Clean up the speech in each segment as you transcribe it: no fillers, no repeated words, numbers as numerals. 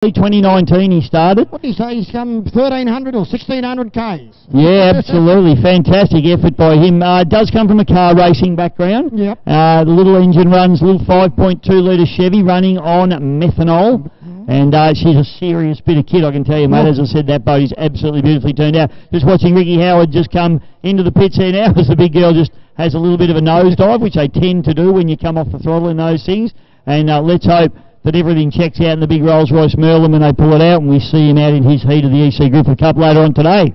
2019 he started. What do you say? He's come 1,300 or 1,600 Ks. Yeah, absolutely. Fantastic effort by him. Does come from a car racing background. Yep. The little engine runs, little 5.2 litre Chevy running on methanol. And she's a serious bit of kit, I can tell you, mate. As I said, that boat is absolutely beautifully turned out. Just watching Ricky Howard just come into the pits here now as the big girl just has a little bit of a nosedive, which they tend to do when you come off the throttle in those things. And let's hope that everything checks out in the big Rolls-Royce Merlin when they pull it out and we see him out in his heat of the EC Griffith Cup later on today.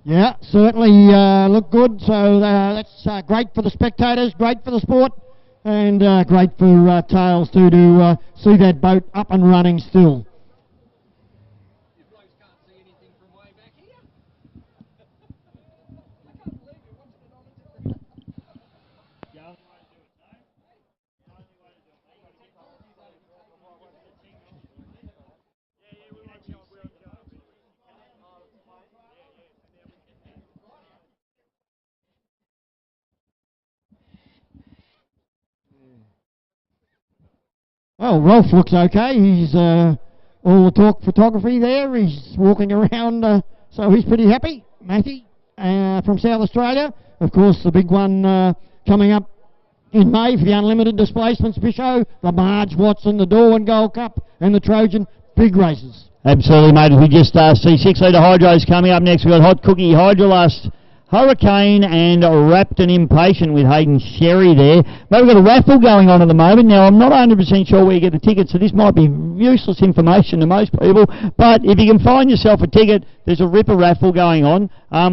Yeah, certainly look good. So that's great for the spectators, great for the sport, and great for Tails too to see that boat up and running still. You blokes can't see anything from way back here. I can't believe you watched it on the television. Well, Rolf looks okay. He's all the talk photography there. He's walking around, so he's pretty happy. Matthew from South Australia. Of course, the big one coming up in May for the Unlimited Displacements Bisho, the Marge Watson, the Darwin Gold Cup, and the Trojan. Big races. Absolutely, mate. We just see 6 litre hydros coming up next. We've got Hot Cookie, Hydrolust, Hurricane and Wrapped and Impatient with Hayden Sherry there. But we've got a raffle going on at the moment. Now, I'm not 100% sure where you get the tickets, so this might be useless information to most people. But if you can find yourself a ticket, there's a ripper raffle going on.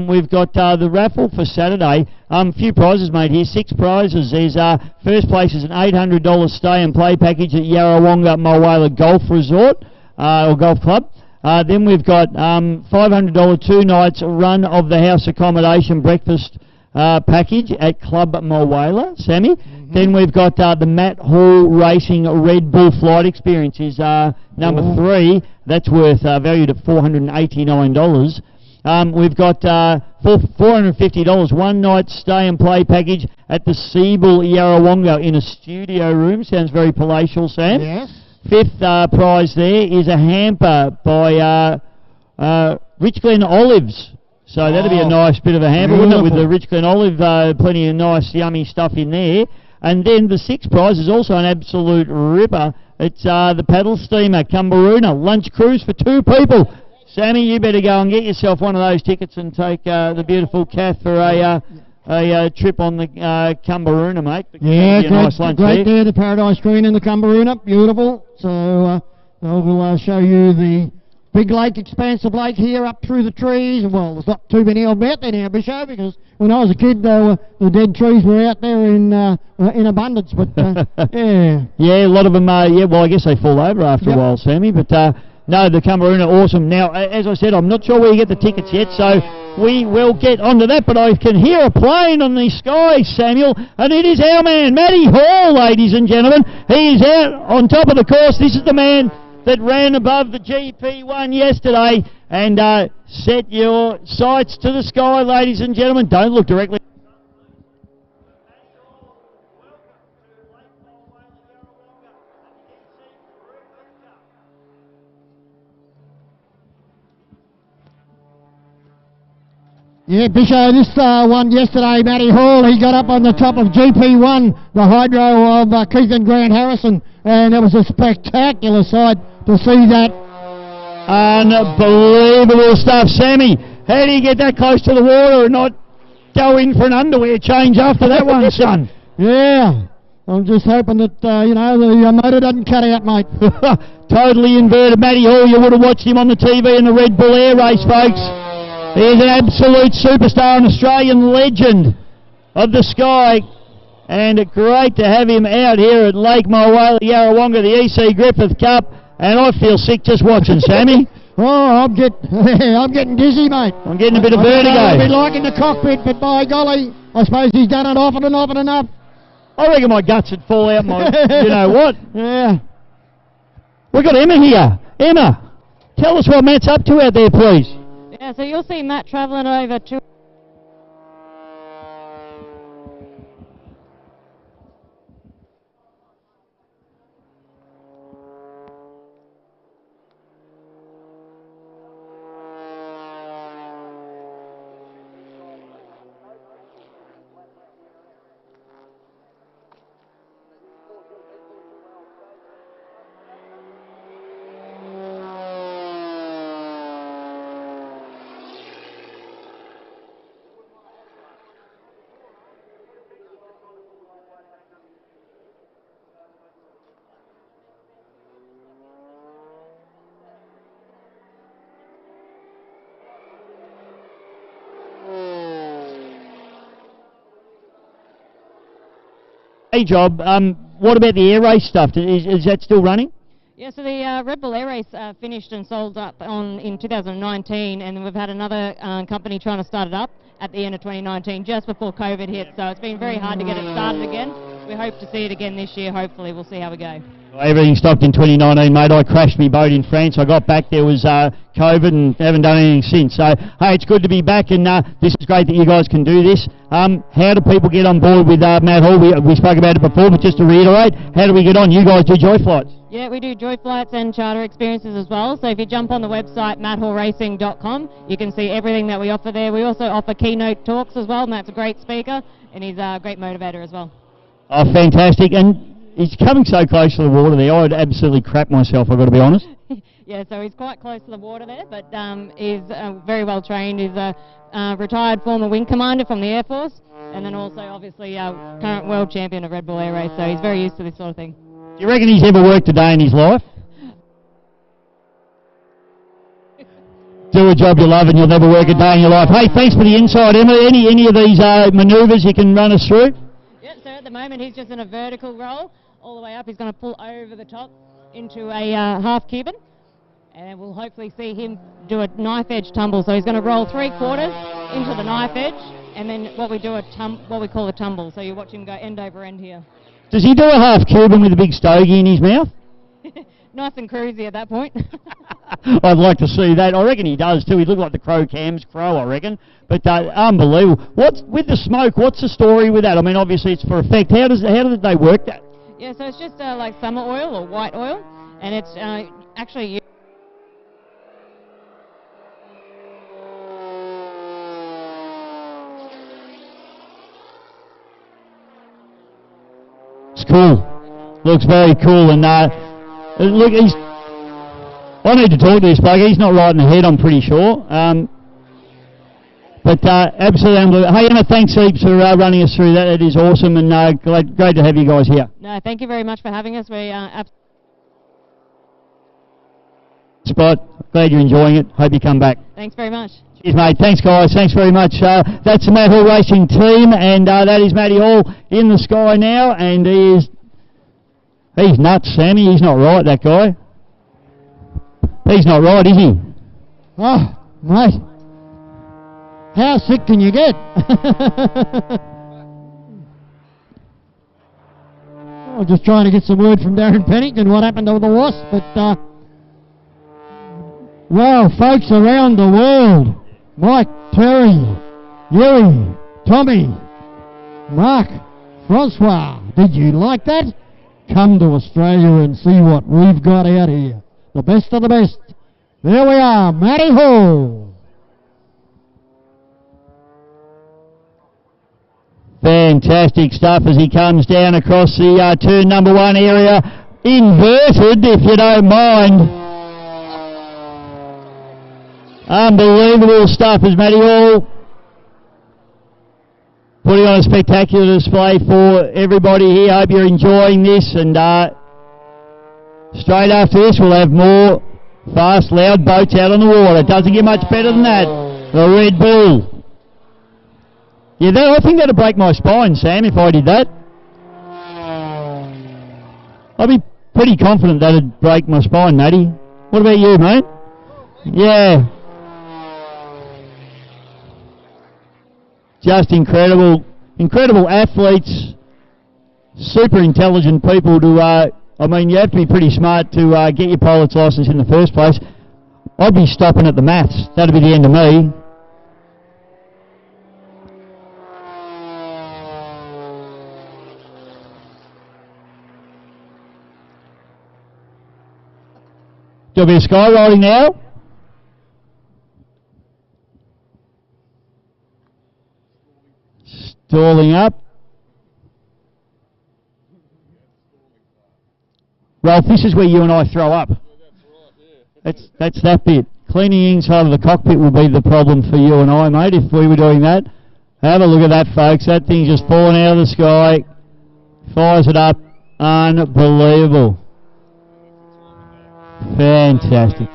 We've got the raffle for Saturday. A few prizes, mate, here. 6 prizes. There's first place is an $800 stay and play package at Yarrawonga Mulwala Golf Resort or Golf Club. Then we've got $500 2 nights run of the house accommodation breakfast package at Club Mulwala, Sammy. Then we've got the Matt Hall Racing Red Bull Flight Experience is number 3. That's worth valued at $489. We've got $450 one night stay and play package at the Seabull Yarrawonga in a studio room. Sounds very palatial, Sam. Yes. 5th prize there is a hamper by Rich Glen Olives. So that'd be a nice bit of a hamper, wouldn't it, with the Rich Glen Olive, plenty of nice yummy stuff in there. And then the 6th prize is also an absolute ripper. It's the paddle steamer, Cumbaroona, lunch cruise for 2 people. Sammy, you better go and get yourself one of those tickets and take the beautiful Kath for a trip on the Cumbaroona, mate. Yeah, great there, the Paradise Green in the Cumbaroona, beautiful. So we'll show you the big lake, expansive lake here up through the trees. Well, there's not too many of them out there now, Bisho, because when I was a kid, the dead trees were out there in abundance. But yeah, yeah, a lot of them. Yeah, well, I guess they fall over after a while, Sammy. But no, the Cumbaroona, awesome. Now, as I said, I'm not sure where you get the tickets yet, so we will get onto that, but I can hear a plane on the sky, Samuel, and it is our man, Matty Hall, ladies and gentlemen. He is out on top of the course. This is the man that ran above the GP1 yesterday, and set your sights to the sky, ladies and gentlemen. Don't look directly. Yeah, Bisho, this one yesterday, Matty Hall, he got up on the top of GP1, the hydro of Keith and Grant Harrison, and it was a spectacular sight to see that. Unbelievable stuff. Sammy, how do you get that close to the water and not go in for an underwear change after that one, son? Yeah, I'm just hoping that, you know, the motor doesn't cut out, mate. Totally inverted. Matty Hall, you would have watched him on the TV in the Red Bull Air Race, folks. He is an absolute superstar, an Australian legend of the sky, and great to have him out here at Lake Mulwala, Yarrawonga, the EC Griffith Cup, and I feel sick just watching, Sammy. Oh, I'm getting dizzy, mate. I'm getting a bit of vertigo. I've been liking the cockpit, but by golly, I suppose he's done it often and often enough. I reckon my guts would fall out my, you know what? Yeah. We've got Emma here. Emma, tell us what Matt's up to out there, please. Yeah, so you'll see Matt travelling over to... Hey, job. What about the air race stuff? Is that still running? Yeah, so the Red Bull Air Race finished and sold up in 2019, and then we've had another company trying to start it up at the end of 2019, just before COVID hit. So it's been very hard to get it started again. We hope to see it again this year. Hopefully, we'll see how we go. Everything stopped in 2019, mate. I crashed my boat in France. I got back, there was COVID, and haven't done anything since. So, hey, it's good to be back, and this is great that you guys can do this. How do people get on board with Matt Hall? We spoke about it before, but just to reiterate, how do we get on? You guys do joy flights? Yeah, we do joy flights and charter experiences as well. So if you jump on the website, matthallracing.com, you can see everything that we offer there. We also offer keynote talks as well, and that's a great speaker, and he's a great motivator as well. Oh, fantastic. And he's coming so close to the water there, I'd absolutely crap myself, I've got to be honest. Yeah, so he's quite close to the water there, but he's very well trained. He's a retired former wing commander from the Air Force, and then also obviously current world champion of Red Bull Air Race, so he's very used to this sort of thing. Do you reckon he's ever worked a day in his life? Do a job you love and you'll never work a day in your life. Hey, thanks for the insight, Emma. Any of these manoeuvres you can run us through? Yep, so at the moment he's just in a vertical roll all the way up. He's going to pull over the top into a half Cuban, and we'll hopefully see him do a knife edge tumble. So he's going to roll 3/4 into the knife edge, and then what we call a tumble. So you watch him go end over end here. Does he do a half Cuban with a big stogie in his mouth? Nice and cruisy at that point. I'd like to see that. I reckon he does too. He looked like the Crow Cam's Crow, I reckon. But unbelievable. What's with the smoke? What's the story with that? I mean, obviously it's for effect. How did they work that? Yeah, so it's just like summer oil or white oil, and it's actually. It's cool. Looks very cool, and look, I need to talk to this bloke. He's not right in the head, I'm pretty sure. But absolutely unbelievable. Hey, Emma, thanks heaps for running us through that. It is awesome, and great to have you guys here. No, thank you very much for having us. We Spot. Glad you're enjoying it. Hope you come back. Thanks very much. Cheers, mate. Thanks, guys. Thanks very much. That's the Matt Hall Racing team, and that is Matty Hall in the sky now, and he's nuts, Sammy. He's not right, that guy. He's not right, is he? Oh, mate. How sick can you get? I'm just trying to get some word from Darren Pennington what happened to the Wasp, but well, folks around the world, Mike, Terry, Yuri, Tommy, Mark, Francois, did you like that? Come to Australia and see what we've got out here. The best of the best. There we are, Matty Hall. Fantastic stuff as he comes down across the turn number 1 area. Inverted, if you don't mind. Unbelievable stuff as Matty Hall putting on a spectacular display for everybody here. Hope you're enjoying this, and straight after this we'll have more fast, loud boats out on the water. It doesn't get much better than that. The Red Bull. Yeah, I think that'd break my spine, Sam, if I did that. I'd be pretty confident that'd break my spine, Matty. What about you, mate? Yeah. Just incredible. Incredible athletes. Super intelligent people to, I mean, you have to be pretty smart to get your pilot's licence in the first place. I'd be stopping at the maths. That'd be the end of me. Do a bit of skywriting now. Stalling up. Ralph, this is where you and I throw up. That's that bit. Cleaning inside of the cockpit will be the problem for you and I, mate, if we were doing that. Have a look at that, folks. That thing's just falling out of the sky. Fires it up. Unbelievable. Fantastic.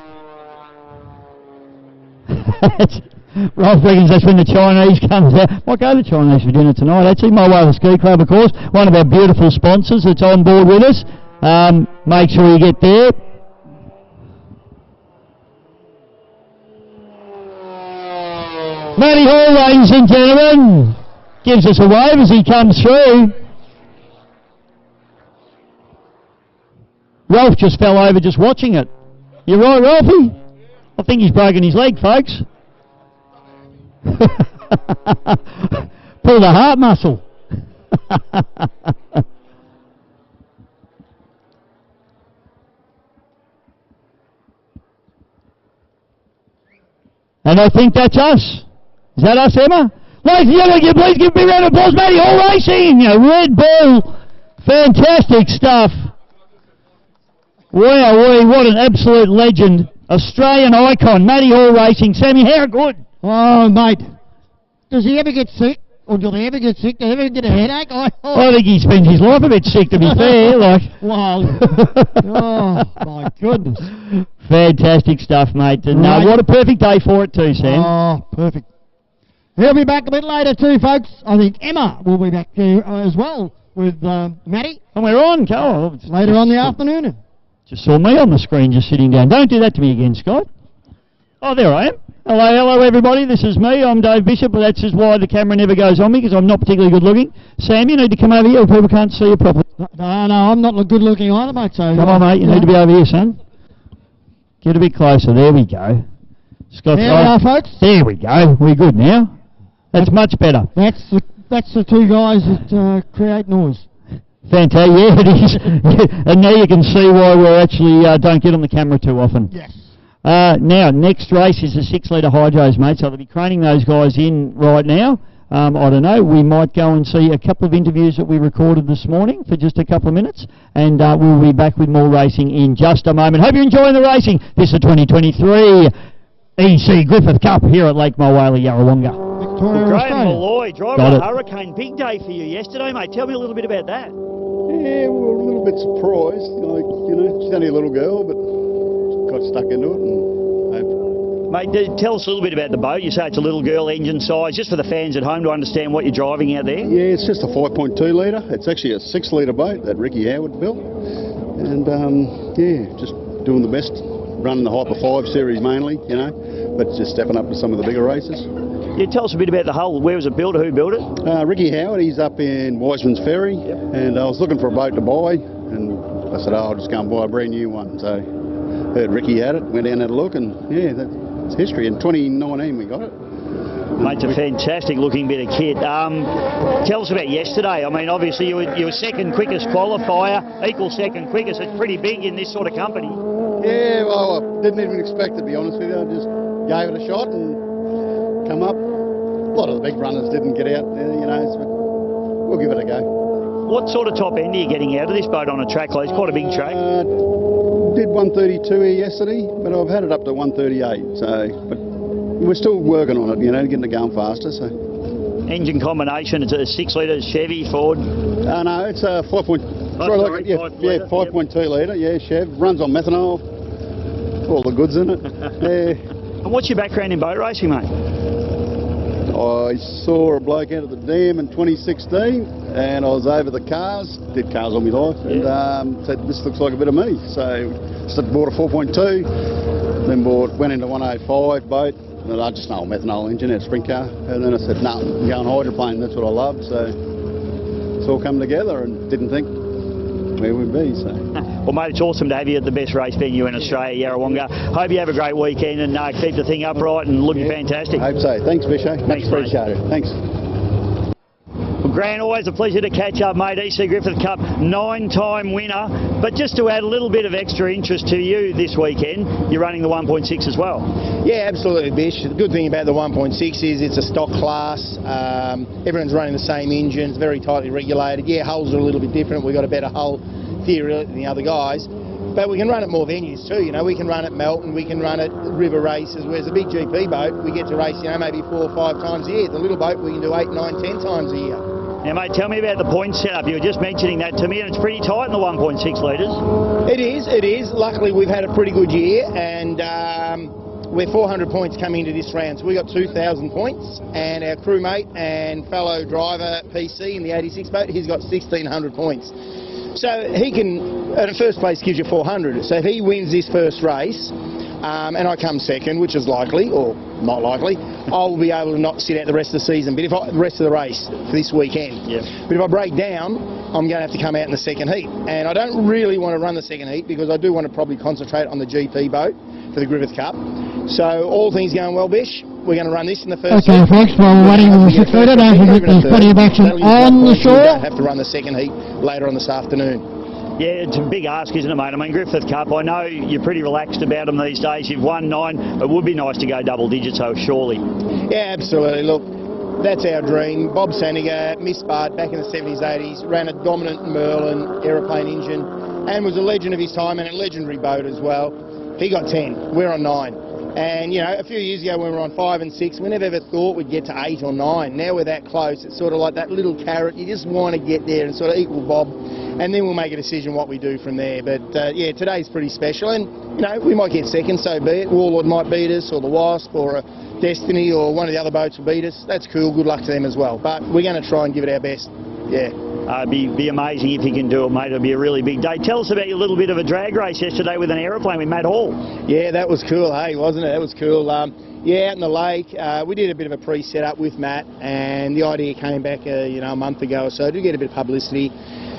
Rolf reckons that's when the Chinese comes out. Might go to the Chinese for dinner tonight. Actually, My Way Ski Club, of course, one of our beautiful sponsors that's on board with us. Make sure you get there. Matty Hall, ladies and gentlemen, gives us a wave as he comes through. Rolf just fell over just watching it. You right, Rolfie? I think he's broken his leg, folks. Pull the heart muscle. And I think that's us. Is that us, Emma? Ladies and gentlemen, please give me a round of applause. Matty Hall Racing, Red Bull. Fantastic stuff. Wow, what an absolute legend. Australian icon, Matty Hall Racing. Sammy, how good? Oh, mate. Does he ever get sick? Or do they ever get sick? Do they ever get a headache? I think he spends his life a bit sick, to be fair. Like. Wow. Oh, my goodness. Fantastic stuff, mate. And what a perfect day for it too, Sam. Oh, perfect. He'll be back a bit later too, folks. I think Emma will be back there as well with Matty. And we're on, Carl. Later on the afternoon. Just saw me on the screen just sitting down. Don't do that to me again, Scott. Oh, there I am. Hello everybody, this is me. I'm Dave Bishop, but that's just why the camera never goes on me, because I'm not particularly good looking. Sam, you need to come over here, or people can't see you properly. No, I'm not good looking either, mate. So come on, mate, you need to be over here, son. Get a bit closer, there we go. Scott's there we are, folks. There we go, we're good now. That's much better. That's the two guys that create noise. Fantastic, yeah it is. And now you can see why we actually don't get on the camera too often. Yes. Now, next race is the 6 litre hydros, mate, so they'll be craning those guys in right now. I don't know, we might go and see a couple of interviews that we recorded this morning for just a couple of minutes, and we'll be back with more racing in just a moment. Hope you're enjoying the racing. This is the 2023 EC Griffith Cup here at Lake Mulwala, Yarrawonga. Graham Malloy, driver of the Hurricane. Big day for you yesterday, mate. Tell me a little bit about that. Yeah, we were a little bit surprised. She's only a little girl, but got stuck into it. And mate, tell us a little bit about the boat. You say it's a little girl engine size, just for the fans at home to understand what you're driving out there. Yeah, it's just a 5.2 litre. It's actually a 6 litre boat that Ricky Howard built. And yeah, just doing the best, running the Hyper 5 series mainly, but just stepping up to some of the bigger races. Yeah, tell us a bit about the hull. Where was it built? Who built it? Ricky Howard, he's up in Wiseman's Ferry, and I was looking for a boat to buy, and I said, I'll just go and buy a brand new one. So heard Ricky had it, went down and had a look, and yeah, that's history. In 2019 we got it. Mate, it's a fantastic looking bit of kit. Tell us about yesterday. I mean, obviously you were second quickest qualifier, equal second quickest. It's pretty big in this sort of company. Yeah, well, I didn't even expect it, to be honest with you. I just gave it a shot and come up. A lot of the big runners didn't get out, so we'll give it a go. What sort of top end are you getting out of this boat on a track like? It's quite a big track. Did 132 here yesterday, but I've had it up to 138, but we're still working on it, getting it going faster. So. Engine combination, it's a 6 litre Chevy Ford? No, it's a 5.2 litre, yeah, Chev. Runs on methanol, all the goods in it. Yeah. And what's your background in boat racing, mate? I saw a bloke out of the dam in 2016, and I was over the cars, did cars all my life, and said, this looks like a bit of me. So bought a 4.2, then went into 105 boat, and I just know a methanol engine, a sprint car, and then I said, no, I'm going hydroplane, that's what I love. So it's all come together, and didn't think where we'd be. So. Well, mate, it's awesome to have you at the best race venue in Australia, Yarrawonga. Hope you have a great weekend and keep the thing upright and looking fantastic. Hope so. Thanks, Bisho. Much appreciated. Thanks. Well, Grant, always a pleasure to catch up, mate. EC Griffith Cup 9-time winner. But just to add a little bit of extra interest to you this weekend, you're running the 1.6 as well. Yeah, absolutely, Bish. The good thing about the 1.6 is it's a stock class. Everyone's running the same engine. It's very tightly regulated. Yeah, hulls are a little bit different. We've got a better hull theory than the other guys. But we can run at more venues too, We can run at Melton, we can run at river races, whereas a big GP boat, we get to race, maybe 4 or 5 times a year. The little boat, we can do 8, 9, 10 times a year. Now, mate, tell me about the point setup. You were just mentioning that to me, and it's pretty tight in the 1.6 litres. It is. Luckily, we've had a pretty good year, and we're 400 points coming into this round, so we got 2,000 points, and our crewmate and fellow driver PC in the 86 boat, he's got 1,600 points. So he can, at first place gives you 400, so if he wins this first race, and I come second, which is likely, or not likely, I'll be able to not sit out the rest of the season, but if the rest of the race for this weekend. Yeah. But if I break down, I'm going to have to come out in the second heat, and I don't really want to run the second heat because I do want to probably concentrate on the GP boat for the Griffith Cup. So all things going well, Bish, we're going to run this in the first Okay, heat. folks, while we're waiting on the secretor, don't forget there's plenty of action on the We shore. don't have to run the second heat later on this afternoon. Yeah, it's a big ask, isn't it, mate? I mean, Griffith Cup, I know you're pretty relaxed about them these days. You've won 9. It would be nice to go double digits, though, surely. Yeah, absolutely. Look, that's our dream. Bob Saniger, Miss Bart, back in the 70s, 80s, ran a dominant Merlin aeroplane engine and was a legend of his time and a legendary boat as well. He got 10. We're on 9. And, you know, a few years ago when we were on 5 and 6, we never ever thought we'd get to 8 or 9. Now we're that close. It's sort of like that little carrot. You just want to get there and sort of equal Bob. And then we'll make a decision what we do from there. But, yeah, today's pretty special. And, you know, we might get second, so be it. Warlord might beat us, or the Wasp, or Destiny, or one of the other boats will beat us. That's cool. Good luck to them as well. But we're going to try and give it our best. Yeah. Be amazing if you can do it, mate. It'll be a really big day. Tell us about your little bit of a drag race yesterday with an aeroplane with Matt Hall. Yeah, that was cool, hey, wasn't it? That was cool. Yeah, out in the lake, we did a bit of a pre-setup with Matt, and the idea came back, you know, a month ago or so to get a bit of publicity.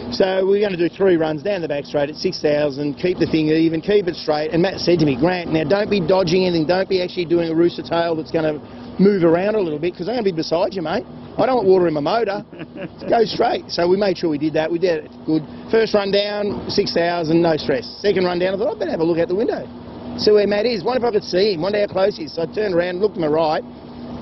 So we're going to do 3 runs down the back straight at 6,000, keep the thing even, keep it straight. And Matt said to me, Grant, now don't be dodging anything, don't be actually doing a rooster tail that's going to move around a little bit, because I'm going to be beside you, mate. I don't want water in my motor. Go straight. So we made sure we did that. We did it good. First run down, 6,000, no stress. Second run down, I thought, I better have a look out the window. See where Matt is. Wonder if I could see him. Wonder how close he is. So I turned around, looked to my right,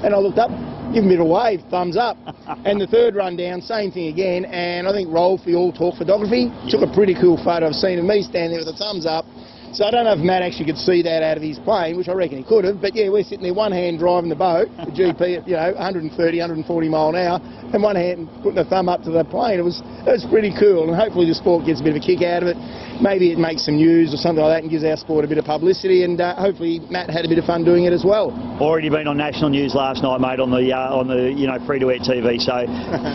and I looked up, give him a bit of a wave, thumbs up. And the third run down, same thing again. And I think Rolf, the All Talk Photography, took a pretty cool photo I've seen of me standing there with a thumbs up. So I don't know if Matt actually could see that out of his plane, which I reckon he could have, but yeah, we're sitting there one hand driving the boat, the GP at, you know, 130, 140 mile an hour, and one hand putting a thumb up to the plane. It was pretty cool, and hopefully the sport gets a bit of a kick out of it. Maybe it makes some news or something like that and gives our sport a bit of publicity, and hopefully Matt had a bit of fun doing it as well. Already been on national news last night, mate, on the you know, free-to-air TV. So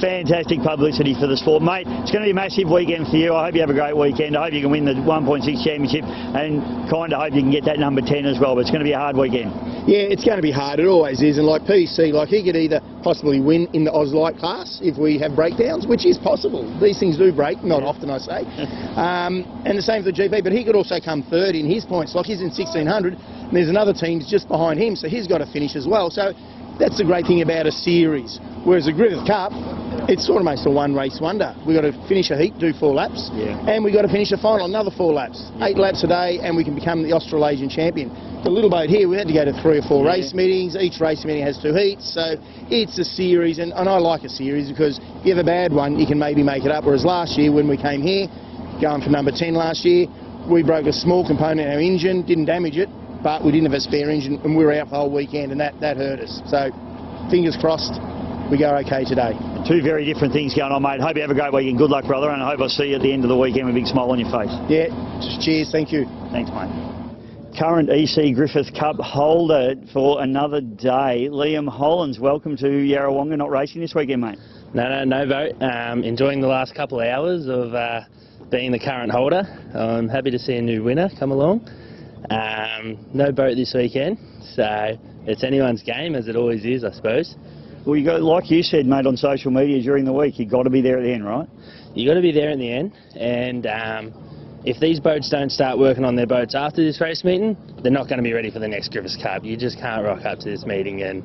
fantastic publicity for the sport, mate. It's going to be a massive weekend for you. I hope you have a great weekend. I hope you can win the 1.6 championship, and kind of hope you can get that number 10 as well. But it's going to be a hard weekend. Yeah, it's going to be hard. It always is. And like PC, like he could either possibly win in the Oz Light class if we have breakdowns, which is possible. These things do break, not often I say. And the same for the GP, but he could also come third in his points. Like he's in 1,600, and there's another team just behind him, so he's got to finish as well. So that's the great thing about a series. Whereas the Griffith Cup, it's almost a one-race wonder. We've got to finish a heat, do 4 laps, and we've got to finish a final, another 4 laps. 8 laps a day, and we can become the Australasian champion. The little boat here, we had to go to 3 or 4 race meetings. Each race meeting has 2 heats, so it's a series, and I like a series because if you have a bad one, you can maybe make it up. Whereas last year, when we came here, going for number 10 last year, we broke a small component in our engine, didn't damage it, but we didn't have a spare engine, and we were out the whole weekend, and that hurt us. So fingers crossed we go okay today. 2 very different things going on, mate. Hope you have a great weekend. Good luck, brother, and I hope I see you at the end of the weekend with a big smile on your face. Yeah, just cheers. Thank you. Thanks, mate. Current EC Griffith Cup holder for another day, Liam Hollands. Welcome to Yarrawonga. Not racing this weekend, mate? No vote. Enjoying the last couple of hours of being the current holder. I'm happy to see a new winner come along. No boat this weekend, so it's anyone's game, as it always is, I suppose. Well, you got, like you said, mate, on social media during the week, you've got to be there at the end, right? You got to be there in the end, and if these boats don't start working on their boats after this race meeting, they're not going to be ready for the next Griffith Cup. You just can't rock up to this meeting and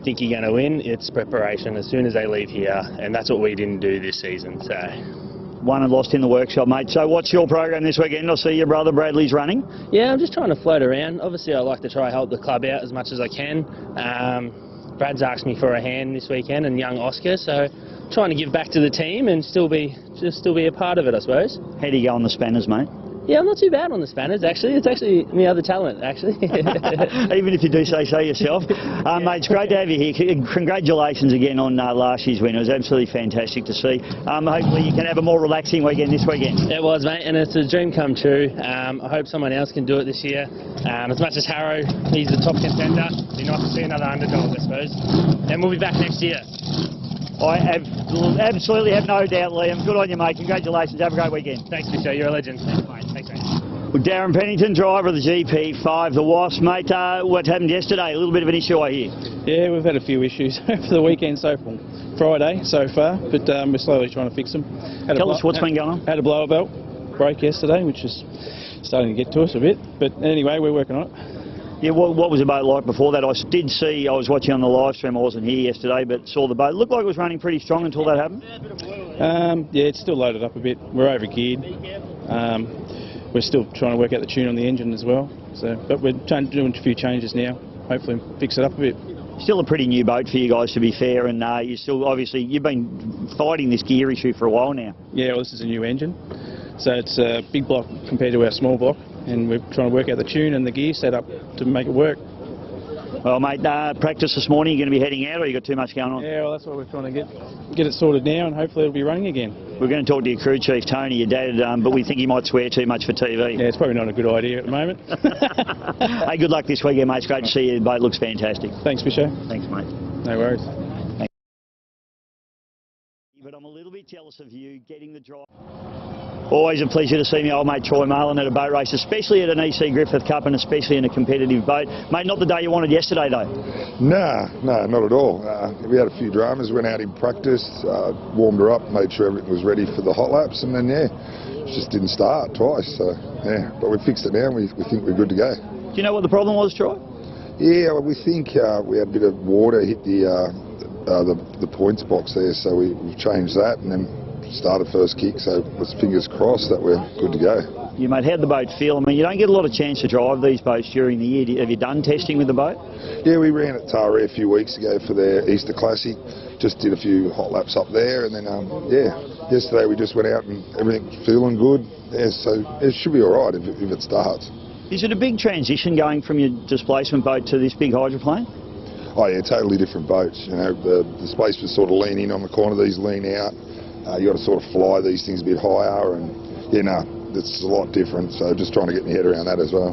think you're going to win. It's preparation as soon as they leave here, and that's what we didn't do this season. So, won and lost in the workshop, mate. So what's your program this weekend? I see your brother Bradley's running. Yeah, I'm just trying to float around. Obviously, I like to try help the club out as much as I can. Brad's asked me for a hand this weekend, and young Oscar, so trying to give back to the team and still be a part of it, I suppose. How do you go on the spanners, mate? Yeah, I'm not too bad on the spanners, actually. It's actually my other talent, actually. Even if you do say so yourself. Mate, it's great to have you here. Congratulations again on last year's win. It was absolutely fantastic to see. Hopefully you can have a more relaxing weekend this weekend. It was, mate, and it's a dream come true. I hope someone else can do it this year. As much as Harrow, he's the top contender. It'd be nice to see another underdog, I suppose. And we'll be back next year. I absolutely have no doubt, Liam. Good on you, mate. Congratulations. Have a great weekend. Thanks, Michelle. You're a legend. Thanks, mate. Thanks, mate. Well, Darren Pennington, driver of the GP5, the Wasp. Mate, what happened yesterday? A little bit of an issue, I hear. Yeah, we've had a few issues for the weekend so far. Friday so far, but we're slowly trying to fix them. Tell us what's been going on. Had a blower belt break yesterday, which is starting to get to us a bit. But anyway, we're working on it. Yeah, what was the boat like before that? I did see, I was watching on the live stream, I wasn't here yesterday, but saw the boat. Looked like it was running pretty strong until that happened. Yeah, it's still loaded up a bit. We're over geared. We're still trying to work out the tune on the engine as well. So, but we're doing a few changes now. Hopefully fix it up a bit. Still a pretty new boat for you guys, to be fair, and you still, obviously, you've been fighting this gear issue for a while now. Yeah, well, this is a new engine. So it's a big block compared to our small block, and we're trying to work out the tune and the gear setup to make it work. Well, mate, practice this morning, you're going to be heading out, or you got too much going on? Yeah, well, that's what we're trying to get it sorted now, and hopefully it'll be running again. We're going to talk to your crew chief, Tony, your dad, but we think he might swear too much for TV. Yeah, it's probably not a good idea at the moment. Hey, good luck this weekend, mate. It's great to see you. The boat looks fantastic. Thanks, Fisher. Thanks, mate. No worries. Thanks. But I'm a little bit jealous of you getting the drive. Always a pleasure to see my old mate Troy Marlin at a boat race, especially at an EC Griffith Cup and especially in a competitive boat. Mate, not the day you wanted yesterday though. No, not at all. We had a few dramas, went out in practice, warmed her up, made sure everything was ready for the hot laps, and then yeah, it just didn't start twice. So yeah, but we fixed it now and we think we're good to go. Do you know what the problem was, Troy? Yeah, well, we think we had a bit of water hit the points box there, so we've changed that and then started first kick, so let's fingers crossed that we're good to go. You mate, how'd the boat feel? I mean, you don't get a lot of chance to drive these boats during the year. Have you done testing with the boat? Yeah, we ran at Taree a few weeks ago for their Easter Classic. Just did a few hot laps up there, and then yeah, yesterday we just went out and everything's feeling good. Yeah, so it should be all right if it starts. Is it a big transition going from your displacement boat to this big hydroplane? Oh yeah, totally different boats. You know, the displacement's sort of lean in on the corner, these lean out. You got to sort of fly these things a bit higher, and yeah, no, it's a lot different. So just trying to get my head around that as well.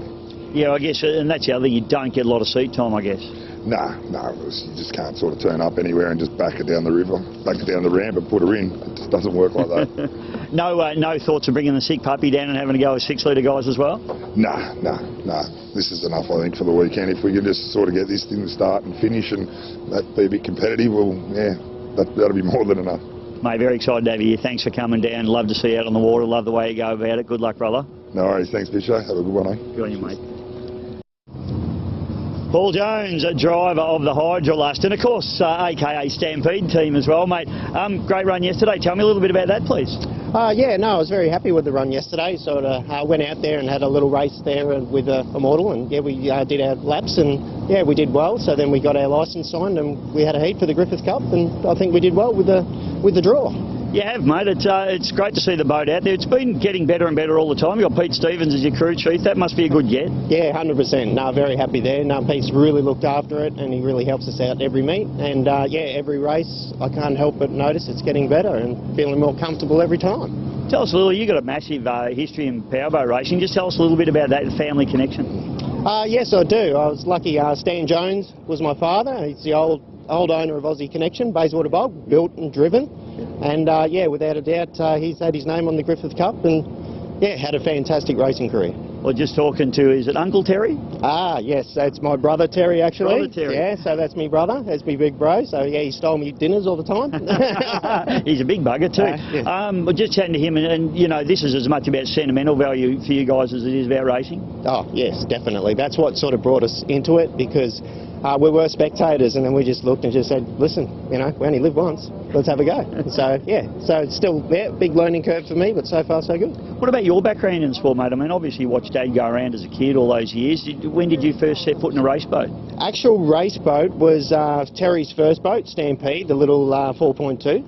Yeah, I guess, and that's the other thing, you don't get a lot of seat time, I guess. No, you just can't sort of turn up anywhere and just back it down the river, back it down the ramp and put her in. It just doesn't work like that. No thoughts of bringing the sick puppy down and having to go with 6-litre guys as well? No. This is enough, I think, for the weekend. If we can just sort of get this thing to start and finish and that be a bit competitive, well, yeah, that'll be more than enough. Mate, very excited to have you here. Thanks for coming down. Love to see you out on the water. Love the way you go about it. Good luck, brother. No worries. Thanks, Fisher. Have a good one, eh? Good on you, mate. Paul Jones, a driver of the Hydrolust, and of course, AKA Stampede team as well, mate. Great run yesterday. Tell me a little bit about that, please. Yeah, no, I was very happy with the run yesterday. Sort of went out there and had a little race there with Immortal, and yeah, we did our laps, and yeah, we did well. So then we got our licence signed, and we had a heat for the Griffith Cup, and I think we did well with the draw. You have, mate. It's great to see the boat out there. It's been getting better and better all the time. You've got Pete Stevens as your crew chief. That must be a good get. Yeah, 100%. No, very happy there. No, Pete's really looked after it, and he really helps us out every meet. And yeah, every race, I can't help but notice it's getting better and feeling more comfortable every time. Tell us a little. You've got a massive history in powerboat racing. Just tell us a little bit about that family connection. Yes, I do. I was lucky. Stan Jones was my father. He's the old owner of Aussie Connection, Bayswater Bog, built and driven. And yeah, without a doubt, he's had his name on the Griffith Cup and yeah, had a fantastic racing career. Well, just talking to, is it Uncle Terry? Yes, that's my brother Terry actually. Brother Terry. Yeah, so that's me brother, that's me big bro. So yeah, he stole me dinners all the time. He's a big bugger too. Yeah. But just chatting to him, and you know, this is as much about sentimental value for you guys as it is about racing. Oh yes, definitely. That's what sort of brought us into it, because we were spectators, and then we just looked and just said, listen, you know, we only live once, let's have a go. So yeah, so it's still big learning curve for me, but so far so good. What about your background in sport, mate? I mean, obviously you watched Dad go around as a kid all those years. When did you first set foot in a race boat? Actual race boat was Terry's first boat, Stampede, the little 4.2.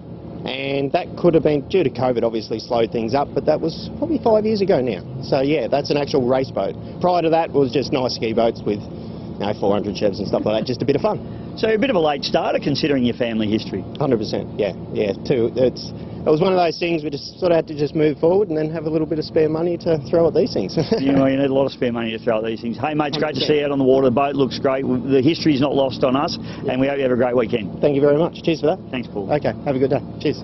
and that could have been due to COVID, obviously slowed things up, but that was probably 5 years ago now. So yeah, that's an actual race boat. Prior to that was just nice ski boats with 400 chevs and stuff like that, just a bit of fun. So a bit of a late starter considering your family history. 100%, yeah, too. It was one of those things we just sort of had to just move forward and then have a little bit of spare money to throw at these things. You need a lot of spare money to throw at these things. Hey mate, it's great to see you out on the water. The boat looks great. The history's not lost on us, and we hope you have a great weekend. Thank you very much. Cheers for that. Thanks, Paul. Okay, have a good day. Cheers.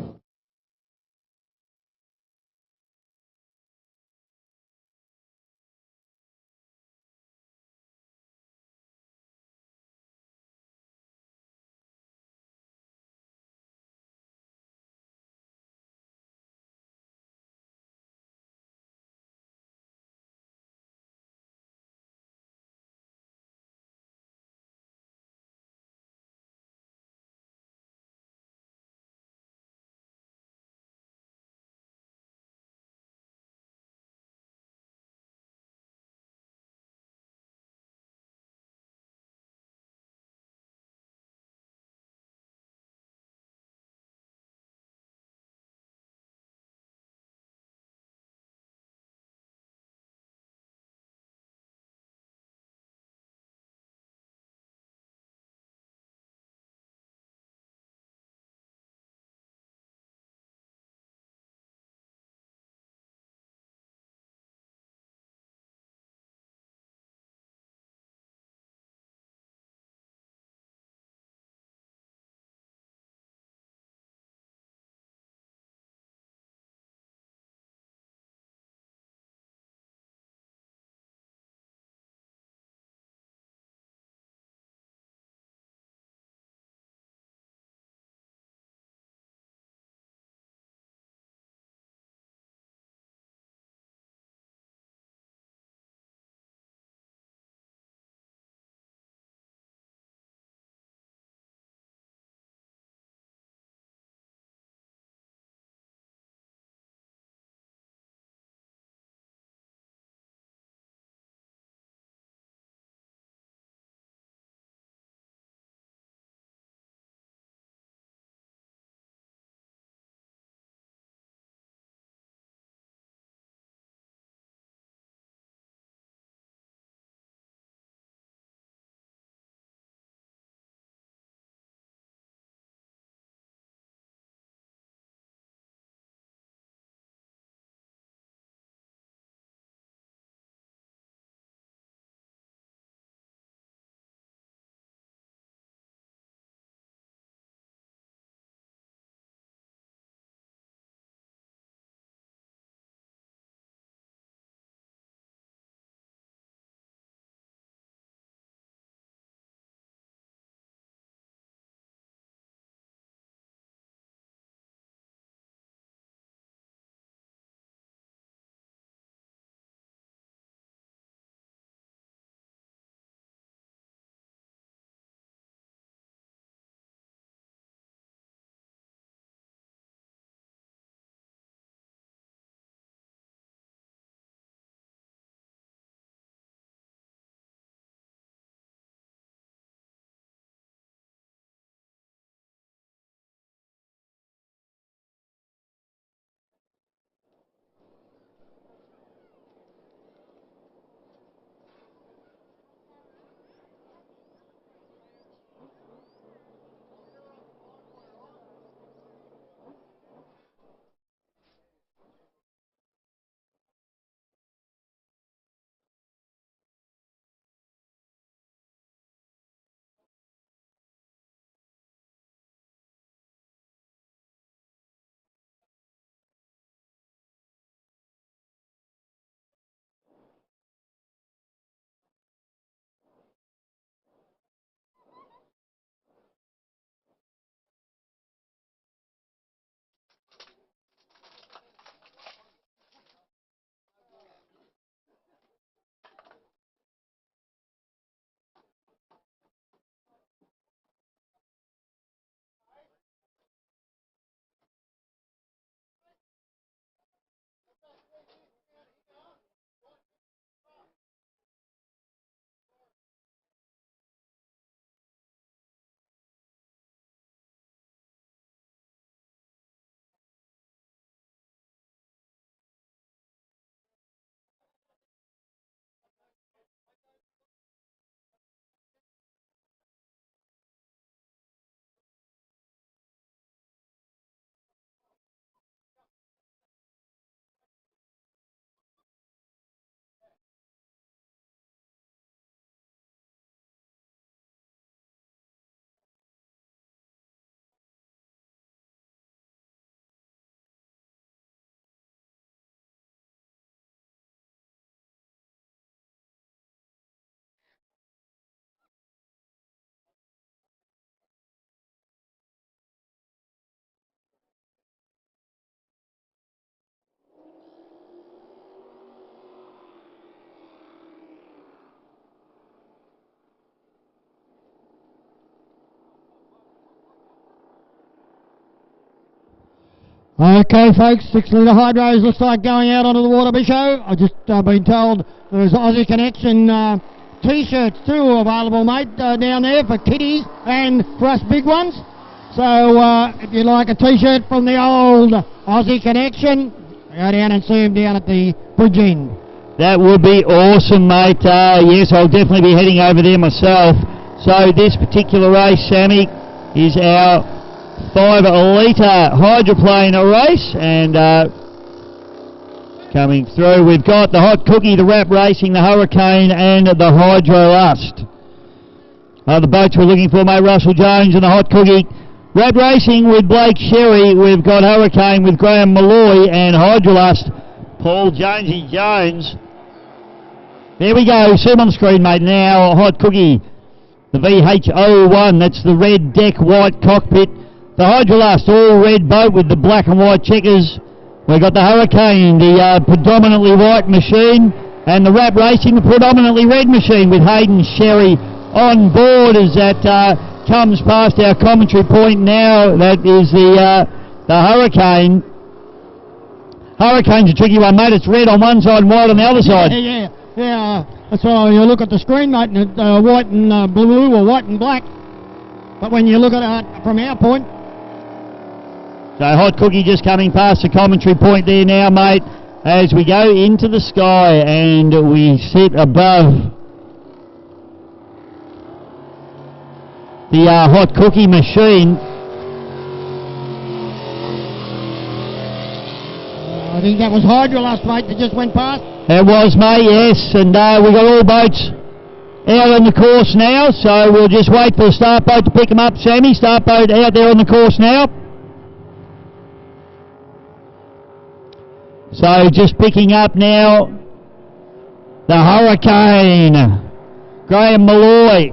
Okay, folks, 6 litre hydros looks like going out onto the Waterby show. I've just been told there's Aussie Connection T-shirts too available, mate, down there for kiddies and for us big ones. So if you like a T-shirt from the old Aussie Connection, go down and see him down at the bridge end. That would be awesome, mate. Yes, I'll definitely be heading over there myself. So this particular race, Sammy, is our 5 litre hydroplane race, and coming through we've got the Hot Cookie, the Wrap Racing, the Hurricane and the Hydrolust. The boats we're looking for, mate, Russell Jones and the Hot Cookie. Wrap Racing with Blake Sherry, we've got Hurricane with Graham Malloy, and Hydrolust, Paul Jonesy Jones. There we go, see him on the screen, mate, now. Hot Cookie, the VH01, that's the red deck, white cockpit. The Hydrolust, all red boat with the black and white checkers. We've got the Hurricane, the predominantly white machine, and the Wrap Racing, the predominantly red machine, with Hayden Sherry on board as that comes past our commentary point now. That is the Hurricane. Hurricane's a tricky one, mate. It's red on one side and white on the other side. Yeah. That's why you look at the screen, mate, and it's white and blue or white and black. But when you look at it from our point. So Hot Cookie just coming past the commentary point there now, mate, as we go into the sky and we sit above the Hot Cookie machine. I think that was Hydrolust, mate, that just went past. It was, mate, yes, and we've got all boats out on the course now, so we'll just wait for the start boat to pick them up, Sammy. Start boat out there on the course now. So just picking up now the Hurricane, Graham Malloy.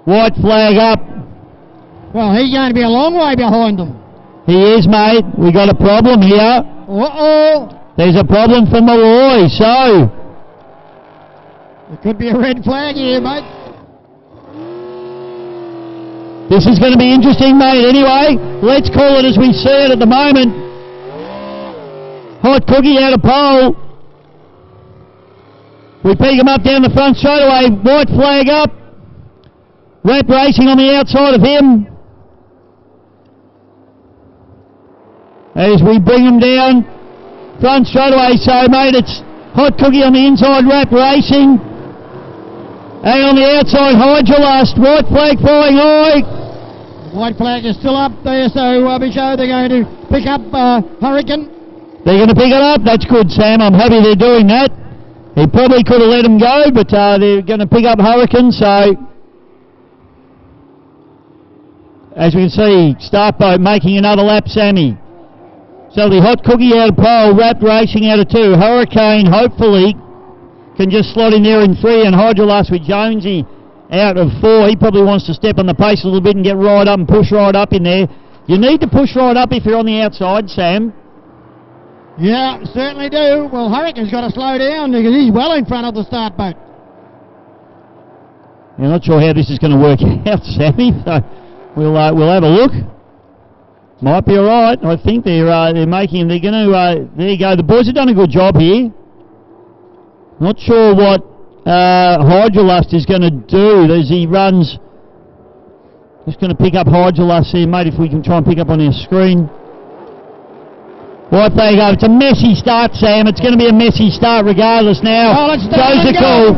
White flag up. Well, he's going to be a long way behind them. He is, mate. We got a problem here. Uh-oh. There's a problem for Malloy, so there could be a red flag here, mate. This is going to be interesting, mate. Anyway, let's call it as we see it at the moment. Hot Cookie out of pole. We pick him up down the front straight away. White flag up. Wrap Racing on the outside of him. As we bring him down front straight away. So, mate, it's Hot Cookie on the inside, Wrap Racing. And on the outside, Hydrolust. White flag flying high. White flag is still up there, so Bisho, they're going to pick up Hurricane. They're going to pick it up. That's good, Sam. I'm happy they're doing that. He probably could have let him go, but they're going to pick up Hurricane. So, as we can see, start boat making another lap, Sammy. So the Hot Cookie out of pole, Wrap Racing out of 2. Hurricane, hopefully, can just slot in there in 3, and Hydrolust with Jonesy out of 4. He probably wants to step on the pace a little bit and get right up and push right up in there. You need to push right up if you're on the outside, Sam. Yeah, certainly do. Well, Hurricane's got to slow down because he's well in front of the start boat. I'm not sure how this is going to work out, Sammy. So we'll have a look. Might be all right. I think they're making. They're going to. There you go. The boys have done a good job here. Not sure what Hydrolust is going to do as he runs. Just going to pick up Hydrolust here, mate. If we can try and pick up on our screen. Right, there you go. It's a messy start, Sam. It's going to be a messy start regardless now. Oh, let's goes the call.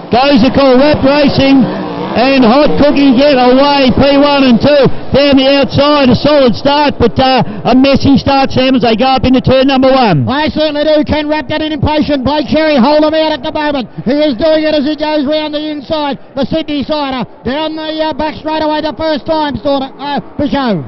Goes the call. Wrap Racing and Hot Cookie get away. P1 and 2 down the outside. A solid start, but a messy start, Sam, as they go up into turn number 1. They certainly do. Ken Wrap that in impatient. Blake Sherry hold him out at the moment. He is doing it as he goes round the inside. The Sydney sider down the back straight away the first time, Bisho.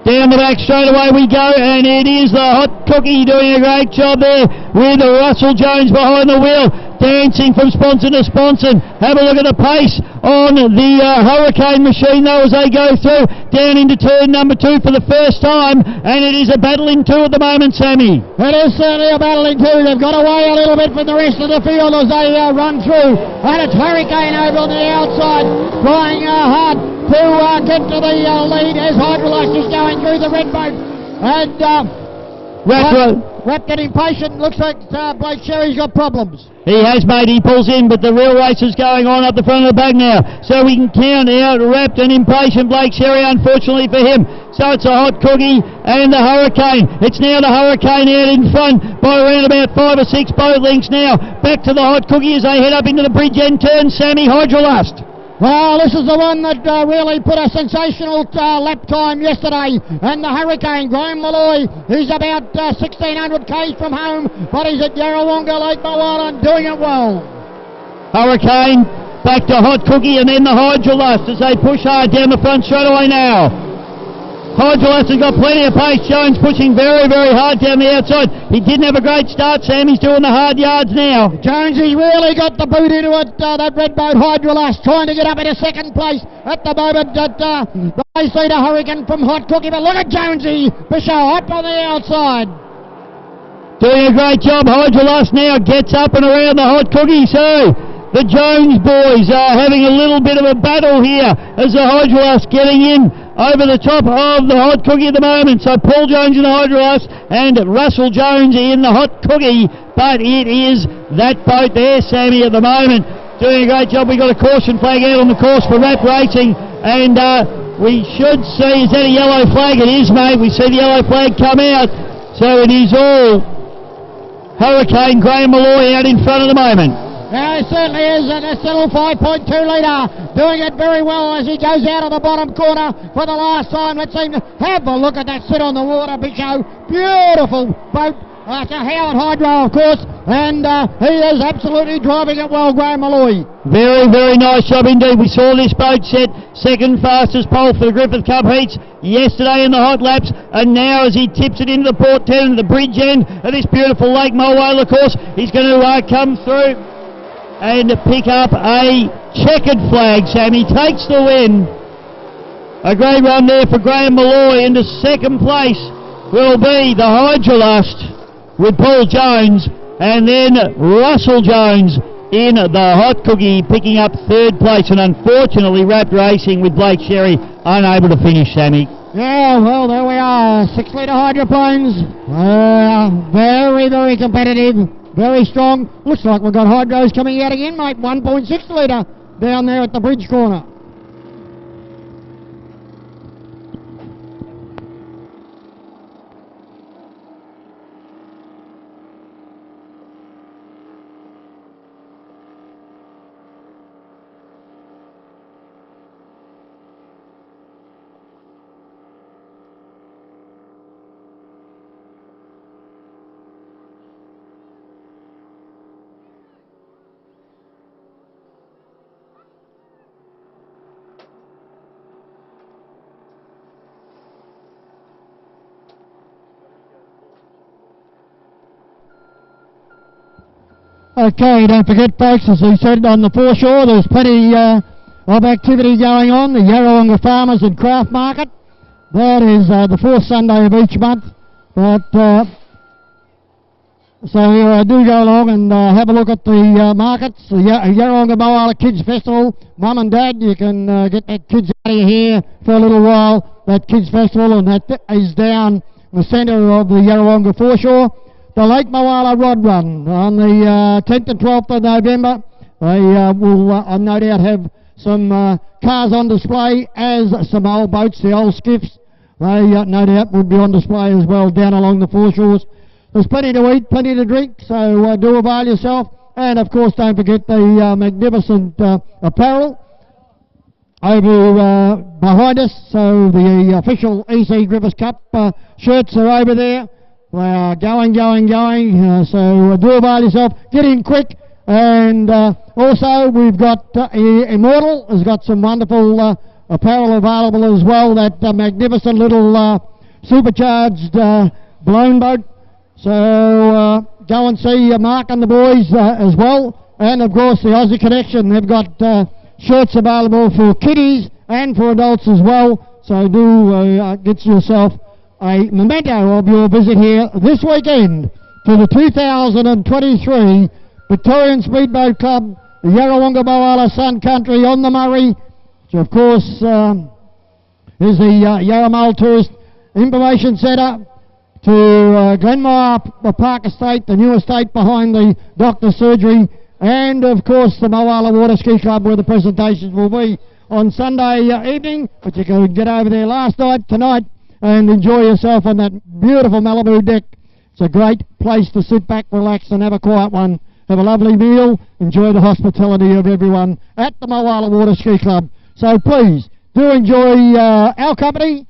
Down the back straight away we go, and it is the Hot Cookie doing a great job there with Russell Jones behind the wheel, dancing from sponsor to sponsor. Have a look at the pace on the Hurricane machine though as they go through down into turn number 2 for the first time, and it is a battle in 2 at the moment, Sammy. It is certainly a battle in 2. They've got away a little bit from the rest of the field as they run through, and it's Hurricane over on the outside, flying hard. to get to the lead as Hydroplane is going through the red boat. And Wrapped and Impatient, looks like Blake Sherry's got problems. He has, mate. He pulls in, but the real race is going on up the front of the bag now. So we can count out Wrapped and Impatient, Blake Sherry, unfortunately for him. So it's a Hot Cookie and the Hurricane. It's now the Hurricane out in front by around about 5 or 6 boat lengths now. Back to the Hot Cookie as they head up into the bridge end turn. Sammy Hydrolust. Well, this is the one that really put a sensational lap time yesterday. And the Hurricane, Graham Malloy, he's about 1,600 k's from home, but he's at Yarrawonga Lake Moana doing it well. Hurricane back to Hot Cookie and then the Hydrolust as they push hard down the front straight away now. Hydrolust has got plenty of pace. Jones pushing very, very hard down the outside. He didn't have a great start, Sam. He's doing the hard yards now. Jonesy really got the boot into it, that red boat Hydrolust, trying to get up into second place at the moment. They see the Hurricane from Hot Cookie, but look at Jonesy, Bichot up on the outside. Doing a great job. Hydrolust now gets up and around the Hot Cookie. So the Jones boys are having a little bit of a battle here as the Hydrolust getting in over the top of the Hot Cookie at the moment. So Paul Jones in the Hydrolust and Russell Jones in the Hot Cookie. But it is that boat there, Sammy, at the moment. Doing a great job. We've got a caution flag out on the course for Rap Racing. And we should see, is that a yellow flag? It is, mate. We see the yellow flag come out. So it is all Hurricane Graham Malloy out in front at the moment. Yeah, it certainly is, and this little 5.2 litre doing it very well as he goes out of the bottom corner for the last time. Let's see, have a look at that sit on the water, Bichot. Beautiful boat. It's a Howard Hydro, of course, and he is absolutely driving it well, Graham Malloy. Very, very nice job indeed. We saw this boat set second fastest pole for the Griffith Cup heats yesterday in the hot laps, and now as he tips it into the port turn, the bridge end of this beautiful Lake Mulwala course, he's going to come through and pick up a checkered flag, Sam. He takes the win. A great run there for Graham Malloy. Into second place will be the Hydrolust with Paul Jones, and then Russell Jones in the Hot Cookie picking up third place, and unfortunately Rap Racing with Blake Sherry unable to finish, Sammy. Yeah, well, there we are. 6 litre hydroplanes. Very, very competitive. Very strong. Looks like we've got hydros coming out again, mate. 1.6 litre down there at the bridge corner. Okay, don't forget, folks, as we said on the foreshore, there's plenty of activity going on. The Yarrawonga Farmers and Craft Market. That is the fourth Sunday of each month. But so do go along and have a look at the markets. The Yarrawonga Moala Kids Festival. Mum and Dad, you can get that kids out of here for a little while. That Kids Festival, and that is down the centre of the Yarrawonga foreshore. The Lake Moala Rod Run on the 10th and 12th of November. They will no doubt have some cars on display, as some old boats, the old skiffs. They no doubt will be on display as well down along the foreshores. There's plenty to eat, plenty to drink, so do avail yourself. And of course, don't forget the magnificent apparel over behind us. So the official EC Griffith Cup shirts are over there. They are going, so do avail yourself. Get in quick. And also we've got Immortal has got some wonderful apparel available as well. That magnificent little supercharged blown boat. So go and see Mark and the boys as well. And of course the Aussie Connection, they've got shirts available for kiddies and for adults as well. So do get yourself a memento of your visit here this weekend to the 2023 Victorian Speedboat Club, the Yarrawonga Moala Sun Country on the Murray, So of course is the Yarramull Tourist Information Centre to Glenmire Park Estate, the new estate behind the doctor's surgery, and of course the Moala Water Ski Club, where the presentations will be on Sunday evening. But you can get over there tonight, and enjoy yourself on that beautiful Malibu deck. It's a great place to sit back, relax, and have a quiet one. Have a lovely meal. Enjoy the hospitality of everyone at the Moala Water Ski Club. So please do enjoy our company,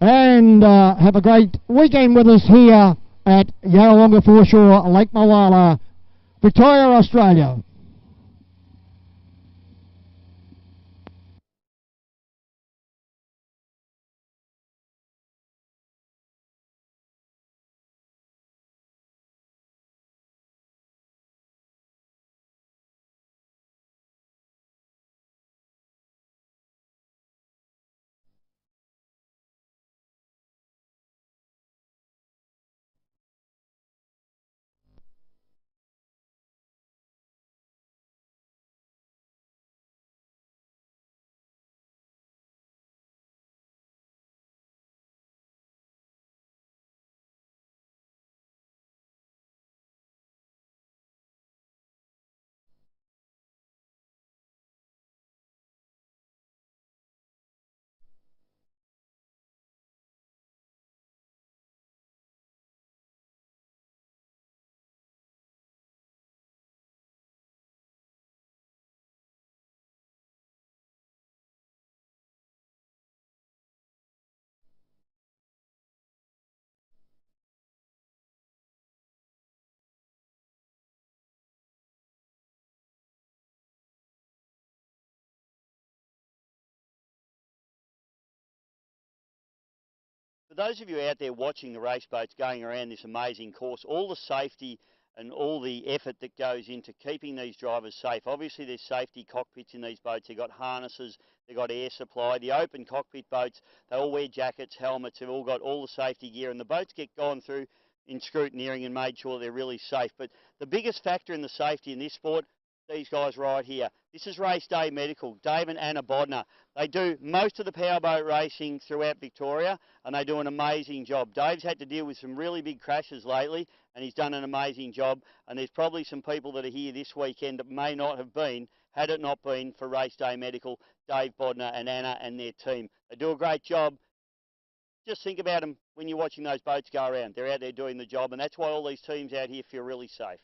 and have a great weekend with us here at Yarrawonga Foreshore, Lake Moala, Victoria, Australia. For those of you out there watching the race boats going around this amazing course, all the safety and all the effort that goes into keeping these drivers safe. Obviously there's safety cockpits in these boats, they've got harnesses, they've got air supply. The open cockpit boats, they all wear jackets, helmets, they've all got all the safety gear, and the boats get gone through in scrutineering and made sure they're really safe. But the biggest factor in the safety in this sport, these guys right here. This is Race Day Medical, Dave and Anna Bodner. They do most of the powerboat racing throughout Victoria, and they do an amazing job. Dave's had to deal with some really big crashes lately, and he's done an amazing job. And there's probably some people that are here this weekend that may not have been, had it not been for Race Day Medical, Dave Bodner and Anna and their team. They do a great job. Just think about them when you're watching those boats go around. They're out there doing the job, and that's why all these teams out here feel really safe.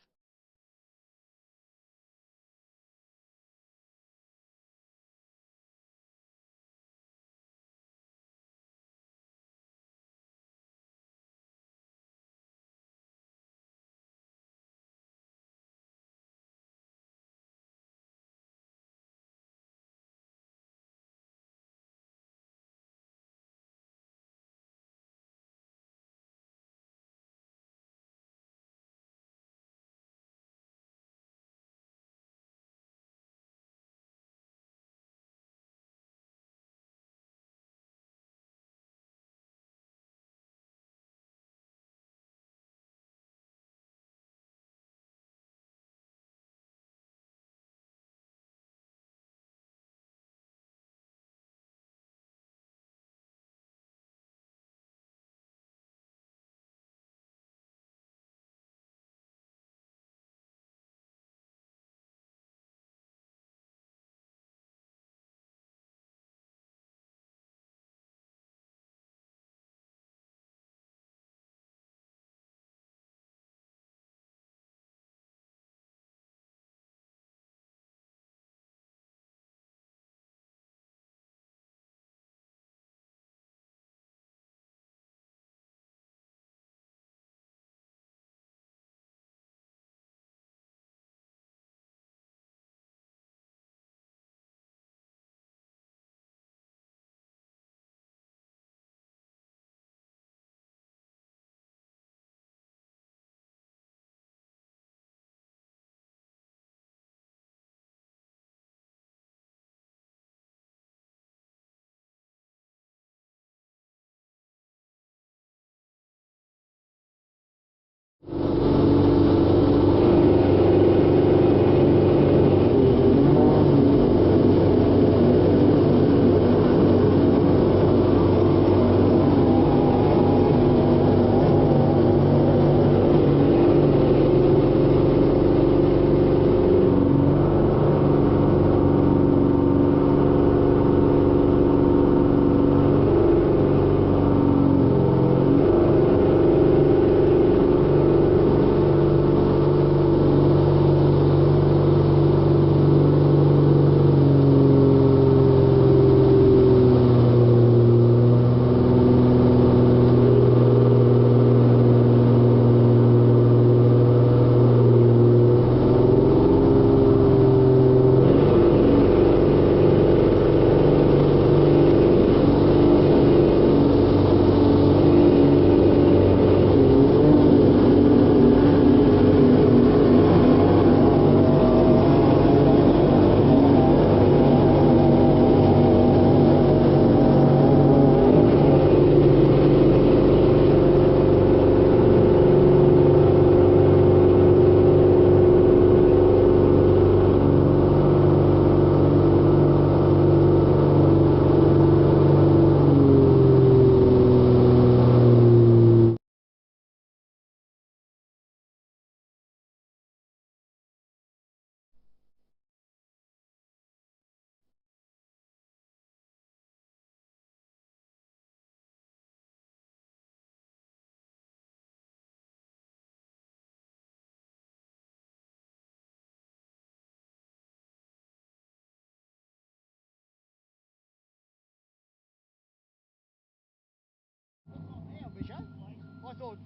Warlord.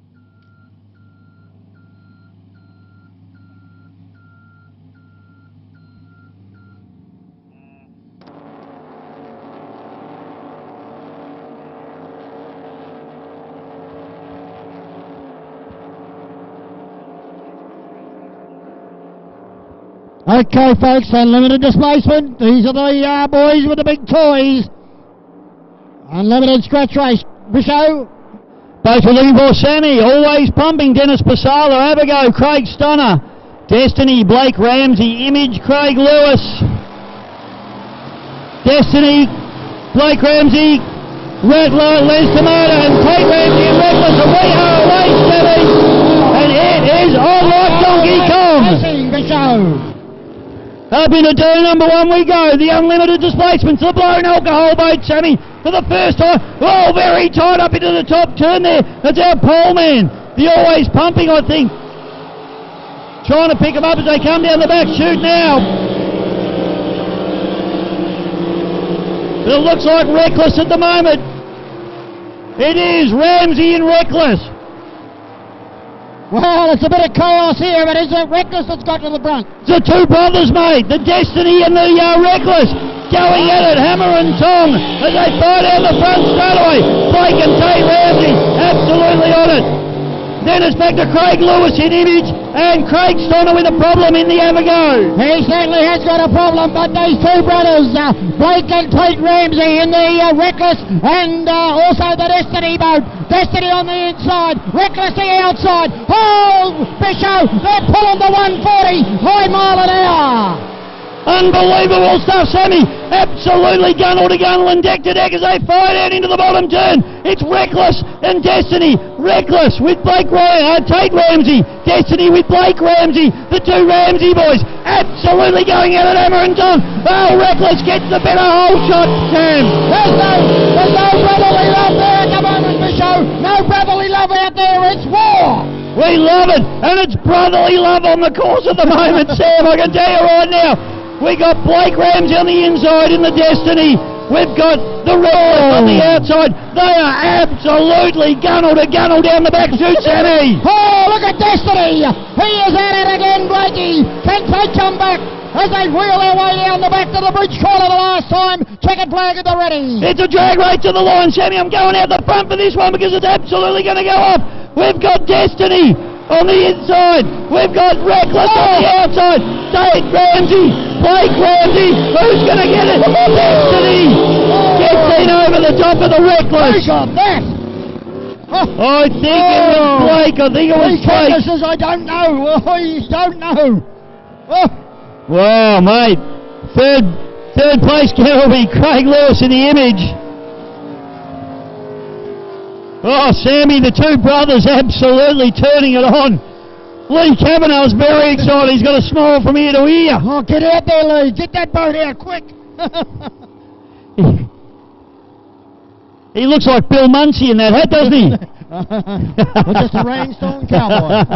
Okay, folks, unlimited displacement. These are the boys with the big toys. Unlimited scratch race. Bisho. Both were looking for Sammy, always pumping. Dennis Pasala, have a go. Craig Stunner, Destiny, Blake Ramsey, Image, Craig Lewis. Destiny, Blake Ramsey, Rattler, Les Tomato, and Kate Ramsey and Reckless, and we are away, Sammy. And it is on like Donkey Kong. Bisho. Up into turn number one we go. The unlimited displacements, the blown alcohol boat, Sammy, for the first time. Oh, very tight up into the top turn there. That's our pole man. The always pumping, I think. Trying to pick them up as they come down the back chute now. But it looks like Reckless at the moment. It is Ramsey and Reckless. Well, it's a bit of chaos here, but it's Reckless that's got to the front. It's the two brothers, mate. The Destiny and the Reckless going at it, hammer and tong, as they fire down the front straight away. Blake and Tate Ramsey absolutely on it. Then it's back to Craig Lewis in Image, and Craig Stonner with a problem in the Avago. He certainly has got a problem, but these two brothers, Blake and Tate Ramsey in the Reckless, and also the Destiny boat. Destiny on the inside, Reckless the outside. Oh, Bisho, they're pulling the 140, high mile an hour. Unbelievable stuff, Sammy. Absolutely gunnel to gunnel and deck to deck as they fire down into the bottom turn. It's Reckless and Destiny. Reckless with Tate Ramsey. Destiny with Blake Ramsey. The two Ramsey boys absolutely going at it, hammer and tong. Oh, Reckless gets the better hole shot, Sam. There's no brotherly love there at the moment, Bisho. No brotherly love out there. It's war. We love it, and it's brotherly love on the course at the moment, Sam. I can tell you right now. We got Blake Ramsey on the inside in the Destiny. We've got the Reckless on the outside. They are absolutely gunnel to gunnel down the back chute, Sammy. Oh, look at Destiny. He is at it again, Blakey. Can they come back as they wheel their way down the back to the bridge corner the last time? Checkered flag at the ready. It's a drag right to the line, Sammy. I'm going out the front for this one because it's absolutely going to go off. We've got Destiny on the inside. We've got Reckless on the outside. Tate Ramsey, Blake Ramsey. Who's going to get it? Destiny gets in over the top of the Reckless. Who got that? I think it was Blake. I think it was Blake. I don't know. I don't know. Oh. Wow, mate. Third place will be Craig Lewis in the Image. Oh, Sammy, the two brothers absolutely turning it on. Lee Kavanagh's very excited. He's got a smile from ear to ear. Oh, get out there, Lee. Get that boat out quick. He looks like Bill Muncie in that hat, doesn't he? Well, just a rainstorm cowboy.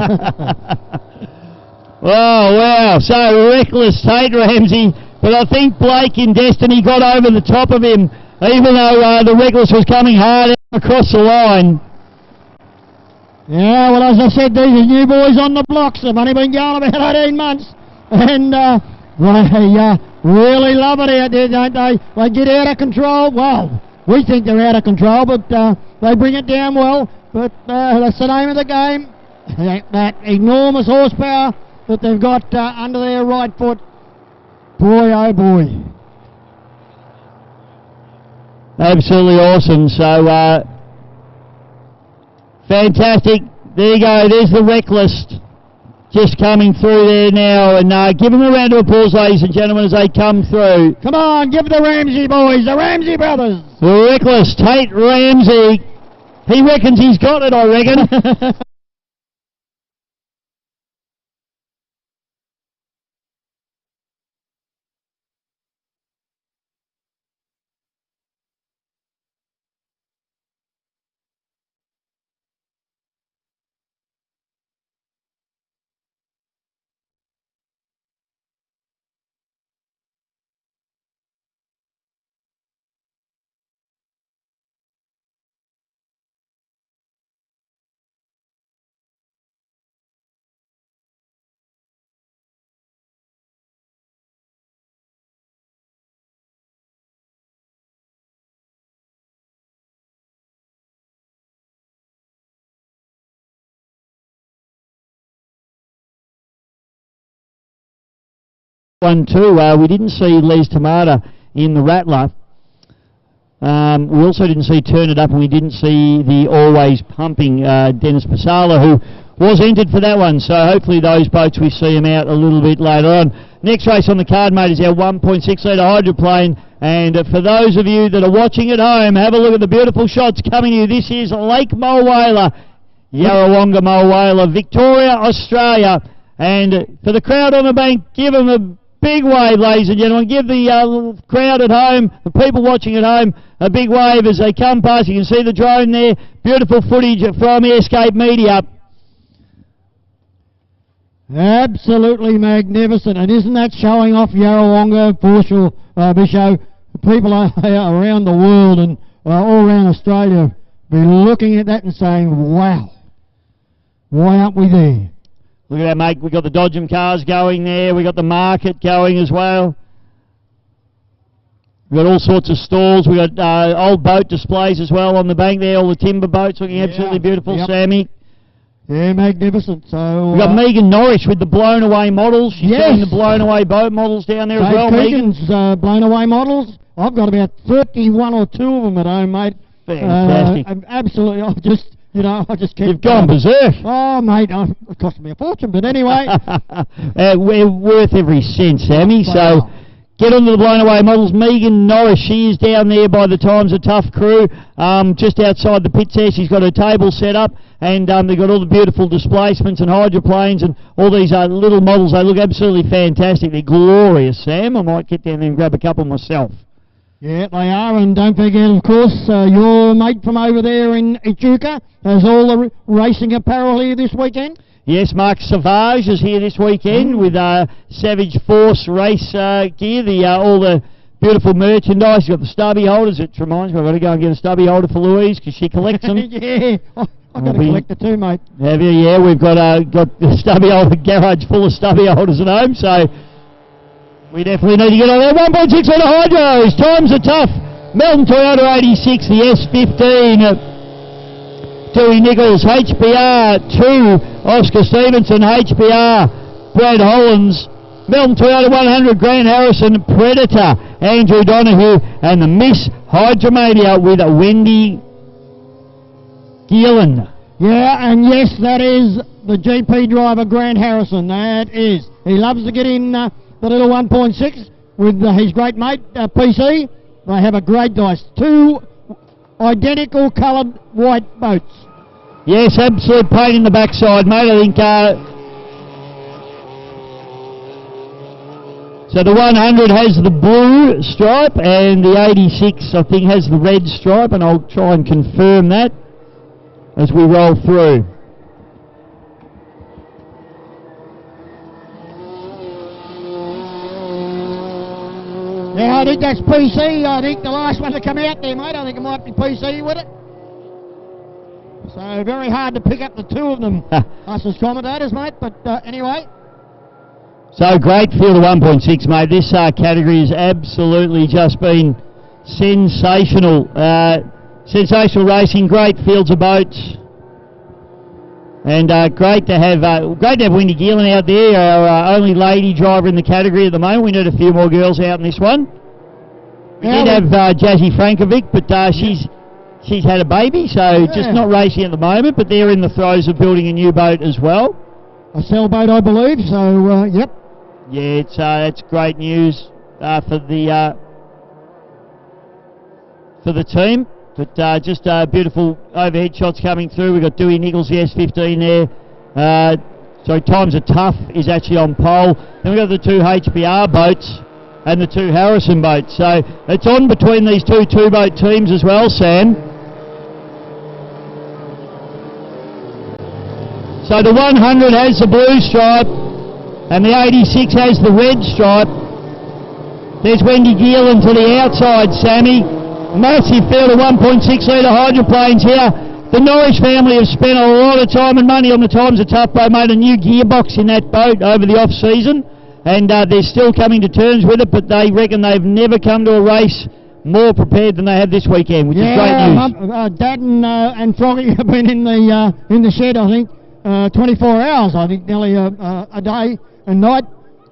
Oh, wow. So, Reckless Tate Ramsey, but I think Blake in Destiny got over the top of him, even though the Reckless was coming hard across the line. Yeah, well, as I said, these are new boys on the blocks. They've only been going about 18 months. And they really love it out there, don't they? They get out of control. Well, we think they're out of control, but they bring it down well. But that's the name of the game. That enormous horsepower that they've got under their right foot. Boy, oh boy. Absolutely awesome. So, fantastic. There you go. There's the Reckless just coming through there now. And give them a round of applause, ladies and gentlemen, as they come through. Come on, give the Ramsey boys, the Ramsey brothers. The Reckless Tate Ramsey. He reckons he's got it, I reckon. One too. We didn't see Les Tamata in the Rattler. We also didn't see Turn It Up, and we didn't see the always pumping Dennis Pasala, who was entered for that one. So hopefully those boats, we see them out a little bit later on. Next race on the card, mate, is our 1.6 litre hydroplane. And for those of you that are watching at home, have a look at the beautiful shots coming to you. This is Lake Mulwala, Yarrawonga Mulwala, Victoria, Australia. And for the crowd on the bank, give them a big wave, ladies and gentlemen. Give the crowd at home, the people watching at home, a big wave as they come past. You can see the drone there. Beautiful footage from Airscape Media. Absolutely magnificent. And isn't that showing off Yarrawonga, Forshall, Bisho? People around the world and all around Australia be looking at that and saying, wow, why aren't we there? Look at that, mate. We've got the Dodgem cars going there. We've got the market going as well. We've got all sorts of stalls. We've got old boat displays as well on the bank there. All the timber boats looking absolutely beautiful, Sammy. Yeah, magnificent. So we've got Megan Norris with the blown away models. She's doing the blown away boat models down there as well. Megan's blown away models. I've got about 31 or 2 of them at home, mate. Fantastic. Absolutely. I just keep... You've gone berserk. Oh, mate, it cost me a fortune, but anyway. We're worth every cent, Sammy, so get onto the blown away models. Megan Norris, she is down there by the Times a Tough crew, just outside the pits there. She's got her table set up, and they've got all the beautiful displacements and hydroplanes and all these little models. They look absolutely fantastic. They're glorious, Sam. I might get down there and grab a couple myself. Yeah, they are, and don't forget, of course, your mate from over there in Echuca has all the racing apparel here this weekend. Yes, Mark Savage is here this weekend with Savage Force race gear, all the beautiful merchandise. You've got the stubby holders. It reminds me, I've got to go and get a stubby holder for Louise because she collects them. Yeah, I've got a collector too, mate. Have you? Yeah, we've got the stubby holder garage full of stubby holders at home, so we definitely need to get on there. 1.6 litre hydros. Times are tough. Melton Toyota 86, the S15. Dewey Nichols, HBR 2. Oscar Stevenson, HBR. Brad Hollins. Melton Toyota 100. Grant Harrison, Predator. Andrew Donahue. And the Miss Hydromania with Wendy Gielan. Yeah, and yes, that is the GP driver, Grant Harrison. That is. He loves to get in the little 1.6 with his great mate, PC. They have a great dice. 2 identical coloured white boats. Yes, absolute pain in the backside, mate. I think so the 100 has the blue stripe and the 86 I think has the red stripe, and I'll try and confirm that as we roll through. Yeah, I think that's PC. I think the last one to come out there, mate. I think it might be PC with it. So very hard to pick up the 2 of them, us as commentators, mate. But anyway. So great field of 1.6, mate. This category has absolutely just been sensational. Sensational racing, great fields of boats. And great to have Wendy Gielan out there, our only lady driver in the category at the moment. We need a few more girls out in this one. We did have Jazzy Frankovic, but she's had a baby, so just not racing at the moment. But they're in the throes of building a new boat as well. A sailboat, I believe. So yep. Yeah, it's great news for the team. But just beautiful overhead shots coming through. We've got Dewey Nichols, the S15 there. So Times Are Tough is actually on pole. Then we've got the 2 HBR boats and the 2 Harrison boats. So it's on between these 2 two-boat teams as well, Sam. So the 100 has the blue stripe and the 86 has the red stripe. There's Wendy Gielan to the outside, Sammy. Massive field of 1.6 litre hydroplanes here. The Norris family have spent a lot of time and money on the Times Are Tough boat, made a new gearbox in that boat over the off-season, and they're still coming to terms with it, but they reckon they've never come to a race more prepared than they have this weekend, which is great news. Dad and Froggy have been in the shed, I think, 24 hours, I think, nearly a day and night,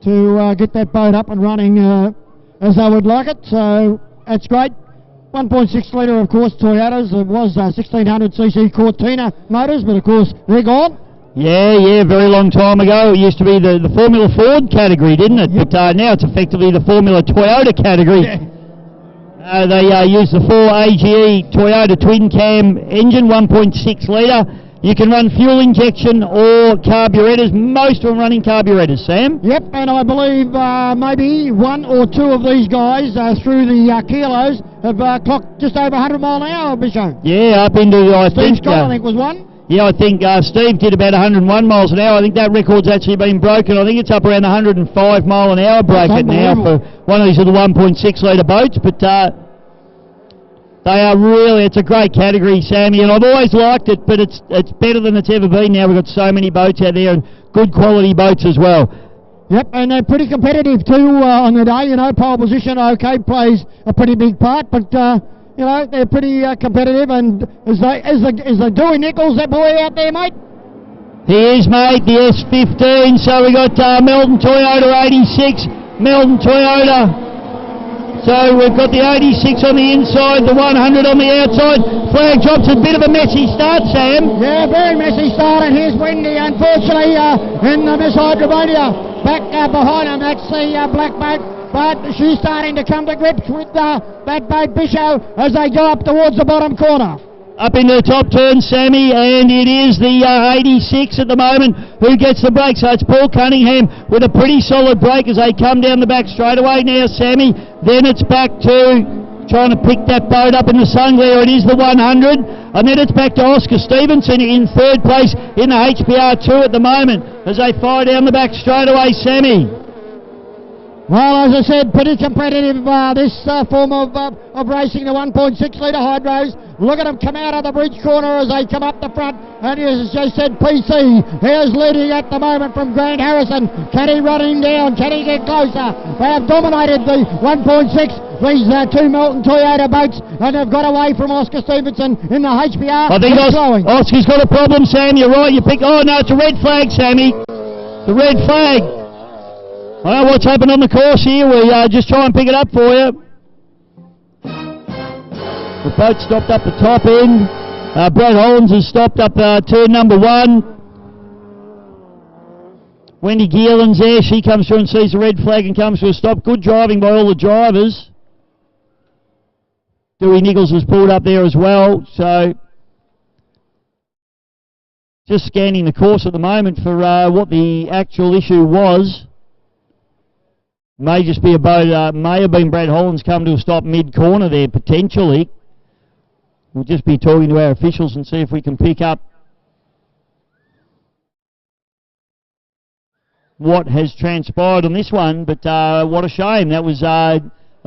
to get that boat up and running as they would like it. So that's great. 1.6 litre, of course, Toyotas. It was 1600cc Cortina motors, but of course they're gone. Yeah, very long time ago. It used to be the Formula Ford category, didn't it? Yep. But now it's effectively the Formula Toyota category. Yeah. They use the 4AGE Toyota twin cam engine, 1.6 litre. You can run fuel injection or carburettors. Most of them running carburettors, Sam. Yep, and I believe maybe one or two of these guys through the kilos have clocked just over 100 mile an hour, Bisho. Yeah, up into, I Steve think... Scott, I think, was one. Yeah, I think Steve did about 101 miles an hour. I think that record's actually been broken. I think it's up around the 105 mile an hour bracket now for one of these little 1.6 litre boats. But they are really, it's a great category, Sammy, and I've always liked it, but it's better than it's ever been now. We've got so many boats out there and good quality boats as well. Yep, and they're pretty competitive too on the day. You know, pole position, okay, plays a pretty big part, but you know, they're pretty competitive. And is the Dewey Nichols, that boy out there, mate? He is, mate, the S15. So we got Melton Toyota 86, Melton Toyota. So we've got the 86 on the inside, the 100 on the outside. Flag drops, a bit of a messy start, Sam. Yeah, very messy start, and here's Wendy, unfortunately, in Miss Hydroplane. Back behind him, that's the black boat, but she's starting to come to grips with that boat, Bisho, as they go up towards the bottom corner. Up into the top turn, Sammy, and it is the 86 at the moment who gets the break. So it's Paul Cunningham with a pretty solid break as they come down the back straightaway now, Sammy. Then it's back to trying to pick that boat up in the sun glare. It is the 100. And then it's back to Oscar Stevenson in third place in the HPR2 at the moment as they fire down the back straightaway, Sammy. Well, as I said, pretty competitive, this form of racing, the 1.6 litre hydros. Look at them come out of the bridge corner as they come up the front. And as I said, PC is leading at the moment from Grant Harrison. Can he run him down? Can he get closer? They have dominated the 1.6. These two Melton Toyota boats, and they've got away from Oscar Stevenson in the HPR. I think Oscar's got a problem, Sam. You're right. Oh, no, it's a red flag, Sammy. The red flag. I don't know what's happened on the course here. We just try and pick it up for you. The boat stopped up the top end. Brad Hollins has stopped up turn number 1. Wendy Geelan's there. She comes through and sees the red flag and comes to a stop. Good driving by all the drivers. Dewey Nichols has pulled up there as well. So just scanning the course at the moment for what the actual issue was. May just be a boat, may have been Brad Hollins come to a stop mid-corner there, potentially. We'll just be talking to our officials and see if we can pick up what has transpired on this one, but what a shame. That was a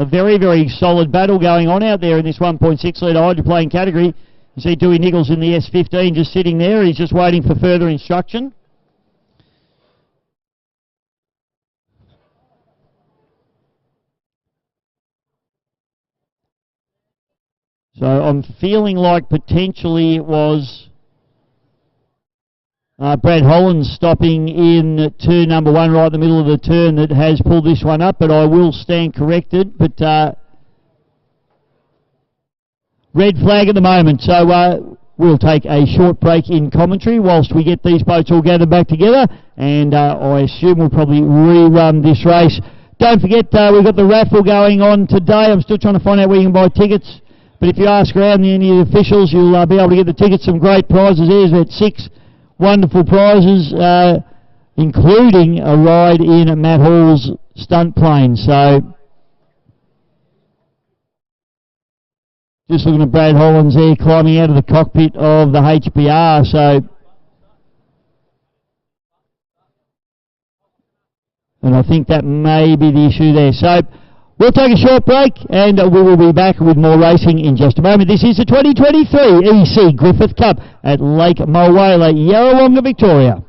very, very solid battle going on out there in this 1.6 litre hydroplane category. You see Dewey Nichols in the S15 just sitting there. He's just waiting for further instruction. So I'm feeling like potentially it was Brad Hollins stopping in turn number 1 right in the middle of the turn that has pulled this one up, but I will stand corrected. But red flag at the moment, so we'll take a short break in commentary whilst we get these boats all gathered back together, and I assume we'll probably rerun this race. Don't forget, we've got the raffle going on today. I'm still trying to find out where you can buy tickets. But if you ask around any of the officials, you'll be able to get the tickets. Some great prizes. There's about 6 wonderful prizes, including a ride in Matt Hall's stunt plane. So, just looking at Brad Hollins there climbing out of the cockpit of the HPR. So, and I think that may be the issue there. So, we'll take a short break and we will be back with more racing in just a moment. This is the 2023 EC Griffith Cup at Lake Mulwala, Yarrawonga, Victoria.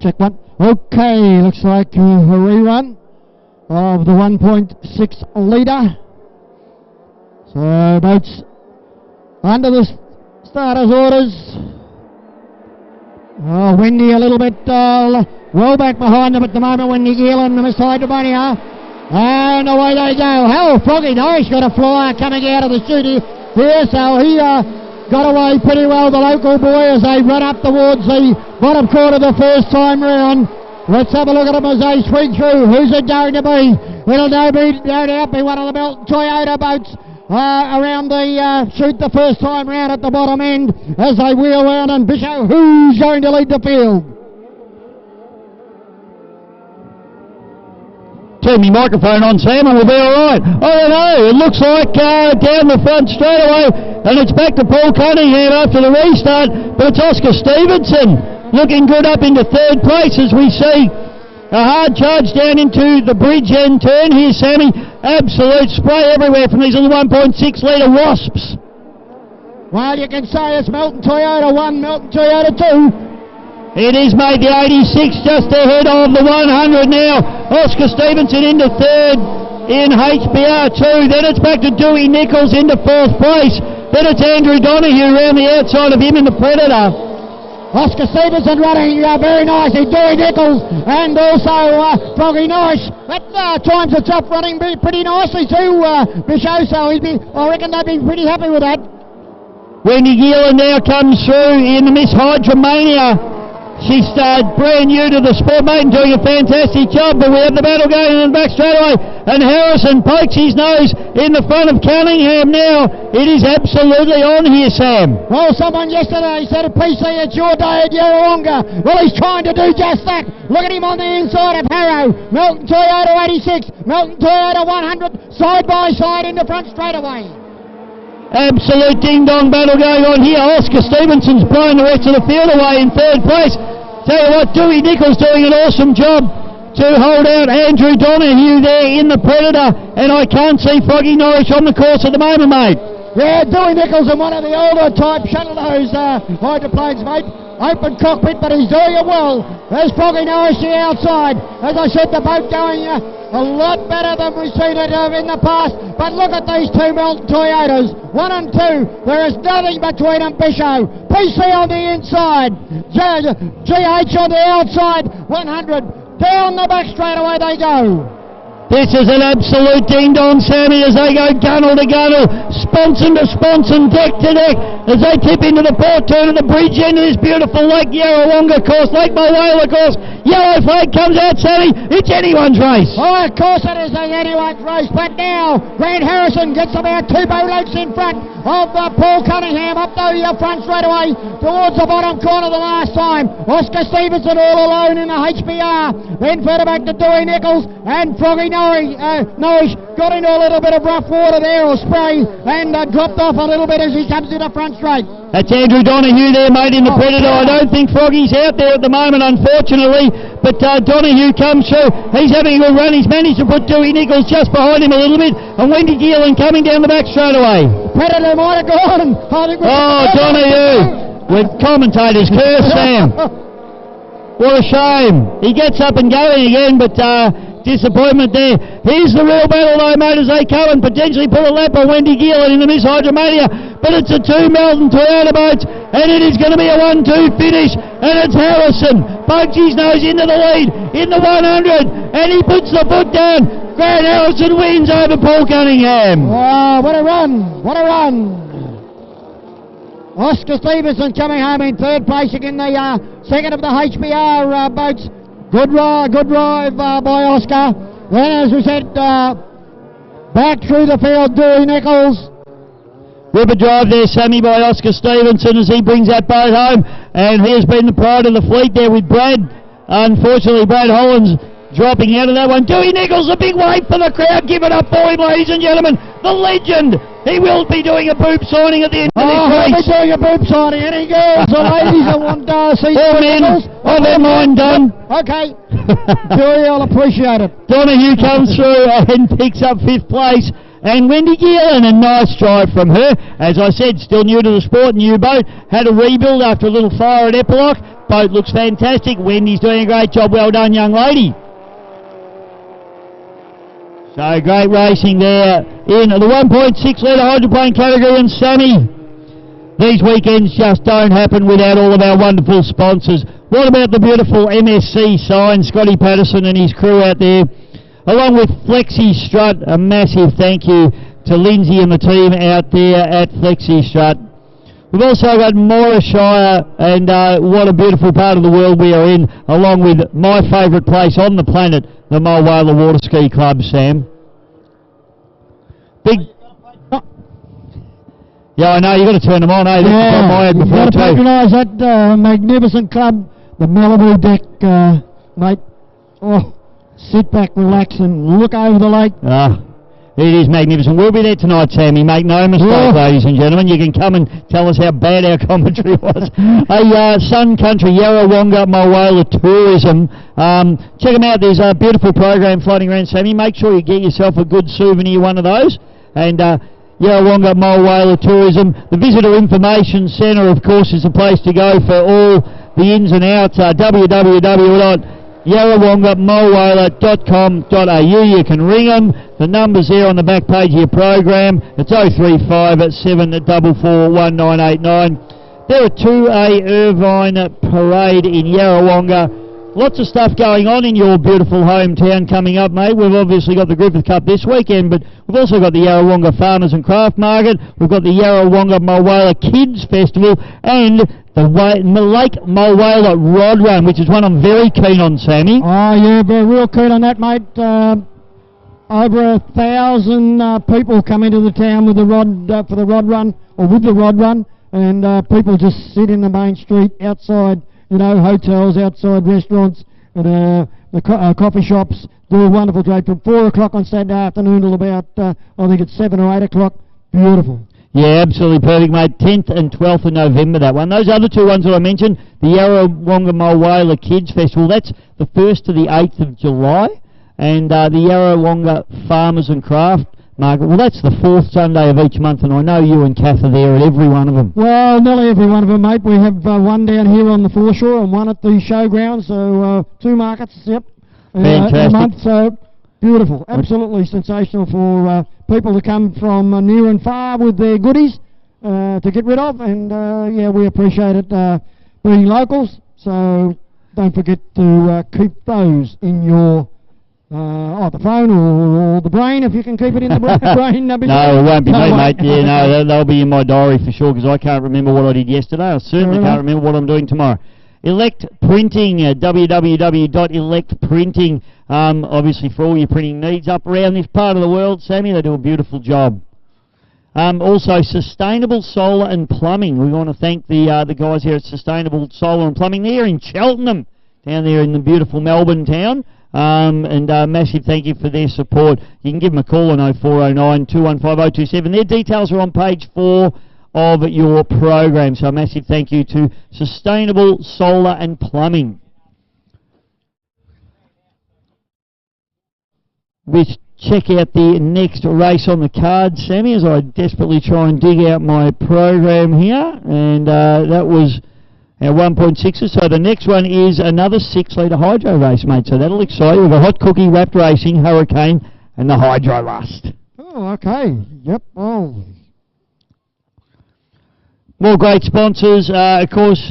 check one. Okay, looks like a rerun of the 1.6 litre. So boats under the starter's orders. Oh, windy a little bit, well back behind them at the moment. Windy Geelan, Miss Hydroplane. And away they go. How Froggy Norris got a flyer coming out of the chute here, so he got away pretty well, the local boy, as they run up towards the bottom quarter the first time round. Let's have a look at them as they swing through. Who's it going to be? It'll no doubt be one of the Melton Toyota boats around the chute the first time round at the bottom end as they wheel round. And Bishop, who's going to lead the field? Turn my microphone on, Sam, and we'll be all right. I don't know. It looks like down the front straight away, and it's back to Paul Cunningham after the restart, but it's Oscar Stevenson looking good up into third place as we see a hard charge down into the bridge end turn here, Sammy. Absolute spray everywhere from these little 1.6 litre wasps. Well, you can say it's Melton Toyota 1, Melton Toyota 2. It is, mate, the 86 just ahead of the 100 now. Oscar Stevenson into third in HBR 2. Then it's back to Dewey Nichols into fourth place. Then it's Andrew Donahue around the outside of him in the Predator. Oscar Stevenson running very nicely. Dewey Nichols and also Froggy Norris. That times itself running pretty nicely too, Bishop, so I reckon they'd be pretty happy with that. Wendy Geelan now comes through in the Miss Hydromania. She's brand new to the sport, mate, and doing a fantastic job, but we have the battle going in the back straight away, and Harrison pokes his nose in the front of Cunningham now. It is absolutely on here, Sam. Well, someone yesterday said, PC, it's your day at Yarrawonga. Well, he's trying to do just that. Look at him on the inside of Harrow. Melton Toyota 86, Melton Toyota 100, side by side in the front straight away. Absolute ding-dong battle going on here. Oscar Stevenson's blowing the rest of the field away in third place. Tell you what, Dewey Nichols doing an awesome job to hold out Andrew Donahue there in the Predator, and I can't see Froggy Norris on the course at the moment, mate. Yeah, Dewey Nichols in one of the older type shuttle those hydroplanes, mate. Open cockpit, but he's doing it well. There's Froggy Norris the outside. As I said, the boat going a lot better than we've seen it in the past. But look at these two Melton Toyotas, 1 and 2. There is nothing between them, Bishop. PC on the inside, GH on the outside, 100. Down the back straight away they go. This is an absolute ding-dong, Sammy, as they go gunnel to gunnel, sponson to sponson, deck to deck, as they tip into the port turn of the bridge end of this beautiful Lake Yarrawonga course, Lake Mulwala course. Yellow flag comes out, Sammy. It's anyone's race. Oh, of course it is anyone's race, but now Grant Harrison gets about 2 boat lengths in front of Paul Cunningham up the front straight away towards the bottom corner the last time. Oscar Stevenson all alone in the HBR. Then further back to Dewey Nichols and Froggy Norris got into a little bit of rough water there, or spray, and dropped off a little bit as he comes to the front straight. That's Andrew Donahue there, mate, in the Predator. I don't think Froggy's out there at the moment, unfortunately, but Donahue comes through. He's having a good run. He's managed to put Dewey Nichols just behind him a little bit, and Wendy Geelan coming down the back straight away. Predator might have gone. Donahue with commentators curse, Sam. What a shame. He gets up and going again, but disappointment there. Here's the real battle though, mate, as they come and potentially pull a lap on Wendy Geelan in the Miss Hydromania. But it's a 2 Melton Toyota boats, and it is going to be a 1-2 finish, and it's Harrison. Pokes his nose into the lead in the 100, and he puts the foot down. Grant Harrison wins over Paul Cunningham. Oh, what a run. What a run. Oscar Stevenson coming home in third place again, the second of the HBR boats. Good drive by Oscar. Then, as we said, back through the field, Dewey Nichols. Ripper drive there, Sammy, by Oscar Stevenson as he brings that boat home. And he has been the pride of the fleet there with Brad. Unfortunately, Brad Holland's dropping out of that one. Dewey Nichols, a big wave for the crowd. Give it up for him, ladies and gentlemen. The legend. He will be doing a boob signing at the end of this race. He'll be doing a boob signing. Any girls or ladies that want to see all men, all their mind done. Okay. Dewey, I'll appreciate it. Donahue comes through and picks up 5th place. And Wendy Gillen, a nice drive from her. As I said, still new to the sport, new boat. Had a rebuild after a little fire at Epilogue. Boat looks fantastic. Wendy's doing a great job. Well done, young lady. So great racing there in the 1.6 litre hydroplane category. And Sammy, these weekends just don't happen without all of our wonderful sponsors. What about the beautiful MSC sign, Scotty Patterson and his crew out there, along with Flexi Strut. A massive thank you to Lindsay and the team out there at Flexi Strut. We've also got Moira Shire, and what a beautiful part of the world we are in, along with my favourite place on the planet, the Mulwala Water Ski Club, Sam. Big... Yeah, I know, you've got to turn them on, eh? Yeah, you've got to patronise that magnificent club, the Malibu deck, mate. Oh, sit back, relax, and look over the lake. It is magnificent. We'll be there tonight, Sammy. Make no mistake, ladies and gentlemen. You can come and tell us how bad our commentary was. Sun Country, Yarrawonga, Mulwala Tourism. Check them out. There's a beautiful program floating around, Sammy. Make sure you get yourself a good souvenir, one of those. And Yarrawonga, Mulwala Tourism. The Visitor Information Centre, of course, is the place to go for all the ins and outs. www.yarrawongamulwala.com.au. You can ring them. The number's there on the back page of your program. It's 035 744 1989. They're a 2A Irvine Parade in Yarrawonga. Lots of stuff going on in your beautiful hometown coming up, mate. We've obviously got the Griffith Cup this weekend, but we've also got the Yarrawonga Farmers and Craft Market. We've got the Yarrawonga Mulwala Kids Festival and the Lake Mulwala Rod Run, which is one I'm very keen on, Sammy. Oh, yeah, we're real keen on that, mate. Over 1,000 people come into the town with the rod for the rod run, or with the rod run, and people just sit in the main street outside, you know, hotels, outside restaurants, and the coffee shops. Do a wonderful trade from 4 o'clock on Saturday afternoon till about, I think it's 7 or 8 o'clock. Beautiful. Yeah, absolutely perfect, mate. 10th and 12th of November, that one. Those other two ones that I mentioned, the Yarrawonga Mulwala Kids Festival, that's the 1st to the 8th of July. And the Yarrawonga Farmers and Craft Market, well, that's the 4th Sunday of each month, and I know you and Kath are there at every one of them. Well, nearly every one of them, mate. We have one down here on the foreshore and one at the showground, so 2 markets, yep, a month, so beautiful. Absolutely sensational for people to come from near and far with their goodies to get rid of, and yeah, we appreciate it being locals, so don't forget to keep those in your the phone or the brain, if you can keep it in the brain. No, it won't be me, mate. Yeah, no, they'll be in my diary for sure, because I can't remember what I did yesterday. I certainly can't remember what I'm doing tomorrow. Elect Printing, www.electprinting, obviously for all your printing needs up around this part of the world, Sammy, they do a beautiful job. Also, Sustainable Solar and Plumbing. We want to thank the guys here at Sustainable Solar and Plumbing. They're in Cheltenham, down there in the beautiful Melbourne town. And massive thank you for their support. You can give them a call on 0409 215 027. Their details are on page 4 of your program. So a massive thank you to Sustainable Solar and Plumbing. Let's check out the next race on the card, Sammy, as I desperately try and dig out my program here. And that was our 1.6s. So the next one is another 6-litre hydro race, mate. So that'll excite you. We've got Hot Cookie, Wrapped Racing, Hurricane, and the Hydro Lust. Oh, okay. Yep. Oh. More great sponsors. Of course,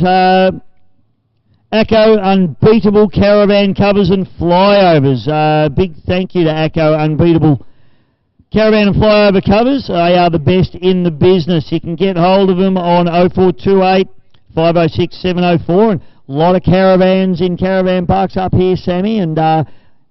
ACCO Unbeatable Caravan Covers and Flyovers. Big thank you to ACCO Unbeatable Caravan and Flyover Covers. They are the best in the business. You can get hold of them on 0428 506 704, and a lot of caravans in caravan parks up here, Sammy, and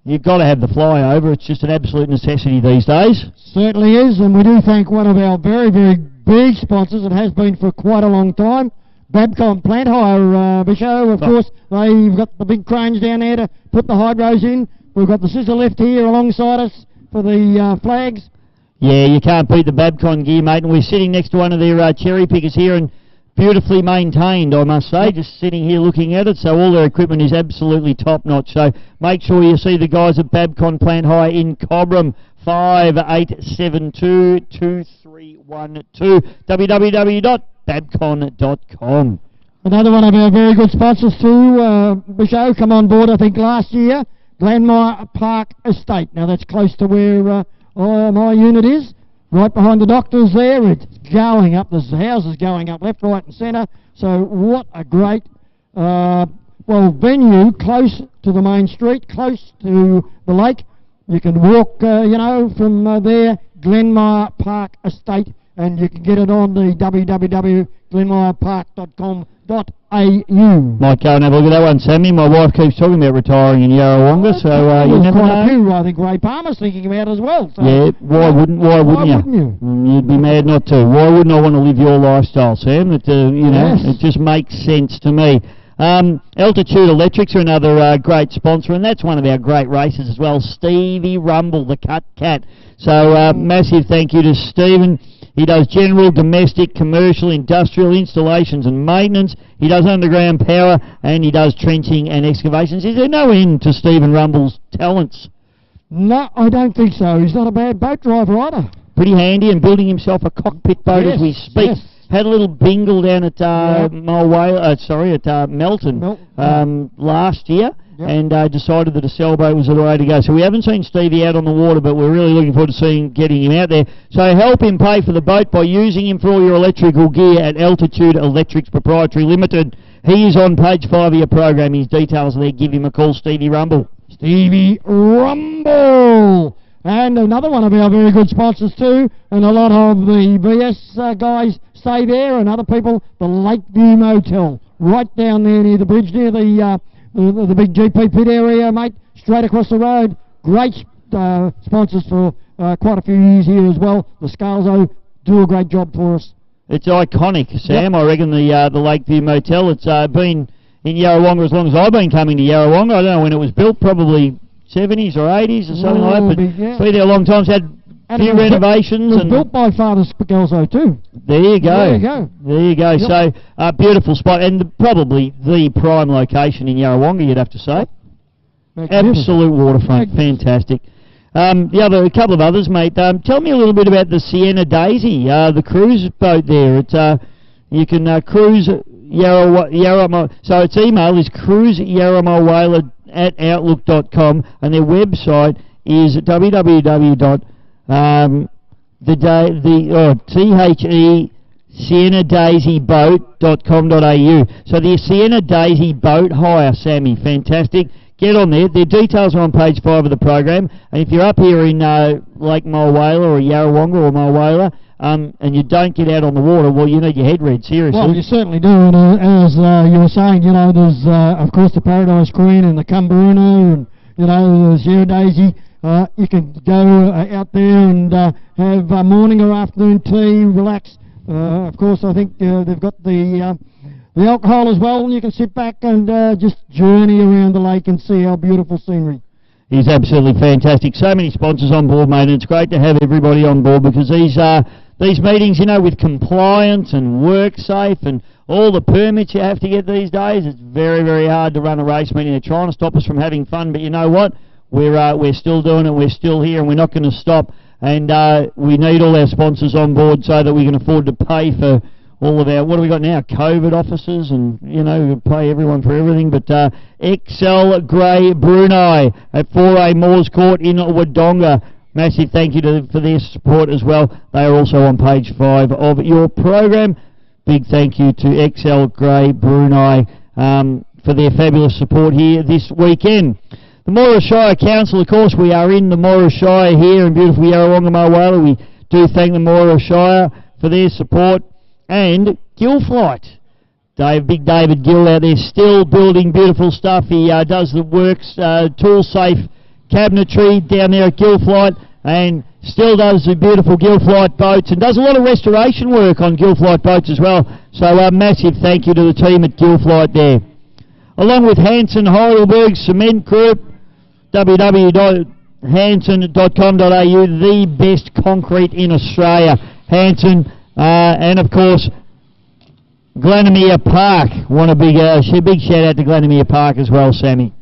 you've got to have the flyover. It's just an absolute necessity these days. Certainly is, and we do thank one of our very, very big sponsors. It has been for quite a long time. Babcon Plant Hire, Bisho, of course. They've got the big cranes down there to put the hydros in. We've got the scissor lift here alongside us for the flags. Yeah, you can't beat the Babcon gear, mate, and we're sitting next to one of their cherry pickers here, and beautifully maintained, I must say, just sitting here looking at it. So all their equipment is absolutely top-notch. So make sure you see the guys at Babcon Plant Hire in Cobram 58722312, www.babcon.com. Another one of our very good sponsors too, Bisho, come on board I think last year, Glenmire Park Estate. Now that's close to where my unit is, right behind the doctors there. It's going up, there's houses going up left, right and centre. So what a great venue, close to the main street, close to the lake. You can walk, from there, Glenmire Park Estate, and you can get it on the www.glenmirepark.com.au. Might go and have a look at that one, Sammy. My wife keeps talking about retiring in Yarrawonga, so you never quite know. a few, I think Ray Palmer's thinking about as well. So Yeah, why wouldn't you? You'd be mad not to. Why wouldn't I want to live your lifestyle, Sam? It, Yes. it just makes sense to me. Altitude Electrics are another great sponsor, and that's one of our great races as well. Stevie Rumble, the Cut Cat. So massive thank you to Stephen. He does general, domestic, commercial, industrial installations and maintenance. He does underground power, and he does trenching and excavations. Is there no end to Stephen Rumble's talents? No, I don't think so. He's not a bad boat driver either. Pretty handy, and building himself a cockpit boat as we speak. Yes. Had a little bingle down at Melton last year, and decided that a sailboat was the way to go. So we haven't seen Stevie out on the water, but we're really looking forward to getting him out there. So help him pay for the boat by using him for all your electrical gear at Altitude Electrics Proprietary Limited. He is on page 5 of your program. His details are there. Give him a call, Stevie Rumble. Stevie Rumble! And another one of our very good sponsors too, and a lot of the VS guys stay there, and other people, the Lakeview Motel, right down there near the bridge, near the big GP pit area, mate, straight across the road. Great sponsors for quite a few years here as well. The Scalzo do a great job for us. It's iconic, Sam. I reckon the Lakeview Motel, it's been in Yarrawonga as long as I've been coming to Yarrawonga. I don't know when it was built, probably 70s or 80s or something like that, but it's been there a long time. It's had a few renovations. It was built by Father Scalzo too. There you go. There you go. There you go. Yep. So, beautiful spot, and probably the prime location in Yarrawonga, you'd have to say. Absolute waterfront. Fantastic. A couple of others, mate. Tell me a little bit about the Sienna Daisy, the cruise boat there. It's you can cruise Yarrawonga. So its email is cruiseyarramawala@outlook.com, and their website is THE-SiennaDaisyBoat.com.au. So the Sienna Daisy Boat Hire, Sammy, fantastic. Get on there. Their details are on page 5 of the program. And if you're up here in Lake Mulwala or Yarrawonga or Mulwala, and you don't get out on the water, well, you need your head read, seriously. Well, you certainly do, and as you were saying, there's, of course, the Paradise Queen and the Cumberuna and, the Sierra Daisy. You can go out there and have morning or afternoon tea, relax. Of course, I think they've got the alcohol as well, and you can sit back and just journey around the lake and see our beautiful scenery. He's absolutely fantastic. So many sponsors on board, mate, and it's great to have everybody on board, because these meetings, with compliance and work safe and all the permits you have to get these days, it's very, very hard to run a race meeting. They're trying to stop us from having fun, but you know what? We're still doing it. We're still here, and we're not going to stop. And we need all our sponsors on board so that we can afford to pay for all of our, what do we got now, COVID officers, and, we pay everyone for everything. But XL Grey Brunei at 4A Moores Court in Wodonga. Massive thank you for their support as well. They are also on page 5 of your program. Big thank you to XL Grey Brunei for their fabulous support here this weekend. The Moira Shire Council, of course, we are in the Moira Shire here in beautiful Yarrawonga Mulwala. We do thank the Moira Shire for their support. And Gillflight. Big David Gill out there still building beautiful stuff. He does the works, tool safe cabinetry down there at Gillflight, and still does the beautiful Gillflight boats, and does a lot of restoration work on Gillflight boats as well. So a massive thank you to the team at Gillflight there. Along with Hanson Heidelberg Cement Group, www.hanson.com.au, the best concrete in Australia. Hanson, and of course, Glanamere Park. Want a big shout out to Glanamere Park as well, Sammy.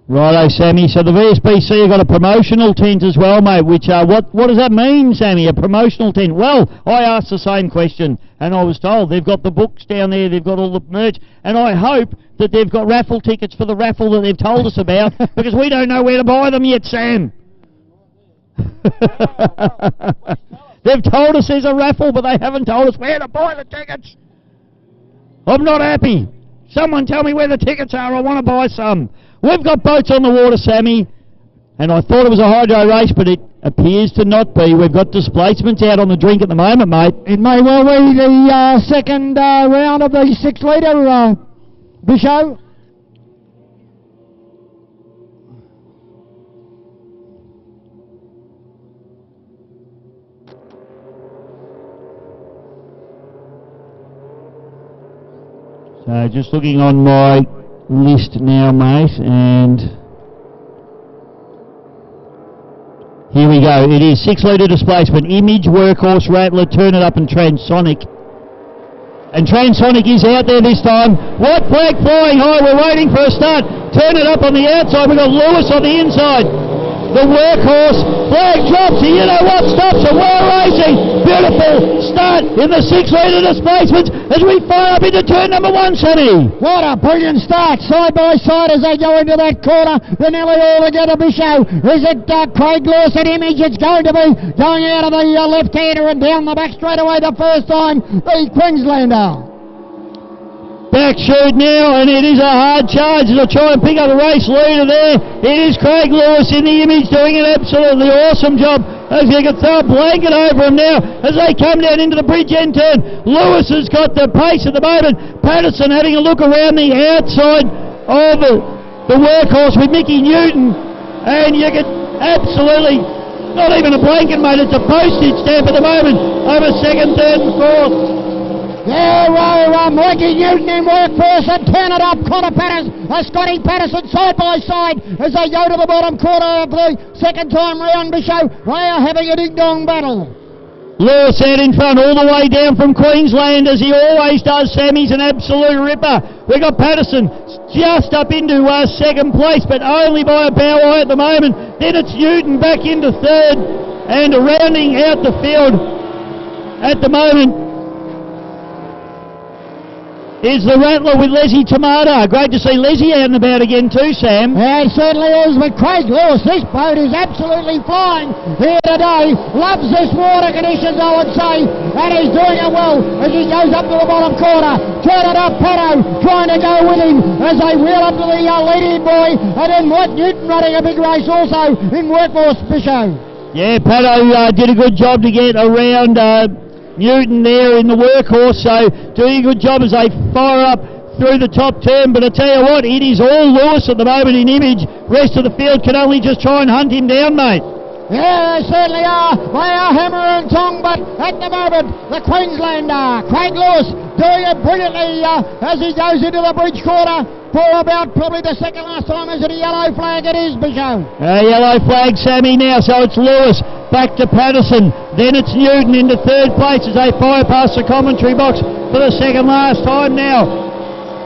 Righto, Sammy. So the VSBC have got a promotional tent as well, mate, which, what does that mean, Sammy, a promotional tent? Well, I asked the same question, and I was told they've got the books down there, they've got all the merch, and I hope that they've got raffle tickets for the raffle that they've told us about, because we don't know where to buy them yet, Sam. They've told us there's a raffle, but they haven't told us where to buy the tickets. I'm not happy. Someone tell me where the tickets are, I want to buy some. We've got boats on the water, Sammy, and I thought it was a hydro race, but it appears to not be. We've got displacements out on the drink at the moment, mate. It may well be the second round of the 6 litre, Bisho. So just looking on my list now, mate, and here we go. It is 6 litre displacement, Image, Workhorse, Rattler, Turn It Up and Transonic. And Transonic is out there this time. White flag flying high, we're waiting for a start. Turn It Up on the outside, we've got Lewis on the inside. The Workhorse, flag drops, and you know what, stops, and we're racing. Beautiful start in the 6 litre displacements as we fire up into turn number 1, Sammy. What a brilliant start, side by side as they go into that corner. They're nearly all together, Bisho. Is it Craig Lewis at Image? It's going to be going out of the left-hander and down the back straight away the first time, the Queenslander. Back shoot now, and it is a hard charge. They'll try and pick up the race leader there. It is Craig Lewis in the Image doing an absolutely awesome job. As you can throw a blanket over him now as they come down into the bridge end turn. Lewis has got the pace at the moment. Patterson having a look around the outside of the Workhorse with Mickey Newton, and you can absolutely, not even a blanket, mate, it's a postage stamp at the moment over second, third and fourth. There, Mikey Newton in Workforce and Turn It Up, Connor Patterson, Scotty Patterson side by side as they go to the bottom quarter of the second time round, Bisho. They are having a ding-dong battle. Lewis out in front all the way down from Queensland as he always does. Sammy's an absolute ripper. We've got Patterson just up into second place, but only by a bow eye at the moment. Then it's Newton back into third, and rounding out the field at the moment is the Rattler with Leslie Tomato. Great to see Leslie out and about again too, Sam. Yeah, it certainly is with Craig Lewis. This boat is absolutely flying here today. Loves this water conditions, I would say, and he's doing it well as he goes up to the bottom corner. Turn It Up, Pato trying to go with him as they wheel up to the lead-in boy, and then Mike Newton running a big race also in Workforce, Bisho. Yeah, Pato did a good job to get around Newton there in the Workhorse, so doing a good job as they fire up through the top turn. But I tell you what, it is all Lewis at the moment in Image. Rest of the field can only just try and hunt him down, mate. Yeah, they certainly are. They are hammer and tong, but at the moment, the Queenslander, Craig Lewis, doing it brilliantly as he goes into the bridge corner for about probably the second last time. Is it a yellow flag? It is, Bisho. Yellow flag, Sammy, now, so it's Lewis back to Patterson, then it's Newton into third place as they fire past the commentary box for the second last time now.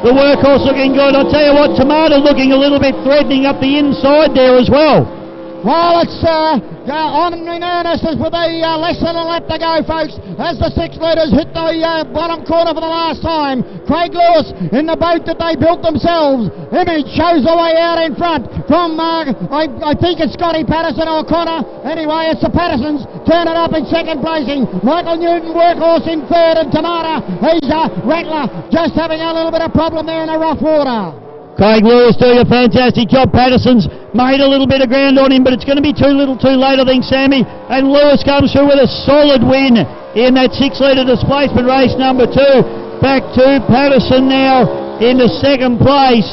The Workhorse looking good. I'll tell you what, Tomato looking a little bit threatening up the inside there as well. Well, it's on in earnest as with less than a lap to go, folks, as the 6 litres hit the bottom corner for the last time. Craig Lewis in the boat that they built themselves. Image shows the way out in front from, I think it's Scotty Patterson or Connor. Anyway, it's the Pattersons. Turn It Up in second placing. Michael Newton, Workhorse in third, and Tomato, he's a Rattler, just having a little bit of problem there in the rough water. Craig Lewis doing a fantastic job. Patterson's made a little bit of ground on him, but it's going to be too little too late, I think, Sammy. And Lewis comes through with a solid win in that 6 litre displacement race number 2. Back to Patterson now into second place.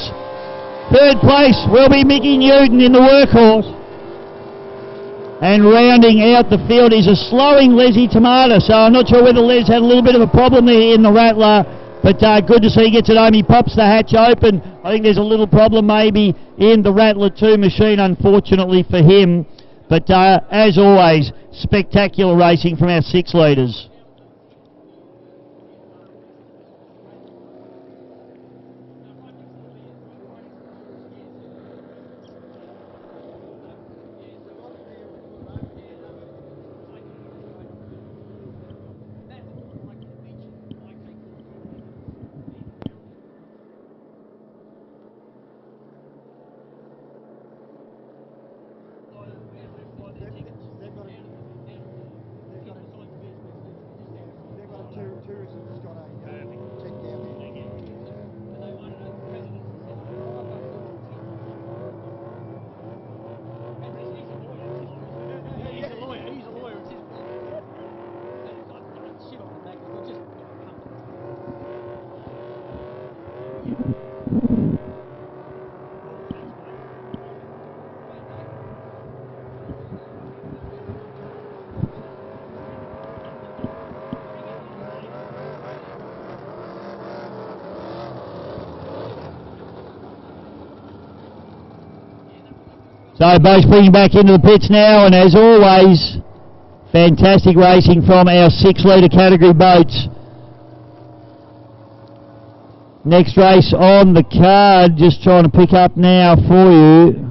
Third place will be Mickey Newton in the Workhorse. And rounding out the field is a slowing Leslie Tomato. So I'm not sure whether Les had a little bit of a problem there in the Rattler. But good to see he gets it home. He pops the hatch open. I think there's a little problem maybe in the Rattler 2 machine, unfortunately for him. But as always, spectacular racing from our 6 litres. So boats bringing back into the pits now, and as always, fantastic racing from our 6 litre category boats. Next race on the card, just trying to pick up now for you.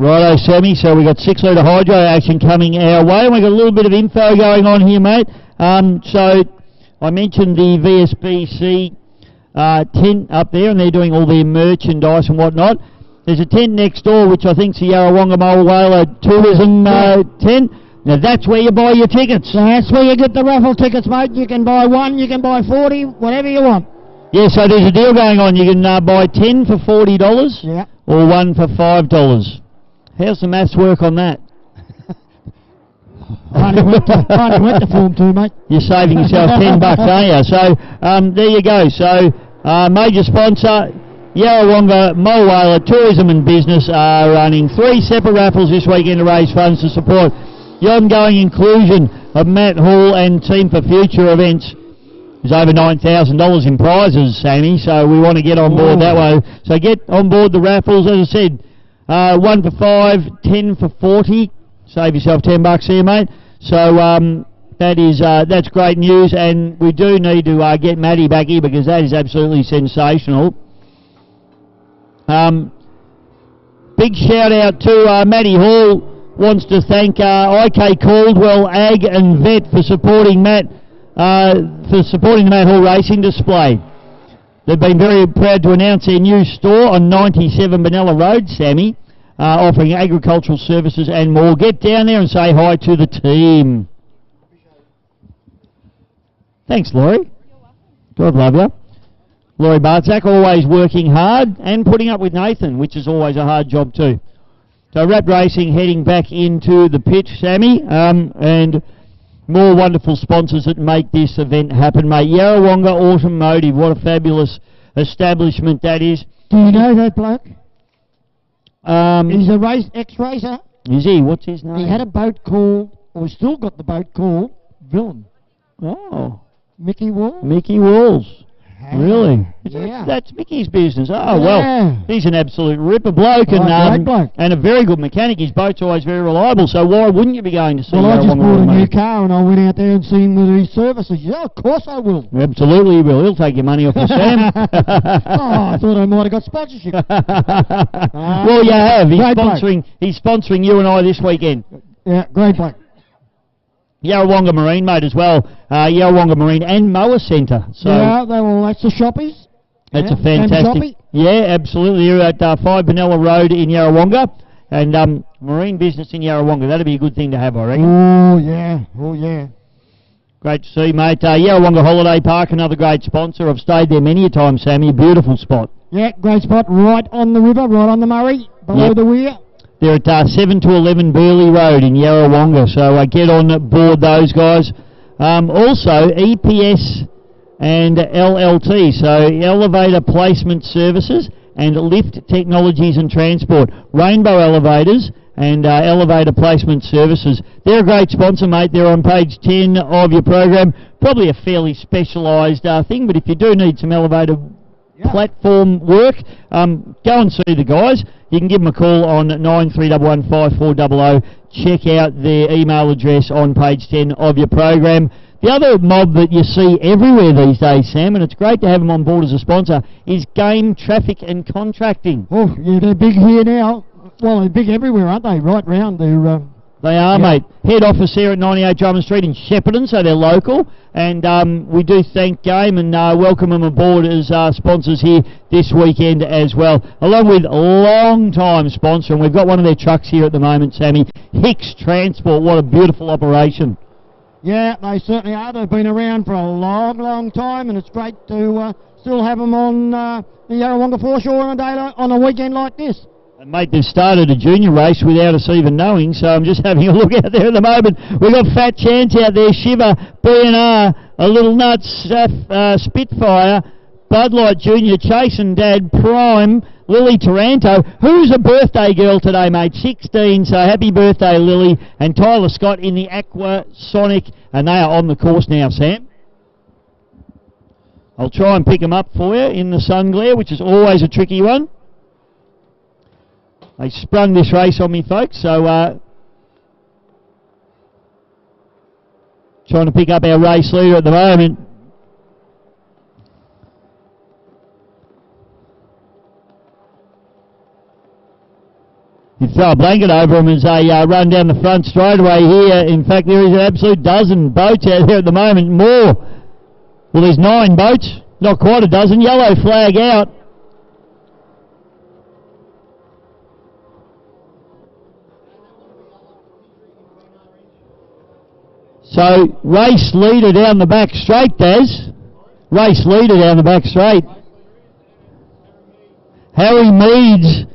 Righto, Sammy. So we got 6 litre hydro action coming our way, and we got a little bit of info going on here, mate. So I mentioned the VSBC tent up there, and they're doing all their merchandise and whatnot. There's a tent next door, which I think's the Yarrawonga Mulwala Tourism tent. Now that's where you buy your tickets. That's where you get the raffle tickets, mate. You can buy 1, you can buy 40, whatever you want. Yeah, so there's a deal going on. You can buy 10 for $40 or 1 for $5. How's the maths work on that? I only went to Form 2, mate. You're saving yourself $10, aren't you? So there you go. So major sponsor, Yarrawonga Mulwala Tourism and Business are running 3 separate raffles this weekend to raise funds to support the ongoing inclusion of Matt Hall and Team for Future events. There's over $9,000 in prizes, Sammy, so we want to get on board that way. So get on board the raffles, as I said, 1 for 5, 10 for 40. Save yourself $10 here, mate. So that's great news, and we do need to get Matty back here because that is absolutely sensational. Big shout out to Matty Hall. Wants to thank IK Caldwell Ag and Vet for supporting the Matt Hall Racing display. They've been very proud to announce their new store on 97 Benalla Road, Sammy, offering agricultural services and more. Get down there and say hi to the team. Thanks, Laurie. God love you. Laurie Bartzak, always working hard and putting up with Nathan, which is always a hard job too. So Rap Racing heading back into the pitch, Sammy, and more wonderful sponsors that make this event happen, mate. Yarrawonga Automotive, what a fabulous establishment that is. Do you know that bloke? He's a ex-racer. Is he? What's his name? He had a boat called, or still got the boat called, Villain. Oh. Mickey Walls? Mickey Walls. Really? Yeah. That's Mickey's business. Oh, well, he's an absolute ripper bloke, Great bloke. and a very good mechanic. His boat's always very reliable, so why wouldn't you be going to see Well, I just Yarrawonga bought a new Automotive? car and I went out there and seen that he services. Yeah, of course I will. Absolutely he will. He'll take your money off you, Sam. Oh, I thought I might have got sponsorship. Well, you have. He's sponsoring you and I this weekend. Yeah, great bloke. Yarrawonga Marine, mate, as well. Yarrawonga Marine and Mower Centre. So yeah, that's the shoppies. That's a fantastic. Yeah, absolutely. You're at 5 Benalla Road in Yarrawonga, and marine business in Yarrawonga. That'd be a good thing to have, I reckon. Oh yeah, oh yeah. Great to see, mate. Yarrawonga Holiday Park, another great sponsor. I've stayed there many a time, Sammy. Beautiful spot. Yeah, great spot. Right on the river, right on the Murray, below the weir. They're at 7 to 11 Burley Road in Yarrawonga, so get on board those guys. Also, EPS and LLT, so Elevator Placement Services and Lift Technologies and Transport. Rainbow Elevators and Elevator Placement Services. They're a great sponsor, mate. They're on page 10 of your program. Probably a fairly specialised thing, but if you do need some elevator platform work, go and see the guys. You can give them a call on 93115400. Check out their email address on page 10 of your program. The other mob that you see everywhere these days, Sam, and it's great to have them on board as a sponsor, is Game Traffic and Contracting. Oh, yeah, they're big here now. Well, they're big everywhere, aren't they? Right round. They are, mate. Head office here at 98 Drummond Street in Shepparton, so they're local. And we do thank Game and welcome them aboard as sponsors here this weekend as well. Along with a long-time sponsor, and we've got one of their trucks here at the moment, Sammy, Hicks Transport. What a beautiful operation. Yeah, they certainly are. They've been around for a long, long time, and it's great to still have them on the Yarrawonga foreshore on a weekend like this. And mate, they've started a junior race without us even knowing, so I'm just having a look out there at the moment. We've got Fat Chance out there, Shiver, B&R, a little nuts, Spitfire, Bud Light Junior, Chase and Dad, Prime, Lily Taranto, who's a birthday girl today, mate, 16, so happy birthday, Lily, and Tyler Scott in the Aqua Sonic, and they are on the course now, Sam. I'll try and pick them up for you in the sun glare, which is always a tricky one. They sprung this race on me, folks, so trying to pick up our race leader at the moment. You throw a blanket over them as they run down the front straightaway here. In fact, there is an absolute dozen boats out there at the moment. More. Well, there's 9 boats. Not quite a dozen. Yellow flag out. So, race leader down the back straight, Daz. Race leader down the back straight. Harry Meads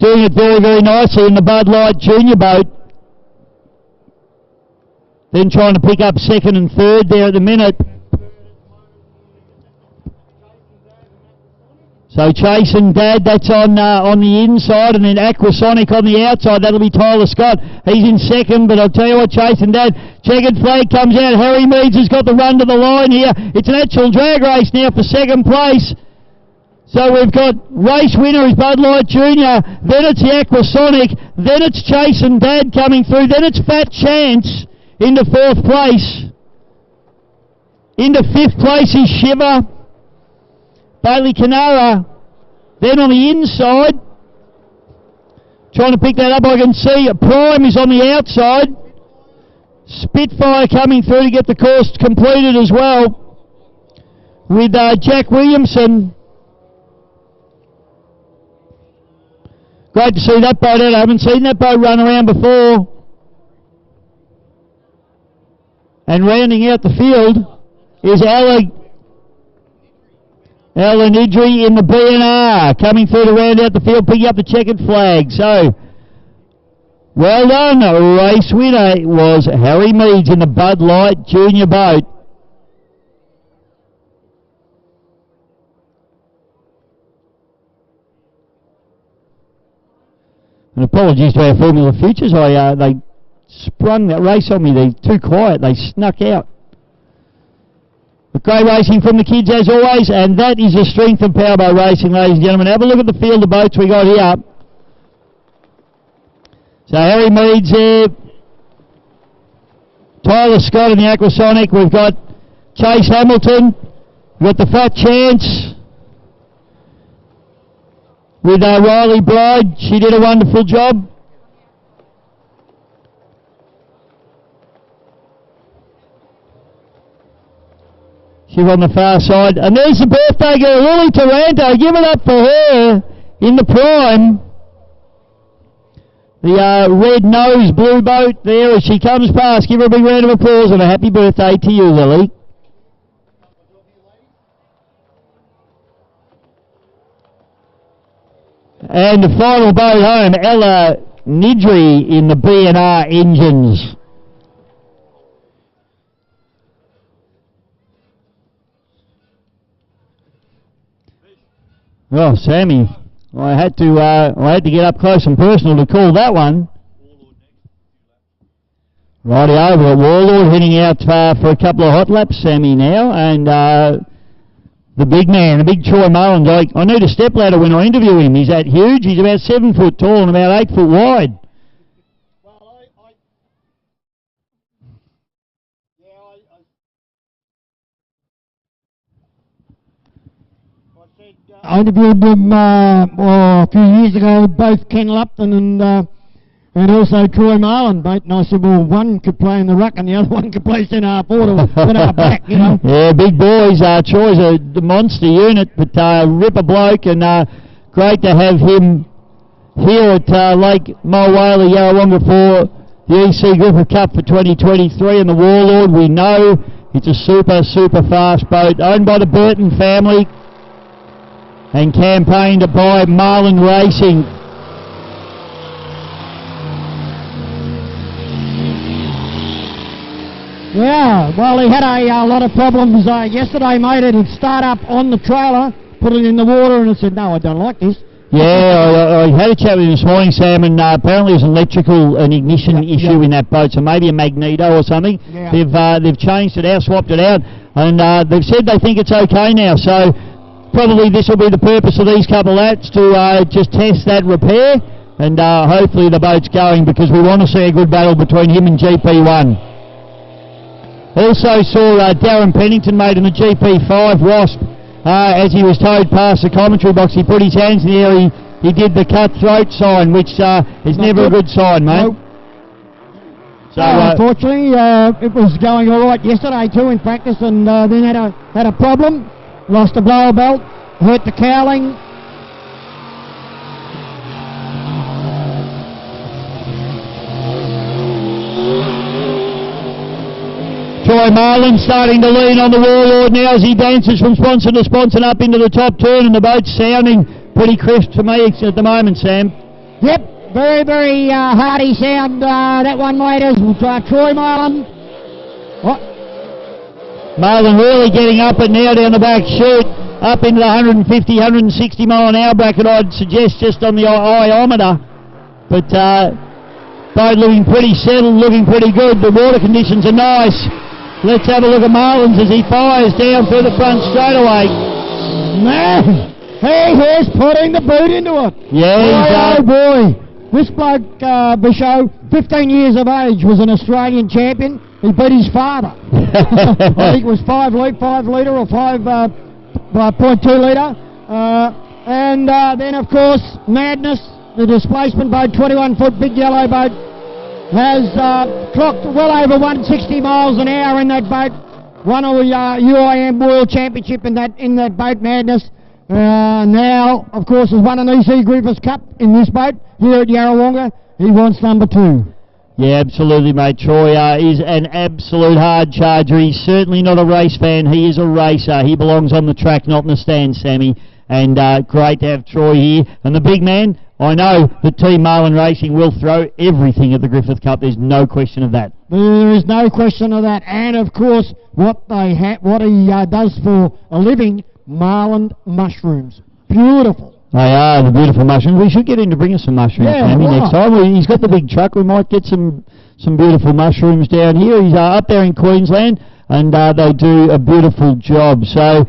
doing it very, very nicely in the Bud Light Junior boat. Then trying to pick up second and third there at the minute. So Chase and Dad, that's on the inside, and then Aquasonic on the outside. That'll be Tyler Scott. He's in second, but I'll tell you what, Chase and Dad, checkered flag comes out. Harry Meads has got the run to the line here. It's an actual drag race now for second place. So we've got race winner is Bud Light Junior, then it's the Aquasonic, then it's Chase and Dad coming through, then it's Fat Chance into 4th place. Into 5th place is Shiver. Bailey Canara, then on the inside, trying to pick that up, I can see Prime is on the outside, Spitfire coming through to get the course completed as well, with Jack Williamson. Great to see that boat out, I haven't seen that boat run around before. And rounding out the field is Alan Idri in the B&R, coming through to round out the field, picking up the checkered flag. So, well done. Race winner was Harry Meads in the Bud Light Junior boat. And apologies to our Formula Futures. They sprung that race on me. They're too quiet. They snuck out. But great racing from the kids as always, and that is the strength of powerboat racing, ladies and gentlemen. Have a look at the field of boats we got here. So Harry Meads there, Tyler Scott in the Aquasonic. We've got Chase Hamilton. We've got the Fat Chance with Riley Bride. She did a wonderful job. She's on the far side. And there's the birthday girl, Lily Taranto. Give it up for her in the prime. The red nose blue boat there as she comes past. Give her a big round of applause and a happy birthday to you, Lily. And the final boat home, Ella Nidri in the B&R engines. Well, Sammy, I had to get up close and personal to call that one. Righty over at Warlord, heading out for a couple of hot laps, Sammy now, and the big man, the big Troy Mullins. I need a stepladder when I interview him. He's that huge. He's about 7 foot tall and about 8 foot wide. I interviewed them a few years ago, both Ken Lupton and also Troy Marlin, mate. And I said, well, one could play in the ruck and the other one could play centre-half forward or centre-half back, you know. Yeah, big boys. Troy's a monster unit, but ripper bloke, and great to have him here at Lake Mulwala, Yarrawonga for the EC Griffith Cup for 2023. And the Warlord, we know it's a super, super fast boat, owned by the Burton family and campaigned by Marlin Racing. Yeah, well, he had a lot of problems yesterday, mate. He'd start up on the trailer, put it in the water, and I said, no, I don't like this. Yeah, I had a chat with him this morning, Sam, and apparently there's an ignition issue in that boat, so maybe a magneto or something. Yeah. They've changed it out, swapped it out, and they've said they think it's okay now, so probably this will be the purpose of these couple of laps, to just test that repair, and hopefully the boat's going, because we want to see a good battle between him and GP1. Also saw Darren Pennington, mate, in the GP5 Wasp. As he was towed past the commentary box, he put his hands in the air, he he did the cutthroat sign, which is never a good sign, mate. Nope. So, unfortunately, it was going all right yesterday too in practice, and then had a problem. Lost the blower belt, hurt the cowling. Troy Marlin starting to lean on the Warlord now as he dances from sponsor to sponsor and up into the top turn, and the boat's sounding pretty crisp to me at the moment, Sam. Yep, very, very hearty sound, that one, ladies. Troy Marlin. What? Marlin really getting up and now down the back chute, up into the 150, 160 mile an hour bracket, I'd suggest, just on the iometer. But boat looking pretty settled, looking pretty good. The water conditions are nice. Let's have a look at Marlin's as he fires down through the front straight away. Man, he is putting the boot into it. Yeah, oh boy. This bloke, Bisho, 15 years of age, was an Australian champion. He beat his father. I think it was 5 litre or 5.2 litre. And then, of course, Madness, the displacement boat, 21-foot big yellow boat, has clocked well over 160 miles an hour in that boat. Won a UIM World Championship in that boat, Madness. Now, of course, has won an EC Griffith Cup in this boat here at Yarrawonga. He wants number 2. Yeah, absolutely, mate. Troy is an absolute hard charger. He's certainly not a race fan. He is a racer. He belongs on the track, not in the stand, Sammy. And great to have Troy here. And the big man, I know that Team Marlin Racing will throw everything at the Griffith Cup. There's no question of that. There is no question of that. And, of course, what he does for a living, Marlin mushrooms. Beautiful. They are the beautiful mushrooms. We should get him to bring us some mushrooms, Sammy, next time. He's got the big truck. We might get some beautiful mushrooms down here. He's up there in Queensland, and they do a beautiful job. So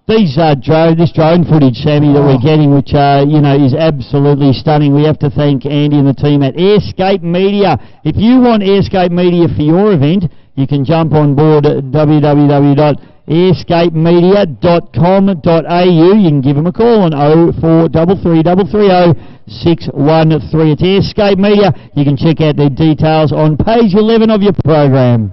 this drone footage, Sammy, that we're getting, which is absolutely stunning. We have to thank Andy and the team at Airscape Media. If you want Airscape Media for your event, you can jump on board at www.airscapemedia.com.au. You can give them a call on 0433 330 613. It's Airscape Media. You can check out their details on page 11 of your program.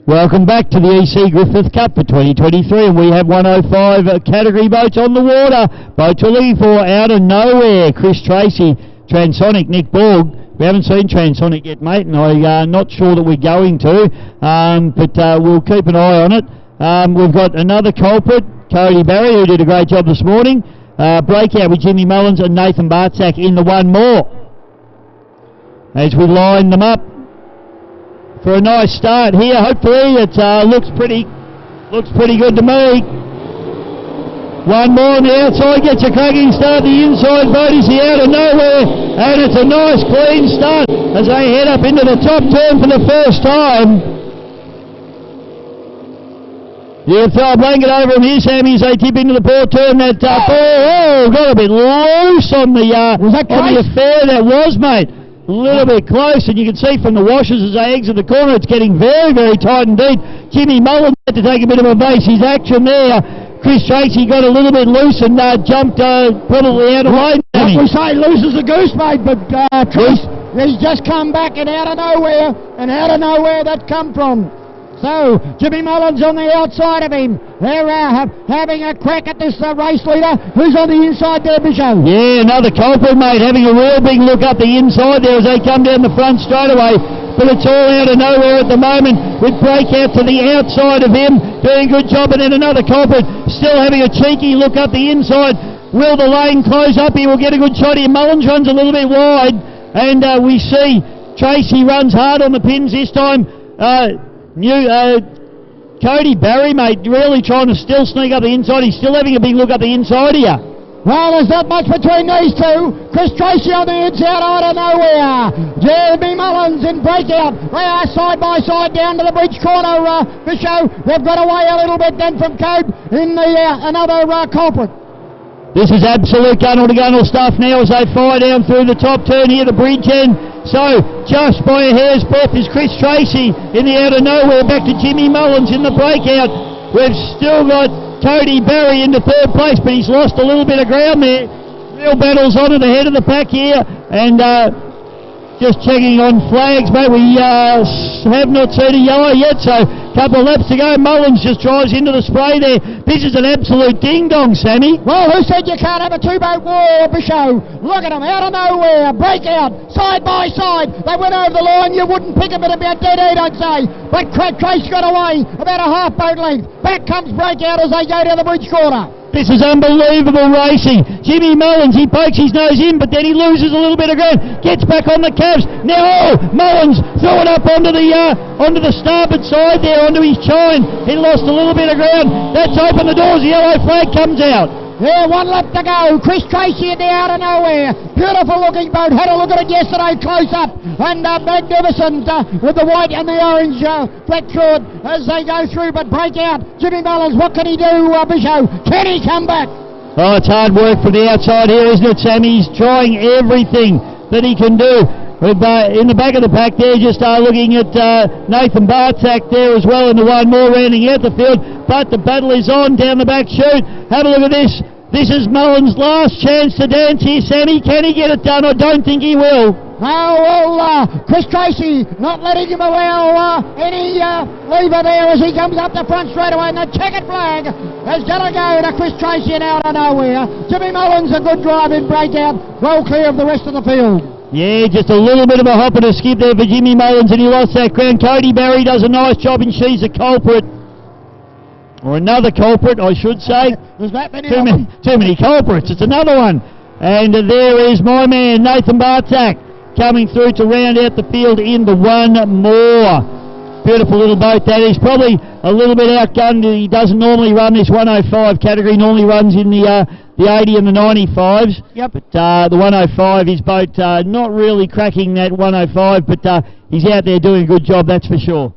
Welcome back to the EC Griffith Cup for 2023, and we have 105 category boats on the water. Boats we're looking for out of nowhere. Chris Tracy, Transonic, Nick Borg. We haven't seen Transonic yet, mate, and I'm not sure that we're going to, but we'll keep an eye on it. We've got another culprit, Cody Barry, who did a great job this morning. Breakout with Jimmy Mullins and Nathan Bartzak in the one more. As we line them up for a nice start here. Hopefully it looks pretty good to me. One more on the outside, gets a cracking start. The inside boat is here out of nowhere, and it's a nice clean start as they head up into the top turn for the first time. You throw a blanket over him here, Sammy, as they tip into the port turn. That ball, got a bit loose on the affair. That was, mate. A little bit close, and you can see from the washers as they exit the corner, it's getting very, very tight and deep. Jimmy Mullins had to take a bit of a base. His action there. Chris Tracy got a little bit loose and jumped probably out of lane. What we say, loose as a goose, mate, but Tracy, he's just come back and out of nowhere that come from. So, Jimmy Mullins on the outside of him. They're having a crack at this race leader. Who's on the inside there, Bishop? Yeah, another culprit, mate, having a real big look up the inside there as they come down the front straight away. But it's all out of nowhere at the moment with Breakout to the outside of him. Doing a good job, and then another culprit still having a cheeky look up the inside. Will the lane close up here? We'll get a good shot here. Mullins runs a little bit wide, and we see Tracy runs hard on the pins this time. Cody Barry, mate, really trying to still sneak up the inside. He's still having a big look up the inside here. Well, there's not much between these two. Chris Tracy on the inside out of nowhere. Jimmy Mullins in Breakout. They are side by side down to the bridge corner, Bishop. They've got away a little bit then from Code in the another culprit. This is absolute gunnel-to-gunnel stuff now as they fire down through the top turn here, the bridge end. So, just by a hair's breadth is Chris Tracy in the out of nowhere, back to Jimmy Mullins in the Breakout. We've still got Cody Barry into third place, but he's lost a little bit of ground there. Real battles on at the head of the pack here, and just checking on flags, mate. We have not seen a yellow yet, so a couple of laps to go. Mullins just drives into the spray there. This is an absolute ding-dong, Sammy. Well, who said you can't have a two-boat war, Bishop? Look at them, out of nowhere, Breakout, side by side. They went over the line, you wouldn't pick them at about dead heat, I'd say. But Trace got away about a half boat length. Back comes Breakout as they go to the bridge corner. This is unbelievable racing. Jimmy Mullins, he pokes his nose in, but then he loses a little bit of ground. Gets back on the cabs. Now, Mullins threw it up onto the starboard side there, onto his chine. He lost a little bit of ground. That's opened the doors. The yellow flag comes out. Yeah, one lap to go. Chris Tracy in the out of nowhere. Beautiful looking boat. Had a look at it yesterday close up. And magnificent with the white and the orange fleck through it as they go through. But Breakout, Jimmy Mullins, what can he do, Bishop? Can he come back? Oh, it's hard work from the outside here, isn't it, Sammy? He's trying everything that he can do. With, in the back of the pack there, just looking at Nathan Bartzak there as well in the one more rounding out the field. But the battle is on down the back chute. Have a look at this. This is Mullins' last chance to dance here, Sammy. Can he get it done? I don't think he will. No, well, Chris Tracy not letting him allow any lever there as he comes up the front straight away. And the checkered flag has got to go to Chris Tracy and out of nowhere. Jimmy Mullins, a good drive in Breakout. Well clear of the rest of the field. Yeah, just a little bit of a hop and a skip there for Jimmy Mullins, and he lost that ground. Cody Barry does a nice job, and she's a culprit. Or another culprit, I should say. There's that many too many culprits. It's another one. And there is my man, Nathan Bartzak, coming through to round out the field in the one more. Beautiful little boat that is. Probably a little bit outgunned. He doesn't normally run this 105 category. Normally runs in the 80 and the 95s. Yep. But the 105, his boat not really cracking that 105, but he's out there doing a good job, that's for sure.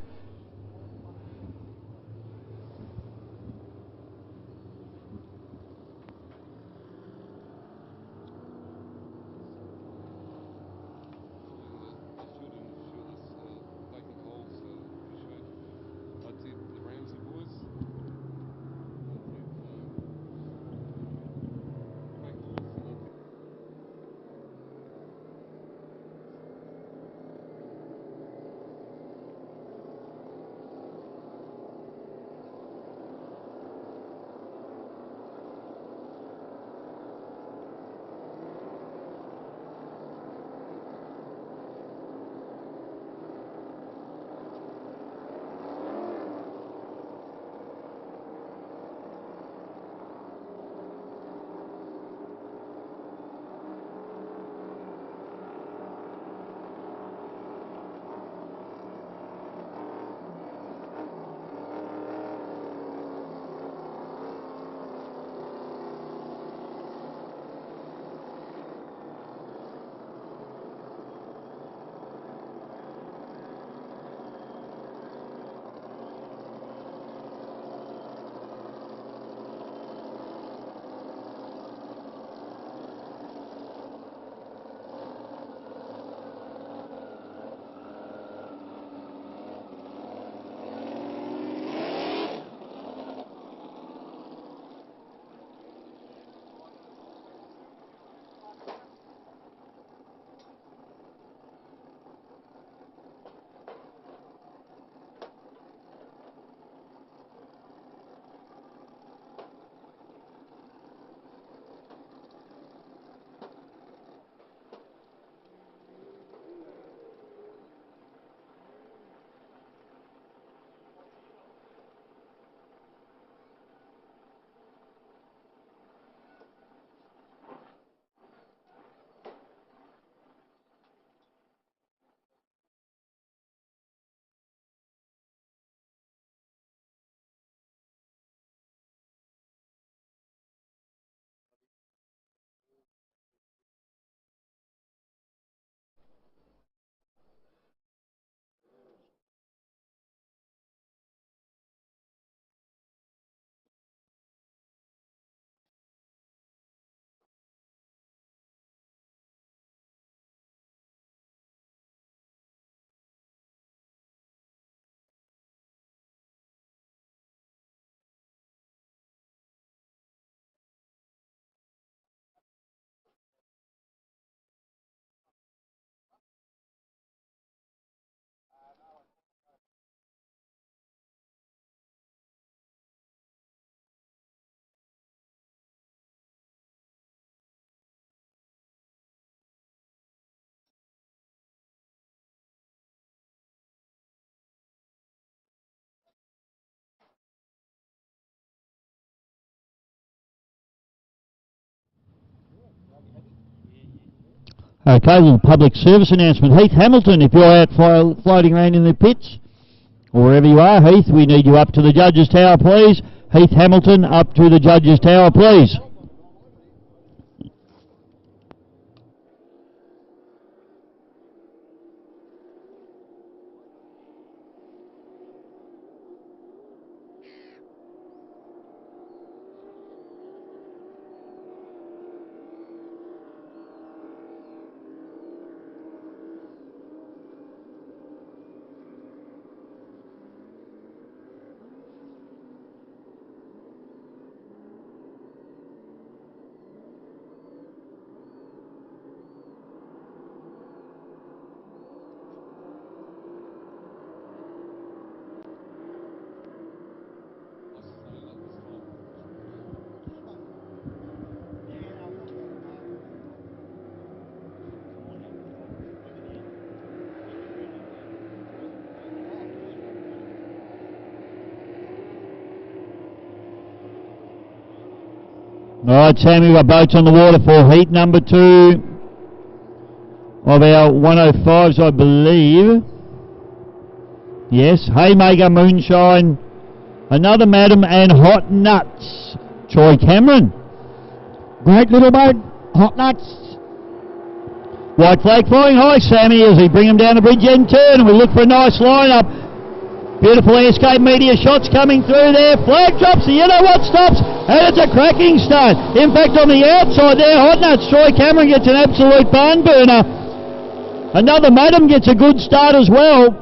Okay, well, public service announcement. Heath Hamilton, if you're out floating around in the pits, or wherever you are, Heath, we need you up to the judges' tower, please. Heath Hamilton, up to the judges' tower, please. All right, Sammy, we've got boats on the water for heat number 2 of our 105s, I believe. Yes, Haymaker, Moonshine, Another Madam, and Hot Nuts. Troy Cameron. Great little boat, Hot Nuts. White flag flying high, Sammy, as we bring them down the bridge end turn, and we look for a nice lineup. Beautiful Airscape Media shots coming through there. Flag drops, the yellow what stops, and it's a cracking start. In fact, on the outside there, Hot Nuts, Troy Cameron gets an absolute barn burner. Another Madam gets a good start as well.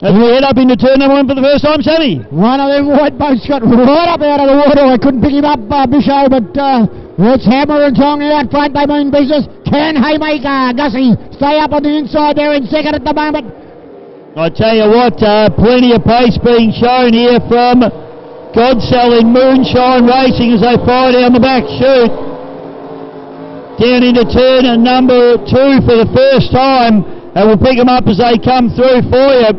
As we head up into turn number 1 for the first time, Sammy. One of them white boats got right up out of the water. I couldn't pick him up, Bisho, but it's Hammer and Tong out front. They mean business. Can Haymaker, Gussie, stay up on the inside there in second at the moment. I tell you what, plenty of pace being shown here from Godsell in Moonshine Racing as they fire down the back chute. Down into turn number 2 for the first time, and we'll pick them up as they come through for you.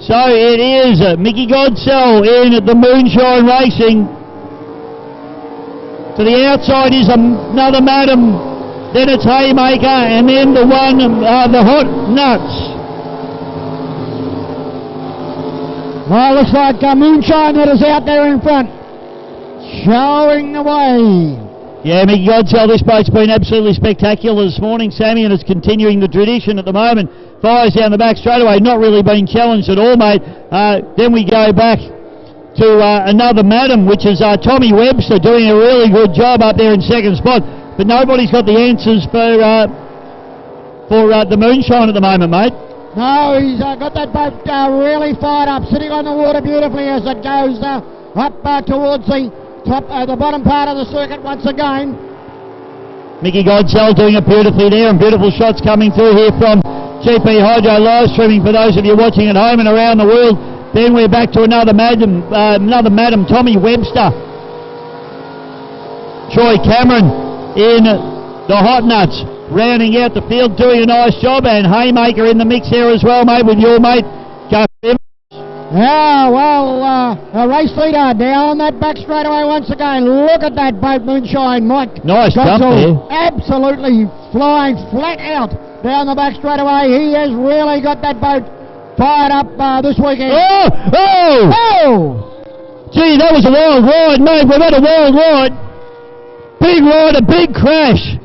So it is Mickey Godsell in the Moonshine Racing. To the outside is Another Madam, then it's Haymaker, and then the Hot Nuts. Well, looks like Moonshine that is out there in front, showing the way. Yeah, Mickey Godsell, this boat's been absolutely spectacular this morning, Sammy, and it's continuing the tradition at the moment. Fires down the back straight away, not really being challenged at all, mate. Then we go back to Another Madam, which is Tommy Webster doing a really good job up there in second spot, but nobody's got the answers for the Moonshine at the moment, mate. No, he's got that boat really fired up, sitting on the water beautifully as it goes up towards the top, the bottom part of the circuit once again. Mickey Godsell doing it beautifully there, and beautiful shots coming through here from GP Hydro live streaming for those of you watching at home and around the world. Then we're back to Another Madam, Tommy Webster. Troy Cameron in the Hot Nuts, rounding out the field, doing a nice job, and Haymaker in the mix here as well, mate, with your mate. Yeah, well, a race leader down that back straightaway once again. Look at that boat, Moonshine, Mike. Nice jump there. Absolutely flying flat out down the back straightaway. He has really got that boat fired up this weekend. Oh! Gee, that was a wild ride, mate. We've had a wild ride. Big ride, a big crash.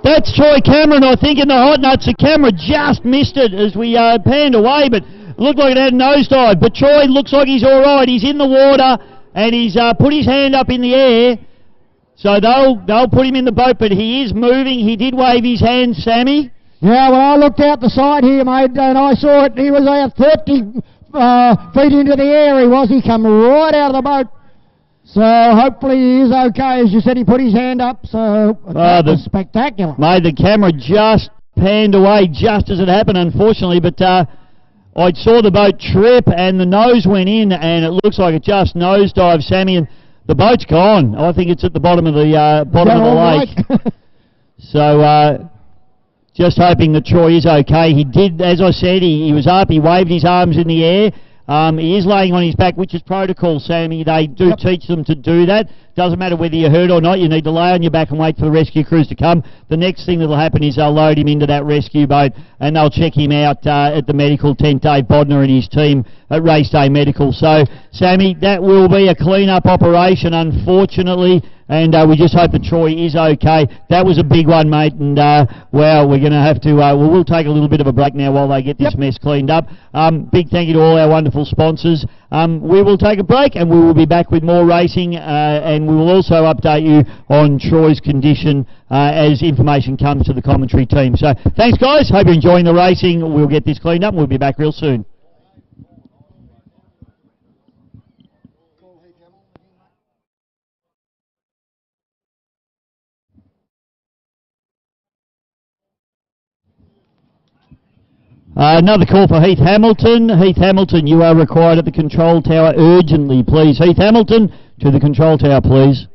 That's Troy Cameron, I think, in the Hot Nuts. The camera just missed it as we panned away, but it looked like it had a nosedive. But Troy looks like he's all right. He's in the water, and he's put his hand up in the air. So they'll put him in the boat, but he is moving. He did wave his hand, Sammy. Yeah, well, I looked out the side here, mate, and I saw it. He was 30 feet into the air. He come right out of the boat. So hopefully he is okay. As you said, he put his hand up, so that was spectacular. Mate, the camera just panned away just as it happened, unfortunately, but I saw the boat trip and the nose went in, and it looks like it just nosedived, Sammy, and the boat's gone. I think it's at the bottom of the lake. So just hoping that Troy is okay. He did, as I said, he was up, he waved his arms in the air. He is laying on his back, which is protocol, Sammy. They do teach them to do that. doesn't matter whether you're hurt or not, you need to lay on your back and wait for the rescue crews to come. The next thing that'll happen is they'll load him into that rescue boat and they'll check him out at the medical tent. Dave Bodner and his team at Race Day Medical. So, Sammy, that will be a clean-up operation, unfortunately, and we just hope that Troy is okay. That was a big one, mate, and well, we're going to have to, we'll take a little bit of a break now while they get this mess cleaned up. Big thank you to all our wonderful sponsors. We will take a break and we will be back with more racing, and we will also update you on Troy's condition as information comes to the commentary team. So thanks, guys. Hope you're enjoying the racing. We'll get this cleaned up and we'll be back real soon. Another call for Heath Hamilton. Heath Hamilton, you are required at the control tower urgently, please. Heath Hamilton, to the control tower, please.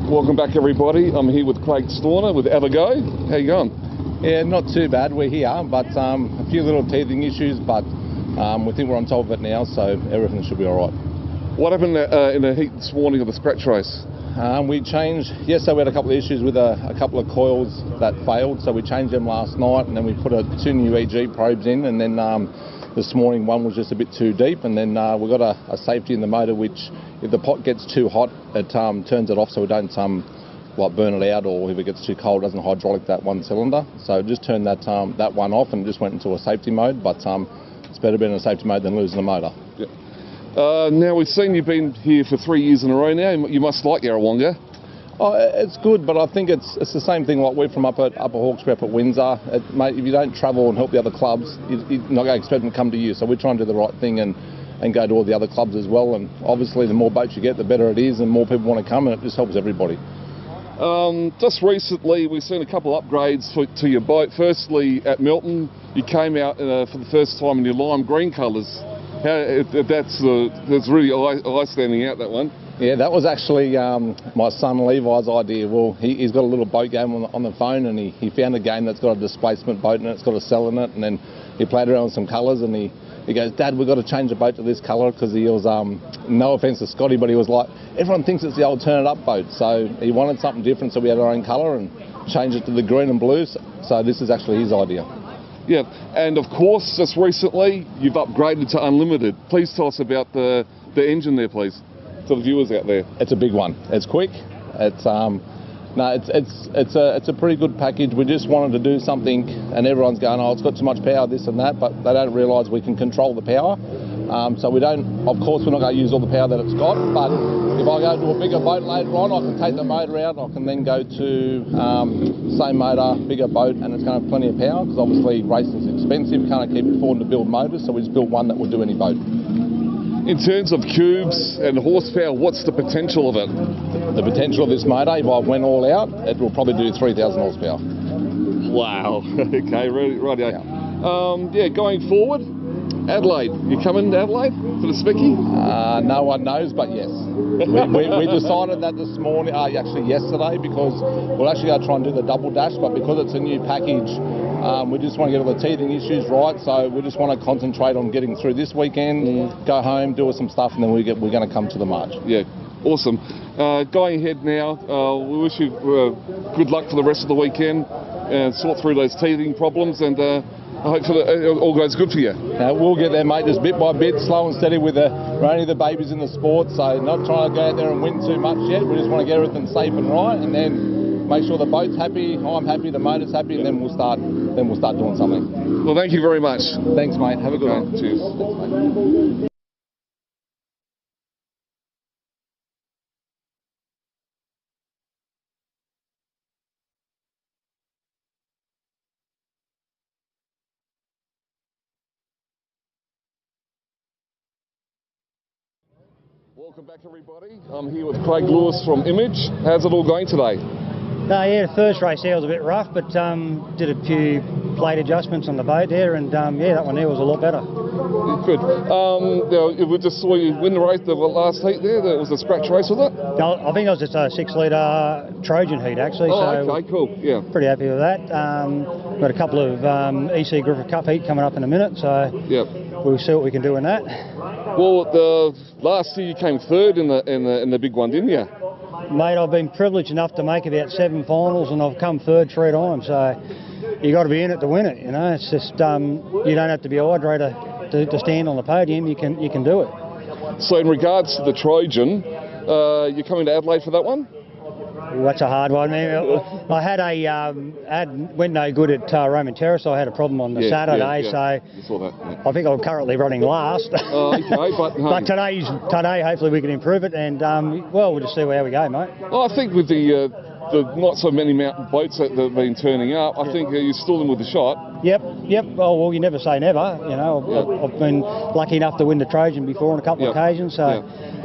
Welcome back, everybody. I'm here with Craig Storner with Have a Go. How you going? Yeah, not too bad. We're here, but a few little teething issues, but we think we're on top of it now, so everything should be all right. What happened in the heat this morning of the scratch race? We changed, yesterday we had a couple of issues with a couple of coils that failed, so we changed them last night, and then we put 2 new EG probes in, and then this morning one was just a bit too deep, and then we've got a safety in the motor which, if the pot gets too hot, it turns it off so we don't like burn it out, or if it gets too cold it doesn't hydraulic that one cylinder. So just turned that one off and just went into a safety mode, but it's better being in a safety mode than losing the motor. Yeah. Now we've seen you've been here for 3 years in a row now. You must like Yarrawonga. Oh, it's good, but I think it's the same thing like we're from up at Upper Hawkesbury, up at Windsor. Mate, if you don't travel and help the other clubs, you're not going to expect them to come to you. So we're trying to do the right thing and go to all the other clubs as well. And obviously the more boats you get, the better it is, and more people want to come, and it just helps everybody. Just recently we've seen a couple of upgrades to your boat. Firstly, at Melton, you came out for the first time in your lime green colours. That's really eye standing out, that one. Yeah, that was actually my son Levi's idea. Well, he's got a little boat game on the phone, and he found a game that's got a displacement boat and it's got a cell in it, and then he played around with some colours, and he goes, Dad, we've got to change the boat to this colour, because he was, no offence to Scotty, but he was like, everyone thinks it's the old turn it up boat, so he wanted something different, so we had our own colour and changed it to the green and blue, so this is actually his idea. Yeah, and of course, just recently, you've upgraded to unlimited. Please tell us about the engine there, please, to the viewers out there. It's a big one. It's quick. It's it's a pretty good package. We just wanted to do something, and everyone's going, oh, it's got too much power, this and that, but they don't realise we can control the power. So we don't, of course, we're not going to use all the power that it's got, but if I go to a bigger boat later on, I can take the motor out, I can then go to same motor, bigger boat, and it's going to have plenty of power, because obviously racing's expensive, can't keep affording to build motors, so we just built one that will do any boat. In terms of cubes and horsepower, what's the potential of it? The potential of this motor, if I went all out, it will probably do 3,000 horsepower. Wow. Okay, rightio. Yeah, going forward, Adelaide. You coming to Adelaide for the Specky? No one knows, but yes. we decided that this morning, actually yesterday, because we're actually going to try and do the double dash, but because it's a new package, we just want to get all the teething issues right, so we just want to concentrate on getting through this weekend, go home, do some stuff, and then we're going to come to the March. Yeah, awesome. Going ahead now, we wish you good luck for the rest of the weekend, and sort through those teething problems, and I hope it all goes good for you. We'll get there, mate, just bit by bit, slow and steady, with we're only the babies in the sport, so not trying to go out there and win too much yet. We just want to get everything safe and right, and then make sure the boat's happy, I'm happy, the motor's happy, and then we'll start doing something. Well, thank you very much. Thanks, mate. Have a good one. Cheers. Thanks, mate. Welcome back, everybody. I'm here with Craig Lewis from Image. How's it all going today? Yeah, the first race there was a bit rough, but did a few plate adjustments on the boat there, and yeah, that one there was a lot better. Good. We just saw you win the race, the last heat there. It was a scratch race, was it? No, I think it was just a 6-litre Trojan heat, actually. Oh, so okay, cool. Yeah. Pretty happy with that. Got a couple of EC Griffith Cup heat coming up in a minute, so yep. We'll see what we can do in that. Well, last year you came third in the big one, didn't you? Mate, I've been privileged enough to make about 7 finals, and I've come third 3 times. So you got to be in it to win it. You know, it's just you don't have to be a hydrator to stand on the podium. You can do it. So in regards to the Trojan, you're coming to Adelaide for that one? That's a hard one. I had went no good at Roman Terrace. I had a problem on the Saturday, so you saw that, yeah. I think I'm currently running last. Okay, but today, hopefully we can improve it, and well, we'll just see how we go, mate. Well, I think with the not so many mountain boats that have been turning up, I think you're still in with the shot. Yep. Oh, well, you never say never. You know, I've been lucky enough to win the Trojan before on a couple of occasions, so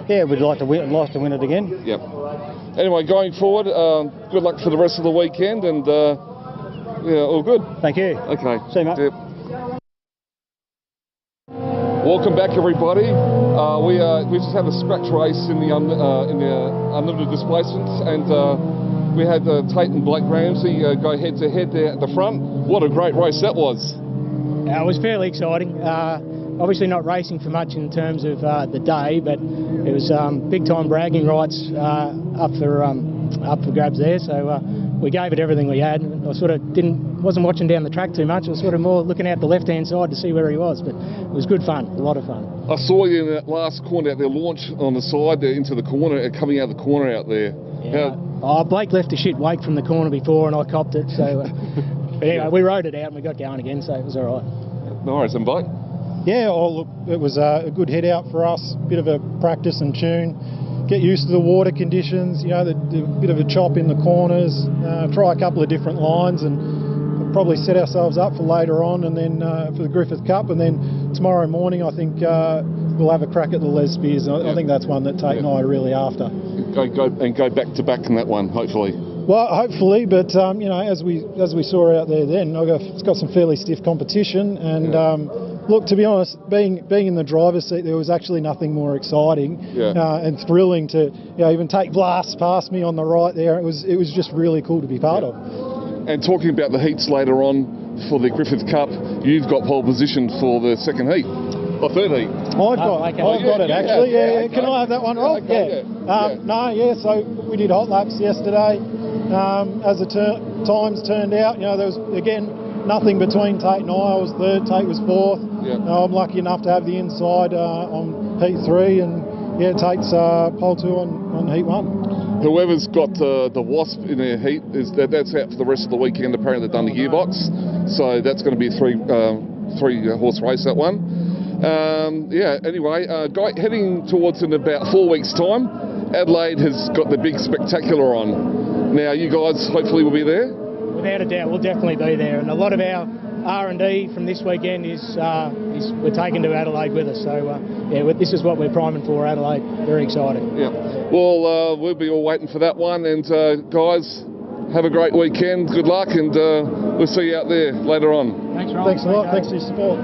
yeah, we'd like to win it again. Yep. Anyway, going forward, good luck for the rest of the weekend, and yeah, all good. Thank you. Okay. See you, mate. Yep. Welcome back, everybody. We just had a scratch race in the unlimited displacements, and we had Tate and Blake Ramsey go head to head there at the front. What a great race that was. It was fairly exciting. Obviously not racing for much in terms of the day, but it was big time bragging rights up for grabs there. So we gave it everything we had. I sort of wasn't watching down the track too much. I was sort of more looking out the left-hand side to see where he was. But it was good fun, a lot of fun. I saw you in that last corner out there, launch on the side there into the corner, and coming out the corner out there. Yeah. Blake left a shit wake from the corner before, and I copped it. So, but anyway, we rode it out and we got going again, so it was all right. Nice, and Blake? Yeah, look, it was a good head out for us. Bit of a practice and tune. Get used to the water conditions. You know, the bit of a chop in the corners. Try a couple of different lines, and probably set ourselves up for later on, and then for the Griffith Cup, and then tomorrow morning I think we'll have a crack at the Les Spears. I think that's one that Tate and I are really after. Go back to back in that one, hopefully. Well, hopefully, but you know, as we saw out there, then it's got some fairly stiff competition, and look, to be honest, being in the driver's seat, there was actually nothing more exciting and thrilling to even take blasts past me on the right there. It was just really cool to be part of. And talking about the heats later on for the Griffith Cup, you've got pole position for the second heat. Or third heat. I've got it actually. Yeah. Can I have that one, Rob? So we did hot laps yesterday. As the times turned out, there was again nothing between Tate and I. I was third, Tate was fourth. I'm lucky enough to have the inside on heat 3, and Tate's pole 2 on heat 1. Whoever's got the Wasp in their heat that's out for the rest of the weekend. Apparently they've done the gearbox, so that's going to be a three horse race, that one. Anyway, heading towards in about 4 weeks' time, Adelaide has got the big spectacular on. Now you guys hopefully will be there. Without a doubt, we'll definitely be there, and a lot of our R&D from this weekend is we're taking to Adelaide with us. So this is what we're priming for, Adelaide. Very exciting. Yeah. Well, we'll be all waiting for that one, and guys, have a great weekend. Good luck, and we'll see you out there later on. Thanks, Rob. Thanks a lot. Thanks for your support.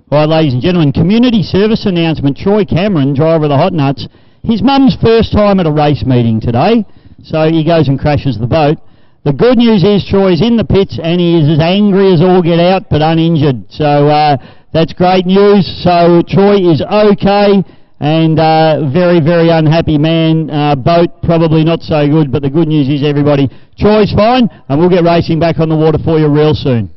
All right, ladies and gentlemen, community service announcement. Troy Cameron, driver of the Hot Nuts, his mum's first time at a race meeting today, so he goes and crashes the boat. The good news is Troy's in the pits and he is as angry as all get out, but uninjured. So that's great news. So Troy is okay, and very, very unhappy man. Boat probably not so good, but the good news is everybody, Troy's fine, and we'll get racing back on the water for you real soon.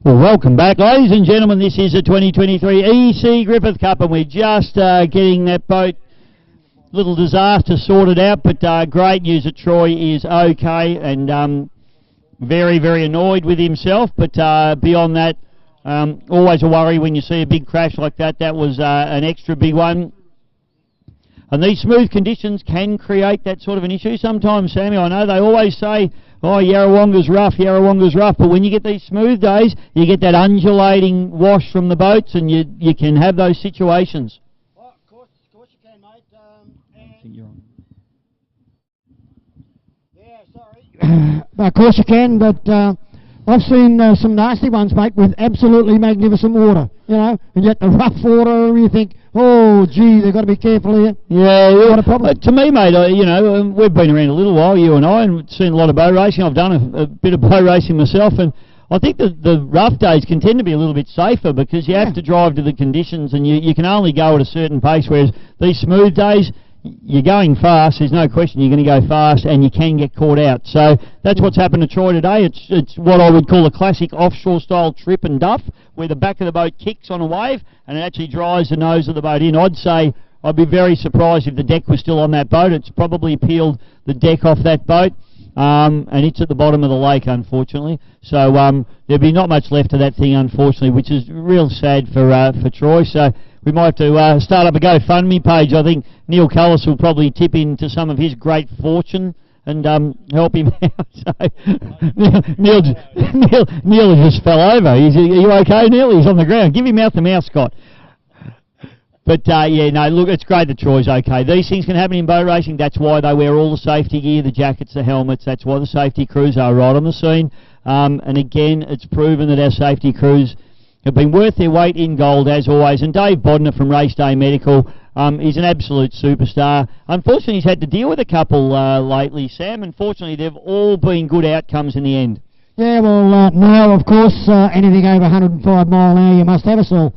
Well, welcome back, ladies and gentlemen. This is the 2023 EC Griffith Cup, and we're just getting that boat little disaster sorted out. But great news that Troy is okay and very, very annoyed with himself. But beyond that, always a worry when you see a big crash like that. That was an extra big one. And these smooth conditions can create that sort of an issue sometimes, Sammy. I know they always say, oh, Yarrawonga's rough, but when you get these smooth days, you get that undulating wash from the boats, and you can have those situations. Well, of course you can, mate. I think you're on. Yeah, sorry. Of course you can, but I've seen some nasty ones, mate, with absolutely magnificent water, you know, and yet the rough water, you think, oh, gee, they've got to be careful here. Yeah, What a problem. to me, mate, you know, we've been around a little while, you and I, and seen a lot of boat racing. I've done a bit of boat racing myself, and I think the rough days can tend to be a little bit safer because you have to drive to the conditions, and you can only go at a certain pace, whereas these smooth days, you're going fast, there's no question you're going to go fast, and you can get caught out. So that's what's happened to Troy today. It's what I would call a classic offshore style trip and duff, where the back of the boat kicks on a wave and it actually dries the nose of the boat in. I'd say I'd be very surprised if the deck was still on that boat. It's probably peeled the deck off that boat, and it's at the bottom of the lake, unfortunately. So there'll be not much left of that thing, unfortunately, which is real sad for Troy. So we might have to start up a GoFundMe page. I think Neil Cullis will probably tip into some of his great fortune and help him out. So Neil just fell over. Are you okay, Neil? He's on the ground. Give him mouth to mouth, Scott. But yeah, no, look, it's great that Troy's okay. These things can happen in boat racing. That's why they wear all the safety gear, the jackets, the helmets. That's why the safety crews are right on the scene. And again, it's proven that our safety crews have been worth their weight in gold, as always. And Dave Bodner from Race Day Medical is an absolute superstar. Unfortunately, he's had to deal with a couple lately, Sam. Unfortunately, they've all been good outcomes in the end. Yeah, well, now, of course, anything over 105 mile an hour, you must have a cell.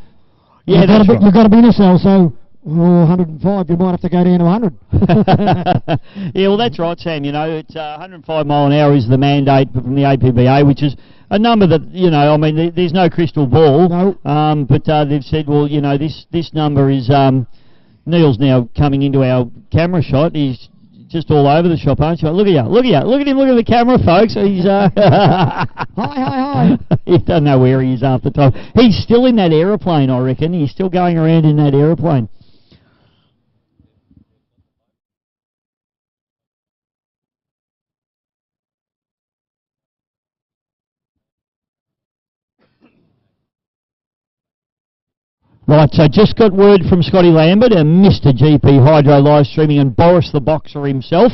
Yeah, that's right. You've got to be in a cell, so 105, you might have to go down to 100. Yeah, well, that's right, Sam. You know, it's 105 mile an hour is the mandate from the APBA, which is a number that, you know, I mean, there's no crystal ball. No. But they've said, well, you know, this number is, Neil's now coming into our camera shot. He's just all over the shop, aren't you? Look at you, look at him, look at the camera, folks. He's, hi. He doesn't know where he is half the time. He's still in that aeroplane, I reckon. He's still going around in that aeroplane. Right, so just got word from Scotty Lambert and Mr. GP Hydro live streaming and Boris the Boxer himself,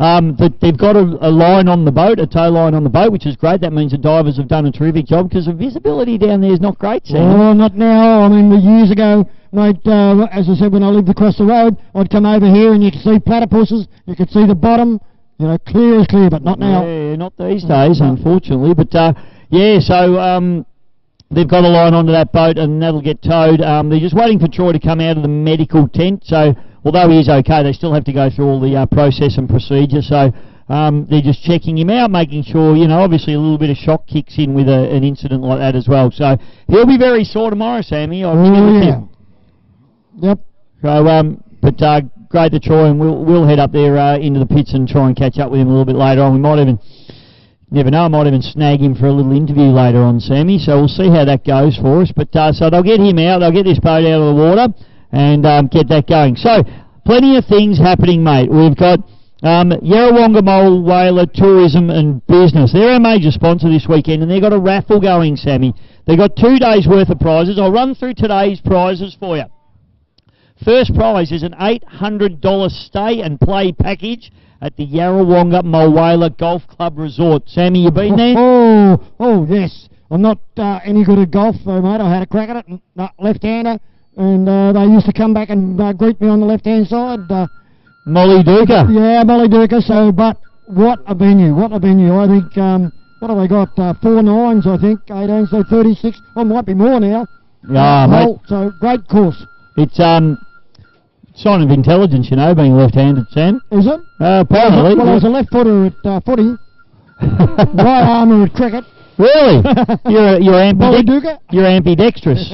that they've got a line on the boat, a tow line on the boat, which is great. That means the divers have done a terrific job because the visibility down there is not great, Sam. Oh, not now. I mean, years ago, mate, as I said, when I lived across the road, I'd come over here and you could see platypuses, you could see the bottom, you know, clear as clear, but not now. Yeah, not these days, unfortunately. But, yeah, so they've got a line onto that boat and that'll get towed. They're just waiting for Troy to come out of the medical tent. So although he is okay, they still have to go through all the process and procedure. So they're just checking him out, making sure, you know, obviously a little bit of shock kicks in with an incident like that as well. So he'll be very sore tomorrow, Sammy. Him. Yep. So, but great to Troy, and we'll head up there into the pits and try and catch up with him a little bit later on. We might even... Never know, I might even snag him for a little interview later on, Sammy, so we'll see how that goes for us. But so they'll get him out, they'll get this boat out of the water and get that going. So, plenty of things happening, mate. We've got Yarrawonga Mole Whaler Tourism and Business. They're our major sponsor this weekend, and they've got a raffle going, Sammy. They've got 2 days' worth of prizes. I'll run through today's prizes for you. First prize is an $800 stay and play package at the Yarrawonga Mulwala Golf Club Resort. Sammy, you been there? Oh, yes. I'm not any good at golf, though, mate. I had a crack at it, left-hander, and they used to come back and greet me on the left-hand side. Molly Duker. Yeah, Molly Duker. So, but what a venue, I think, what have they got? 4 nines, I think, 18, so 36. Well, might be more now. Yeah, mate. So, great course. It's, sign of intelligence, you know, being left-handed, Sam. Is it? Apparently. Well, I was a left footer at footy, right armour at cricket, Really? Bollyduga? You're ambidextrous.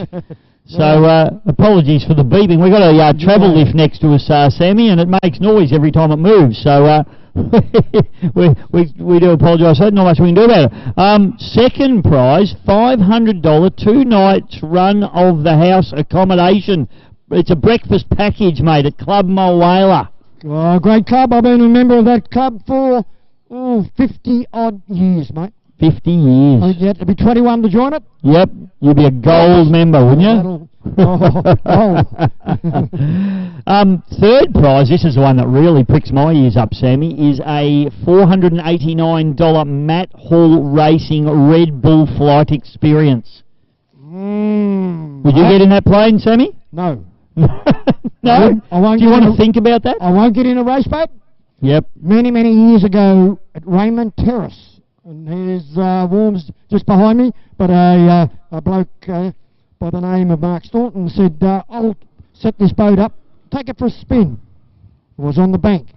So apologies for the beeping. We've got a travel lift next to us, Sammy, and it makes noise every time it moves. So we do apologise. Not much we can do about it. Second prize, $500 2 nights run of the house accommodation. It's a breakfast package, mate, at Club Mulwala. Oh, great club. I've been a member of that club for 50-odd years, mate. 50 years. I think you had to be 21 to join it. Yep, you'd be a gold member, wouldn't you? Third prize, this is the one that really pricks my ears up, Sammy, is a $489 Matt Hall Racing Red Bull flight experience. Would you get in that plane, Sammy? No. No? I won't Do you want to think about that? I won't get in a race boat. Yep. Many years ago at Raymond Terrace. And there's Worms just behind me, but a bloke by the name of Mark Staunton said, I'll set this boat up, take it for a spin. It was on the bank.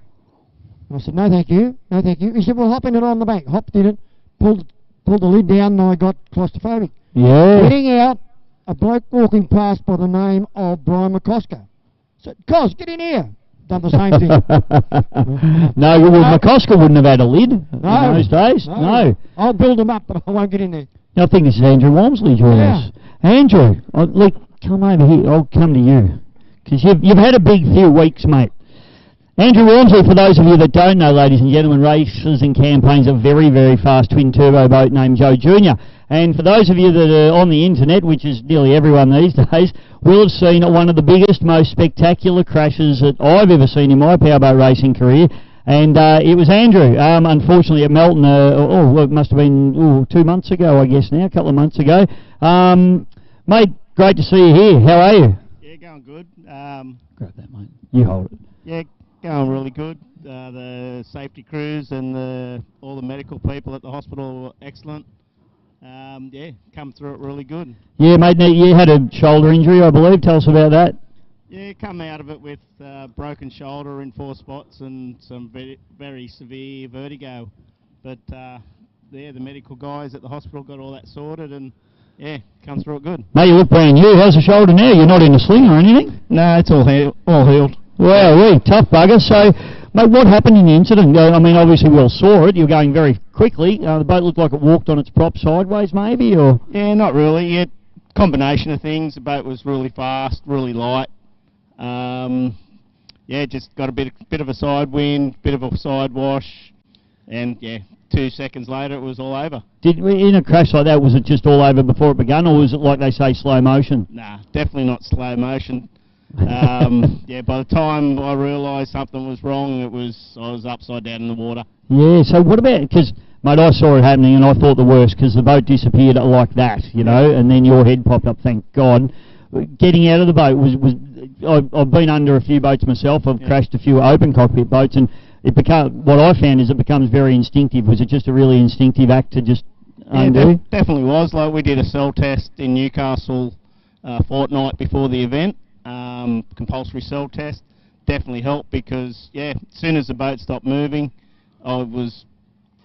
I said, no thank you, no thank you. He said, well, hop in it on the bank. Hopped in it, pulled the lid down, and I got claustrophobic. Yeah. Getting out, a bloke walking past by the name of Brian McCosker. Said, Cos, get in here. Done the same thing. No, McCosker wouldn't have had a lid in those days. No. I'll build them up, but I won't get in there. I think this is Andrew Walmsley joining us. Andrew, look, come over here. I'll come to you. Because you've had a big few weeks, mate. Andrew Walmsley, for those of you that don't know, ladies and gentlemen, races and campaigns a very, very fast twin-turbo boat named Joe Jr. And for those of you that are on the internet, which is nearly everyone these days, will have seen one of the biggest, most spectacular crashes that I've ever seen in my powerboat racing career. And it was Andrew, unfortunately at Melton, it must have been 2 months ago, I guess now, a couple of months ago. Mate, great to see you here. How are you? Yeah, going good. Grab that, mate. You hold it. Yeah, going really good. The safety crews and all the medical people at the hospital were excellent. Yeah, come through it really good. Yeah, mate, you had a shoulder injury, I believe. Tell us about that. Yeah, come out of it with broken shoulder in 4 spots and some very, very severe vertigo. But yeah, the medical guys at the hospital got all that sorted and yeah, come through it good. Mate, you look brand new. How's the shoulder now? You're not in a sling or anything? No, it's all healed. Wow, tough bugger. So, mate, what happened in the incident? I mean, obviously we all saw it. You're going very quickly. The boat looked like it walked on its prop sideways, maybe, or? Yeah, not really. Yeah, combination of things. The boat was really fast, really light. Yeah, just got a bit of a side wind, bit of a side wash, and yeah, 2 seconds later it was all over. In a crash like that, was it just all over before it began, or was it like they say, slow motion? Nah, definitely not slow motion. Yeah, by the time I realised something was wrong, I was upside down in the water. Yeah, so what about, because, mate, I saw it happening and I thought the worst, because the boat disappeared like that, you know, and then your head popped up, thank God. Getting out of the boat I've been under a few boats myself. I've crashed a few open cockpit boats, and what I found is it becomes very instinctive. Was it just a really instinctive act to just undo? Definitely was. Like, we did a cell test in Newcastle a fortnight before the event. Compulsory cell test definitely helped because, yeah, as soon as the boat stopped moving, I was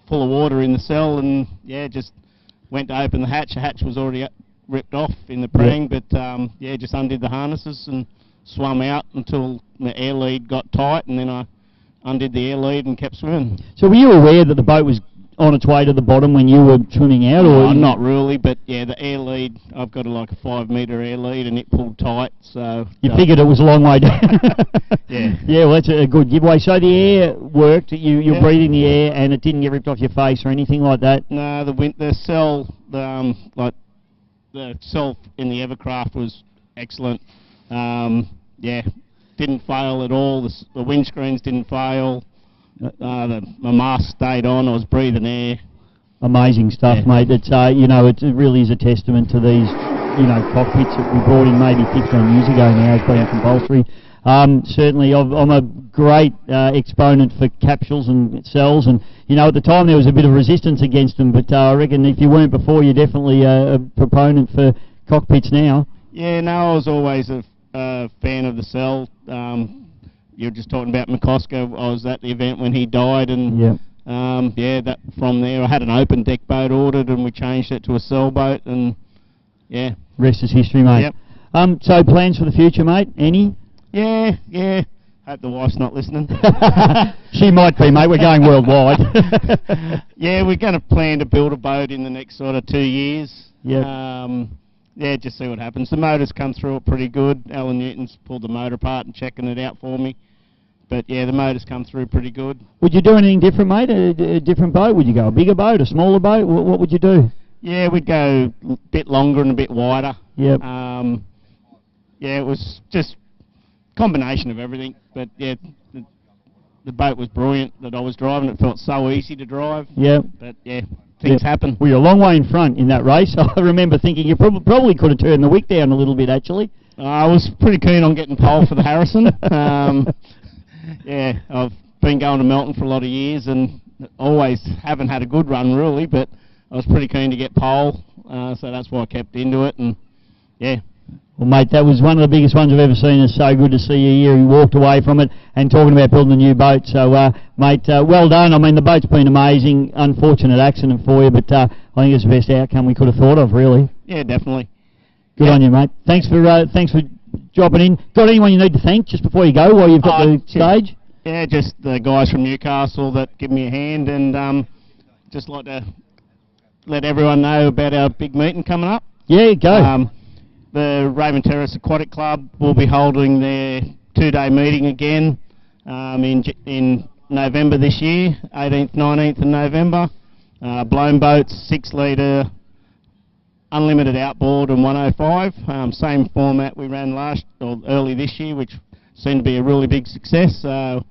full of water in the cell and, yeah, just went to open the hatch. The hatch was already ripped off in the prang, but, yeah, just undid the harnesses and swum out until the air lead got tight, and then I undid the air lead and kept swimming. So were you aware that the boat was on its way to the bottom when you were swimming out? Or not really, but yeah, the air lead, I've got like a 5-metre air lead and it pulled tight, so... You figured it was a long way down? Yeah. Yeah, well, that's a good giveaway. So the air worked, you're breathing the air, and it didn't get ripped off your face or anything like that? No, the cell, the cell in the Evercraft was excellent. Yeah, didn't fail at all. The windscreens didn't fail. My mask stayed on. I was breathing air. Amazing stuff, mate. It's you know, it really is a testament to these, you know, cockpits that we brought in maybe 15 years ago now as being compulsory. Certainly, I'm a great exponent for capsules and cells, and you know, at the time there was a bit of resistance against them, but I reckon if you weren't before, you're definitely a proponent for cockpits now. Yeah, no, I was always a fan of the cell. You were just talking about McCosker. I was at the event when he died, and yeah, that from there I had an open deck boat ordered and we changed it to a sailboat, and yeah. Rest is history, mate. Yep. So plans for the future, mate? Any? Yeah. Hope the wife's not listening. She might be, mate. We're going worldwide. Yeah, we're going to plan to build a boat in the next sort of 2 years. Yeah. Yeah, just see what happens. The motor's come through it pretty good. Alan Newton's pulled the motor apart and checking it out for me. But yeah, the motor's come through pretty good. Would you do anything different, mate? A different boat? Would you go a bigger boat, a smaller boat? What would you do? Yeah, we'd go a bit longer and a bit wider. Yep. Yeah, it was just a combination of everything. But yeah, the boat was brilliant that I was driving. It felt so easy to drive. Yep. But yeah, things happen. Well, you're a long way in front in that race. I remember thinking you probably could have turned the wick down a little bit, actually. I was pretty keen on getting pole for the Harrison. Yeah, I've been going to Melton for a lot of years and always haven't had a good run, really, but I was pretty keen to get pole, so that's why I kept into it, and yeah. Well, mate, that was one of the biggest ones I've ever seen. It's so good to see you here. You walked away from it and talking about building a new boat. So, mate, well done. I mean, the boat's been amazing. Unfortunate accident for you, but I think it's the best outcome we could have thought of, really. Yeah, definitely. Good on you, mate. Thanks for dropping in. Got anyone you need to thank just before you go while you've got the stage? Yeah, just the guys from Newcastle that give me a hand, and just like to let everyone know about our big meeting coming up. Yeah, go. The Raven Terrace Aquatic Club will be holding their 2-day meeting again in November this year, 18th, 19th of November. Blown boats, 6 litre, unlimited outboard and 105. Same format we ran early this year, which seemed to be a really big success. So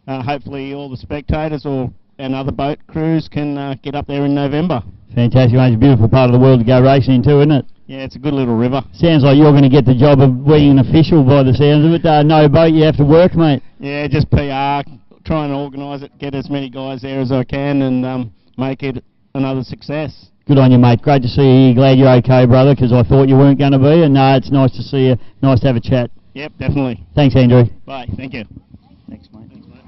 hopefully all the spectators and other boat crews can get up there in November. Fantastic, mate. It's a beautiful part of the world to go racing into, isn't it? Yeah, it's a good little river. Sounds like you're going to get the job of being an official by the sounds of it. No boat, you have to work, mate. Yeah, just PR, try and organise it, get as many guys there as I can, and make it another success. Good on you, mate. Great to see you. Glad you're okay, brother, because I thought you weren't going to be, and it's nice to see you. Nice to have a chat. Yep, definitely. Thanks, Andrew. Bye. Thank you. Thanks, mate. Thanks, mate.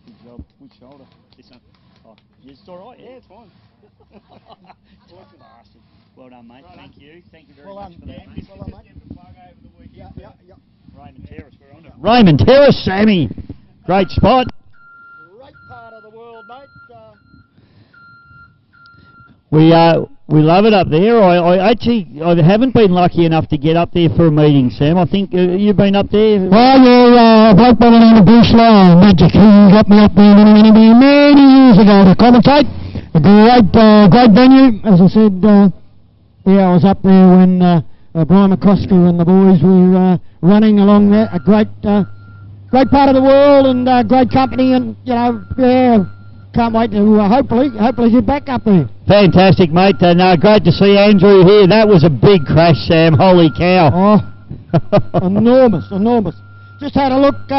Good job. Which shoulder? This one. Oh, it's all right. Yeah, it's fine. Well done, mate. Right. Thank you. Thank you very much for that, mate. Well done, mate. Yeah. Raymond Terrace, we're on to Raymond Terrace, Sammy. Great spot. Great part of the world, mate. We love it up there. I haven't been lucky enough to get up there for a meeting, Sam. I think you've been up there. Well, yeah, I've worked by the name of Bruce Lowe. Magic. He got me up there many years ago to commentate. A great venue, as I said. Yeah, I was up there when Brian McCosker and the boys were running along there. A great part of the world and great company, and can't wait to hopefully get back up there. Fantastic, mate. Great to see Andrew here. That was a big crash, Sam. Holy cow! Oh, enormous. Just had a look,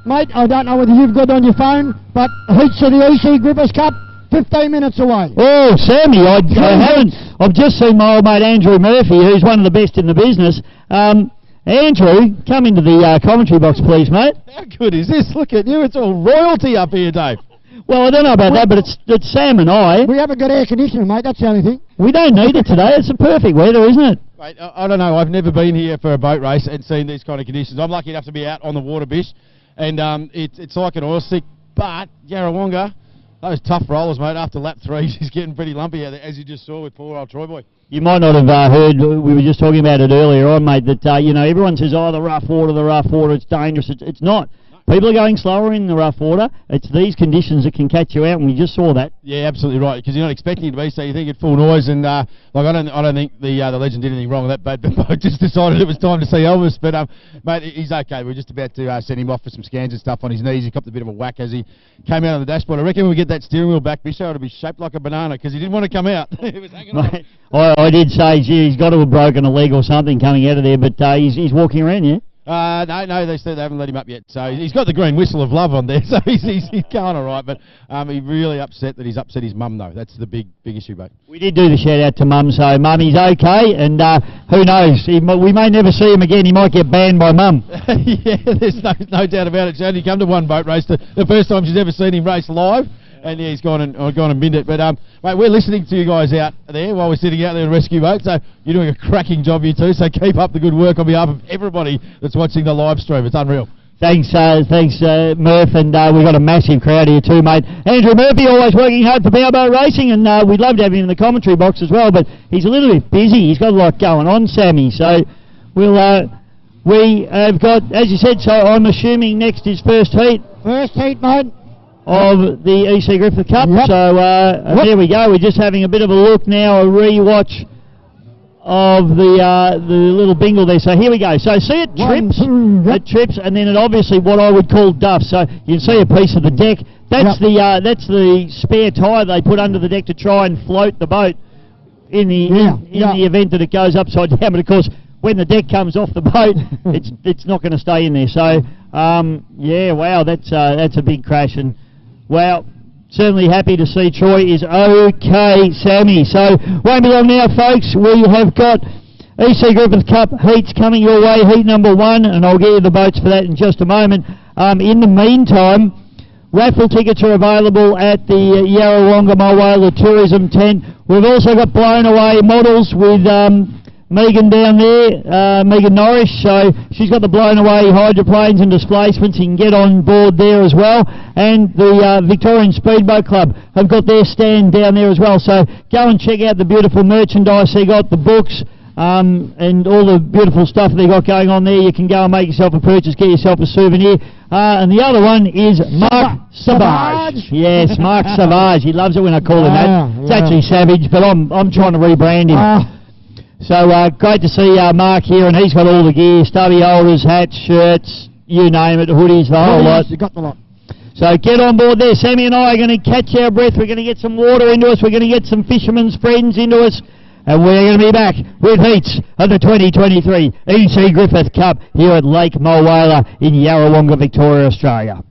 mate. I don't know whether you've got it on your phone, but heats of the EC Griffith Cup. 15 minutes away. Oh, Sammy, I haven't. I've just seen my old mate Andrew Murphy, who's one of the best in the business. Andrew, come into the commentary box, please, mate. How good is this? Look at you. It's all royalty up here, Dave. Well, I don't know about that, but it's Sam and I. We haven't got air conditioning, mate. That's the only thing. We don't need it today. It's a perfect weather, isn't it? Mate, I don't know. I've never been here for a boat race and seen these kind of conditions. I'm lucky enough to be out on the water, Bish, and it's like an oil slick, but Yarrawonga, those tough rollers, mate, after lap 3, she's getting pretty lumpy, as you just saw with poor old Troy boy. You might not have heard, we were just talking about it earlier on, mate, that, everyone says, the rough water, it's dangerous. It's not. People are going slower in the rough water. It's these conditions that can catch you out, and we just saw that. Yeah, absolutely right, because you're not expecting it to be, so you think at full noise, and I don't think the legend did anything wrong with that boat, but I just decided it was time to see Elvis. But mate, he's okay. We're just about to send him off for some scans and stuff on his knees. He copped a bit of a whack as he came out on the dashboard. I reckon when we get that steering wheel back, Bisho, it'll be shaped like a banana, because he didn't want to come out. He was hanging on. I did say, he's got to have broken a leg or something coming out of there, but he's walking around, yeah? No, they haven't let him up yet. So he's got the green whistle of love on there, so he's going all right. But he's really upset that he's upset his mum, though. That's the big issue, mate. We did do the shout-out to Mum, so Mum, he's okay, and who knows? We may never see him again. He might get banned by Mum. Yeah, there's no doubt about it. She's only come to one boat race, the first time she's ever seen him race live. and yeah, he's gone and binned it. But mate, we're listening to you guys out there while we're sitting out there in a rescue boat. So you're doing a cracking job, you two. So keep up the good work on behalf of everybody that's watching the live stream. It's unreal. Thanks, Murph, and we've got a massive crowd here too, mate. Andrew Murphy always working hard for powerboat racing, and we'd love to have him in the commentary box as well, but he's a little bit busy. He's got a lot going on, Sammy. So we have got, as you said, so I'm assuming next is first heat. First heat, mate. Of the EC Griffith Cup. Yep. So there we go. We're just having a bit of a look now, a re-watch of the little bingle there. So here we go. So see it trips, it trips, and then it obviously what I would call duffs. So you can see a piece of the deck. That's the spare tyre they put under the deck to try and float the boat in the the event that it goes upside down. But of course, when the deck comes off the boat, it's not going to stay in there. So yeah, wow, that's a big crash, and wow. Certainly happy to see Troy is okay, Sammy. So, won't be long now, folks. We have got EC Griffith Cup heats coming your way, heat number 1, and I'll get you the boats for that in just a moment. In the meantime, raffle tickets are available at the Yarrawonga Mulwala Tourism tent. We've also got blown away models with Megan down there, Megan Norris, so she's got the blown away hydroplanes and displacements. You can get on board there as well. And the Victorian Speedboat Club have got their stand down there as well. So go and check out the beautiful merchandise they got, the books, and all the beautiful stuff they got going on there. You can go and make yourself a purchase, get yourself a souvenir. And the other one is Mark Savage. Yes, Mark Savage. He loves it when I call him that. It's actually Savage, but I'm trying to rebrand him. So great to see Mark here, and he's got all the gear, stubby holders, hats, shirts, you name it, hoodies, the whole lot. You got the lot. So get on board there. Sammy and I are going to catch our breath. We're going to get some water into us. We're going to get some fishermen's friends into us. And we're going to be back with heats of the 2023 EC Griffith Cup here at Lake Mulwala in Yarrawonga, Victoria, Australia.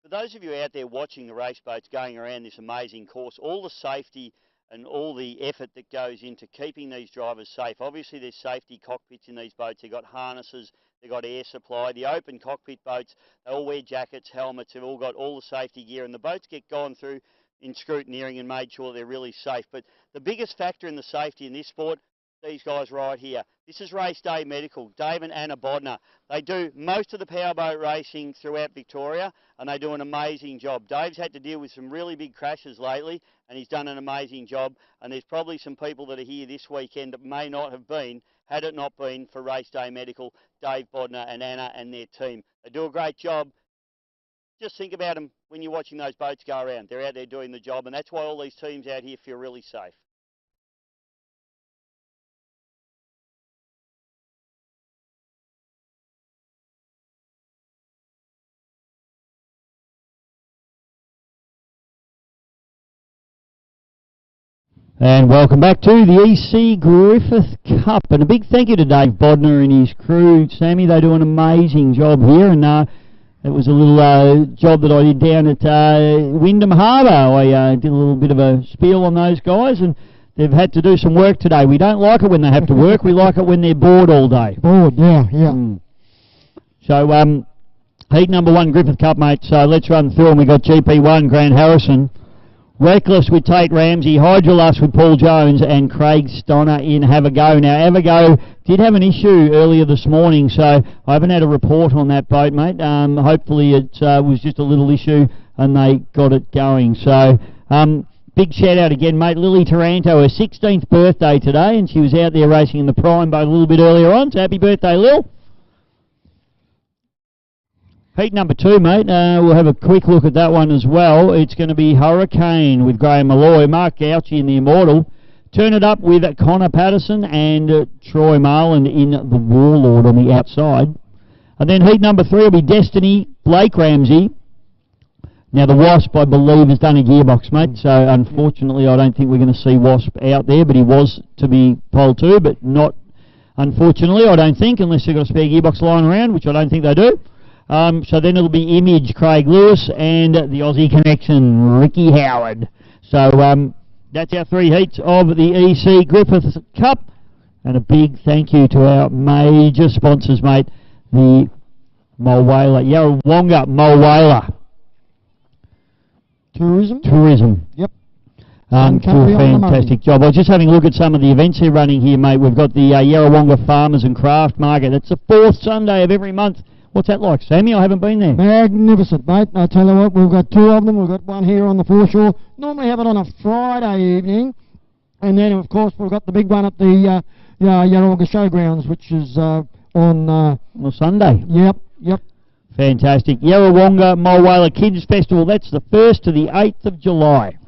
For those of you out there watching the race boats going around this amazing course, all the safety and all the effort that goes into keeping these drivers safe. Obviously there's safety cockpits in these boats. They've got harnesses, they've got air supply. The open cockpit boats, they all wear jackets, helmets, they've all got all the safety gear, and the boats get gone through in scrutineering and made sure they're really safe. But the biggest factor in the safety in this sport, these guys right here. This is Race Day Medical, Dave and Anna Bodner. They do most of the powerboat racing throughout Victoria, and they do an amazing job. Dave's had to deal with some really big crashes lately, and he's done an amazing job. And there's probably some people that are here this weekend that may not have been, had it not been for Race Day Medical, Dave Bodner and Anna and their team. They do a great job. Just think about them when you're watching those boats go around. They're out there doing the job, and that's why all these teams out here feel really safe. And welcome back to the EC Griffith Cup, and a big thank you to Dave Bodner and his crew. Sammy, they do an amazing job here, and it was a little job that I did down at Wyndham Harbour. I did a little bit of a spiel on those guys, and they've had to do some work today. We don't like it when they have to work. We like it when they're bored all day. Bored, yeah, yeah. So, heat number 1, Griffith Cup, mate. So let's run through them. We got GP1, Grant Harrison. Reckless with Tate Ramsey, Hydrolust with Paul Jones, and Craig Stonner in Have a Go. Now, Have a Go did have an issue earlier this morning, so I haven't had a report on that boat, mate. Hopefully it was just a little issue and they got it going. So, big shout out again, mate. Lily Taranto, her 16th birthday today, and she was out there racing in the Prime boat a little bit earlier on, so happy birthday, Lil. Heat number 2, mate, we'll have a quick look at that one as well. It's going to be Hurricane with Graham Malloy, Mark Gauchi in the Immortal. Turn it up with Connor Patterson and Troy Marland in the Warlord on the outside. And then heat number 3 will be Destiny, Blake Ramsey. Now the Wasp, I believe, has done a gearbox, mate, so unfortunately I don't think we're going to see Wasp out there, but he was to be pole 2, but not, unfortunately, I don't think, unless they've got a spare gearbox lying around, which I don't think they do. So then it'll be Image, Craig Lewis, and the Aussie Connection, Ricky Howard. So that's our 3 heats of the EC Griffith Cup. And a big thank you to our major sponsors, mate, the Mulwala, Yarrawonga Mulwala Tourism. Yep. Do a fantastic job. I was just having a look at some of the events they're running here, mate. We've got the Yarrawonga Farmers and Craft Market. It's the 4th Sunday of every month. What's that like, Sammy? I haven't been there. Magnificent, mate. I tell you what, we've got 2 of them. We've got one here on the foreshore. Normally have it on a Friday evening. And then, of course, we've got the big one at the Yarrawonga Showgrounds, which is on Sunday. Yep. Fantastic. Yarrawonga Mulwala Kids Festival. That's the 1st to the 8th of July.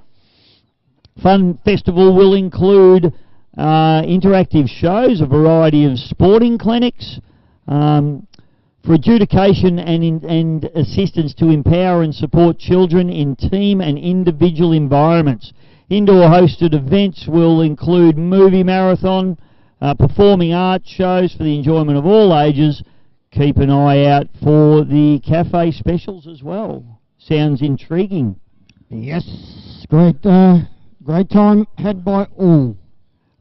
Fun festival will include interactive shows, a variety of sporting clinics, for adjudication and assistance to empower and support children in team and individual environments. Indoor hosted events will include movie marathon, performing arts shows for the enjoyment of all ages. Keep an eye out for the cafe specials as well. Sounds intriguing. Yes, great time had by all.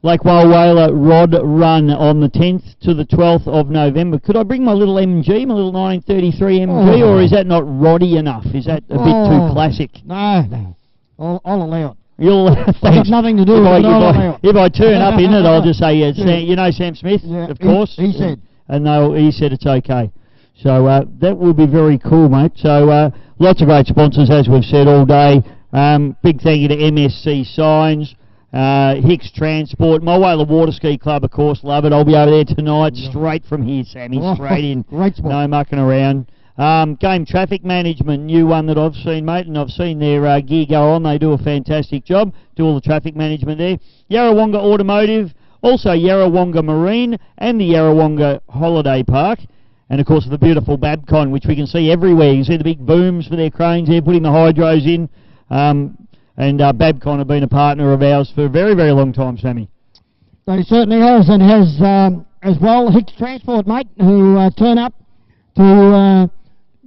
Lake Walwala Rod Run on the 10th to the 12th of November. Could I bring my little MG, my little 1933 MG, or is that not roddy enough? Is that a bit too classic? No. I'll allow it. You'll I've got nothing to do with it. If I turn up in it, I'll just say, you know Sam Smith, of course. He said. And he said it's okay. So that will be very cool, mate. So lots of great sponsors, as we've said all day. Big thank you to MSC Signs. Hicks Transport, Mulwala Water Ski Club, of course, love it. I'll be over there tonight, straight from here, Sammy, straight in. Great spot. No mucking around. Game Traffic Management, new one that I've seen, mate, and I've seen their gear go on. They do a fantastic job, do all the traffic management there. Yarrawonga Automotive, also Yarrawonga Marine, and the Yarrawonga Holiday Park. And, of course, the beautiful Babcon, which we can see everywhere. You can see the big booms for their cranes there, putting the hydros in. And Babcon have been a partner of ours for a very, very long time, Sammy. They certainly has, and has as well Hicks Transport, mate, who turn up to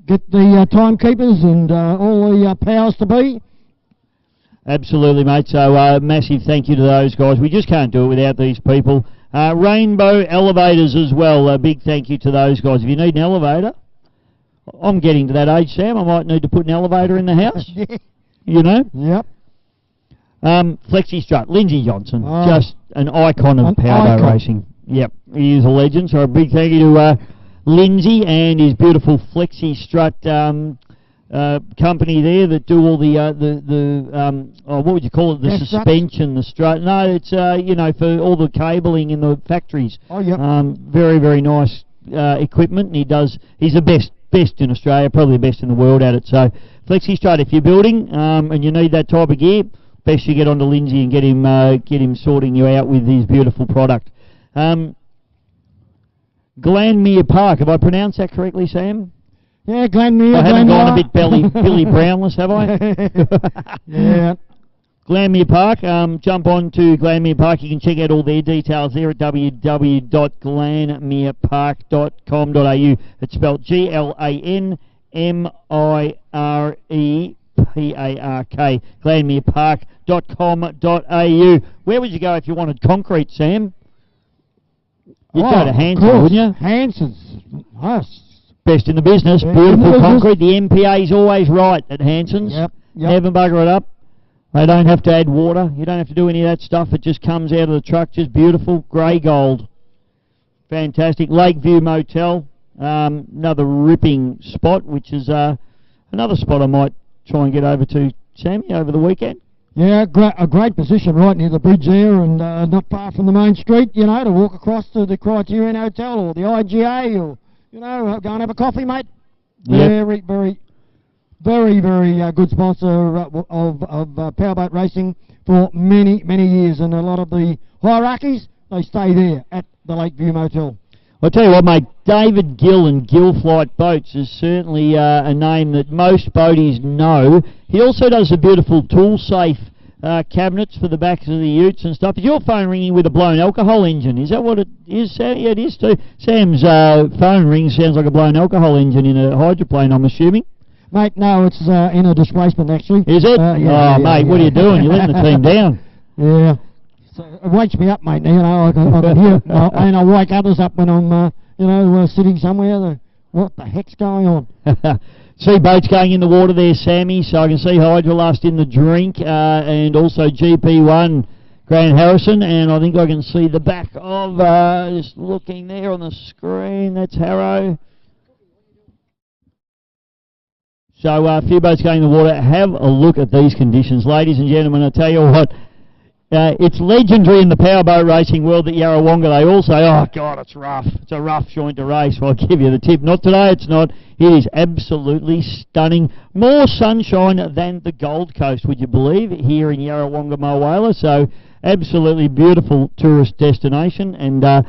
get the timekeepers and all the powers to be. Absolutely, mate. So massive thank you to those guys. We just can't do it without these people. Rainbow Elevators as well. A big thank you to those guys. If you need an elevator, I'm getting to that age, Sam. I might need to put an elevator in the house. You know? Yep. Flexi Strut, Lindsay Johnson, just an icon of powerboat racing. Yep, he is a legend. So a big thank you to Lindsay and his beautiful Flexi Strut company there that do all the what would you call it? The suspension, the strut. No, it's you know, for all the cabling in the factories. Oh yep. Very, very nice equipment, and he's the best in Australia, probably the best in the world at it. So Flexi Strut, if you're building and you need that type of gear, best you get onto Lindsay and get him sorting you out with his beautiful product. Glanmere Park, have I pronounced that correctly, Sam? Yeah, Glanmere. I haven't gone a bit Billy Brownless, have I? Yeah. Glanmere Park, jump on to Glanmere Park. You can check out all their details there at www.glanmerepark.com.au. It's spelled GLANMIRE Park, glanmerepark.com.au. Where would you go if you wanted concrete, Sam? You'd go to Hanson, wouldn't you? Hanson's. Nice. Best in the business. Yeah, Beautiful in the business. concrete. The MPA's always right at Hanson's. Yep. Never bugger it up. They don't have to add water. You don't have to do any of that stuff. It just comes out of the truck. Just beautiful. Grey gold. Fantastic. Lakeview Motel. Another ripping spot, which is another spot I might try and get over to, Sammy, over the weekend. Yeah, a great position right near the bridge there, and not far from the main street, you know, to walk across to the Criterion Hotel or the IGA, or, you know, go and have a coffee, mate. Yep. Very good sponsor of powerboat racing for many years, and a lot of the hierarchies, they stay there at the Lakeview Motel. I'll tell you what, mate, David Gill and Gill Flight Boats is certainly a name that most boaties know. He also does the beautiful tool-safe cabinets for the backs of the utes and stuff. Is your phone ringing with a blown alcohol engine? Is that what it is, Sam? Yeah, it is too. Sam's phone ring sounds like a blown alcohol engine in a hydroplane, I'm assuming. Mate, no, it's in a displacement, actually. Is it? Mate, what are you doing? You're letting the team down. Yeah. So it wakes me up, mate. You know, I can hear, and I wake others up when I'm, sitting somewhere. What the heck's going on? See boats going in the water there, Sammy, so I can see Hydrolust in the drink, and also GP1 Grant Harrison, and I think I can see the back of, just looking there on the screen, that's Harrow. So a few boats going in the water. Have a look at these conditions, ladies and gentlemen. I tell you what, it's legendary in the powerboat racing world that Yarrawonga, they all say, oh God, it's rough. It's a rough joint to race. Well, I'll give you the tip. Not today, it's not. It is absolutely stunning. More sunshine than the Gold Coast, would you believe, here in Yarrawonga, Mulwala. So absolutely beautiful tourist destination. And fair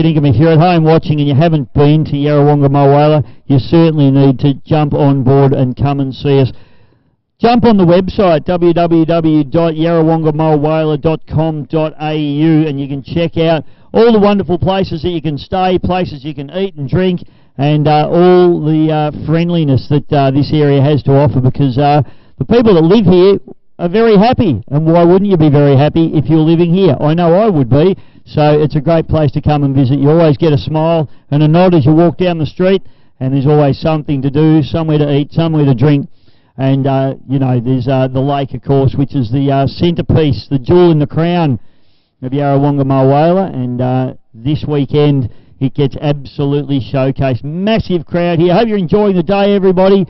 dinkum, if you're at home watching and you haven't been to Yarrawonga, Mulwala, you certainly need to jump on board and come and see us. Jump on the website, www.yarrawongamulwala.com.au, and you can check out all the wonderful places that you can stay, places you can eat and drink, and all the friendliness that this area has to offer, because the people that live here are very happy. And why wouldn't you be very happy if you're living here? I know I would be. So it's a great place to come and visit. You always get a smile and a nod as you walk down the street, and there's always something to do, somewhere to eat, somewhere to drink. And, there's the lake, of course, which is the centrepiece, the jewel in the crown of Yarrawonga, Mulwala. And this weekend, it gets absolutely showcased. Massive crowd here. I hope you're enjoying the day, everybody.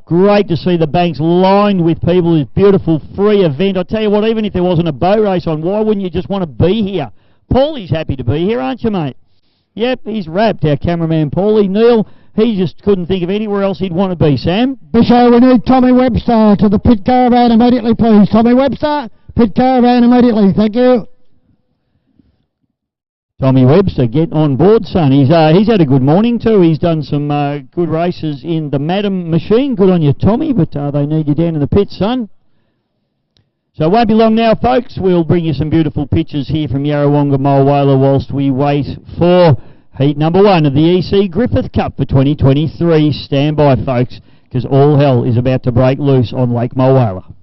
Great to see the banks lined with people. This beautiful free event. I tell you what, even if there wasn't a boat race on, why wouldn't you just want to be here? Paulie's happy to be here, aren't you, mate? Yep, he's wrapped, our cameraman Paulie. Neil, he just couldn't think of anywhere else he'd want to be, Sam. Bisho, we need Tommy Webster to the pit caravan immediately, please. Tommy Webster, pit caravan immediately. Thank you. Tommy Webster, get on board, son. He's had a good morning too. He's done some good races in the Madam machine. Good on you, Tommy, but they need you down in the pit, son. So it won't be long now, folks. We'll bring you some beautiful pictures here from Yarrawonga, Mulwala whilst we wait for heat number 1 of the EC Griffith Cup for 2023. Stand by, folks, because all hell is about to break loose on Lake Mulwala.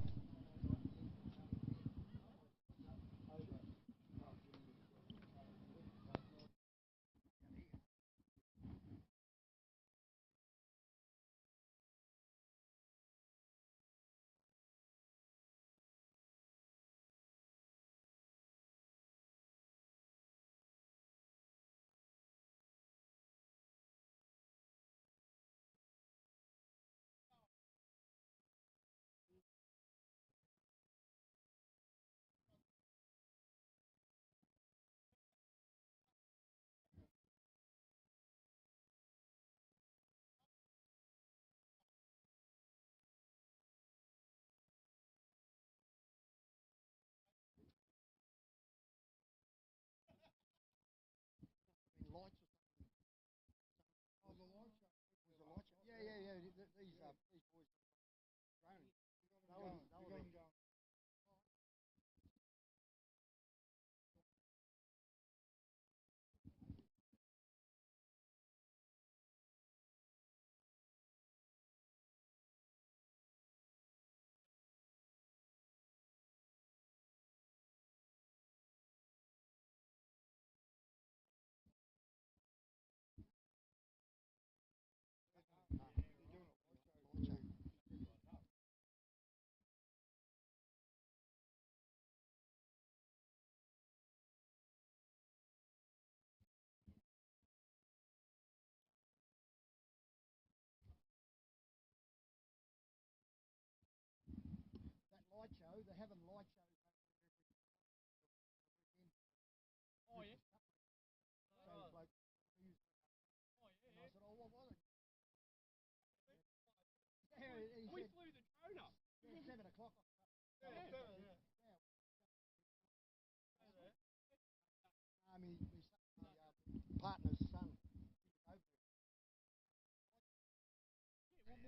Partner's son.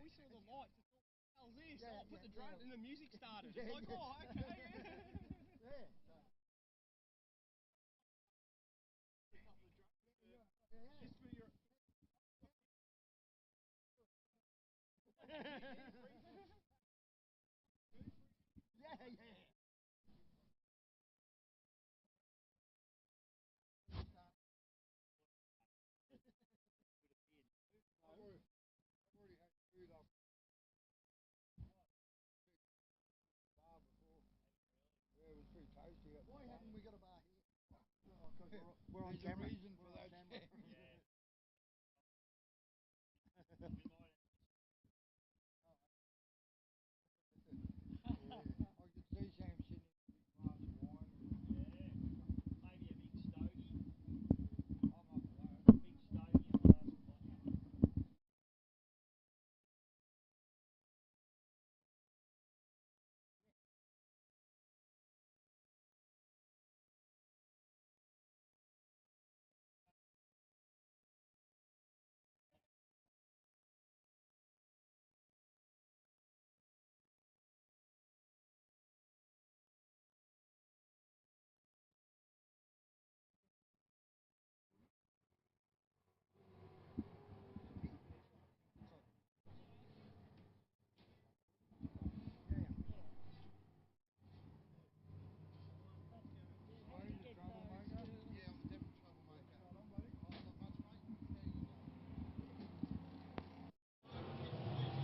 We saw the lights. How's this? I put the drone and the music started. It's like, oh, okay. Why haven't we got a bar here? We're on camera. Reason for that.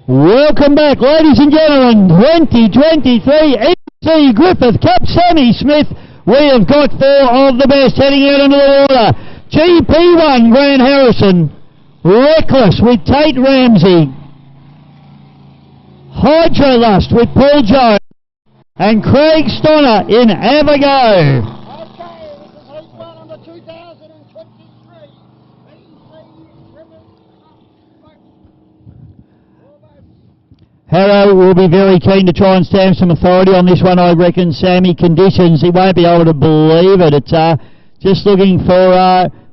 Welcome back, ladies and gentlemen, 2023 EC Griffith Cup Sammy Smith. We have got 4 of the best heading out into the water. GP1 Grant Harrison, Reckless with Tate Ramsey, Hydrolust with Paul Jones, and Craig Stonner in Have a Go. Harrow will be very keen to try and stamp some authority on this one, I reckon. Sammy, conditions, he won't be able to believe it. It's just looking for,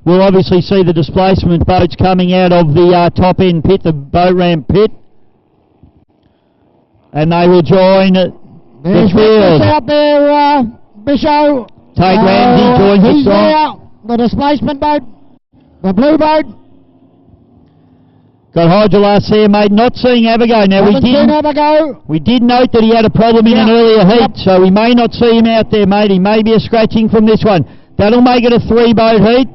we'll obviously see the displacement boats coming out of the top end pit, the boat ramp pit. And they will join the field. Out there, Bisho. Tate Ramsey joins the he's there, the displacement boat, the blue boat. Got Hydrolust here, mate. Not seeing Abigail. Now we did note that he had a problem in an earlier heat, so we may not see him out there, mate. He may be a scratching from this one. That'll make it a 3-boat heat,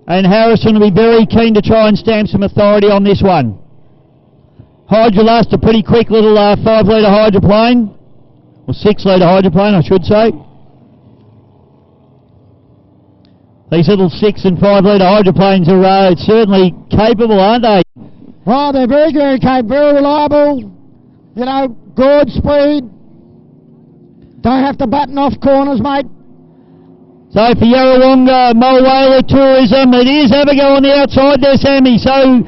and Harrison will be very keen to try and stamp some authority on this one. Hydrolust, a pretty quick little 5-litre hydroplane, or 6-litre hydroplane, I should say. These little 6 and 5-litre hydroplanes are certainly capable, aren't they? Oh, they're very, very capable, very reliable. You know, good speed. Don't have to button off corners, mate. So for Yarrawonga Mulwala Tourism, it is Abigail on the outside there, Sammy. So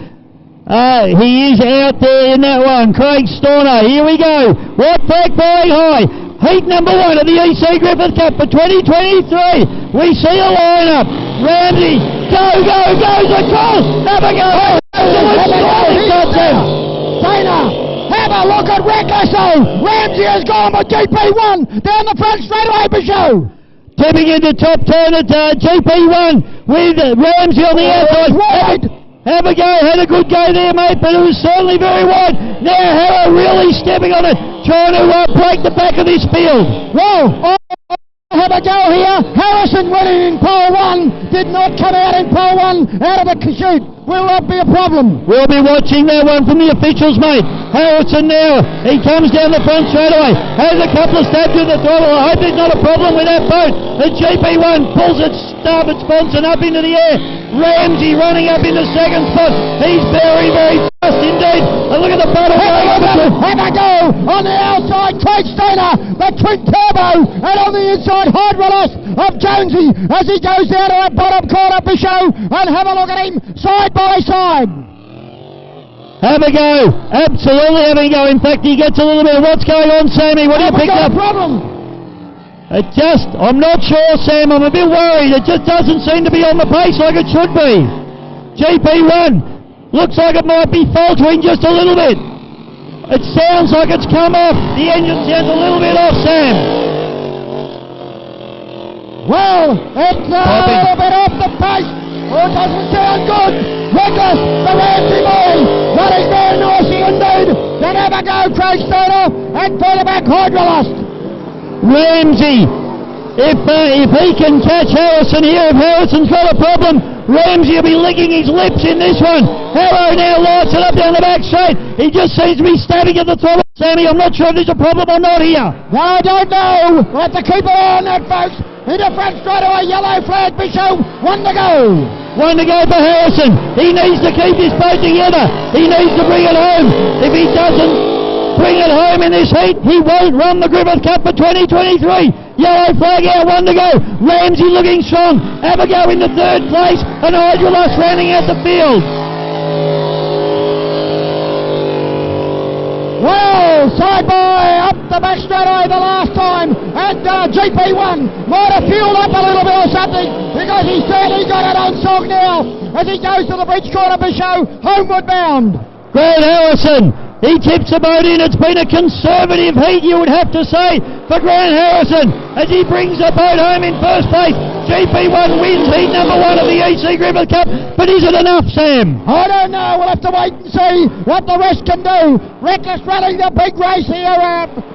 he is out there in that one. Craig Storner, here we go. White flag flying high. Heat number 1 of the EC Griffith Cup for 2023. We see a lineup. Ramsey, goes across. Abigail. Dana, have a look at Reckless. Ramsey has gone with GP1 down the front straight away, Bisho. Tipping into top 10 at GP1 with Ramsey on the outside. Abigail had a good go there, mate, but it was certainly very wide. Now Harrow really stepping on it, trying to break the back of this field. Whoa! Have a go here. Harrison winning in pole 1. Did not come out in pole 1 out of the chute. Will not be a problem. We'll be watching that one from the officials, mate. Harrison now. He comes down the front straight away. Has a couple of stabs with the throttle. I hope there's not a problem with that boat. The GP1 pulls its starboard sponson up into the air. Ramsey running up into second spot. He's very, very fast indeed. And look at the boat. Have a go on the outside. Craig Stoner, the twin turbo, and on the inside Hydrolust of Jonesy as he goes down to that bottom corner, Bisho, and have a look at him side by side. Have a go. Absolutely having a go. In fact, he gets a little bit of what's going on, Sammy. What do you pick up? Problem. I'm not sure, Sam. I'm a bit worried. It just doesn't seem to be on the pace like it should be. GP1 looks like it might be faltering just a little bit. It sounds like it's come off. The engine sounds a little bit off, Sam. Well, it's a little bit off the pace. Oh, it doesn't sound good. Reckless, the Ramsey boy, running very nicely indeed. Then have a go, Craig Stoner, and quarterback Hydrolust. Ramsey, if he can catch Harrison here, if Harrison's got a problem, Ramsey will be licking his lips in this one. Harrow now lights it up down the back straight. He just seems to be stabbing at the throttle. Sammy, I'm not sure if there's a problem or not here. No, I don't know. We'll have to keep an eye on that, folks. In the front straight away, yellow flag, Bishop, one to go. One to go for Harrison. He needs to keep this boat together. He needs to bring it home. If he doesn't bring it home in this heat, he won't run the Griffith Cup for 2023. Yellow flag out, one to go. Ramsey looking strong. Abigail in the third place, and Hydrolust rounding out the field. Well, side by up the back straight away the last time, and GP1 might have fueled up a little bit or something, because he's certainly got it on song now as he goes to the bridge corner Bishop, homeward bound. Grant Harrison, he tips the boat in. It's been a conservative heat, you would have to say, for Grant Harrison as he brings the boat home in first place. GP1 wins heat number 1 of the EC Griffith Cup, but is it enough, Sam? I don't know. We'll have to wait and see what the rest can do. Reckless running the big race here.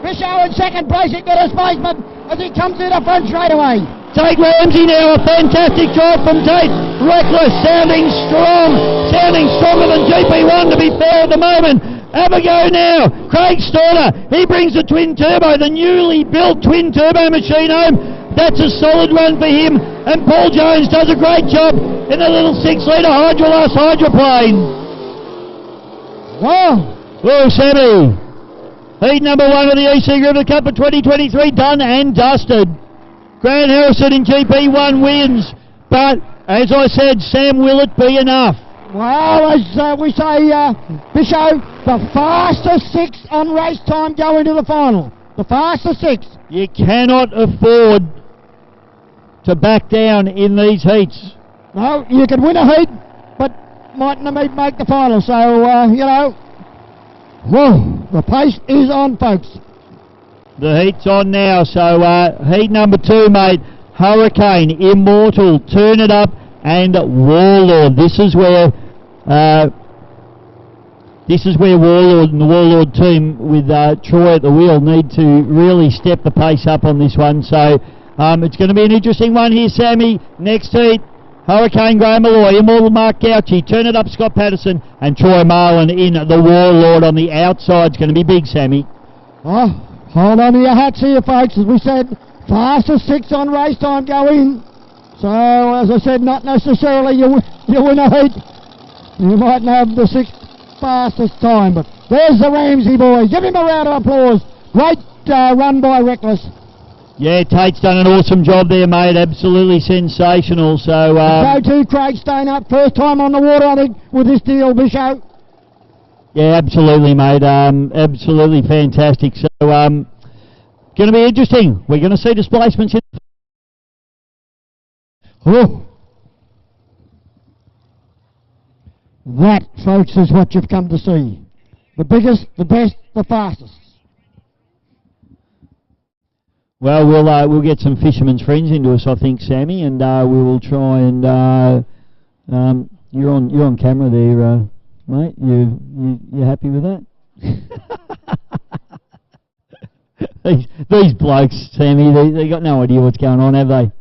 Bishop in second place at the Displacement as he comes in the front straight away. Tate Ramsey now, a fantastic drive from Tate. Reckless, sounding stronger than GP1 to be fair at the moment. Have a go now. Craig Storter, he brings the twin turbo, the newly built twin turbo machine home. That's a solid run for him. And Paul Jones does a great job in the little 6-litre Hydrolust hydroplane. Well, Sammy, heat number 1 of the EC Griffith Cup for 2023 done and dusted. Grant Harrison in GP1 wins, but as I said, Sam, will it be enough? Well, as we say, Bishop, the fastest 6 on race time go into the final. The fastest 6. You cannot afford to back down in these heats. No, you can win a heat, but mightn't make the final. So, you know, whoa, the pace is on, folks. The heat's on now, so heat number 2, mate. Hurricane, Immortal, Turn It Up, and Warlord. This is where Warlord and the Warlord team with Troy at the wheel need to really step the pace up on this one. So it's going to be an interesting one here, Sammy. Next heat, Hurricane Graham Malloy, Immortal Mark Gauchi, Turn It Up Scott Patterson, and Troy Marlin in the Warlord on the outside. It's going to be big, Sammy. Oh, hold on to your hats here, folks. As we said, fastest 6 on race time go in. So, as I said, not necessarily you win a heat. You might have the 6th fastest time, but there's the Ramsey boy. Give him a round of applause. Great run by Reckless. Yeah, Tate's done an awesome job there, mate. Absolutely sensational. So, go to Craig Stoner. First time on the water, I think, with this deal, Bishop. Yeah, absolutely, mate. Absolutely fantastic. So, going to be interesting. We're going to see displacements in. Oh. That, folks, is what you've come to see. The biggest, the best, the fastest. Well, we'll get some fishermen's friends into us, I think, Sammy, and we will try and you're on camera there, mate. You happy with that? these blokes, Sammy, they got no idea what's going on, have they?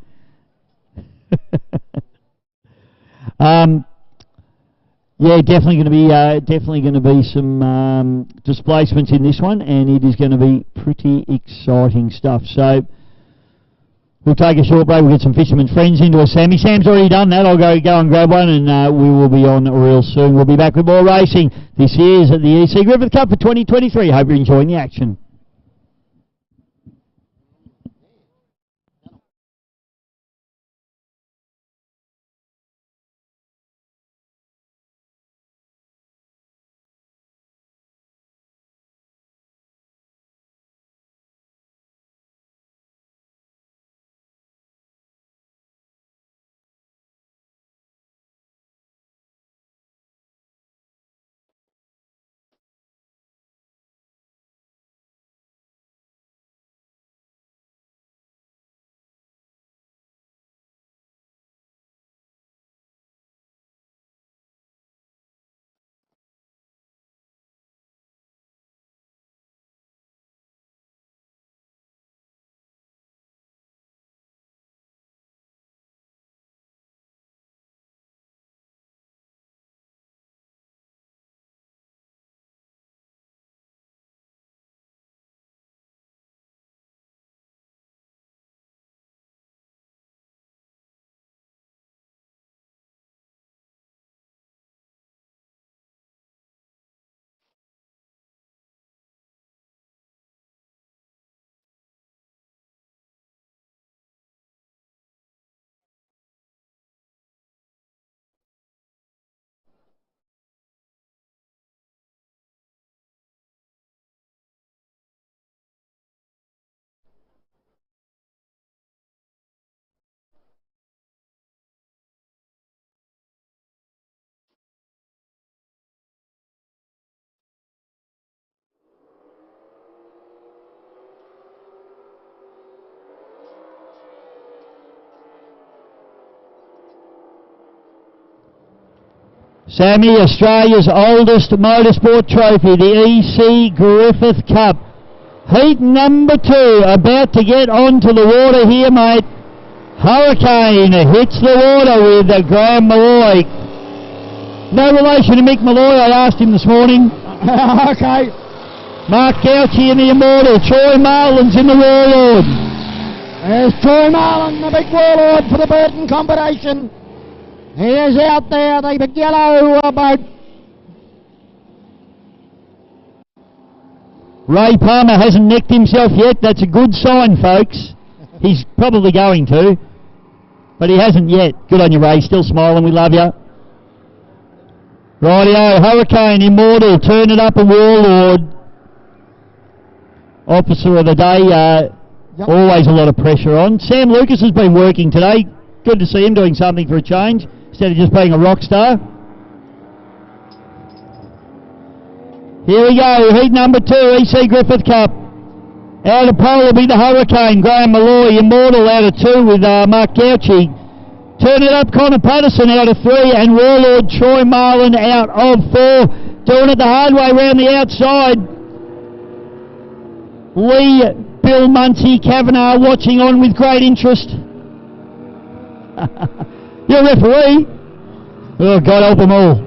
Yeah, definitely going to be some displacements in this one, and it is going to be pretty exciting stuff. So we'll take a short break. We'll get some fishermen's friends into us. Sammy, Sam's already done that. I'll go and grab one, and we will be on real soon. We'll be back with more racing. This is the EC Griffith Cup for 2023. Hope you're enjoying the action. Sammy, Australia's oldest motorsport trophy, the EC Griffith Cup. Heat number 2, about to get onto the water here, mate. Hurricane hits the water with Graham Malloy. No relation to Mick Malloy, I asked him this morning. Okay. Mark Gauci in the Immortal. Troy Marlin's in the Warlord. There's Troy Marlin, the big Warlord for the Burton combination. He is out there, the big yellow boat. Ray Palmer hasn't nicked himself yet. That's a good sign, folks. He's probably going to, but he hasn't yet. Good on you, Ray. Still smiling. We love you. Rightio, Hurricane, Immortal, turn it up a Warlord. Officer of the day, always a lot of pressure on. Sam Lucas has been working today. Good to see him doing something for a change, instead of just being a rock star. Here we go, heat number 2, EC Griffith Cup. Out of pole will be the Hurricane, Graham Malloy. Immortal out of 2 with Mark Gauci. Turn it up, Connor Patterson out of 3, and Warlord Troy Marlin out of 4. Doing it the hard way round the outside. Lee, Bill Muncie, Kavanagh watching on with great interest. You're a referee. Oh, God help them all.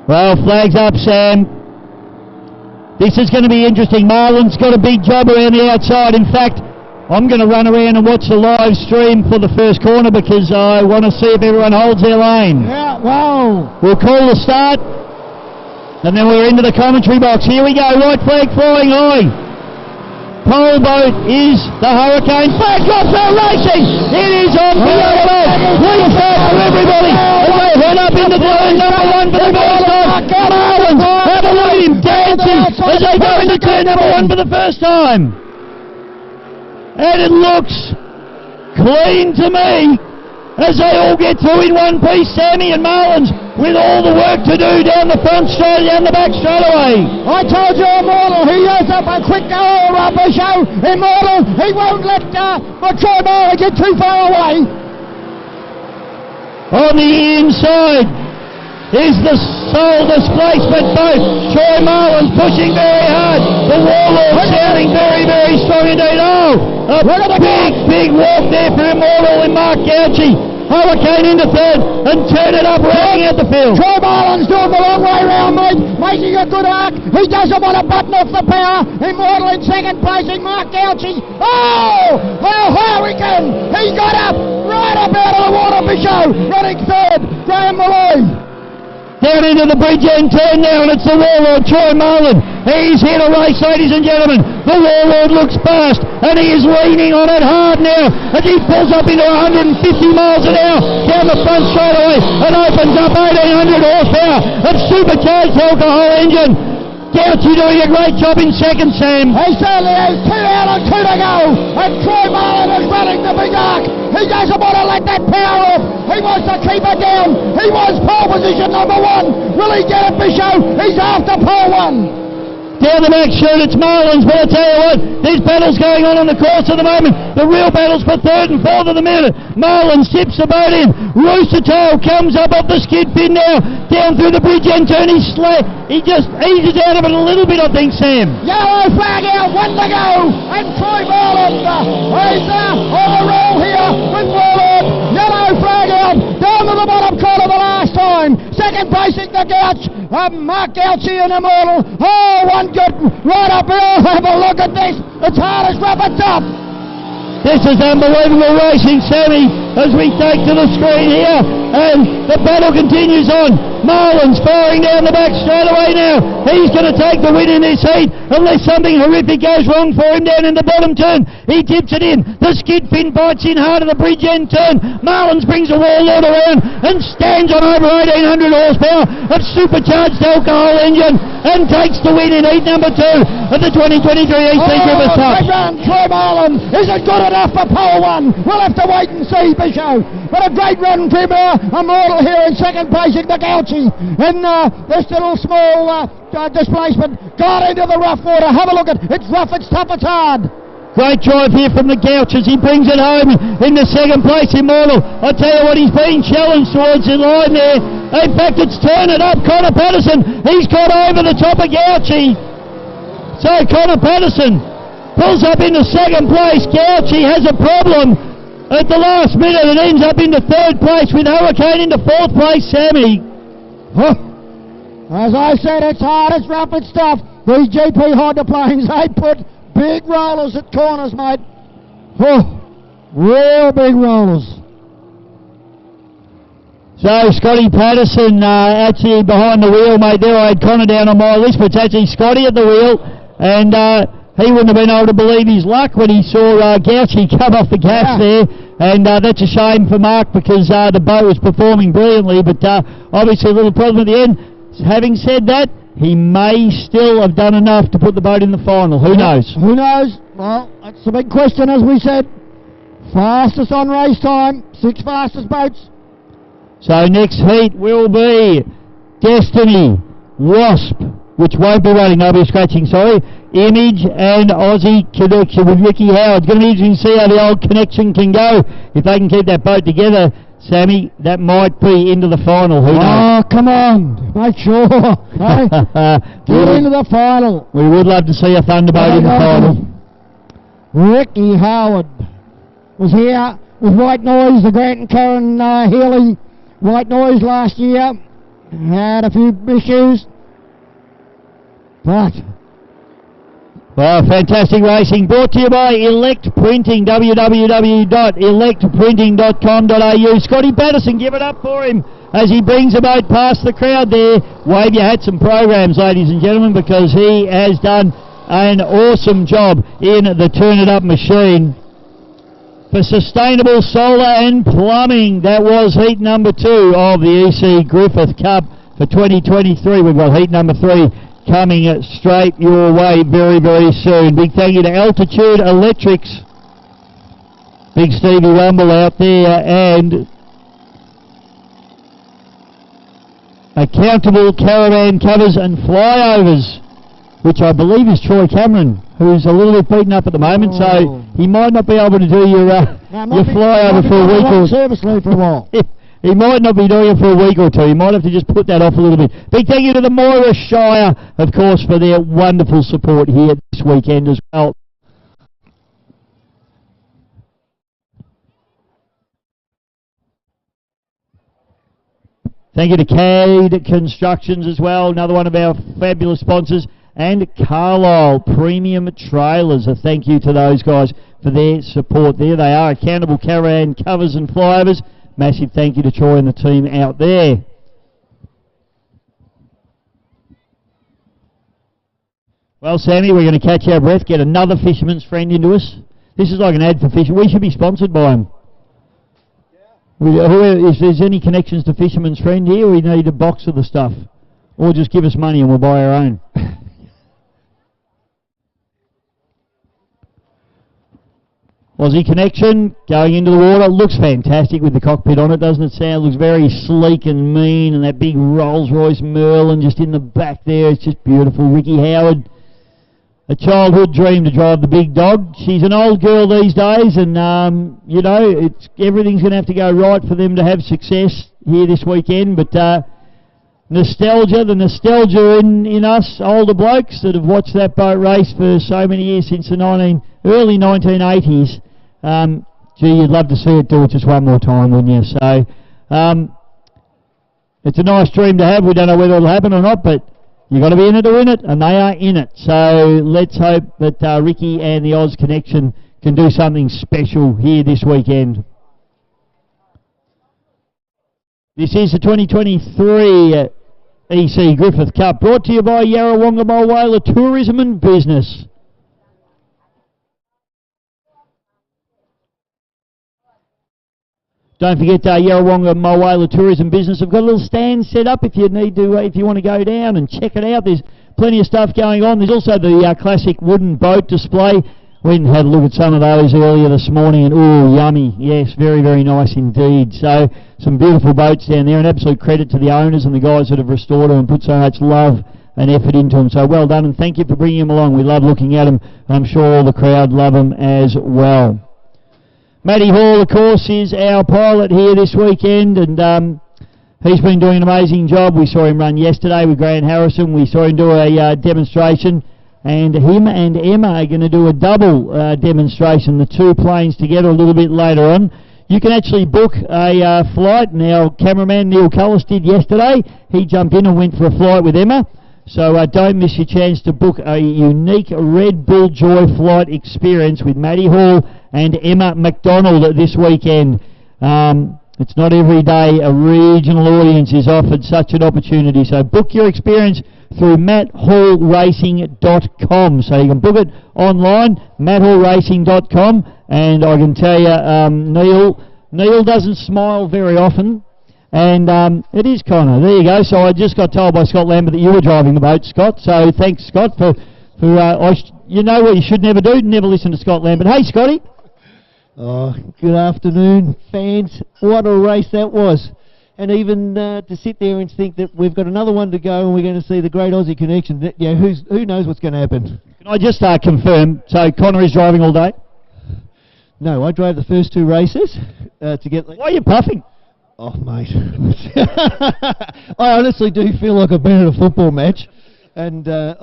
Well, flags up, Sam. This is going to be interesting. Marlin's got a big job around the outside. In fact, I'm going to run around and watch the live stream for the first corner because I want to see if everyone holds their lane. Yeah, wow. We'll call the start, and then we're into the commentary box. Here we go, white flag flying high. Pole boat is the Hurricane. Flag drops are racing. It is on for the other boat. Green flag for everybody. And they head up into turn number 1 for the first time. Marlins, have a look at him dancing as they go into turn number 1 for the first time. And it looks clean to me as they all get through in one piece. Sammy and Marlins with all the work to do down the front straight, down the back straight away. I told you, Immortal, he goes up a quick rubber show. Immortal, he won't let Troy Marlin get too far away. On the inside is the sole displacement boat. Troy Marlin's pushing very hard. The Warlord sounding very, very strong indeed. Oh, a big walk there for Immortal and Mark Gauci. Hurricane into third and turn it up, rounding out the field. Troy Marlin's doing the long way round, mate, making a good arc. He doesn't want to button off the power. Immortal in second placing, Mark Gauci. Oh, Hurricane, he got up, right up out of the water, Bichot, running third, Graham Malloy. Down into the bridge end turn now, and it's the Warlord, Troy Marlin. He's here to race, ladies and gentlemen. The Warlord looks fast, and he is leaning on it hard now as he pulls up into 150 miles an hour down the front straight away and opens up 1,800 horsepower of supercharged alcohol engine. Gauci doing a great job in second, Sam. He certainly is. 2 out and 2 to go. And Troy Marlin is running the big arc. He doesn't want to let that power off. He wants to keep it down. He wants pole position number 1. Will he get it, Bichot? He's after pole 1. Down the back chute, it's Marlins, but I tell you what, there's battles going on the course at the moment. The real battles for 3rd and 4th of the minute. Marlins tips the boat in. Rooster Tail comes up off the skid pin now, down through the bridge end turn. He just eases out of it a little bit, I think, Sam. Yellow flag out, 1 to go, and Troy Marlin is on the roll here with Warlord. Yellow flag out, down to the bottom corner the last time. Second placing the Gouch, Mark Gauci and Immortal. Oh, one good right up here. Have a look at this. It's hard as rubber top. This is unbelievable racing, Sammy, as we take to the screen here, and the battle continues on. Marlin's firing down the back straight away now. He's going to take the win in this heat, unless something horrific goes wrong for him down in the bottom turn. He tips it in. The skid fin bites in hard of the bridge end turn. Marlin's brings a Warlord around and stands on over 1,800 horsepower of supercharged alcohol engine and takes the win in heat number 2 of the 2023 EC Griffith Cup. Great run, Troy Marlin. Is it good enough for pole 1? We'll have to wait and see, Bichot. But a great run from Immortal here in second placing the Gauci. And this little small Displacement got into the rough water. Have a look at it. It's rough, it's tough, it's hard. Great drive here from the Gouch as he brings it home in the second place. Immortal, I tell you what, he's being challenged towards the line there. In fact, it's turned it up. Connor Patterson, he's got over the top of Gouchy. So Connor Patterson pulls up into second place. Gouchy has a problem at the last minute and ends up into third place with Hurricane into fourth place. Sammy. As I said, it's hard, it's rough, it's tough. These GP hydroplanes, they put big rollers at corners, mate. Real big rollers. So Scotty Patterson actually behind the wheel, mate. There I had Connor down on my list, but it's actually Scotty at the wheel. And he wouldn't have been able to believe his luck when he saw Gouchy come off the gas there. And that's a shame for Mark because the boat was performing brilliantly. But obviously a little problem at the end. Having said that, he may still have done enough to put the boat in the final. Who knows? Who knows? Well, that's the big question, as we said. Fastest on race time, 6 fastest boats. So next heat will be Destiny, Wasp, which won't be running, they'll be scratching, sorry. Image and Aussie Connection with Ricky Howard. It's going to be interesting to see how the old Connection can go. If they can keep that boat together, Sammy, that might be into the final. Who knows? Oh, come on. Make sure. Hey? Get into the final. We would love to see a Thunderboat in the final. Ricky Howard was here with White Noise, the Grant and Karen Healy White Noise last year. Had a few issues. But well, fantastic racing. Brought to you by Elect Printing, www.electprinting.com.au. Scotty Patterson, give it up for him as he brings the boat past the crowd there. Wave your hats and programs, ladies and gentlemen, because he has done an awesome job in the Turn It Up machine. For sustainable solar and plumbing, that was heat number 2 of the EC Griffith Cup for 2023. We've got heat number 3 coming straight your way very, very soon. Big thank you to Altitude Electrics. Big Stevie Rumble out there, and Accountable Caravan Covers and Flyovers, which I believe is Troy Cameron, who's a little bit beaten up at the moment, so he might not be able to do your flyover for a week or service leave for a while. He might not be doing it for a week or two. He might have to just put that off a little bit. Big thank you to the Moira Shire, of course, for their wonderful support here this weekend as well. Thank you to Cade Constructions as well, another one of our fabulous sponsors, and Carlisle Premium Trailers. A thank you to those guys for their support. There they are, Accountable Caravan Covers and Flyovers. Massive thank you to Troy and the team out there. Well, Sammy, we're going to catch our breath, get another fisherman's friend into us. This is like an ad for fishing. We should be sponsored by him. If there's any connections to Fisherman's Friend here, we need a box of the stuff. Or just give us money and we'll buy our own. Aussie Connection going into the water. Looks fantastic with the cockpit on it, doesn't it, Sam? Looks very sleek and mean, and that big Rolls-Royce Merlin just in the back there. It's just beautiful. Ricky Howard, a childhood dream to drive the big dog. She's an old girl these days, and, you know, everything's going to have to go right for them to have success here this weekend. But nostalgia, the nostalgia in us older blokes that have watched that boat race for so many years since the early 1980s. Gee, you'd love to see it do it just one more time, wouldn't you? So it's a nice dream to have. We don't know whether it'll happen or not, but you've got to be in it to win it, and they are in it. So let's hope that Ricky and the Oz Connection can do something special here this weekend. This is the 2023 EC Griffith Cup, brought to you by Yarrawonga Mulwala Tourism and Business. Don't forget Yarrawonga Mulwala Tourism Business. I've got a little stand set up if you need to, if you want to go down and check it out. There's plenty of stuff going on. There's also the classic wooden boat display. We had a look at some of those earlier this morning, and ooh, yummy. Yes, very, very nice indeed. So some beautiful boats down there, and absolute credit to the owners and the guys that have restored them and put so much love an effort into them. So well done, and thank you for bringing them along. We love looking at them. I'm sure all the crowd love them as well. Matty Hall, of course, is our pilot here this weekend, and he's been doing an amazing job. We saw him run yesterday with Grant Harrison. We saw him do a demonstration, and him and Emma are going to do a double demonstration, the two planes together a little bit later on. You can actually book a flight. Now, cameraman Neil Cullis did yesterday. He jumped in and went for a flight with Emma. So don't miss your chance to book a unique Red Bull Joy flight experience with Matty Hall and Emma McDonald this weekend. It's not every day a regional audience is offered such an opportunity. So book your experience through matthallracing.com. So you can book it online, matthallracing.com. And I can tell you, Neil doesn't smile very often. And it is Connor. There you go. So I just got told by Scott Lambert that you were driving the boat, Scott. So thanks, Scott, for you know what you should never do? Never listen to Scott Lambert. Hey, Scotty. Oh, good afternoon, fans. What a race that was. And even to sit there and think that we've got another one to go and we're going to see the Great Aussie Connection. Yeah, who knows what's going to happen? Can I just confirm, so Connor is driving all day? No, I drove the first two races to get... Why are you puffing? Oh, mate. I honestly do feel like I've been at a football match. And it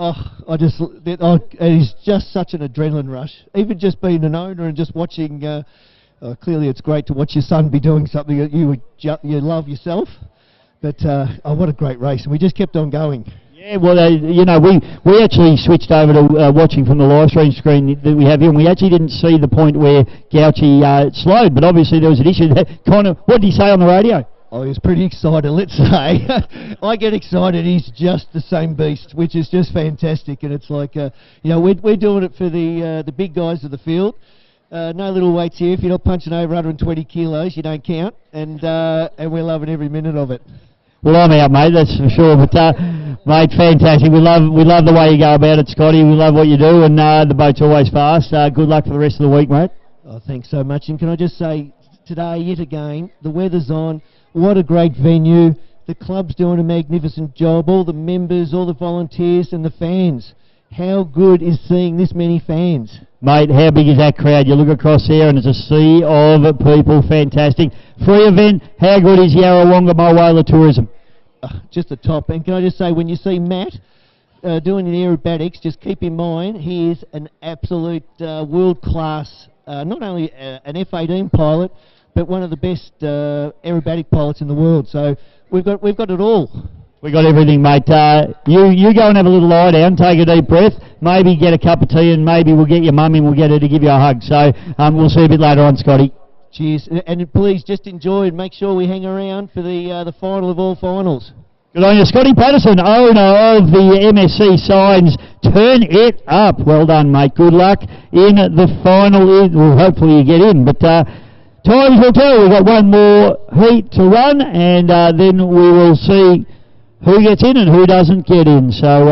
is just such an adrenaline rush. Even just being an owner and just watching, clearly it's great to watch your son be doing something that you love yourself. But what a great race, and we just kept on going. Yeah, well, you know, we actually switched over to watching from the live stream screen that we have here, and we actually didn't see the point where Gauchi slowed, but obviously there was an issue. Connor, what did he say on the radio? I was pretty excited, let's say. I get excited, he's just the same beast, which is just fantastic. And it's like, you know, we're doing it for the big guys of the field. No little weights here. If you're not punching over 120 kilos, you don't count. And we're loving every minute of it. Well, I'm out, mate, that's for sure. But, mate, fantastic. We love the way you go about it, Scotty. We love what you do, and the boat's always fast. Good luck for the rest of the week, mate. Oh, thanks so much. And can I just say, today, yet again, the weather's on. What a great venue. The club's doing a magnificent job. All the members, all the volunteers and the fans. How good is seeing this many fans? Mate, how big is that crowd? You look across there and it's a sea of people. Fantastic. Free event. How good is Yarrawonga Mulwala Tourism? Just the top. And can I just say, when you see Matt doing the aerobatics, just keep in mind he is an absolute world-class, not only an F-18 pilot, but one of the best aerobatic pilots in the world. So we've got it all. We got everything, mate. You go and have a little lie down, take a deep breath, maybe get a cup of tea, and maybe we'll get your mum and we'll get her to give you a hug. So we'll see you a bit later on, Scotty. Cheers, and please just enjoy and make sure we hang around for the final of all finals. Good on you, Scotty Patterson, owner of the MSC Signs. Turn it up. Well done, mate. Good luck in the final. Well, hopefully you get in, but times will tell. We've got one more heat to run, and then we will see who gets in and who doesn't get in. So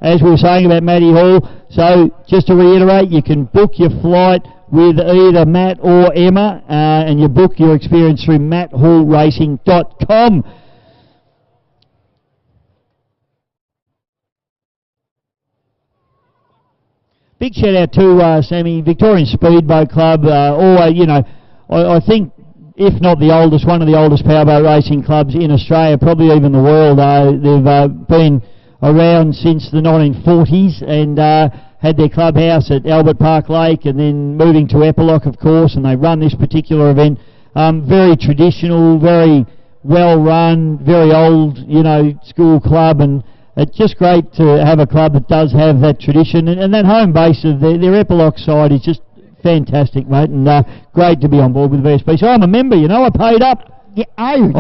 as we were saying about Matty Hall, so just to reiterate, you can book your flight with either Matt or Emma, and you book your experience through matthallracing.com. Big shout out to Sammy, Victorian Speedboat Club, you know, I think if not the oldest, one of the oldest powerboat racing clubs in Australia, probably even the world. They've been around since the 1940s and had their clubhouse at Albert Park Lake, and then moving to Epilock, of course, and they run this particular event. Very traditional, very well run, very old, you know, school club, and it's just great to have a club that does have that tradition, and that home base of their Epilock side is just fantastic, mate, and great to be on board with VSP. So I'm a member, you know, I paid up. Yeah, I am.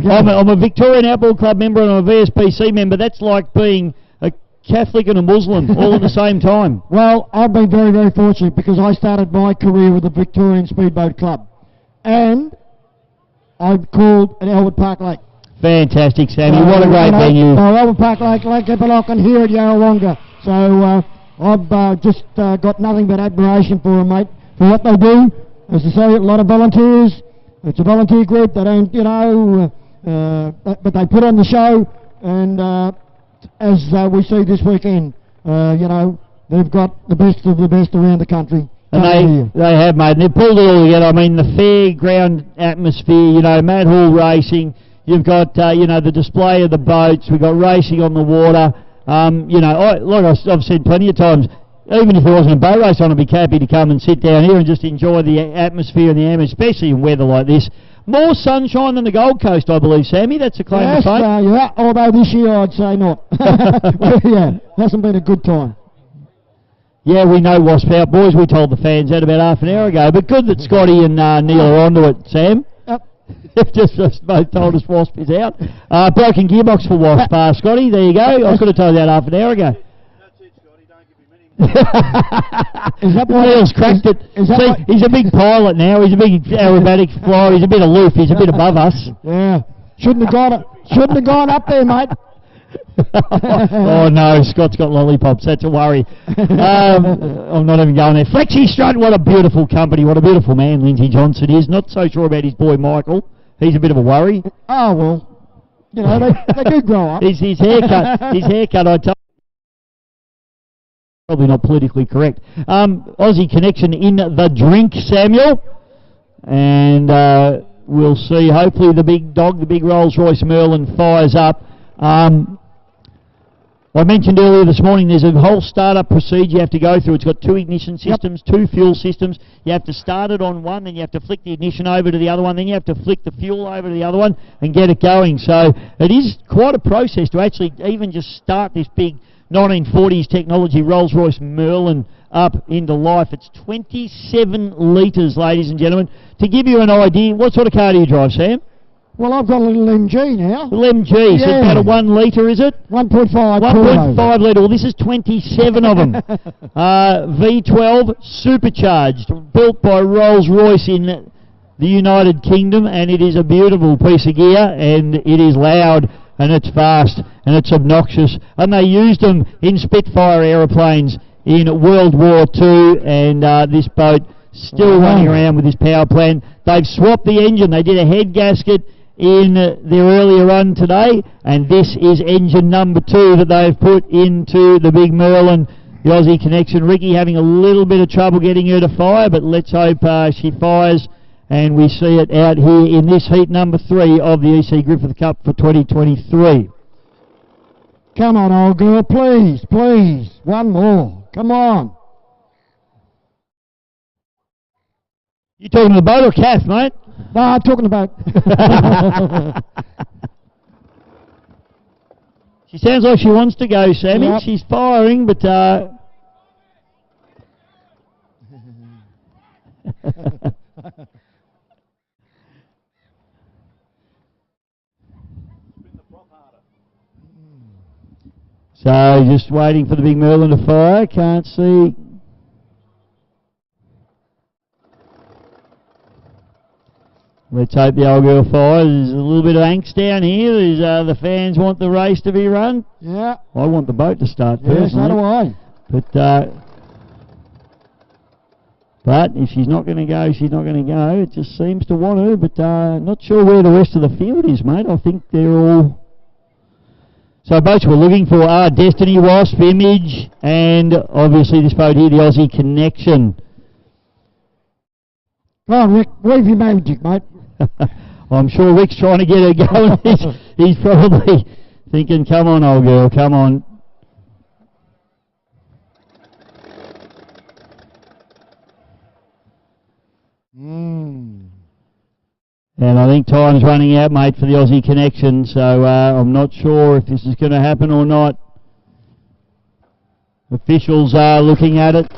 I'm a Victorian Outboard Club member and I'm a VSPC member. That's like being a Catholic and a Muslim all at the same time. Well, I've been very, very fortunate because I started my career with the Victorian Speedboat Club, and I'm called at Albert Park Lake. Fantastic, Sammy. What a great venue. Albert Park Lake, Lake Epilock, and here at Yarrawonga. So I've just got nothing but admiration for them, mate, for what they do. As I say, a lot of volunteers. It's a volunteer group. They don't, you know, but they put on the show, and as we see this weekend. You know, they've got the best of the best around the country. And they have, mate, and they've pulled it all together. I mean, the fairground atmosphere, you know, Mad Hall Racing, you've got, you know, the display of the boats, we've got racing on the water. You know, like I've said plenty of times, even if there wasn't a boat race on, I'd be happy to come and sit down here and just enjoy the atmosphere and the ambience, especially in weather like this. More sunshine than the Gold Coast, I believe, Sammy. That's a claim to fame. Yeah, although this year I'd say not. Yeah, hasn't been a good time. Yeah, we know Wasp out. Boys, we told the fans that about half an hour ago. But good that Scotty and Neil are onto it, Sam. They've just both told us Wasp is out. Broken gearbox for Wasp, Scotty. There you go. I could have told you that half an hour ago. Neil's cracked it. See, he's a big pilot now. He's a big aerobatic flyer. He's a bit aloof. He's a bit above us. Yeah. Shouldn't have gone up there, mate. Oh no, Scott's got lollipops. That's a worry. I'm not even going there. Flexi Strut, what a beautiful company. What a beautiful man Lindsay Johnson is. Not so sure about his boy Michael. He's a bit of a worry. Oh well, you know they do grow up. His haircut. I told. Probably not politically correct. Aussie Connection in the drink, Samuel, and we'll see. Hopefully the big dog, the big Rolls Royce Merlin, fires up. I mentioned earlier this morning there's a whole startup procedure you have to go through. It's got 2 ignition systems, 2 fuel systems. You have to start it on one, then you have to flick the ignition over to the other one, then you have to flick the fuel over to the other one and get it going. So it is quite a process to actually even just start this big 1940s technology Rolls-Royce Merlin up into life. It's 27 litres, ladies and gentlemen. To give you an idea, what sort of car do you drive, Sam? Well, I've got a little MG now. Little MG, so it's about a 1 litre, is it? 1.5. 1.5 litre. Well, this is 27 of them. V12 supercharged, built by Rolls-Royce in the United Kingdom, and it is a beautiful piece of gear, and it is loud, and it's fast, and it's obnoxious. And they used them in Spitfire aeroplanes in World War II, and this boat still running around with this power plant. They've swapped the engine. They did a head gasket in their earlier run today, and this is engine number 2 that they've put into the big Merlin, the Aussie Connection. Ricky having a little bit of trouble getting her to fire, but let's hope she fires and we see it out here in this heat number 3 of the EC Griffith Cup for 2023. Come on, old girl, please, please. One more. Come on. You talking to the boat or Kath, mate? No, I'm talking about. She sounds like she wants to go, Sammy. Yep. She's firing, but so just waiting for the big Merlin to fire. Can't see. Let's hope the old girl fires. There's a little bit of angst down here. There's, the fans want the race to be run. Yeah. I want the boat to start Yeah, personally. so do I. But if she's not going to go, she's not going to go. It just seems to want to, but not sure where the rest of the field is, mate. I think they're all... So boats we're looking for are Destiny, Wasp, Image, and obviously this boat here, the Aussie Connection. Come on, Rick, weave your magic, mate. I'm sure Rick's trying to get her going. He's probably thinking, come on, old girl, come on. And I think time's running out, mate, for the Aussie Connection, so I'm not sure if this is going to happen or not. Officials are looking at it.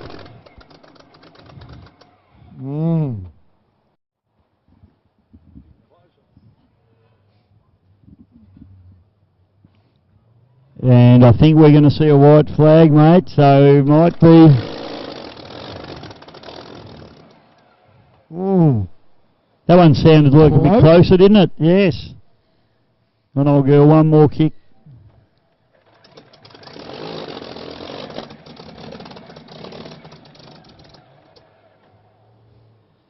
And I think we're going to see a white flag, mate, so it might be... That one sounded like a bit closer, didn't it? Yes. One old girl, one more kick.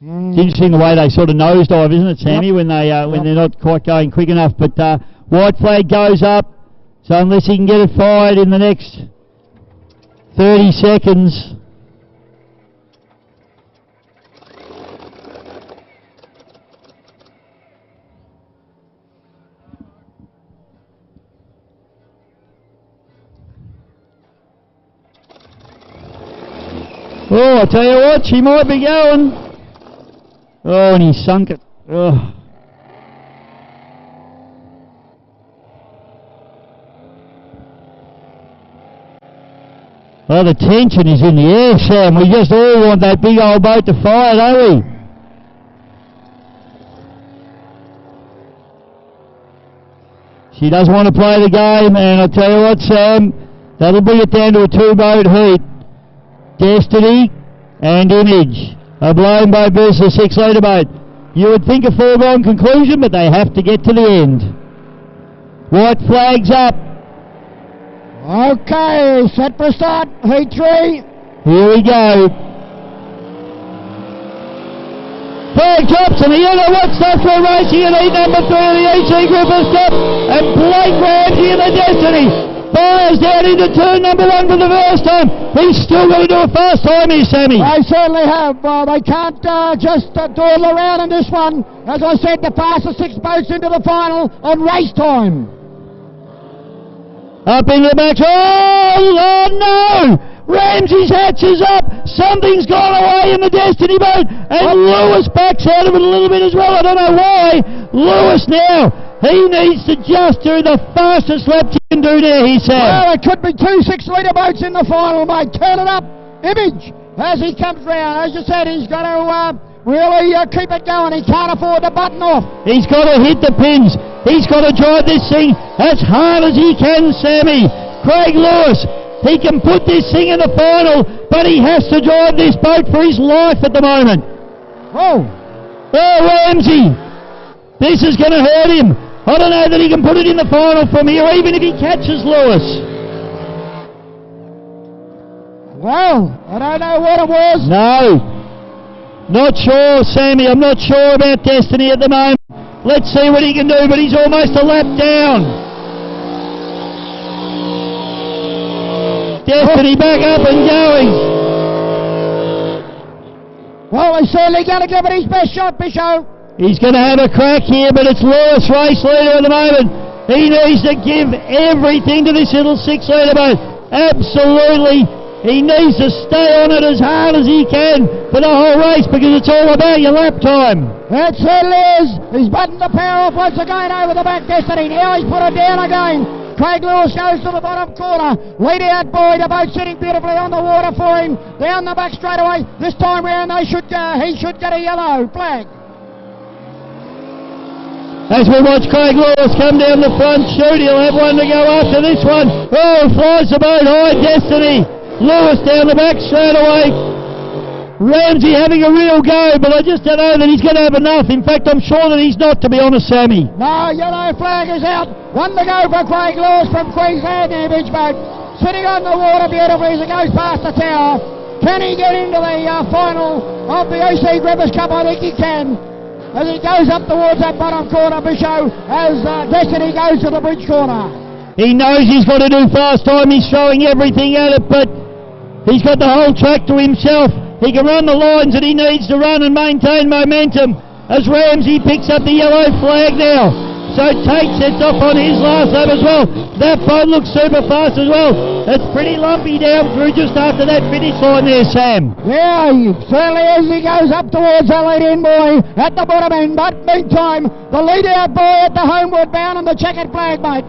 It's interesting the way they sort of nosedive, isn't it, Sammy, when they're not quite going quick enough. But white flag goes up. So unless he can get it fired in the next 30 seconds. Oh, I tell you what, she might be going. Oh, and he sunk it. Oh. Oh, the tension is in the air, Sam. We just all want that big old boat to fire, don't we? She does want to play the game, and I tell you what, Sam, that'll bring it down to a two-boat heat. Destiny and Image are blown by versus 6-litre boat. You would think a foregone conclusion, but they have to get to the end. White flags up. Okay, set for start, heat 3. Here we go. Flag drops and the yellow watch starts for racing in heat number 3 of the EC Griffith Cup, and Blake Ramsey in the Destiny fires down into turn number 1 for the first time. He's still going to do a fast time here, Sammy. They certainly have. They can't just dawdle around in this one. As I said, the fastest 6 boats into the final on race time. Up into the back. Oh no! Ramsey's hatch is up. Something's gone away in the Destiny boat. And Lewis backs out of it a little bit as well. I don't know why. Lewis now. He needs to just do the fastest lap he can do there, he said. Well, it could be 2 6-litre boats in the final, mate. Turn it up. Image as he comes round. As you said, he's got to really keep it going. He can't afford to button off. He's got to hit the pins. He's got to drive this thing as hard as he can, Sammy. Craig Lewis, he can put this thing in the final, but he has to drive this boat for his life at the moment. Oh, Ramsey. This is going to hurt him. I don't know that he can put it in the final from here, even if he catches Lewis. Well, I don't know what it was. No. Not sure, Sammy. I'm not sure about Destiny at the moment. Let's see what he can do, but he's almost a lap down. Destiny back up and going. Well, he's certainly going to give it his best shot, Bishop. He's going to have a crack here, but it's Lewis race leader at the moment. He needs to give everything to this little 6-litre boat. Absolutely. He needs to stay on it as hard as he can for the whole race, because it's all about your lap time. It certainly is. He's buttoned the power off once again over the back Destiny. Now he's put it down again. Craig Lewis goes to the bottom corner. Lead out boy, the boat sitting beautifully on the water for him. Down the back straight away. This time round he should get a yellow flag. As we watch Craig Lewis come down the front chute, he'll have one to go after this one. Oh, flies the boat high, Destiny. Lewis down the back straight away. Ramsey having a real go, but I just don't know that he's going to have enough. In fact, I'm sure that he's not, to be honest, Sammy. No, yellow flag is out. One to go for Craig Lewis from Queensland, the Image boat. Sitting on the water beautifully as it goes past the tower. Can he get into the final of the EC Griffith Cup? I think he can. As he goes up towards that bottom corner, Bishop, as Destiny goes to the bridge corner. He knows he's got to do fast time. He's throwing everything at it, but he's got the whole track to himself. He can run the lines that he needs to run and maintain momentum as Ramsey picks up the yellow flag now. So Tate sets off on his last lap as well. That boat looks super fast as well. It's pretty lumpy down through just after that finish line there, Sam. Yeah, he certainly is. He goes up towards the lead-in boy at the bottom end. But meantime, the lead-out boy at the homeward bound on the checkered flag, mate.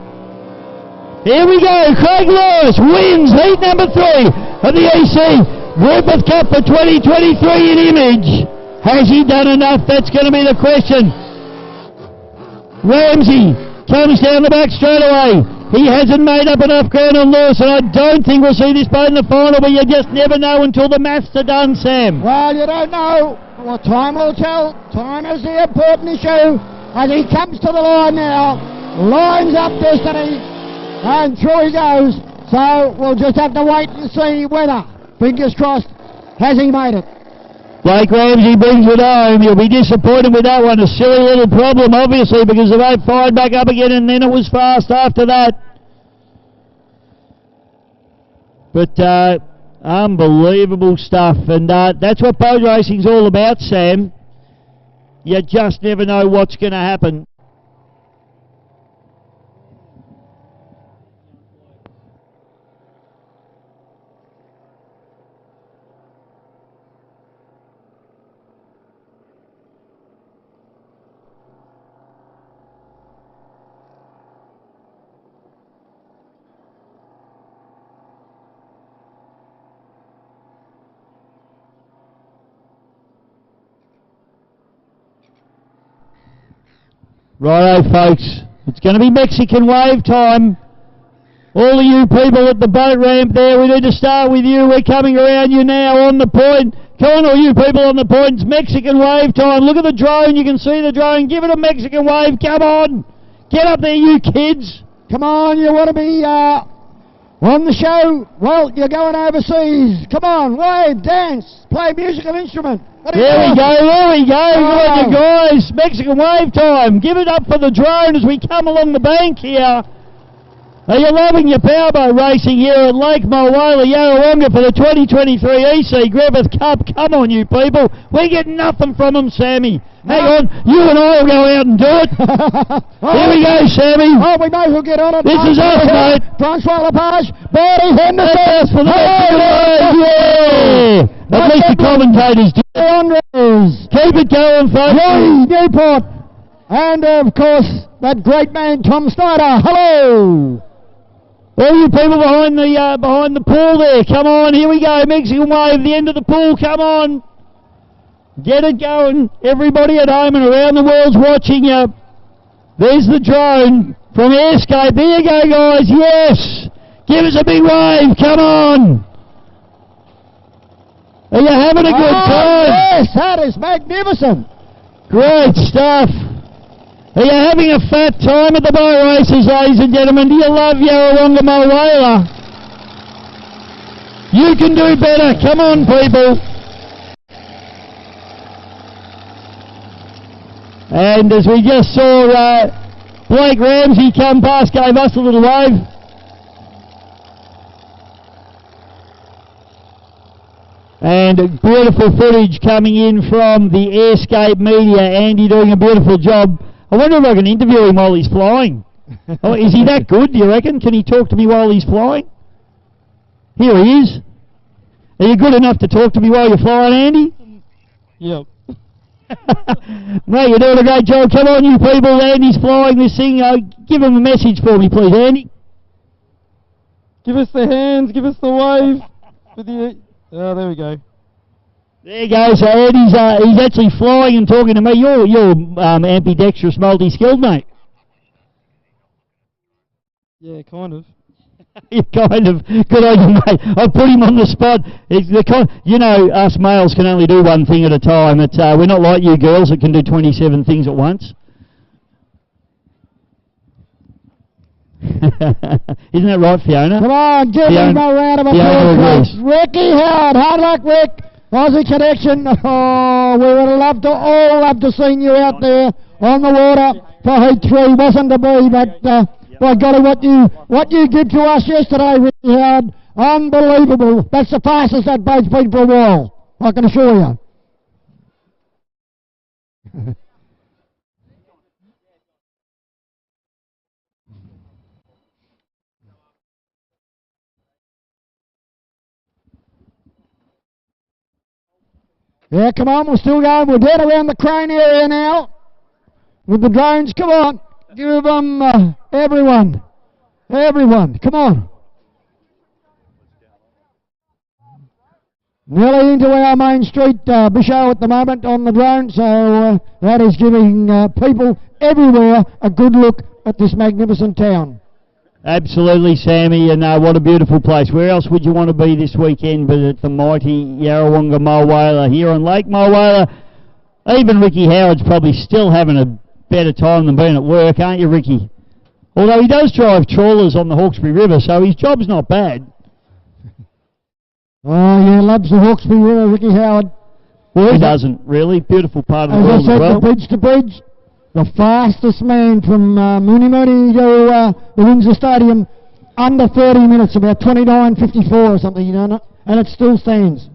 Here we go. Craig Lewis wins heat number 3 of the EC Griffith Cup for 2023 in Image. Has he done enough? That's going to be the question. Ramsey comes down the back straight away. He hasn't made up enough ground on Lewis, and I don't think we'll see this boat in the final, but you just never know until the maths are done, Sam. Well, you don't know. Well, time will tell. Time is the important issue. As he comes to the line now, lines up Destiny, and through he goes. So we'll just have to wait and see whether, fingers crossed, has he made it. Blake Ramsey brings it home. You'll be disappointed with that one. A silly little problem, obviously, because the boat fired back up again, and then it was fast after that. But unbelievable stuff, and that's what boat racing's all about, Sam. You just never know what's going to happen. Righto, folks, it's going to be Mexican wave time. All of you people at the boat ramp there, we need to start with you. We're coming around you now on the point. Come on, all you people on the point. It's Mexican wave time. Look at the drone. You can see the drone. Give it a Mexican wave. Come on. Get up there, you kids. Come on, you want to be on the show? Well, you're going overseas. Come on, wave, dance, play musical instrument. There we go. Good on you guys. Mexican wave time. Give it up for the drone as we come along the bank here. Are you loving your powerboat racing here at Lake Mulwala, Yarrawonga for the 2023 EC Griffith Cup? Come on, you people. We're getting nothing from them, Sammy. Hang on. You and I will go out and do it. Here we go, Sammy. Oh, we may as well get on it. This is us, mate. Francois Lepage, Bertie Henderson. That's for the yeah. At least the commentators do. Keep it going, folks. Lee Newport. And, of course, that great man, Tom Snyder. Hello. All you people behind the pool there, come on, here we go, Mexican wave, the end of the pool, come on. Get it going. Everybody at home and around the world's watching you. There's the drone from Airscape. There you go, guys, yes. Give us a big wave, come on. Are you having a good time? Yes, that is magnificent. Great stuff. Are you having a fat time at the boat races, ladies and gentlemen? Do you love Yarrawonga Mulwala? You can do better. Come on, people. And as we just saw Blake Ramsey come past, gave us a little wave. And beautiful footage coming in from the Airscape media. Andy doing a beautiful job. I wonder if I can interview him while he's flying. Oh, is he that good, do you reckon? Can he talk to me while he's flying? Here he is. Are you good enough to talk to me while you're flying, Andy? Yep. Mate, you're doing a great job. Come on, you people. Andy's flying this thing. Give him a message for me, please, Andy. Give us the hands. Give us the wave. Oh, there we go. There you go. So Andy's he's actually flying and talking to me. You're ambidextrous, multi-skilled, mate. Yeah, kind of. You kind of. Good on you, mate. I put him on the spot. You know, us males can only do one thing at a time. We're not like you girls that can do 27 things at once. Isn't that right, Fiona? Come on, give him a round of applause. Ricky Howard. Hard luck, Rick. Aussie Connection. Oh, we would have all loved to seen you out there on the water for Heat 3. Wasn't to be, but by golly, what you did to us yesterday, Ricky Howard, unbelievable. That's the fastest that boat's been for a while, I can assure you. Yeah, come on, we're still going. We're down around the crane area now with the drones. Come on, give them everyone, come on. Nearly into our main street, Bishow at the moment on the drone, so that is giving people everywhere a good look at this magnificent town. Absolutely, Sammy, and what a beautiful place. Where else would you want to be this weekend but at the mighty Yarrawonga Mulwala here on Lake Mulwala? Even Ricky Howard's probably still having a better time than being at work, aren't you, Ricky? Although he does drive trawlers on the Hawkesbury River, so his job's not bad. Oh, yeah, loves the Hawkesbury River, Ricky Howard. Well, he doesn't, really. Beautiful part of the world as I said, as well. Bridge to bridge. The fastest man from Mooney to the Windsor Stadium under 30 minutes, about 29.54 or something, you know, and it still stands.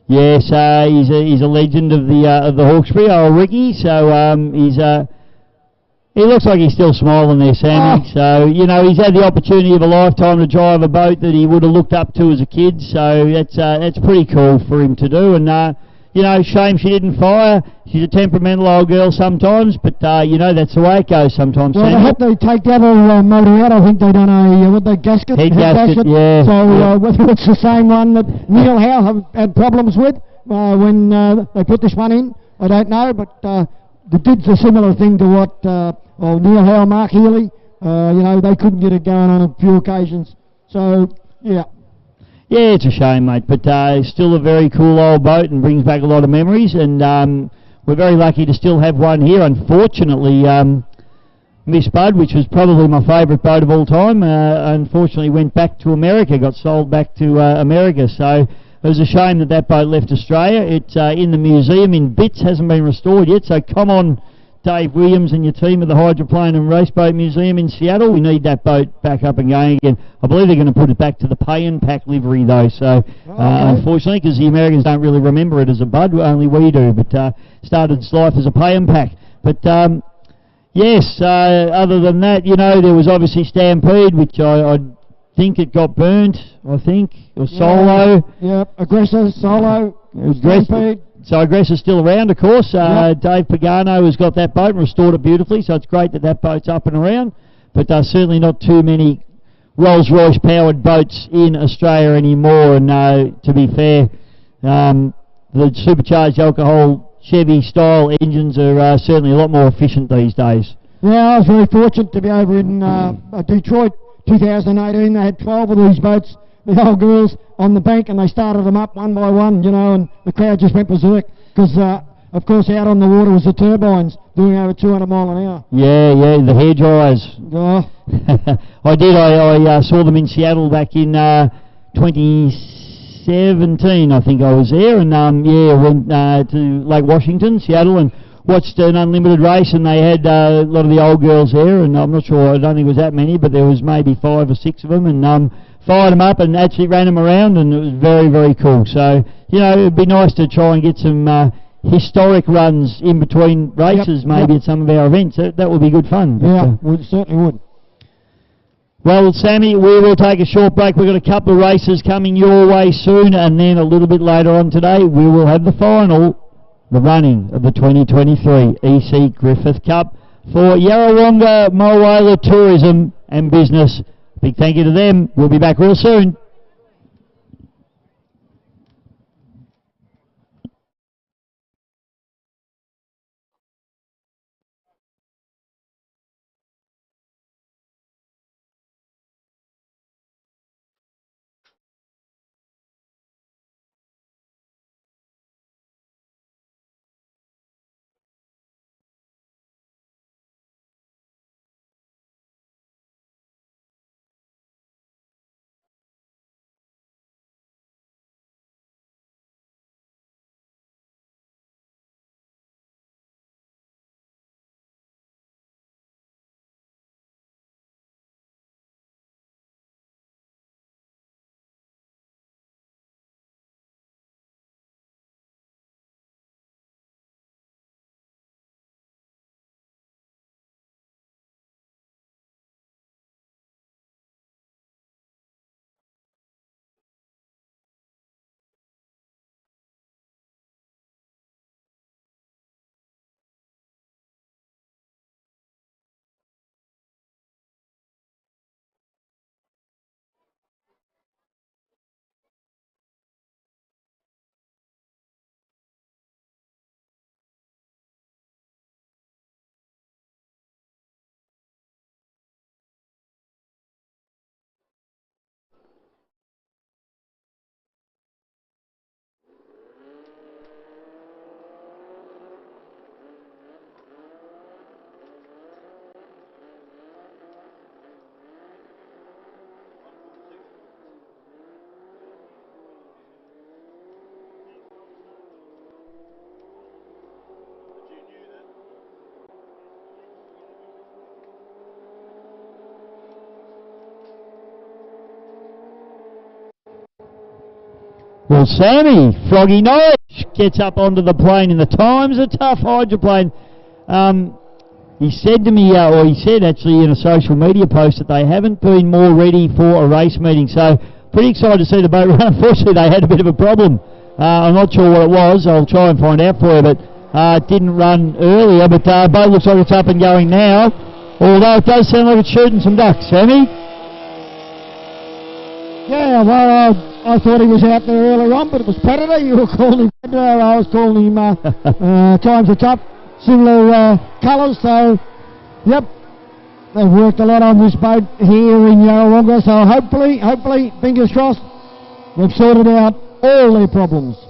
Yes, he's a legend of the Hawkesbury, old Ricky. So he looks like he's still smiling there, Sammy. So you know he's had the opportunity of a lifetime to drive a boat that he would have looked up to as a kid. So that's pretty cool for him to do. And you know, shame she didn't fire. She's a temperamental old girl sometimes, but you know that's the way it goes sometimes. Well, Sammy. I hope they take the other motor out. I think they done a gasket. Head gasket, yeah. So whether it's the same one that Neil Howe have had problems with when they put this one in, I don't know. But they did a similar thing to what Neil Howe, Mark Healy. You know, they couldn't get it going on a few occasions. So yeah. Yeah, it's a shame, mate, but still a very cool old boat and brings back a lot of memories, and we're very lucky to still have one here. Unfortunately, Miss Bud, which was probably my favourite boat of all time, unfortunately went back to America, got sold back to America, so it was a shame that that boat left Australia. It's in the museum in bits, hasn't been restored yet, so come on, Dave Williams and your team at the Hydroplane and Raceboat Museum in Seattle. We need that boat back up and going again. I believe they're going to put it back to the pay and pack livery though, so unfortunately, because the Americans don't really remember it as a bud, only we do, but started its life as a pay and pack. But yes, other than that, you know, there was obviously Stampede, which I think it got burnt, I think, or Solo. Yeah, Aggressor, Solo, Stampede. So Aggressor's still around, of course. Dave Pagano has got that boat and restored it beautifully, so it's great that that boat's up and around. But certainly not too many Rolls-Royce powered boats in Australia anymore. And to be fair, the supercharged alcohol Chevy style engines are certainly a lot more efficient these days. Yeah, I was very fortunate to be over in Detroit 2018. They had 12 of these boats, the old girls, on the bank, and they started them up one by one, you know, and the crowd just went berserk because, of course, out on the water was the turbines doing over 200 mile an hour. Yeah, the hair dryers. Oh. I saw them in Seattle back in 2017, I think I was there, and went to Lake Washington, Seattle, and watched an unlimited race, and they had a lot of the old girls there, and I'm not sure, I don't think it was that many, but there was maybe 5 or 6 of them, and fired them up and actually ran them around, and it was very, very cool. So, you know, it'd be nice to try and get some historic runs in between races, maybe at some of our events. That would be good fun. Yeah, we certainly would. Well, Sammy, we will take a short break. We've got a couple of races coming your way soon, and then a little bit later on today, we will have the final, the running of the 2023 EC Griffith Cup for Yarrawonga Mulwala Tourism and Business. Big thank you to them. We'll be back real soon. Well, Sammy, Froggy Norwich gets up onto the plane, and the times are tough, hydroplane. He said to me, or he said actually in a social media post, that they haven't been more ready for a race meeting. So pretty excited to see the boat run. Unfortunately, they had a bit of a problem. I'm not sure what it was. I'll try and find out for you, but it didn't run earlier. But boat looks like it's up and going now, although it does sound like it's shooting some ducks. Sammy? Yeah, well, I thought he was out there earlier on, but it was Predator. You were calling him Predator. I was calling him Times Are Tough. Similar colours, so, yep. They've worked a lot on this boat here in Yarrawonga, so hopefully, fingers crossed, they've sorted out all their problems.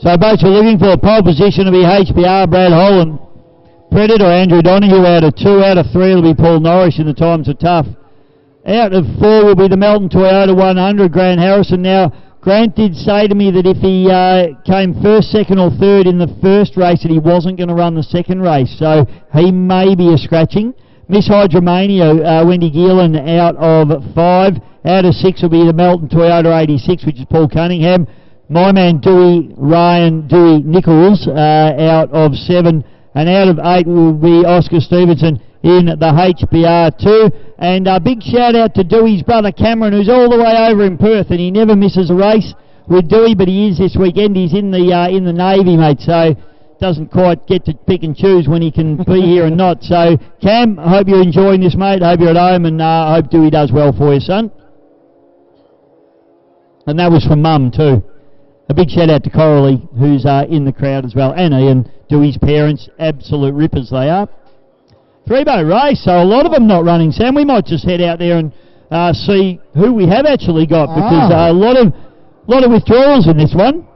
So boats are looking for a pole position to be HBR, Brad Holland. Predator, Andrew Donoghue out of 2, out of 3 will be Paul Norris in the Times Are Tough. Out of 4 will be the Melton Toyota 100, Grant Harrison. Now, Grant did say to me that if he came first, second or third in the first race, that he wasn't going to run the second race, so he may be a scratching. Miss Hydromania, Wendy Geelan out of 5. Out of 6 will be the Melton Toyota 86, which is Paul Cunningham. My man Ryan Dewey Nichols out of 7. And out of 8 will be Oscar Stevenson in the HBR2. And a big shout out to Dewey's brother Cameron, who's all the way over in Perth, and he never misses a race with Dewey, but he is this weekend. He's in the Navy, mate, so doesn't quite get to pick and choose when he can be here and not. So, Cam, I hope you're enjoying this, mate. I hope you're at home, and I hope Dewey does well for you, son. And that was from Mum, too. A big shout out to Coralie, who's in the crowd as well, and Ian, Dewey's parents, absolute rippers they are. 3-boat race, so a lot of them not running, Sam. We might just head out there and see who we have actually got, because a lot of withdrawals in this one.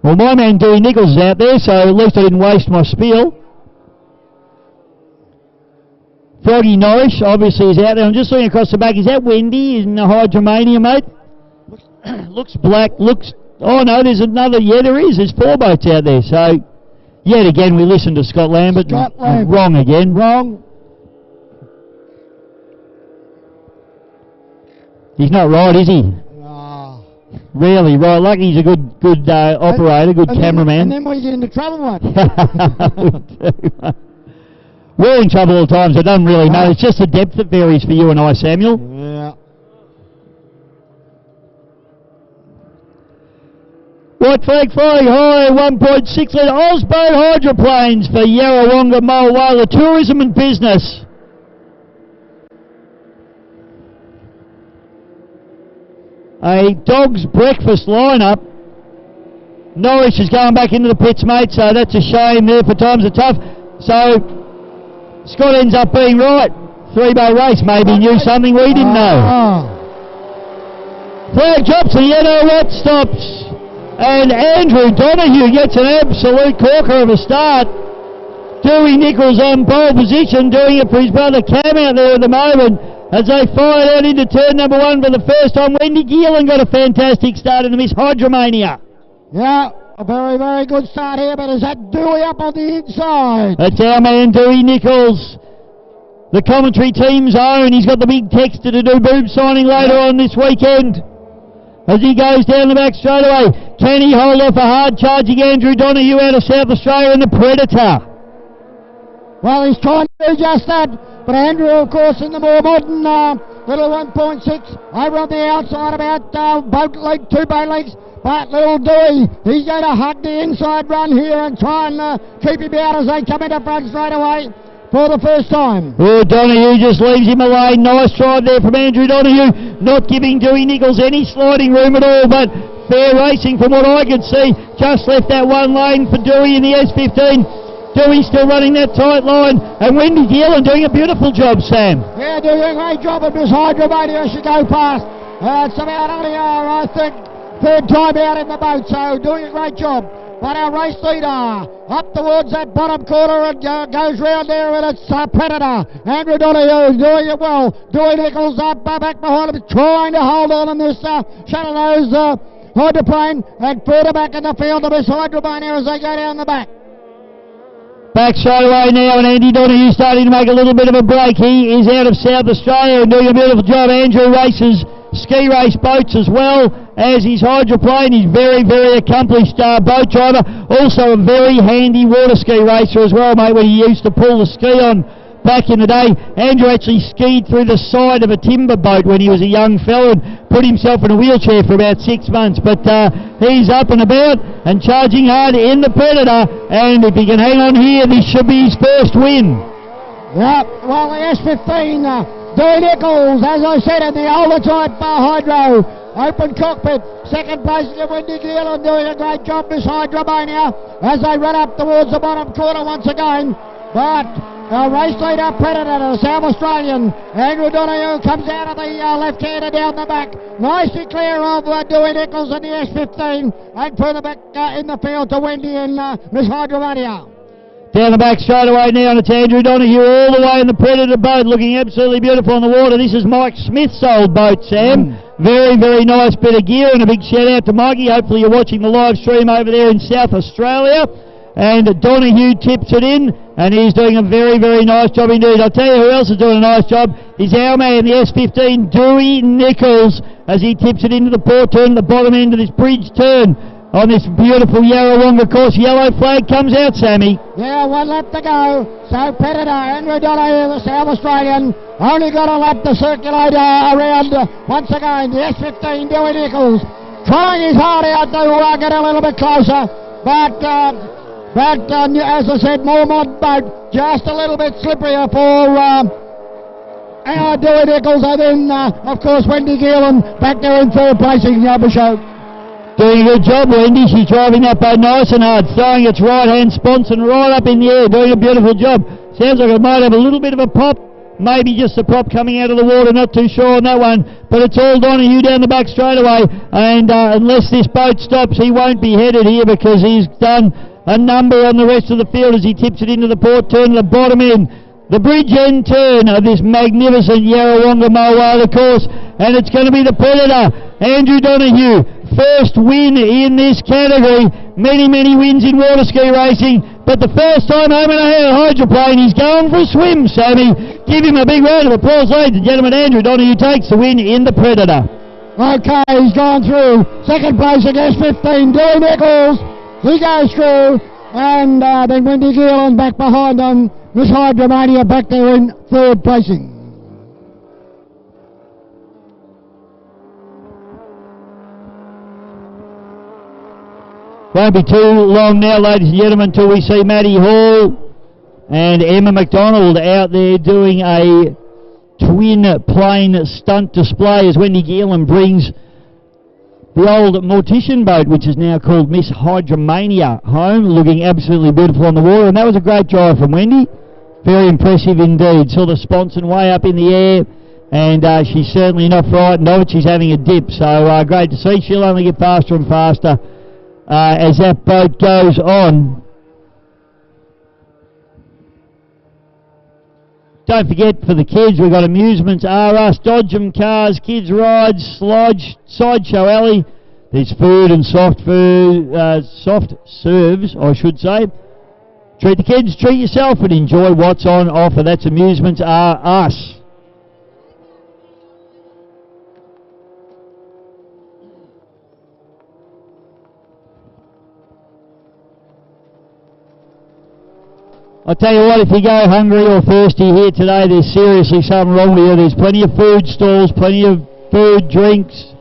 Well, my man Dewey Nichols is out there, so at least I didn't waste my spiel. Froggy Norris obviously is out there. I'm just looking across the back. Is that Wendy in the Hydromania, mate? Looks black, looks... Oh, no, there's another... Yeah, there is. There's 4 boats out there, so... Yet again, we listened to Scott Lambert. Wrong again. Wrong. He's not right, is he? Oh. Really right. Lucky he's a good operator, good cameraman. And then we get into trouble, mate. We're in trouble all the time, so it doesn't really matter. It's just the depth that varies for you and I, Samuel. Yeah. White flag flying high, 1.6 litre Osboat hydroplanes for Yarrawonga, Mulwala, tourism and business. A dog's breakfast lineup. Norwich is going back into the pits, mate, so that's a shame there for Times Are Tough. So, Scott ends up being right. 3-boat race, maybe knew something we didn't know. Flag drops and yellow what stops. And Andrew Donoghue gets an absolute corker of a start. Dewey Nichols on pole position, doing it for his brother Cam out there at the moment. As they fired out into turn number 1 for the first time. Wendy Geelan got a fantastic start in the Miss Hydromania. Yeah, a very, very good start here, but is that Dewey up on the inside? That's our man Dewey Nichols. The commentary team's own. He's got the big texter to do boob signing later on this weekend. As he goes down the back straight away, can he hold off a hard-charging Andrew Donoghue out of South Australia and the Predator? Well, he's trying to do just that, but Andrew, of course, in the more modern little 1.6, over on the outside about boat leg, 2 boat legs, but little Dewey, he's going to hug the inside run here and try and keep him out as they come into front straight away for the first time. Oh, Donoghue just leaves him alone. Nice drive there from Andrew Donoghue, not giving Dewey Nichols any sliding room at all, but fair racing from what I could see. Just left that one lane for Dewey in the S15. Dewey still running that tight line, and Wendy Geelan doing a beautiful job, Sam. Yeah, doing a great job of Miss Hydromania as she go past. It's about only, I think, 3rd time out in the boat, so doing a great job. But our race leader up towards that bottom corner and goes round there, and it's Predator. Andrew Donoghue doing it well. Dewey Nichols up back behind him, trying to hold on in this Shadow's hydroplane, and further back in the field of Miss Hydromania as they go down the back. Back straight away now, and Andy Donoghue starting to make a little bit of a break. He is out of South Australia and doing a beautiful job. Andrew races ski race boats as well as his hydroplane. He's very, very accomplished boat driver. Also a very handy water ski racer as well, mate, when he used to pull the ski on back in the day. Andrew actually skied through the side of a timber boat when he was a young fella and put himself in a wheelchair for about 6 months. But he's up and about and charging hard in the Predator. And if he can hang on here, this should be his first win. Yep, well, the S15, Dewey Nichols, as I said, in the older type hydro, open cockpit, second place to Wendy Geelan, doing a great job, Miss Hydromania, as they run up towards the bottom corner once again. But race leader Predator, the South Australian, Andrew Donahue, comes out of the left-hander down the back, nicely clear of Dewey Nichols in the S15, and further back in the field to Wendy and Miss Hydromania. Down the back straight away now, and it's Andrew Donahue all the way in the Predator boat, looking absolutely beautiful on the water. This is Mike Smith's old boat, Sam. Very, very nice bit of gear, and a big shout out to Mikey. Hopefully you're watching the live stream over there in South Australia. And Donahue tips it in, and he's doing a very, very nice job indeed. I'll tell you who else is doing a nice job. Is our man, the S15, Dewey Nichols, as he tips it into the port turn, the bottom end of this bridge turn on this beautiful Yarrawonga course. Yellow flag comes out, Sammy. Yeah, 1 lap to go. So Predator, Andrew Donahue, the South Australian, only got a lap to circulate around once again. The S15, Dewey Nichols, trying his heart out to get a little bit closer, but as I said, more mod boat, just a little bit slipperier for our Dewey Nichols, and then of course Wendy Geelan back there in third placing, Yabasho. Doing a good job, Wendy. She's driving that boat nice and hard, throwing its right-hand sponson right up in the air, doing a beautiful job. Sounds like it might have a little bit of a pop, maybe just a prop coming out of the water, not too sure on that one, but it's all Donahue down the back straight away, and unless this boat stops, he won't be headed here because he's done a number on the rest of the field as he tips it into the port turn to the bottom end. The bridge end turn of this magnificent Yarrawonga Mowala course, and it's going to be the Predator, Andrew Donahue. First win in this category. Many, many wins in water ski racing, but the first time home in a hydroplane. He's going for a swim, Sammy. Give him a big round of applause, ladies and gentlemen. Andrew Donahue takes the win in the Predator. Okay, he's gone through. Second place against 15, Dewey Nichols. He goes through, and then Wendy Geelan back behind on Miss Hydromania back there in third placing. Won't be too long now, ladies and gentlemen, until we see Maddie Hall and Emma McDonald out there doing a twin plane stunt display as Wendy Geelan brings the old Mortician boat, which is now called Miss Hydromania, home, looking absolutely beautiful on the water. And that was a great drive from Wendy. Very impressive indeed. Saw the sponson way up in the air, and she's certainly not frightened of it. She's having a dip, so great to see. She'll only get faster and faster as that boat goes on. Don't forget, for the kids, we've got amusements, R-Us, Dodge 'em cars, kids rides, sideshow alley. There's food and soft serves, I should say. Treat the kids, treat yourself, and enjoy what's on offer. That's amusements, R-Us. I'll tell you what, if you go hungry or thirsty here today, there's seriously something wrong with you. There's plenty of food stalls, plenty of food, drinks.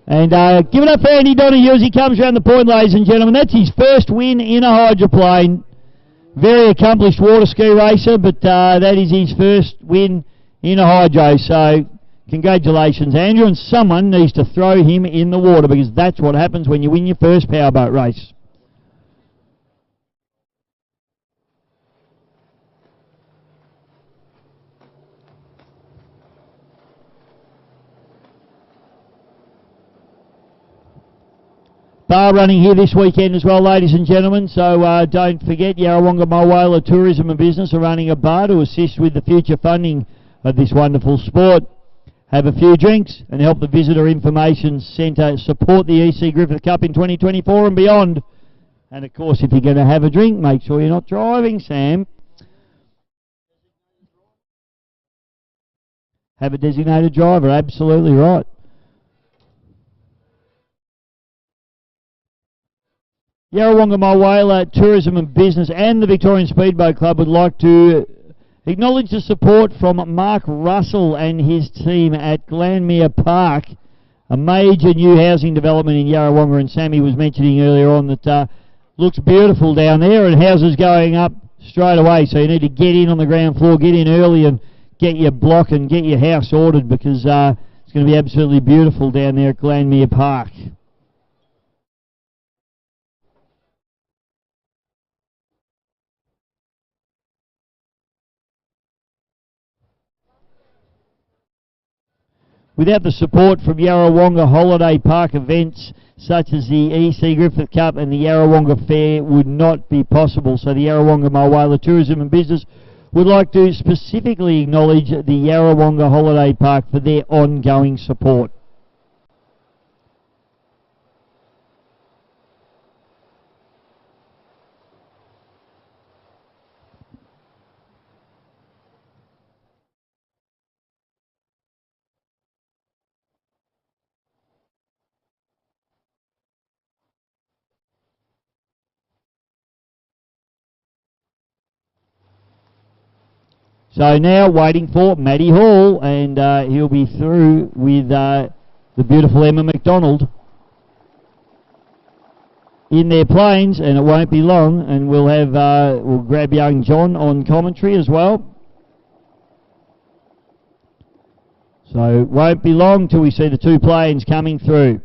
And give it up for Andy Donahue as he comes around the point, ladies and gentlemen. That's his first win in a hydroplane. Very accomplished water ski racer, but that is his first win in a hydro. So congratulations, Andrew. And someone needs to throw him in the water, because that's what happens when you win your first powerboat race. Bar running here this weekend as well, ladies and gentlemen, so don't forget, Yarrawonga Mowala Tourism and Business are running a bar to assist with the future funding of this wonderful sport. Have a few drinks and help the Visitor Information Centre support the EC Griffith Cup in 2024 and beyond. And of course, if you're going to have a drink, make sure you're not driving, Sam. have a designated driver. Absolutely right. Yarrawonga Mulwala Tourism and Business and the Victorian Speedboat Club would like to acknowledge the support from Mark Russell and his team at Glanmere Park, a major new housing development in Yarrawonga, and Sammy was mentioning earlier on that looks beautiful down there, and houses going up straight away, so you need to get in on the ground floor, get in early and get your block and get your house ordered, because it's going to be absolutely beautiful down there at Glanmere Park. Without the support from Yarrawonga Holiday Park events such as the EC Griffith Cup and the Yarrawonga Fair would not be possible. So the Yarrawonga Mulwala Tourism and Business would like to specifically acknowledge the Yarrawonga Holiday Park for their ongoing support. So now waiting for Matty Hall, and he'll be through with the beautiful Emma McDonald in their planes, and it won't be long, and we'll have we'll grab young John on commentary as well. So it won't be long till we see the two planes coming through.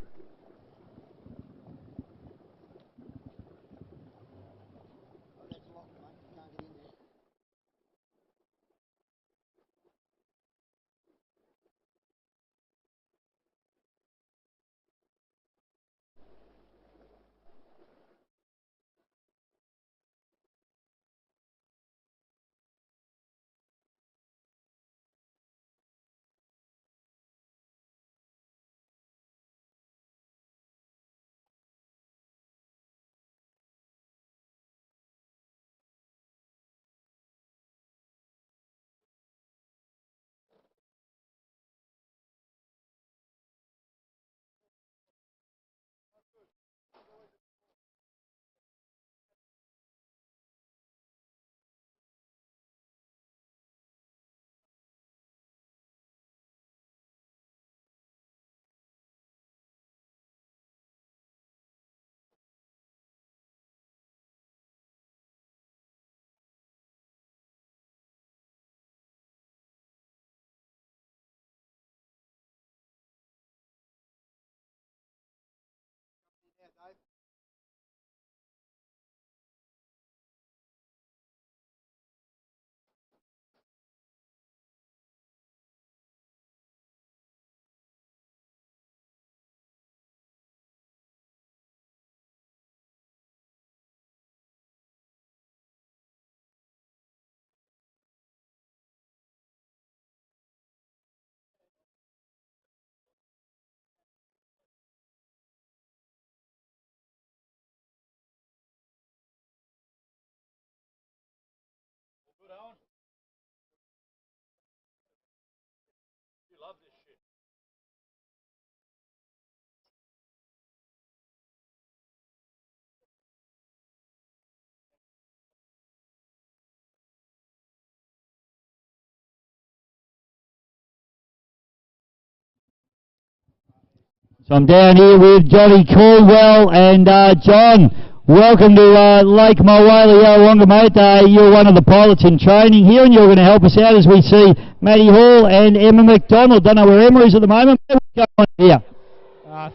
So I'm down here with Johnny Caldwell, and John, welcome to Lake Mulwala, Yarrawonga, mate. You're one of the pilots in training here, and you're going to help us out as we see Matty Hall and Emma McDonald. Don't know where Emma is at the moment. What's going on here?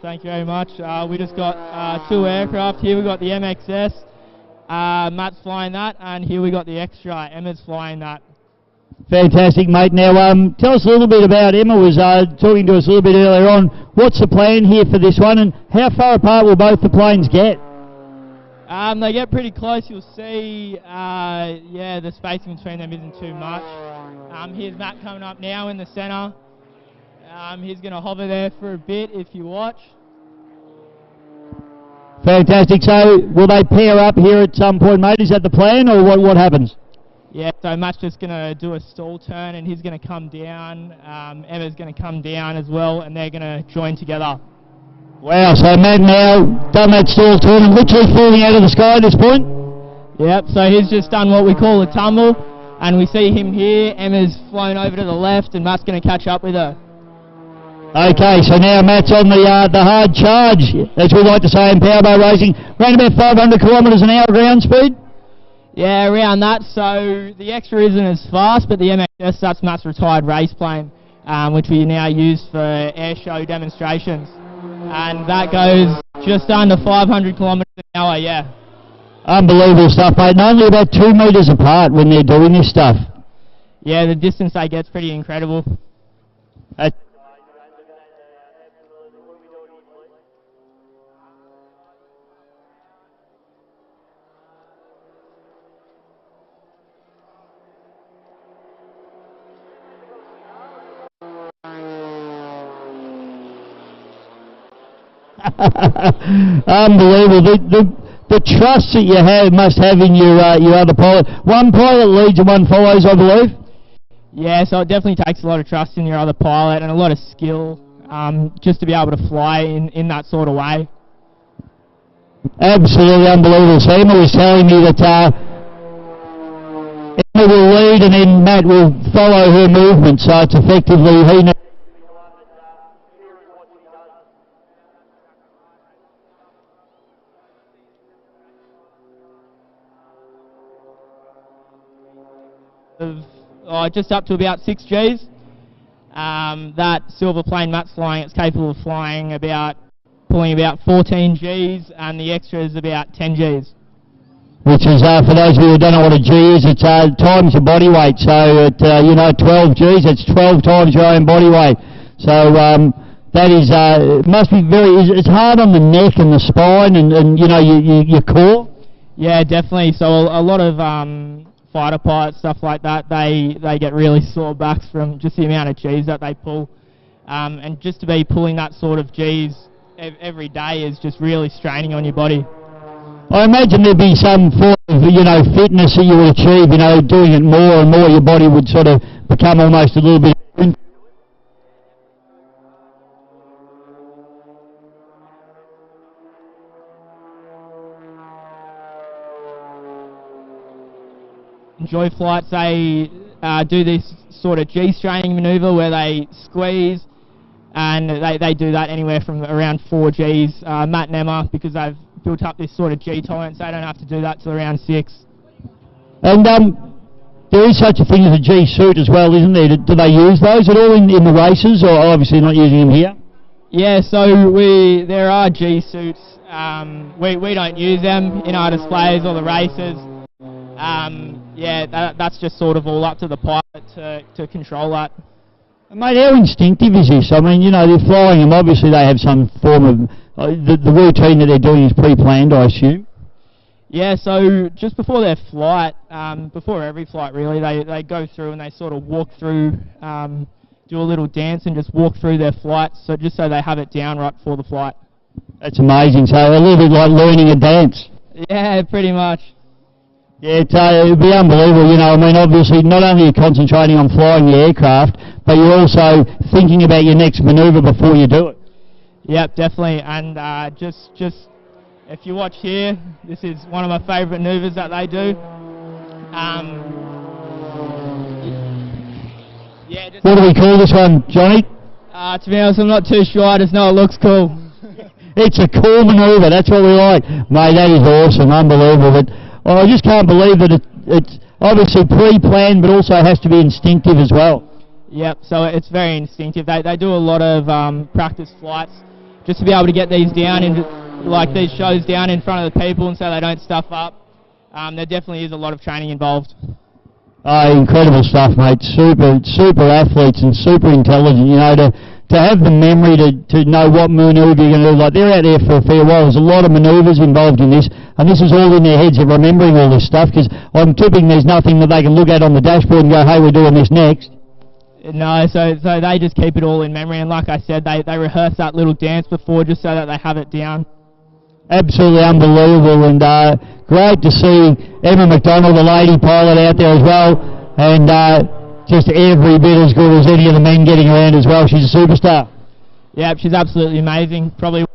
Thank you very much. We just got two aircraft. Here we got the MXS. Matt's flying that, and here we got the Extra. Emma's flying that. Fantastic, mate. Now, tell us a little bit about, Emma was talking to us a little bit earlier on. What's the plan here for this one, and how far apart will both the planes get? They get pretty close, you'll see. Yeah, the spacing between them isn't too much. Here's Matt coming up now in the centre. He's going to hover there for a bit if you watch. Fantastic. So, will they pair up here at some point, mate? Is that the plan, or what happens? Yeah, so Matt's just going to do a stall turn and he's going to come down. Emma's going to come down as well and they're going to join together. Wow, so Matt now done that stall turn and literally falling out of the sky at this point? Yep, so he's just done what we call a tumble and we see him here. Emma's flown over to the left and Matt's going to catch up with her. Okay, so now Matt's on the hard charge, as we like to say in powerboat racing, around about 500 kilometres an hour ground speed. Yeah, around that. So the extra isn't as fast, but the MXS, that's Matt's retired race plane, which we now use for air show demonstrations. And that goes just under 500 kilometres an hour, yeah. Unbelievable stuff, mate, and only about 2 metres apart when they're doing this stuff. Yeah, the distance they get's pretty incredible. Unbelievable. The trust that you must have in your other pilot. One pilot leads and one follows, I believe. Yeah, so it definitely takes a lot of trust in your other pilot and a lot of skill just to be able to fly in that sort of way. Absolutely unbelievable. So Emma was telling me that Emma will lead and then Matt will follow her movement, so it's effectively he knows. Just up to about 6 Gs. That silver plane Matt's flying, it's capable of pulling about 14 Gs, and the extra is about 10 Gs. Which is, for those of you who don't know what a G is, it's times your body weight. So, 12 Gs, it's 12 times your own body weight. So, that is, must be it's hard on the neck and the spine and your core. Yeah, definitely. So, a lot of fighter pilots, stuff like that, they get really sore backs from just the amount of Gs that they pull. And just to be pulling that sort of Gs every day is just really straining on your body. I imagine there'd be some form of, fitness that you would achieve, doing it more and more, your body would sort of become almost a little bit... Enjoy flights, they do this sort of G-straining manoeuvre where they squeeze, and they do that anywhere from around 4 Gs. Matt and Emma, because they've built up this sort of G tolerance, they don't have to do that till around 6. And there is such a thing as a G suit as well, isn't there? Do they use those at all in the races, or obviously not using them here? Yeah, so there are G suits. We don't use them in our displays or the races. Yeah, that's just sort of all up to the pilot to control that. Mate, how instinctive is this? I mean, they're flying them. Obviously, they have some form of... the routine that they're doing is pre-planned, I assume? Yeah, so just before their flight, before every flight really, they go through and they sort of walk through, do a little dance and just walk through their flights, so just so they have it down right before the flight. That's amazing. So a little bit like learning a dance. Yeah, pretty much. Yeah, it'd be unbelievable, I mean, obviously, not only are you concentrating on flying the aircraft, but you're also thinking about your next manoeuvre before you do it. Yep, definitely, and just if you watch here, this is one of my favourite manoeuvres that they do. What do we call this one, Johnny? To be honest, I'm not too sure, I just know it looks cool. It's a cool manoeuvre, that's what we like. Mate, that is awesome, unbelievable. But I just can't believe that it's obviously pre-planned, but also has to be instinctive as well. Yep, so it's very instinctive. They do a lot of practice flights just to be able to get these down, like these shows down in front of the people, and so they don't stuff up. There definitely is a lot of training involved. Incredible stuff, mate. Super athletes and super intelligent, to have the memory to know what manoeuvre you're going to do. Like, they're out there for a fair while. There's a lot of manoeuvres involved in this, and this is all in their heads of remembering all this stuff, because I'm tipping there's nothing that they can look at on the dashboard and go, hey, we're doing this next. No, so they just keep it all in memory, and like I said, they rehearse that little dance before just so that they have it down. Absolutely unbelievable, and great to see Emma McDonald, the lady pilot, out there as well, and just every bit as good as any of the men getting around as well. She's a superstar. Yeah, she's absolutely amazing. Probably.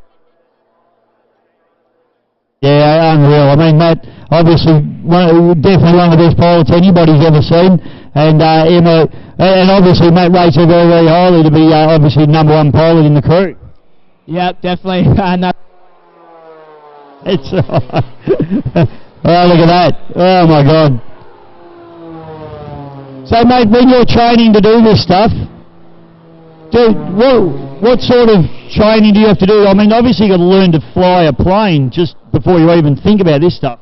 Yeah, unreal. I mean, Matt, obviously, definitely one of the best pilots anybody's ever seen, and Emma, and obviously Matt rates her very, very highly to be obviously #1 pilot in the crew. Yeah, definitely. It's oh, look at that! Oh my God! So, mate, when you're training to do this stuff, what sort of training do you have to do? I mean, obviously you've got to learn to fly a plane just before you even think about this stuff.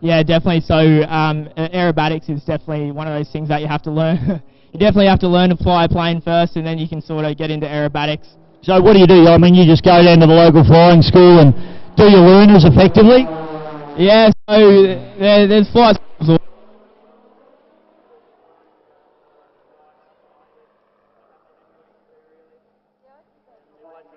Yeah, definitely. So aerobatics is definitely one of those things that you have to learn. You definitely have to learn to fly a plane first, and then you can sort of get into aerobatics. So what do? I mean, you just go down to the local flying school and do your learners effectively? Yeah, so there's flight schools.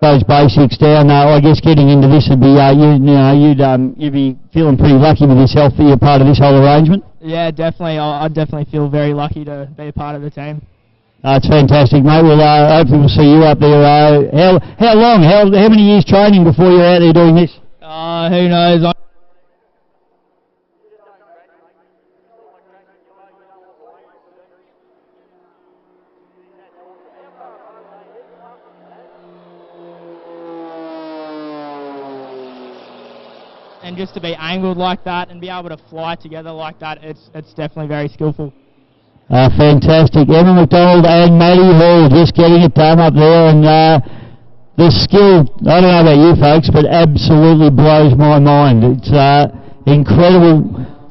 Those basics down. I guess getting into this would be you'd be feeling pretty lucky with yourself that you're part of this whole arrangement. Yeah, definitely. I definitely feel very lucky to be a part of the team. It's fantastic, mate. Well, hopefully we'll see you up there. How long? How many years training before you're out there doing this? Who knows? And just to be angled like that and be able to fly together like that, it's definitely very skillful. Fantastic. Emma McDonald and Maddie Hall just getting it done up there, and the skill, I don't know about you folks, but absolutely blows my mind. It's incredible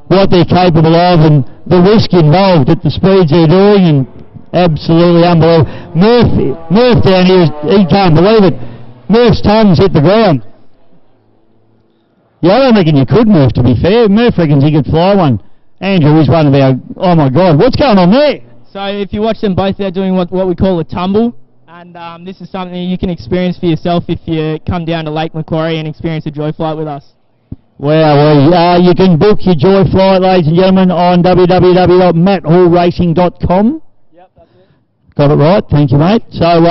what they're capable of and the risk involved at the speeds they're doing, and absolutely unbelievable. Murph down here, he can't believe it. Murph's tongue's hit the ground. Yeah, I don't reckon you could, Murph, to be fair. Murph reckons he could fly one. Andrew is one of our... Oh, my God. What's going on there? So if you watch them both, they're doing what we call a tumble. And this is something you can experience for yourself if you come down to Lake Macquarie and experience a joy flight with us. Well, you can book your joy flight, ladies and gentlemen, on www.matthallracing.com. Yep, that's it. Got it right. Thank you, mate. So...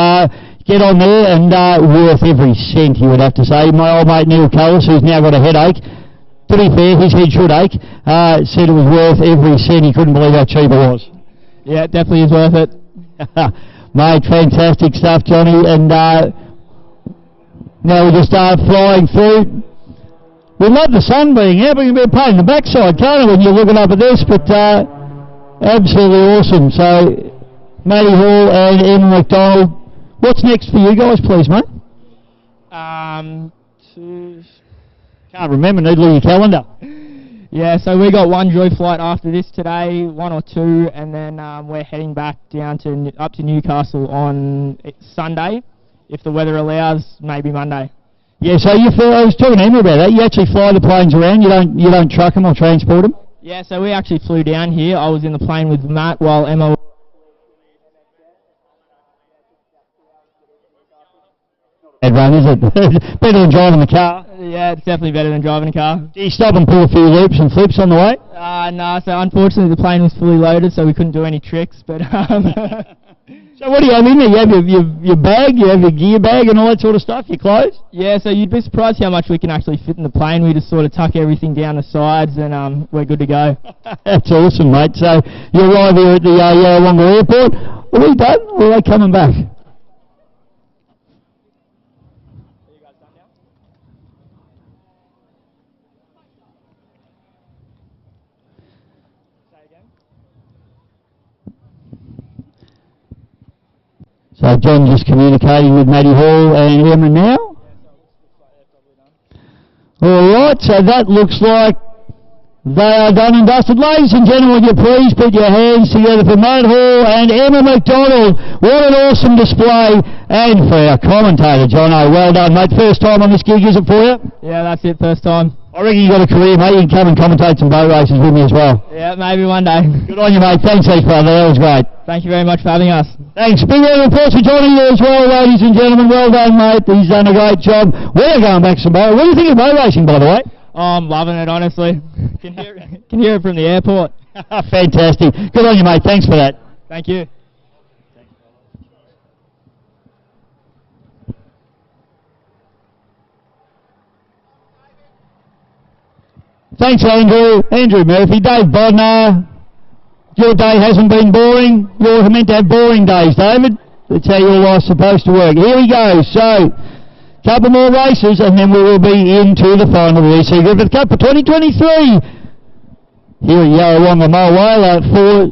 get on there, and worth every cent, you would have to say. My old mate Neil Cullis, who's now got a headache, to be fair, his head should ache, said it was worth every cent. He couldn't believe how cheap it was. Yeah, it definitely is worth it. Mate, fantastic stuff, Johnny, and now we just start flying through. We love the sun being out, but you can be a pain in the backside, can't it, when you're looking up at this, but absolutely awesome. So, Matty Hall and Emma McDonald. What's next for you guys, please, mate? Can't remember. Need to look at your calendar. Yeah, so we got one joy flight after this today, one or two, and then we're heading back down to up to Newcastle on Sunday, if the weather allows. Maybe Monday. Yeah, so I was talking to Emma about that. You actually fly the planes around. You don't truck them or transport them. Yeah, so we actually flew down here. I was in the plane with Matt while Emma. Run, is it? Better than driving the car. Yeah, it's definitely better than driving a car. Do you stop and pull a few loops and flips on the way? No, so unfortunately the plane was fully loaded, so we couldn't do any tricks, but... So what do you have in there? You have your bag, you have your gear bag and all that sort of stuff, your clothes? Yeah, so you'd be surprised how much we can actually fit in the plane. We just sort of tuck everything down the sides and we're good to go. That's awesome, mate. So you arrive here at the Yarrawonga Airport. Are we done, or are they coming back? So John just communicating with Matty Hall and Emma now. Alright, so that looks like they are done and dusted. Ladies and gentlemen, would you please put your hands together for Matt Hall and Emma McDonald. What an awesome display. And for our commentator, Jono, well done, mate. First time on this gig, is it for you? Yeah, that's it, first time. I reckon you got a career, mate. You can come and commentate some boat races with me as well. Yeah, maybe one day. Good on you, mate. Thanks, brother. That was great. Thank you very much for having us. Thanks. Big round of applause for joining you as well, ladies and gentlemen. Well done, mate. He's done a great job. We're going back some boat. What do you think of boat racing, by the way? Oh, I'm loving it, honestly. Can hear it from the airport. Fantastic. Good on you, mate. Thanks for that. Thank you. Thanks, Andrew. Andrew Murphy. Dave Bodnar. Your day hasn't been boring. You're meant to have boring days, David. That's how your life's supposed to work. Here we go. So, couple more races and then we will be into the final of the EC Griffith Cup for 2023. Here at Yarrawonga Mulwala for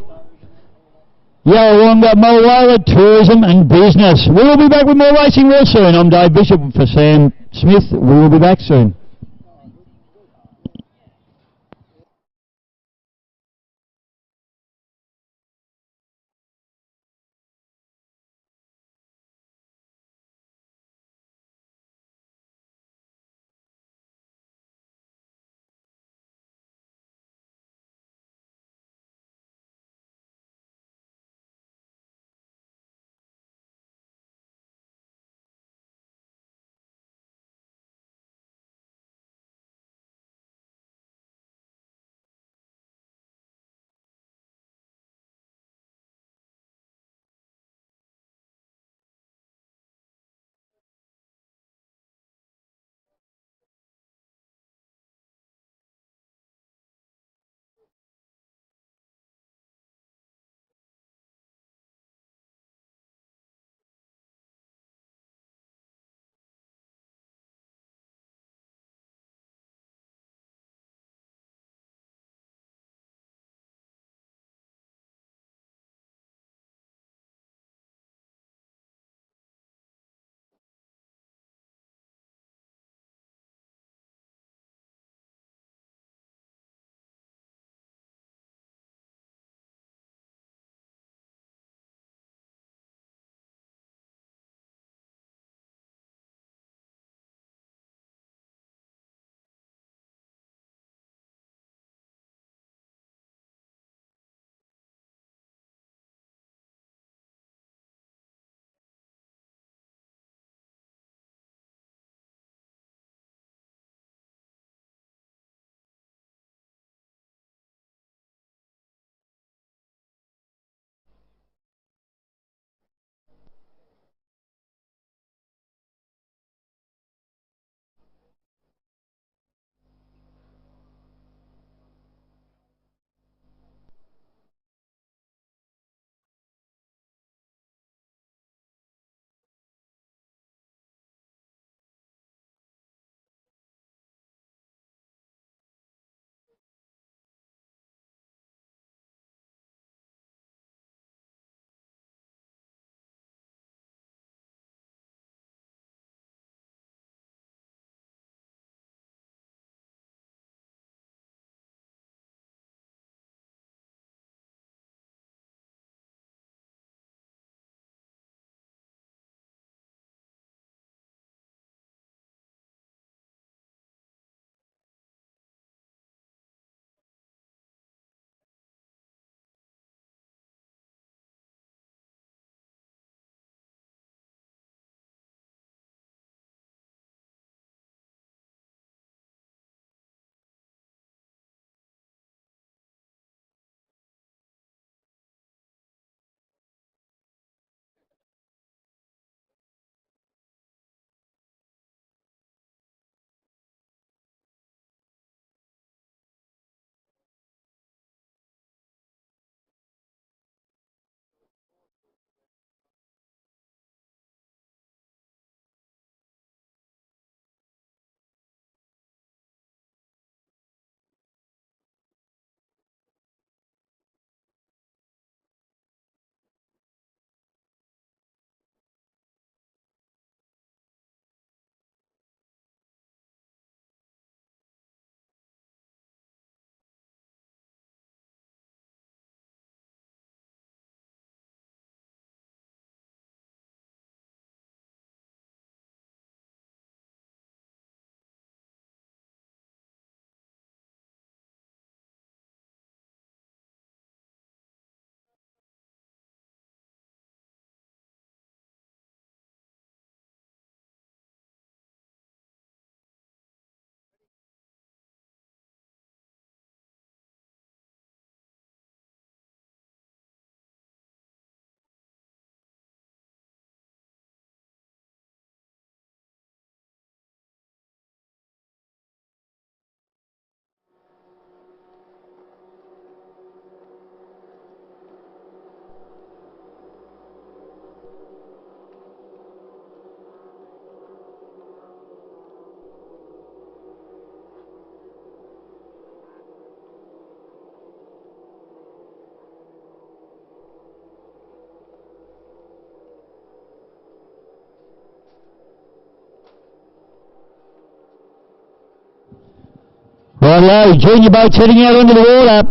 Yarrawonga Mulwala Tourism and Business. We will be back with more racing real soon. I'm Dave Bishop for Sam Smith. We will be back soon. Righto, junior boat's heading out onto the water.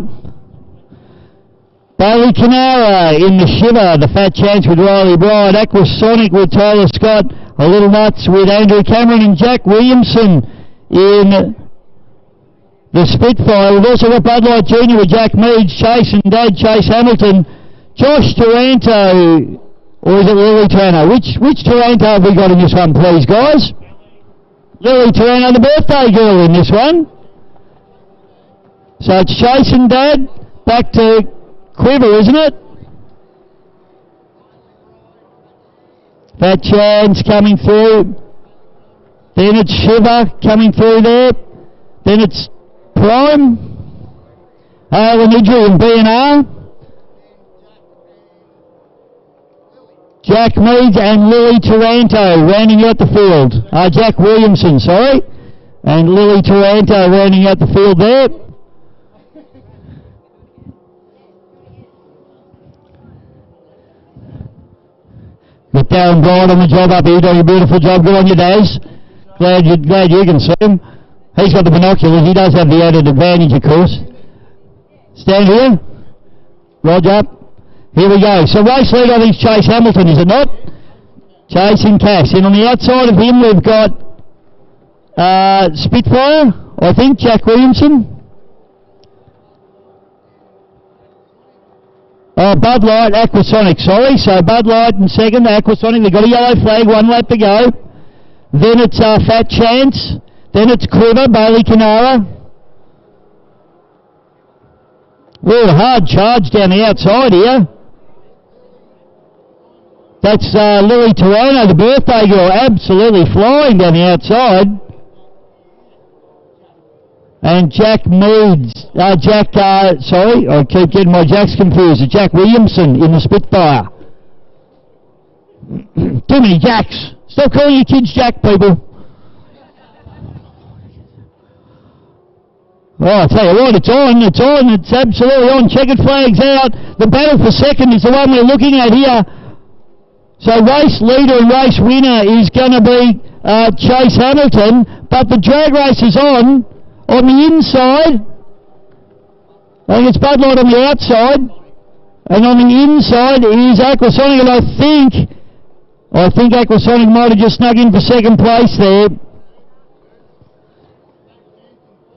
Bailey Canara in the Shiver, the Fat Chance with Riley Bride, Aquasonic with Tyler Scott, A Little Nuts with Andrew Cameron and Jack Williamson in the Spitfire. We've also got Bud Light Jr. with Jack Meads, Chase and Dad, Chase Hamilton, Josh Taranto, or is it Lily Taranto? Which Taranto have we got in this one, please, guys? Lily Taranto, the birthday girl in this one. So it's Chase and Dad, back to Quiver, isn't it? Fat Chance coming through. Then it's Shiver coming through there. Then it's Prime. Lenidri and B&R. Jack Meads and Lily Taranto rounding out the field. Jack Williamson, sorry. And Lily Taranto rounding out the field there. With Darren Bryant on the job up here, doing a beautiful job. Good on you, Daz. Glad you can see him. He's got the binoculars. He does have the added advantage, of course. Stand here. Roger. Here we go. So race lead, I think, Chase Hamilton, is it not? Chase and Cash. And on the outside of him, we've got Spitfire, I think, Jack Williamson. Oh, Bud Light, Aquasonic, sorry. So Bud Light in second, Aquasonic. They've got a yellow flag, 1 lap to go. Then it's Fat Chance. Then it's Quiver, Bailey Canara. Well, hard charge down the outside here. That's Lily Taranto, the birthday girl, absolutely flying down the outside. And Jack Meads, sorry, I keep getting my Jacks confused. Jack Williamson in the Spitfire. Too many Jacks. Stop calling your kids Jack, people. Oh, I tell you what, it's absolutely on. Checkered flags out. The battle for second is the one we're looking at here. So race leader and race winner is going to be Chase Hamilton, but the drag race is on the inside. I think it's Bud Light on the outside, and on the inside is Aquasonic, and I think Aquasonic might have just snuck in for second place there.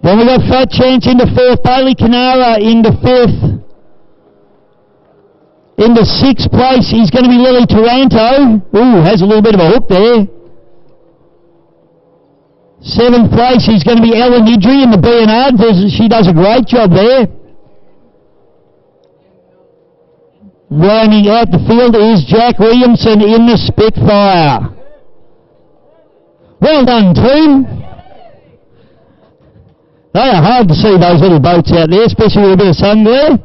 Then we've got Fat Chance into fourth, Bailey Canara into fifth. Into sixth place is going to be Lily Taranto. Ooh, has a little bit of a hook there. Seventh place is going to be Ellen Idri in the B&R. She does a great job there. Rounding out the field is Jack Williamson in the Spitfire. Well done, team. They are hard to see, those little boats out there, especially with a bit of sun there.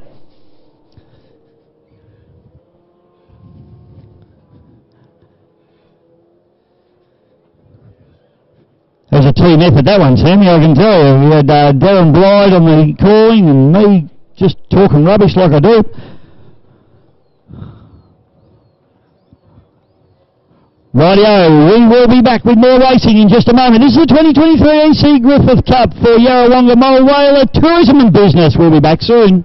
It was a team effort, that one, Sammy, I can tell you. We had Darren Blyde on the calling and me just talking rubbish like I do. Rightio, we will be back with more racing in just a moment. This is the 2023 EC Griffith Cup for Yarrawonga Moll Whaler Tourism and Business. We'll be back soon.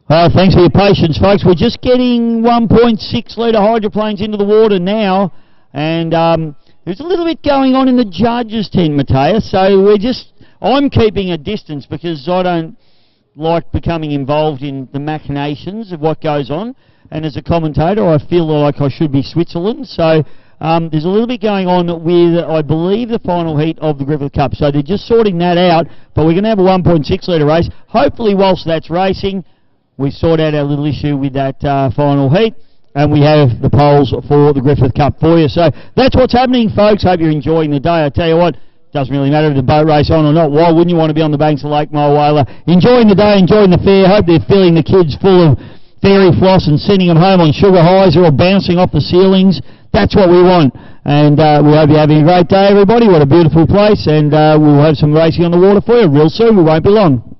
Thanks for your patience, folks. We're just getting 1.6 litre hydroplanes into the water now, and there's a little bit going on in the judges' tent, Matthias. So I'm keeping a distance because I don't like becoming involved in the machinations of what goes on. And as a commentator, I feel like I should be Switzerland. So there's a little bit going on with, I believe, the final heat of the Griffith Cup. So they're just sorting that out, but we're going to have a 1.6 litre race. Hopefully, whilst that's racing, we sort out our little issue with that final heat, and we have the polls for the Griffith Cup for you. So that's what's happening, folks. Hope you're enjoying the day. I tell you what, doesn't really matter if the boat race on or not. Why wouldn't you want to be on the banks of Lake Mulwala? Enjoying the day, enjoying the fair. Hope they're filling the kids full of fairy floss and sending them home on sugar highs. They're all bouncing off the ceilings. That's what we want. And we hope you're having a great day, everybody. What a beautiful place. And we'll have some racing on the water for you real soon. We won't be long.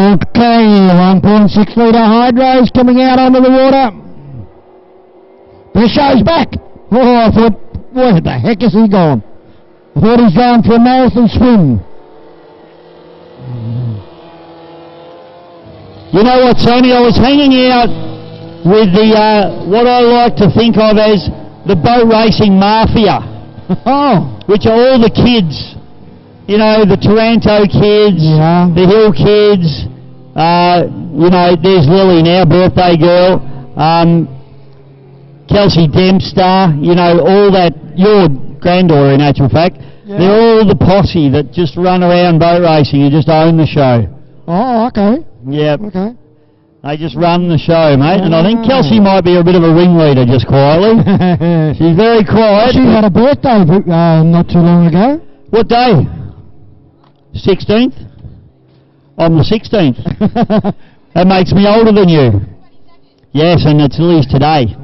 Okay, 1.6 litre hydros coming out onto the water. Bisho's back. Oh, I thought, where the heck is he gone? I thought he's going for a marathon swim. You know what, Sammy? I was hanging out with the what I like to think of as the boat racing mafia. Which are all the kids. You know, the Taranto kids, the Hill kids. You know, there's Lily now, birthday girl. Kelsey Dempster. You know, all that. Your granddaughter, in actual fact. Yeah. They're all the posse that just run around boat racing and just own the show. Oh, okay. Yep. Okay. They just run the show, mate. And I think Kelsey might be a bit of a ringleader, just quietly. She's very quiet. She had a birthday not too long ago. What day? 16th? I'm the 16th. That makes me older than you. Yes, and it's Lily's today.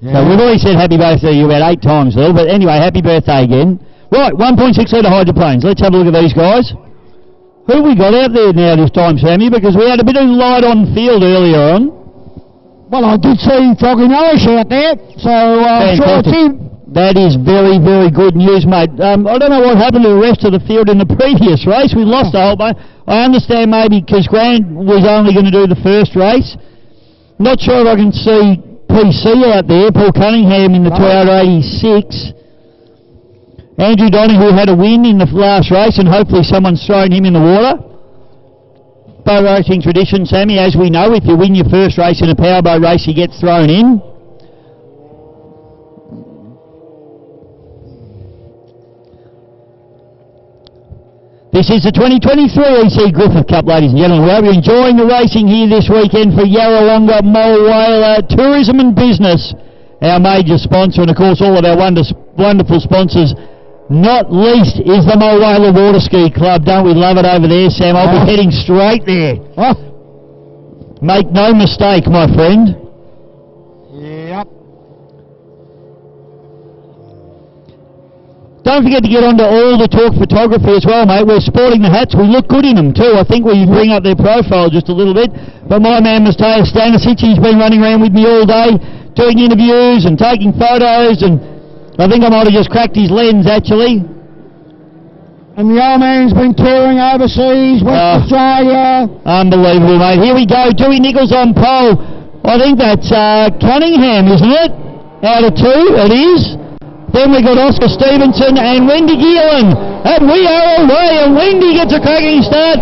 Yeah. So we've already said happy birthday to you about 8 times, Lil. But anyway, happy birthday again. Right, 1.6 litre hydroplanes. Let's have a look at these guys. Who we got out there now this time, Sammy? Because we had a bit of light on field earlier on. Well, I did see Froggy Nourish out there, so I'm sure it's him. That is very, very good news, mate. I don't know what happened to the rest of the field in the previous race. We lost a whole bunch. I understand maybe because Grant was only going to do the first race. Not sure if I can see PC out there, Paul Cunningham in the Toyota 86. Andrew Donahue had a win in the last race, and hopefully someone's thrown him in the water. Boat racing tradition, Sammy, as we know, if you win your first race in a powerboat race, you get thrown in. This is the 2023 EC Griffith Cup, ladies and gentlemen. We hope you're enjoying the racing here this weekend for Yarrawonga Mulwala Tourism and Business, our major sponsor, and of course all of our wonderful sponsors. Not least is the Mulwala Water Ski Club. Don't we love it over there, Sam? I'll be heading straight there. Make no mistake, my friend. Yep. Don't forget to get onto all the talk photography as well, mate. We're sporting the hats. We look good in them too. I think we bring up their profile just a little bit. But my man, Matteo Stanisic, he's been running around with me all day, doing interviews and taking photos, and I think I might have just cracked his lens, actually. And the old man's been touring overseas, West Australia. Unbelievable, mate. Here we go. Dewey Nichols on pole. I think that's Cunningham, isn't it? Out of 2, it is. Then we got Oscar Stevenson and Wendy Geelan. And we are away, and Wendy gets a cracking start.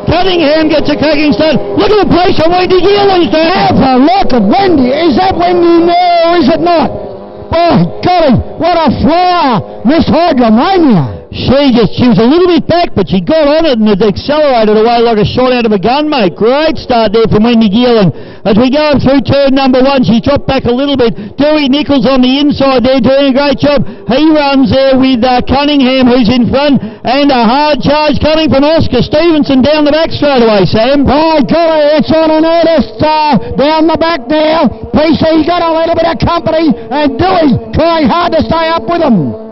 Cunningham gets a cracking start. Look at the place on Wendy Geelan. Have a look at Wendy. Is that Wendy now, or is it not? Oh, golly, what a flyer, Miss Hydromania. She was a little bit back, but she got on it and it accelerated away like a shot out of a gun, mate. Great start there from Wendy Geelan. As we go through turn number 1, she dropped back a little bit. Dewey Nichols on the inside there doing a great job. He runs there with Cunningham, who's in front, and a hard charge coming from Oscar Stevenson down the back straight away, Sam. Oh, golly, it's on an earnest down the back now. PC's got a little bit of company, and Dewey trying hard to stay up with them.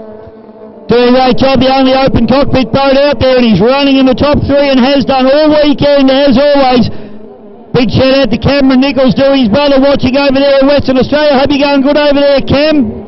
Doing a great job, the only open cockpit boat out there, and he's running in the top 3 and has done all weekend, as always. Big shout out to Cameron Nichols, doing his brother, watching over there in Western Australia. Hope you're going good over there, Cam.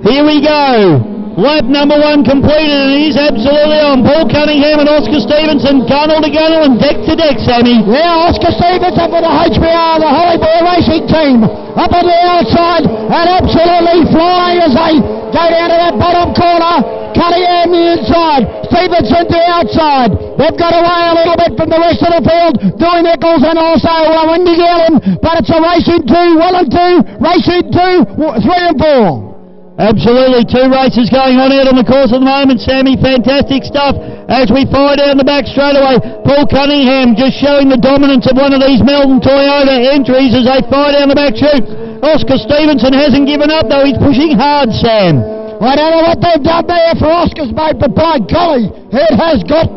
Here we go. Lap number 1 completed, and it is absolutely on. Paul Cunningham and Oscar Stevenson, gunnel to gunnel and deck to deck, Sammy. Yeah, Oscar Stevenson for the HBR, the Hollywood Racing Team. Up on the outside, and absolutely flying as they go down to that bottom corner. Cunningham the inside, Stevenson the outside. They've got away a little bit from the rest of the field. Dewey Nichols and also Wendy Geelan, but it's a race in 2, 1 and 2, race in 2, 3 and 4. Absolutely, 2 races going on out on the course at the moment, Sammy. Fantastic stuff as we fire down the back straight away. Paul Cunningham just showing the dominance of one of these Melbourne Toyota entries as they fire down the back chute. Oscar Stevenson hasn't given up though, he's pushing hard, Sam. I don't know what they've done there for Oscar's boat, but by golly, it has got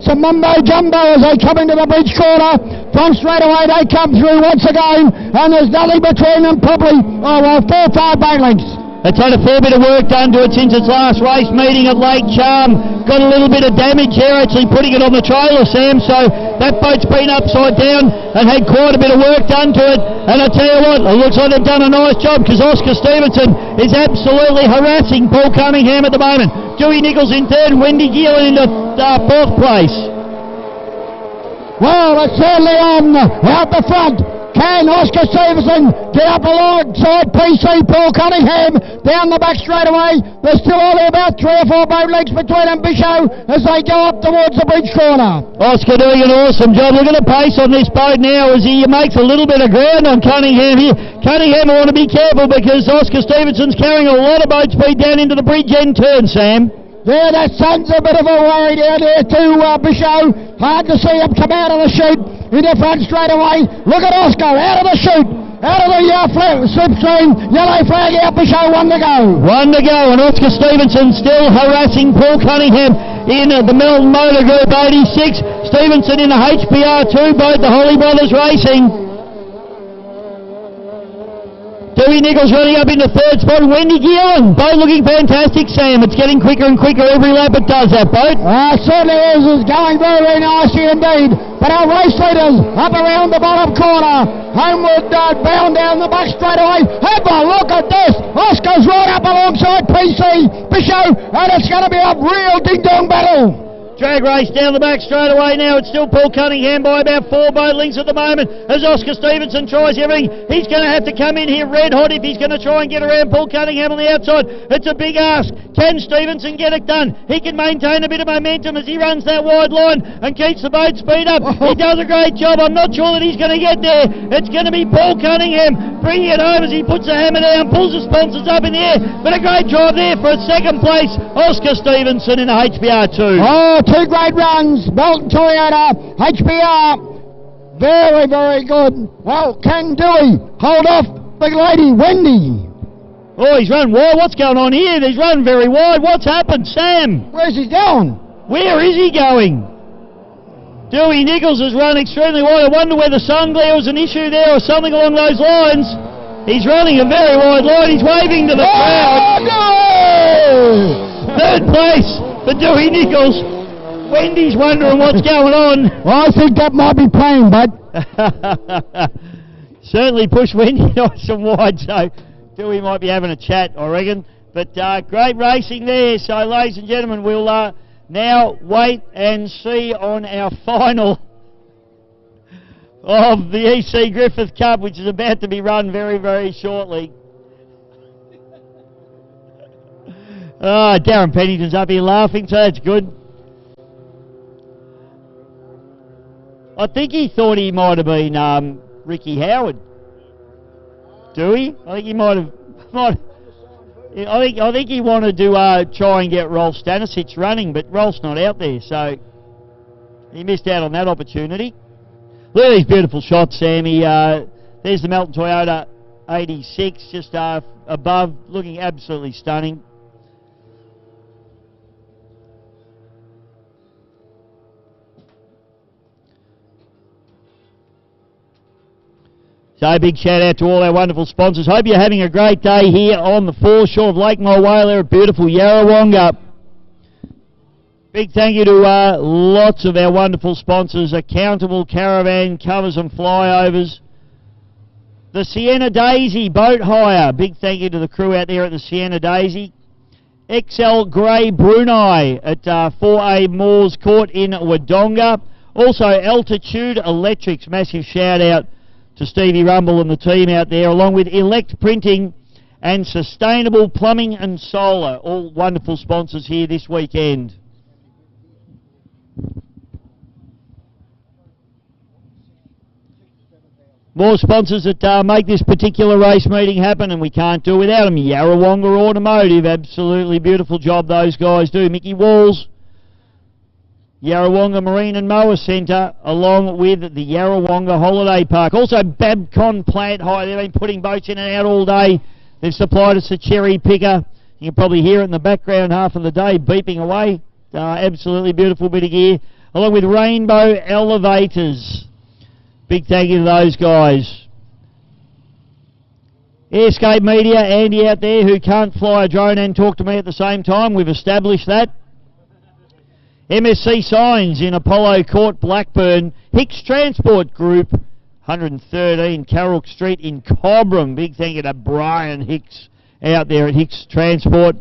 some mumbo-jumbo as they come into the bridge corner. From straight away they come through once again, and there's nothing between them, probably 4 or 5 boat lengths. It's had a fair bit of work done to it since its last race meeting at Lake Charm. Got a little bit of damage here, actually putting it on the trailer, Sam, so that boat's been upside down and had quite a bit of work done to it. And I tell you what, it looks like they've done a nice job, because Oscar Stevenson is absolutely harassing Paul Cunningham at the moment. Dewey Nichols in third, Wendy Gillen into fourth place. Well, it's certainly on out the front. Can Oscar Stevenson get up alongside PC Paul Cunningham down the back straightaway? There's still only about 3 or 4 boat lengths between them, Bisho, as they go up towards the bridge corner. Oscar doing an awesome job. Look at the pace on this boat now as he makes a little bit of ground on Cunningham here. Cunningham will want to be careful because Oscar Stevenson's carrying a lot of boat speed down into the bridge end turn, Sam. Yeah, that sun's a bit of a worry down there too, Bisho. Hard to see him come out of the chute in the front straight away. Look at Oscar out of the chute, out of the slipstream. Yellow flag out, Bisho, 1 to go. 1 to go, and Oscar Stevenson still harassing Paul Cunningham in the Melton Motor Group 86. Stevenson in the HPR2 boat, the Holly Brothers Racing. Dewey Nichols running up into third spot. Wendy Gillen, boat looking fantastic, Sam. It's getting quicker and quicker every lap it does, that boat. It certainly is. It's going very, very nicely indeed. But our race leaders up around the bottom corner. Homeward bound down the back straightaway. Have a look at this. Oscar's right up alongside PC Bisho, and it's going to be a real ding-dong battle. Drag race down the back straight away now. It's still Paul Cunningham by about 4 boat lengths at the moment as Oscar Stevenson tries everything. He's going to have to come in here red hot if he's going to try and get around Paul Cunningham on the outside. It's a big ask. Can Stevenson get it done? He can maintain a bit of momentum as he runs that wide line and keeps the boat speed up. He does a great job. I'm not sure that he's going to get there. It's going to be Paul Cunningham bringing it home as he puts the hammer down, pulls the sponsors up in the air. But a great drive there for a second place. Oscar Stevenson in the HBR2. Oh, 2 great runs. Melton Toyota, HBR. Very, very good. Well, can Dewey hold off big lady Wendy? Oh, he's run wide. What's going on here? He's run very wide. What's happened, Sam? Where's he going? Where is he going? Dewey Nichols has run extremely wide. I wonder whether sun glare was an issue there or something along those lines. He's running a very wide line. He's waving to the crowd. No! Third place for Dewey Nichols. Wendy's wondering what's going on. Well, I think that might be playing, bud. Certainly push Wendy nice and wide, so Dewey might be having a chat, I reckon. But great racing there. So, ladies and gentlemen, we'll now wait and see on our final of the EC Griffith Cup, which is about to be run very, very shortly. Darren Pennington's up here laughing, so that's good. I think he thought he might have been Ricky Howard. Do he? I think he might have. I think he wanted to try and get Rolf Stanisic running, but Rolf's not out there, so he missed out on that opportunity. Look at these beautiful shots, Sammy. There's the Melton Toyota 86 just above, looking absolutely stunning. So big shout out to all our wonderful sponsors. Hope you're having a great day here on the foreshore of Lake Mulwala at beautiful Yarrawonga. Big thank you to lots of our wonderful sponsors. Accountable Caravan Covers and Flyovers. The Sienna Daisy Boat Hire. Big thank you to the crew out there at the Sienna Daisy. XL Grey Brunei at 4A Moores Court in Wodonga. Also Altitude Electrics. Massive shout out to Stevie Rumble and the team out there, along with Elect Printing and Sustainable Plumbing and Solar, all wonderful sponsors here this weekend. More sponsors that make this particular race meeting happen, and we can't do it without them. Yarrawonga Automotive, absolutely beautiful job those guys do. Mickey Walls, Yarrawonga Marine and Mower Centre, along with the Yarrawonga Holiday Park. Also Babcon Plant Hire. They've been putting boats in and out all day. They've supplied us a cherry picker. You can probably hear it in the background half of the day beeping away. Absolutely beautiful bit of gear. Along with Rainbow Elevators. Big thank you to those guys. Airscape Media, Andy out there who can't fly a drone and talk to me at the same time. We've established that. MSC Signs in Apollo Court, Blackburn. Hicks Transport Group, 113 Carroll Street in Cobram. Big thank you to Brian Hicks out there at Hicks Transport.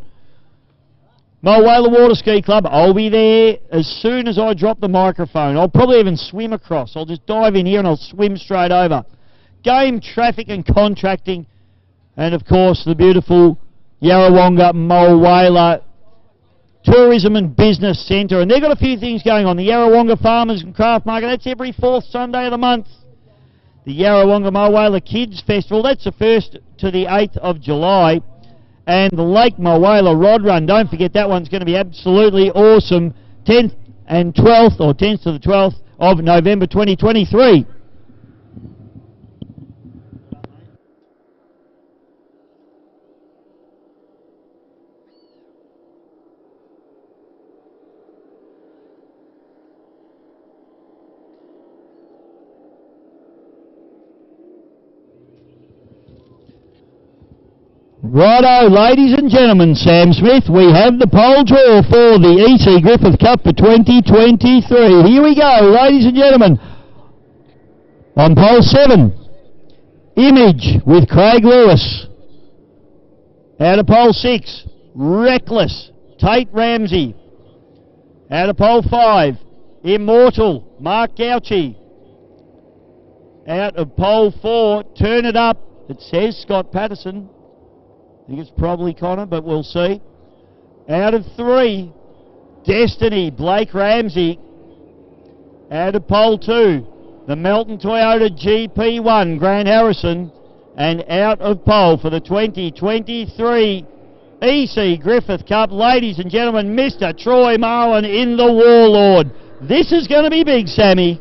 Mulwala Water Ski Club, I'll be there as soon as I drop the microphone. I'll probably even swim across. I'll just dive in here and I'll swim straight over. Game, traffic and contracting. And of course the beautiful Yarrawonga Mulwala Tourism and Business Centre. And they've got a few things going on. The Yarrawonga Farmers and Craft Market, that's every 4th Sunday of the month. The Yarrawonga Mulwala Kids Festival, that's the 1st to the 8th of July. And the Lake Mulwala Rod Run, don't forget that one's going to be absolutely awesome. 10th and 12th, or 10th to the 12th of November 2023. Righto, ladies and gentlemen, Sam Smith, we have the pole draw for the EC Griffith Cup for 2023. Here we go, ladies and gentlemen. On pole 7, Image with Craig Lewis. Out of pole 6, Reckless, Tate Ramsey. Out of pole 5, Immortal, Mark Gauchi. Out of pole 4, Turn It Up, it says Scott Patterson. I think it's probably Connor, but we'll see. Out of 3, Destiny, Blake Ramsey. Out of pole 2, the Melton Toyota GP1, Grant Harrison. And out of pole for the 2023 EC Griffith Cup, ladies and gentlemen, Mr. Troy Marlin in the Warlord. This is going to be big, Sammy.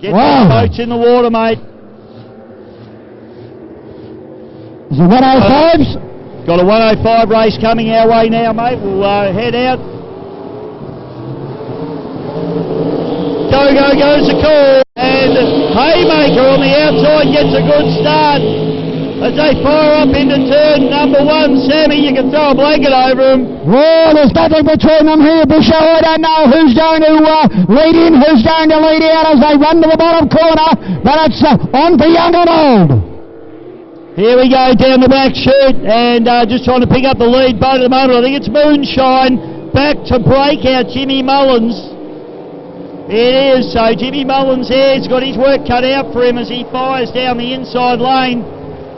Get the boats in the water, mate. Is it 105s? Got a 105 race coming our way now, mate. We'll head out. Go, go, goes the call. And Haymaker on the outside gets a good start. As they fire up into turn number 1, Sammy, you can throw a blanket over him. Well, there's nothing between them here, Bisho. I don't know who's going to lead in, who's going to lead out as they run to the bottom corner, but it's on for young and old. Here we go down the back chute, and just trying to pick up the lead boat at the moment. I think it's Moonshine. Back to breakout, Jimmy Mullins. It is, so Jimmy Mullins here has got his work cut out for him as he fires down the inside lane.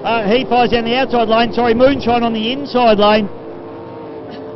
He fires down the outside lane, sorry, Moonshine on the inside lane.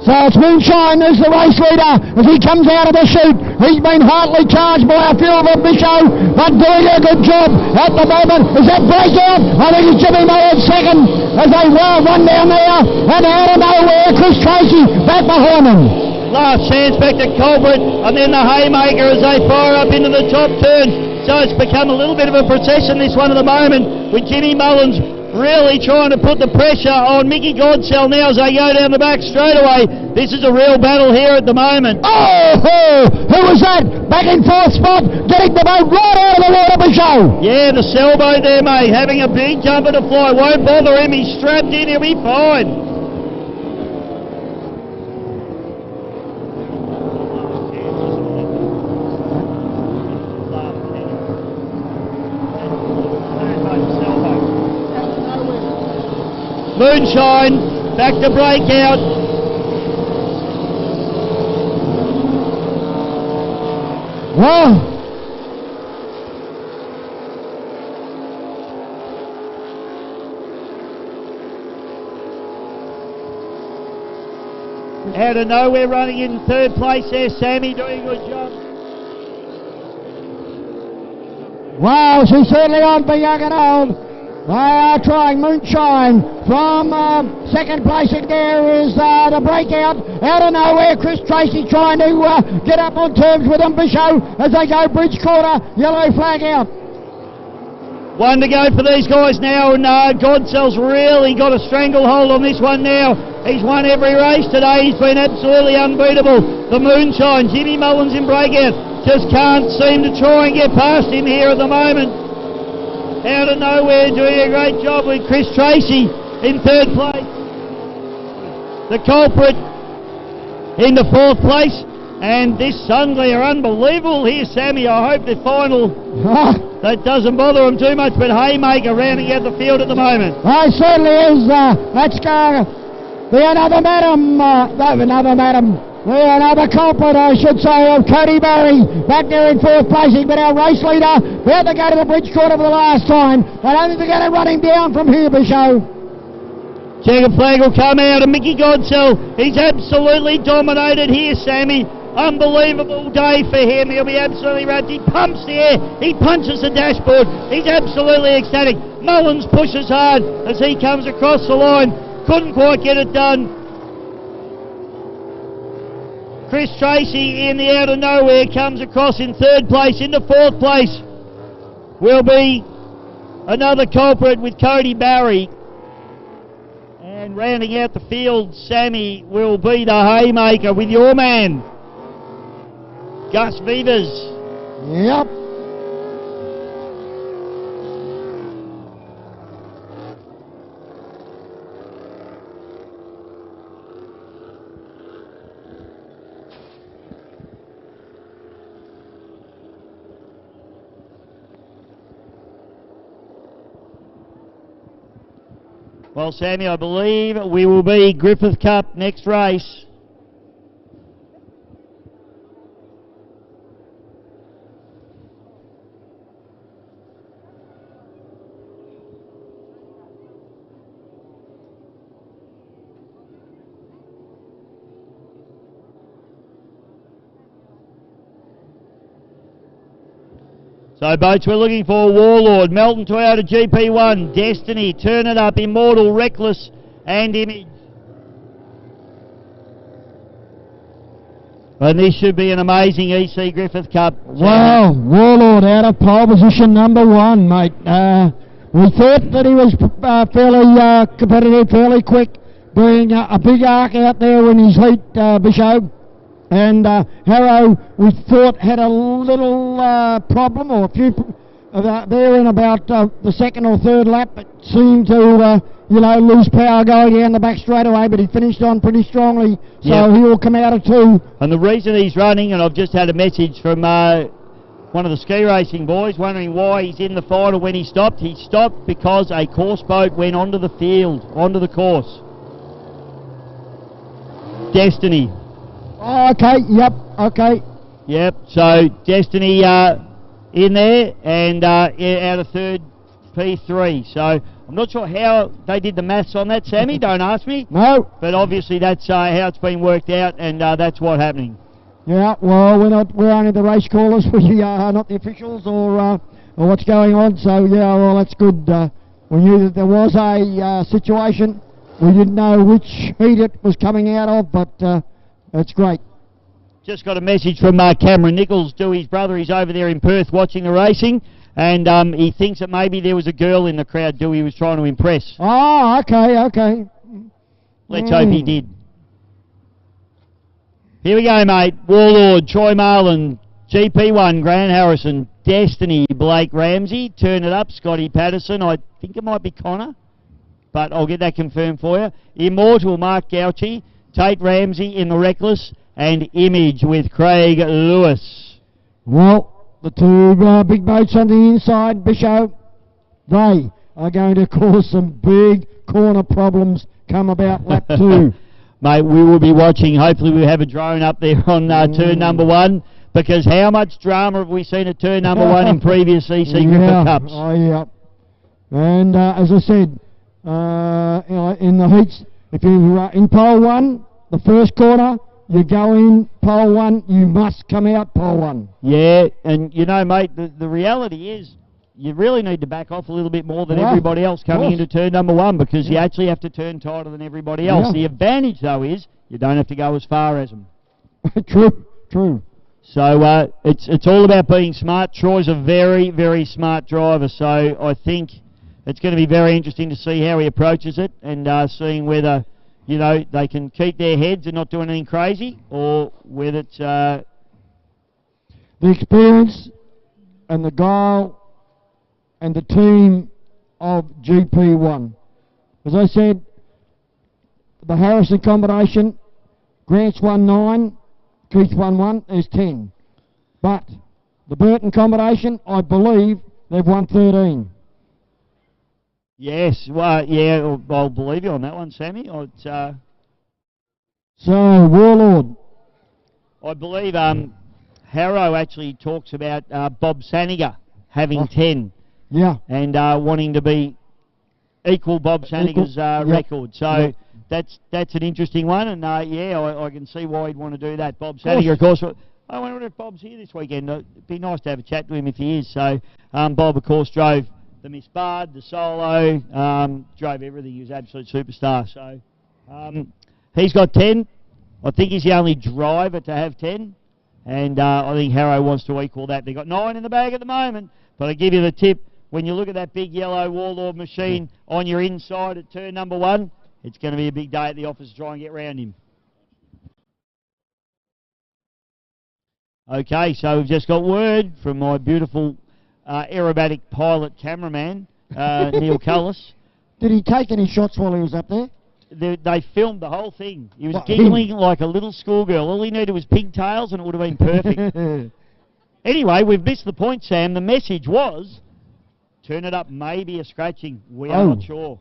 So it's Moonshine who's the race leader as he comes out of the chute. He's been hotly charged by a few of them, Bisho, but doing a good job at the moment. Is that breakout? I think it's Jimmy Mullins second as they run down there, and out of nowhere, Chris Tracy back behind them. Last chance back to Culbert, and then the Haymaker as they fire up into the top turn. So it's become a little bit of a procession, this one at the moment, with Jimmy Mullins really trying to put the pressure on Mickey Godsell now as they go down the back straight away. This is a real battle here at the moment. Oh, who was that? Back in 4th spot, getting the boat right out of the water, Bisho. Yeah, the sailboat there, mate, having a big jumper to fly. Won't bother him, he's strapped in, he'll be fine. Moonshine, back to breakout. Wow. Out of nowhere, running in 3rd place there, Sammy, doing a good job. Wow, she's certainly on for young and old. They are trying. Moonshine from 2nd place. There is the breakout. Out of nowhere, Chris Tracy trying to get up on terms with them, Bisho, as they go bridge quarter. Yellow flag out. One to go for these guys now, and Godsell's really got a stranglehold on this one now. He's won every race today. He's been absolutely unbeatable. The Moonshine, Jimmy Mullins in breakout, just can't seem to try and get past him here at the moment. Out of nowhere, doing a great job with Chris Tracy in third place. The culprit into fourth place. And this Sunglair, unbelievable here, Sammy. I hope the final, that doesn't bother him too much, but Haymaker rounding out the field at the moment. It certainly is. Let's go. Another culprit, I should say, of Cody Barry, back there in fourth placing, but our race leader, we had to go to the bridge corner for the last time. I don't think they're going to run him down from here, Bisho. Checkered flag will come out, and Mickey Godsell, he's absolutely dominated here, Sammy. Unbelievable day for him. He'll be absolutely wrapped. He pumps the air. He punches the dashboard. He's absolutely ecstatic. Mullins pushes hard as he comes across the line. Couldn't quite get it done. Chris Tracy in the out of nowhere comes across in third place. Into fourth place will be another culprit with Cody Barry. And rounding out the field, Sammy, will be the Haymaker with your man, Gus Vivas. Yep. Well, Sammy, I believe we will be Griffith Cup next race. So boats we're looking for: Warlord, Melton Toyota GP1, Destiny, Turn It Up, Immortal, Reckless and Image. And this should be an amazing EC Griffith Cup. Wow, Warlord out of pole position number 1, mate. We thought that he was fairly competitive, fairly quick, being a big arc out there in his heat, Bisho. And Harrow, we thought, had a little problem, or a few there in about the second or third lap. It seemed to, lose power going down the back straight away, but he finished on pretty strongly, so he will come out of 2. And the reason he's running, and I've just had a message from one of the ski racing boys wondering why he's in the final when he stopped. He stopped because a course boat went onto the field, onto the course. Destiny. Oh, okay, yep, okay. Yep, so Destiny in there, and out of third, P3. So I'm not sure how they did the maths on that, Sammy, don't ask me. No. But obviously that's how it's been worked out, and that's what's happening. Yeah, well, we're only the race callers, we are not the officials or what's going on, so yeah, well, that's good. We knew that there was a situation. We didn't know which heat it was coming out of, but that's great. Just got a message from Cameron Nichols, Dewey's brother. He's over there in Perth watching the racing, and he thinks that maybe there was a girl in the crowd Dewey was trying to impress. Oh, okay. Let's hope he did. Here we go, mate. Warlord, Troy Marlin, GP1, Grant Harrison, Destiny, Blake Ramsey, Turn It Up, Scotty Patterson. I think it might be Connor, but I'll get that confirmed for you. Immortal, Mark Gauchi, Tate Ramsey in the Reckless, and Image with Craig Lewis. Well, the 2 big boats on the inside, Bisho, they are going to cause some big corner problems come about lap 2. Mate, we will be watching. Hopefully we'll have a drone up there on turn number 1, because how much drama have we seen at turn number 1 in previous EC Griffith Cups? Oh, yeah. And as I said, in the heats, if you're in pole 1, the first corner, you go in pole 1, you must come out pole 1. Yeah, and mate, the reality is you really need to back off a little bit more than everybody else coming into turn number 1, because you actually have to turn tighter than everybody else. The advantage, though, is you don't have to go as far as them. True. So it's all about being smart. Troy's a very, very smart driver, so I think it's going to be very interesting to see how he approaches it and seeing whether, you know, they can keep their heads and not do anything crazy, or whether it's... The experience and the guile and the team of GP1. As I said, the Harrison combination, Grant's won 9, Keith won 1, there's 10. But the Burton combination, I believe they've won 13. Yes, well, yeah, I'll believe you on that one, Sammy. So, Warlord. I believe Harrow actually talks about Bob Saniger having 10. Yeah. And wanting to be equal Bob Saniger's record. So that's an interesting one, and yeah, I can see why he'd want to do that. Bob Saniger, of course. I wonder if Bob's here this weekend. It'd be nice to have a chat to him if he is. So Bob, of course, drove the Miss Bard, the Solo, drove everything. He was an absolute superstar. So he's got 10. I think he's the only driver to have 10. And I think Harrow wants to equal that. They've got 9 in the bag at the moment. But I give you the tip, when you look at that big yellow Warlord machine on your inside at turn number 1, it's going to be a big day at the office to try and get round him. Okay, so we've just got word from my beautiful aerobatic pilot cameraman, Neil Cullis. Did he take any shots while he was up there? They filmed the whole thing. He was giggling like a little schoolgirl. All he needed was pigtails and it would have been perfect. Anyway, we've missed the point, Sam. The message was, turn it up, maybe a scratching. We are not sure.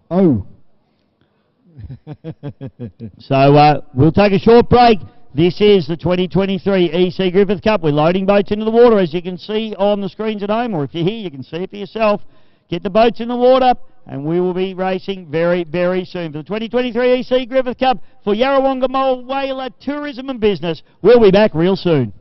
So we'll take a short break. This is the 2023 EC Griffith Cup. We're loading boats into the water, as you can see on the screens at home, or if you're here, you can see it for yourself. Get the boats in the water, and we will be racing very, very soon for the 2023 EC Griffith Cup for Yarrawonga Mole Whaler Tourism and Business. We'll be back real soon.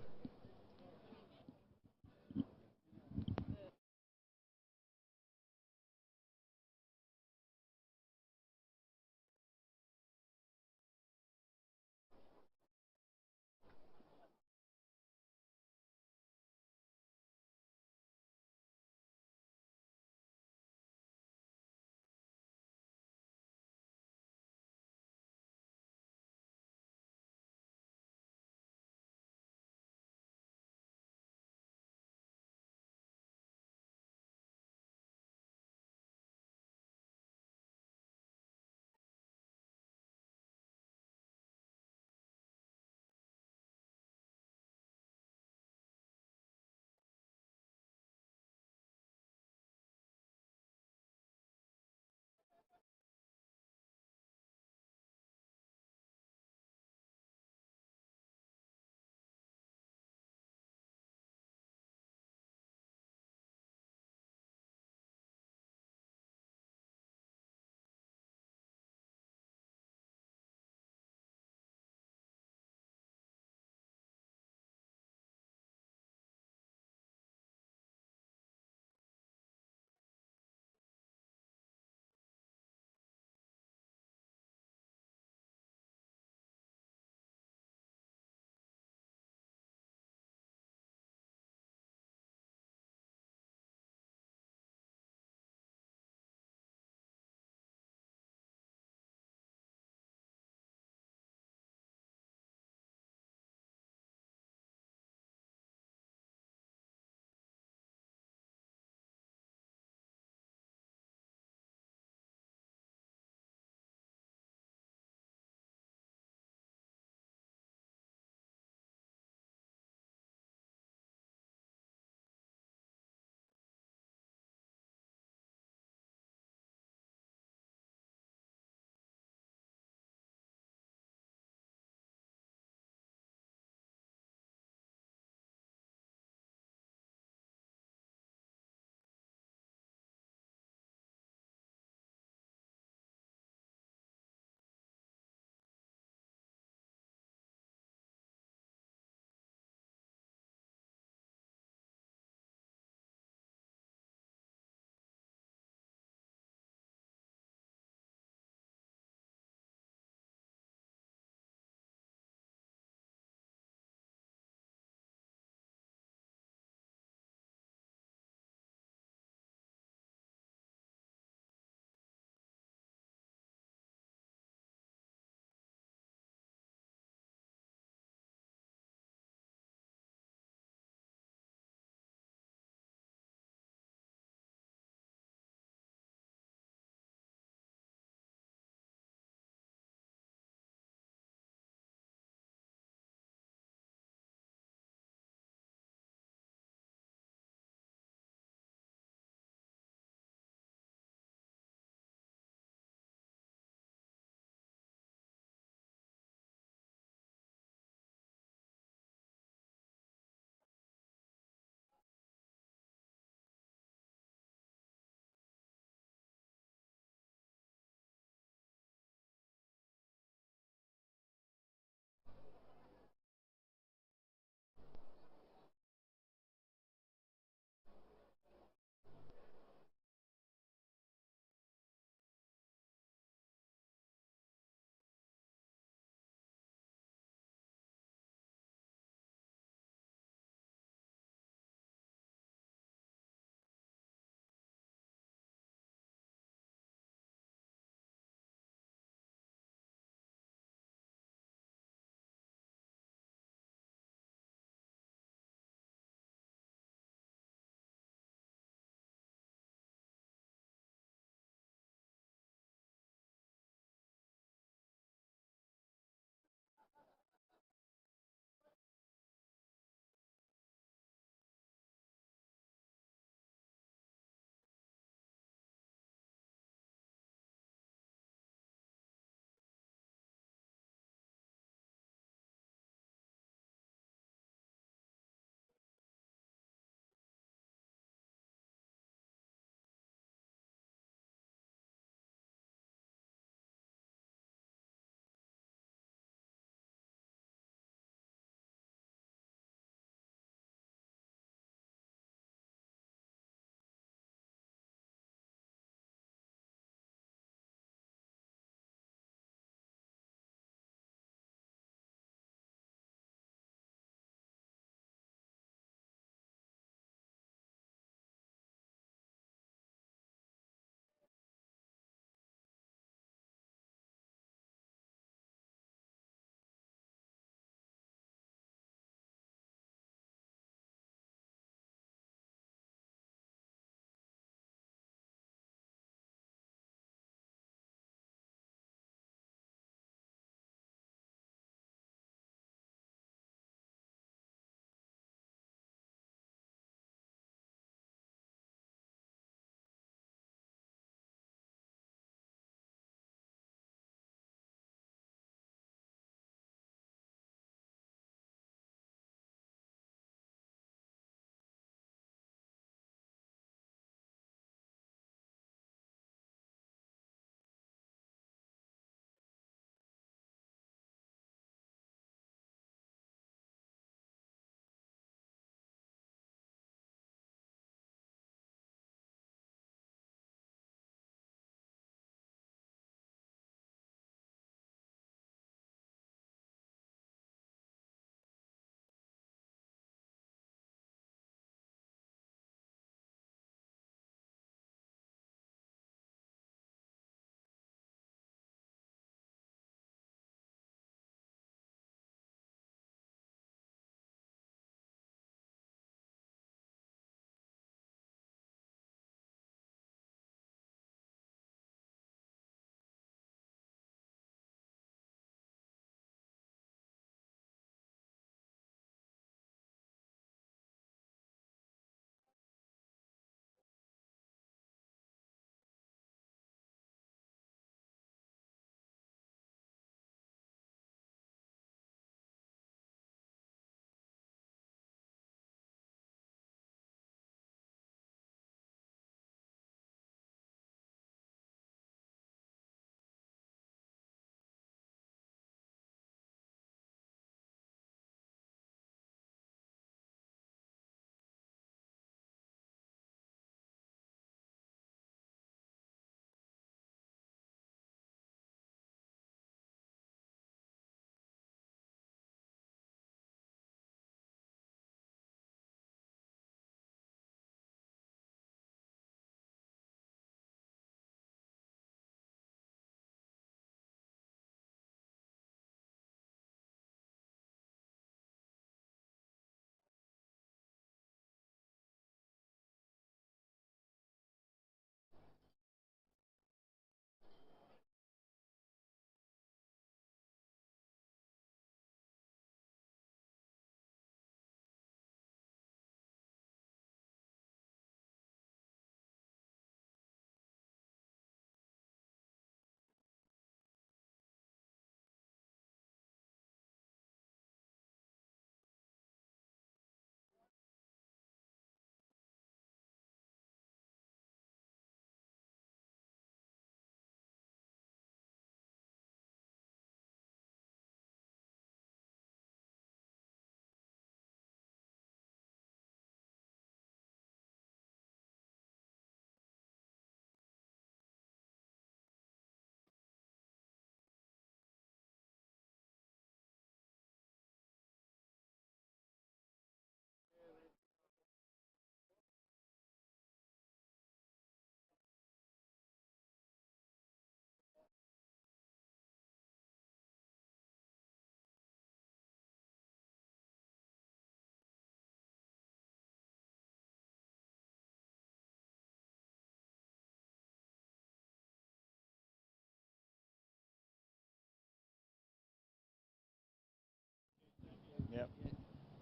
Yep.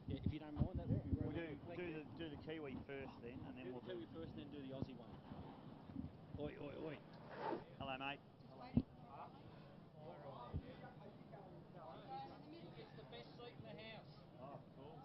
Yeah, if you don't mind, that would be We'll really good. do the Kiwi first then, and then Do we'll the Kiwi first, then do the Aussie one. Oi, oi, oi. Hello, mate. It's the best seat in the house. Oh, cool.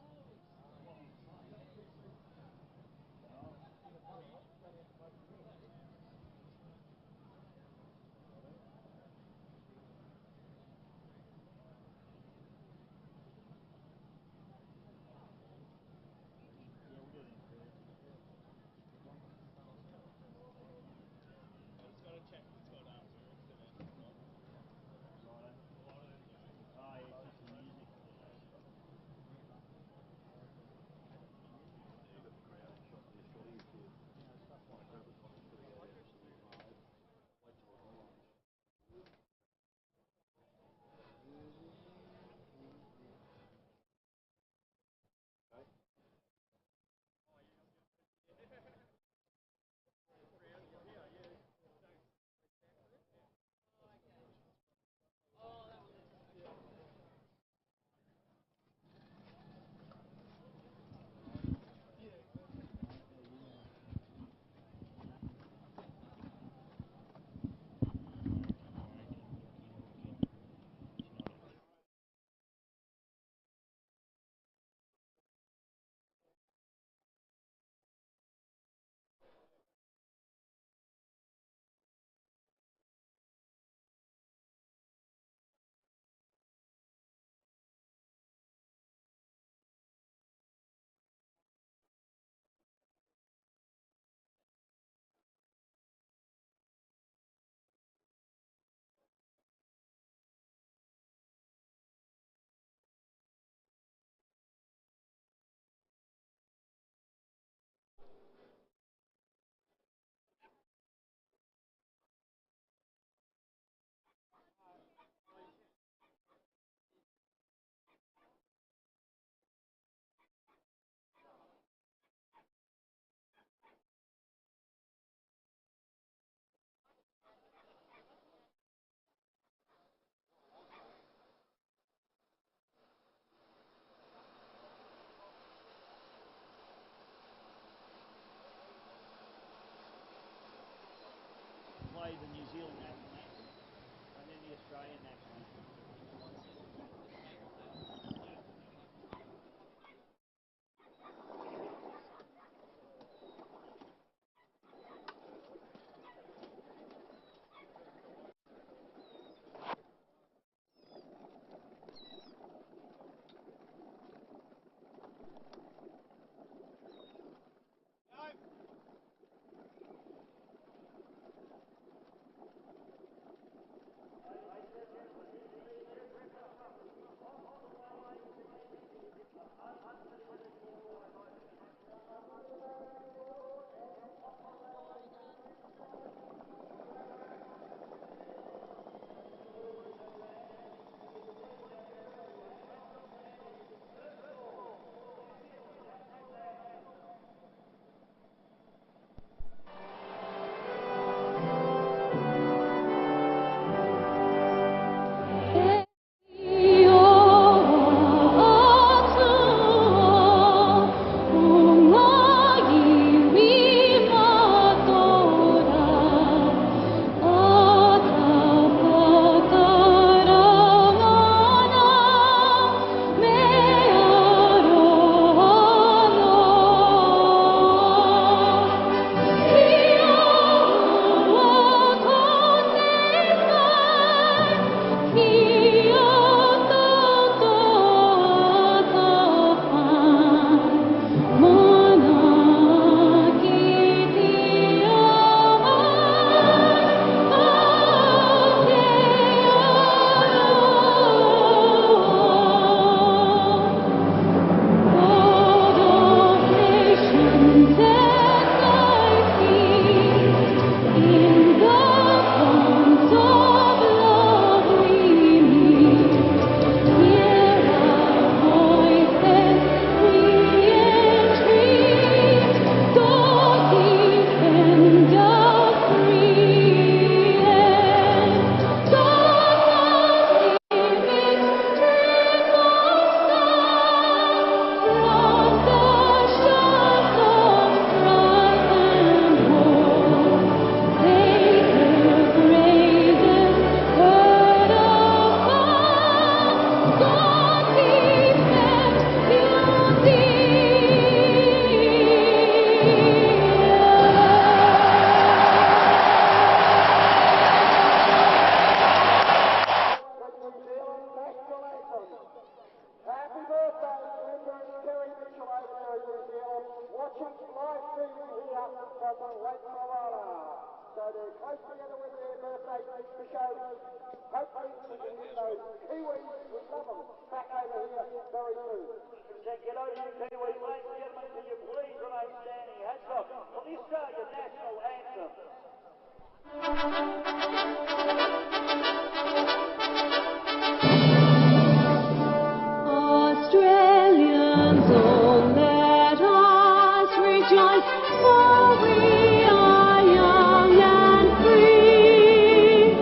Australians, oh, let us rejoice, for we are young and free.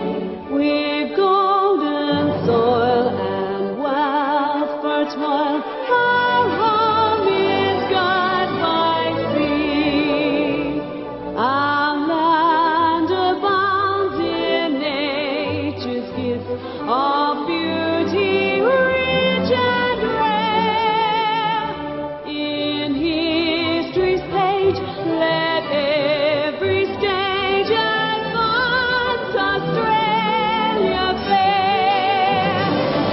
We've golden soil and wealth fertile. Our home is God by sea. Our land abounds in nature's gifts of beauty rich and rare. In history's page, let every stage advance Australia fair.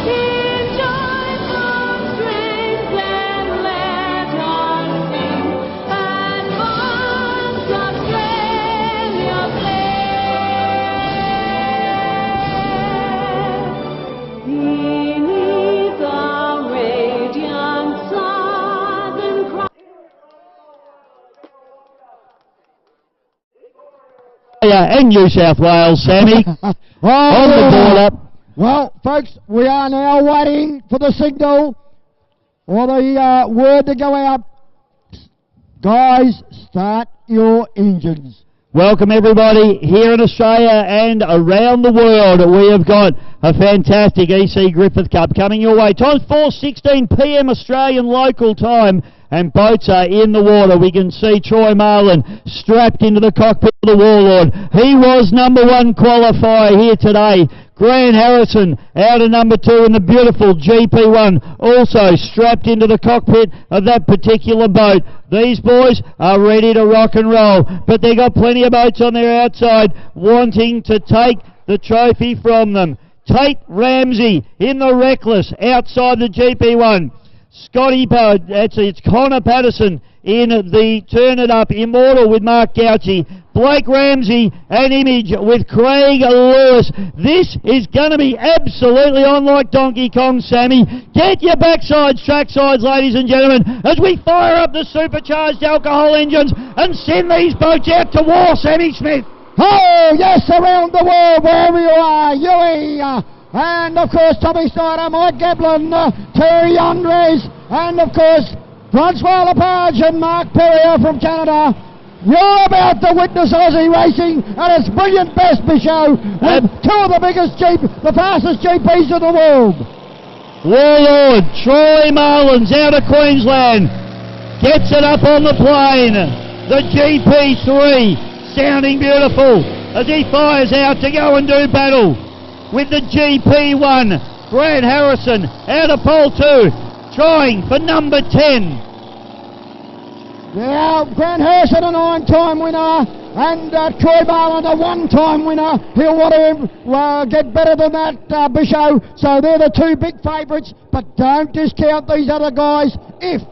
In joyful strains, then let us sing, advance Australia fair. Beneath the radiant southern cross. And New South Wales, Sammy, on the border. Well, folks, we are now waiting for the signal or the word to go out. Guys, start your engines. Welcome everybody here in Australia and around the world. We have got a fantastic EC Griffith Cup coming your way. Time's 4:16 p.m. Australian local time, and boats are in the water. We can see Troy Marlin strapped into the cockpit of the Warlord. He was #1 qualifier here today. Grant Harrison out of #2 in the beautiful GP1, also strapped into the cockpit of that particular boat. These boys are ready to rock and roll, but they got plenty of boats on their outside wanting to take the trophy from them. Tate Ramsey in the Reckless outside the GP1. It's Connor Patterson in the Turn It Up Immortal with Mark Gauci. Blake Ramsey and Image with Craig Lewis. This is going to be absolutely on like Donkey Kong, Sammy. Get your backsides, tracksides, ladies and gentlemen, as we fire up the supercharged alcohol engines and send these boats out to war, Sammy Smith. Oh, yes, around the world, wherever you are, Yui, and of course Tommy Snyder, Mike Gablin, Terry Andres, and of course Francois Lepage and Mark Perrier from Canada. You're about to witness Aussie racing at its brilliant best, Bichot, with two of the fastest GPs in the world. Warlord, Troy Marlins out of Queensland, gets it up on the plane. The GP3 sounding beautiful as he fires out to go and do battle with the GP1. Grant Harrison out of pole 2, trying for #10. Now, Grant Harrison, a 9-time winner, and Troy Marlin, a 1-time winner. He'll want to get better than that, Bichot. So they're the two big favourites, but don't discount these other guys if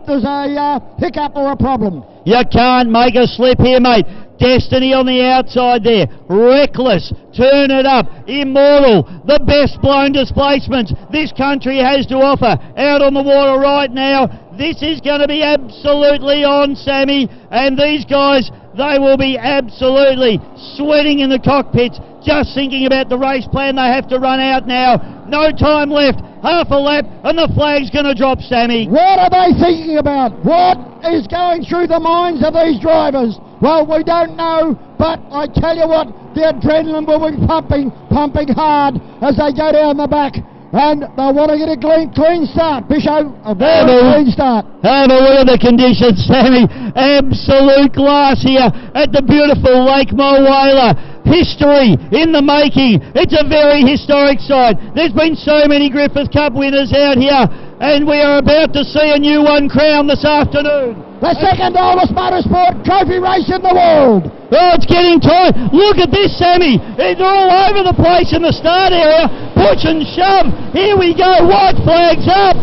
there's a hiccup or a problem. You can't make a slip here, mate. Destiny on the outside there. Reckless, Turn It Up, Immortal, the best blown displacements this country has to offer out on the water right now. This is going to be absolutely on, Sammy, and these guys, they will be absolutely sweating in the cockpits, just thinking about the race plan they have to run out now. No time left, half a lap, and the flag's going to drop, Sammy. What are they thinking about? What is going through the minds of these drivers? Well, we don't know, but I tell you what, the adrenaline will be pumping hard as they go down the back. And they want to get a clean start. Bichot, a very clean start. Have a look at the conditions, Sammy. Absolute glass here at the beautiful Lake Mulwala. History in the making. It's a very historic site. There's been so many Griffith Cup winners out here, and we are about to see a new one crowned this afternoon. The second oldest motorsport trophy race in the world. Oh, it's getting tight. Look at this, Sammy. They're all over the place in the start area. Push and shove. Here we go. White flags up.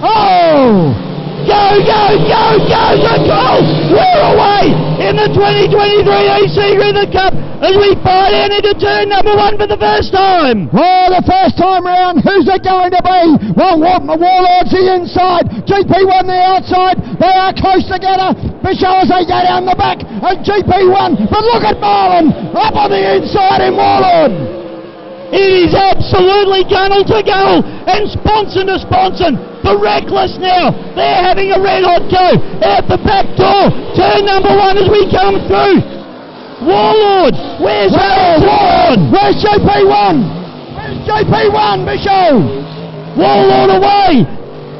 Oh! Go, go, go, go, the goal! We're away in the 2023 EC Griffith Cup as we fire down into turn number 1 for the first time. Oh, the first time round, who's it going to be? Well, Warlord's the inside, GP1 the outside, they are close together. Michelle as they go down the back, and GP1, but look at Marlon, up on the inside in Warlord. It is absolutely gunnel to gunnel and sponson to sponson. The Reckless now, they're having a red hot go out the back door. Turn number 1 as we come through. Warlord, where's Warlord? Where's GP1? Where's GP1, Michelle? Warlord away.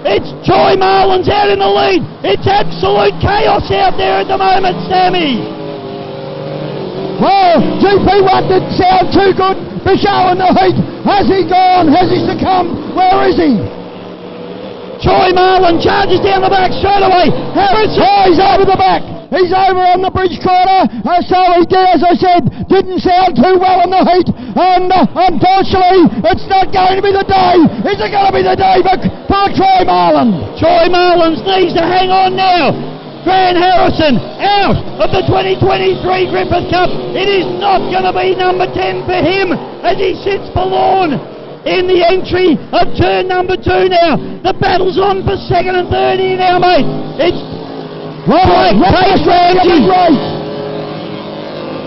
It's Troy Marlins out in the lead. It's absolute chaos out there at the moment, Sammy. Well, GP1 didn't sound too good. Michelle in the heat. Has he gone? Has he succumbed? Where is he? Troy Marlin charges down the back straight away. Harrison. Oh, he's over the back. He's over on the bridge corner. So he did, as I said, didn't sound too well in the heat. And unfortunately, it's not going to be the day. Is it going to be the day for Troy Marlin? Troy Marlins needs to hang on now. Grant Harrison out of the 2023 Griffith Cup. It is not going to be number 10 for him as he sits forlorn in the entry of turn number 2 now. The battle's on for second and third here now, mate. It's Pace Ramsey.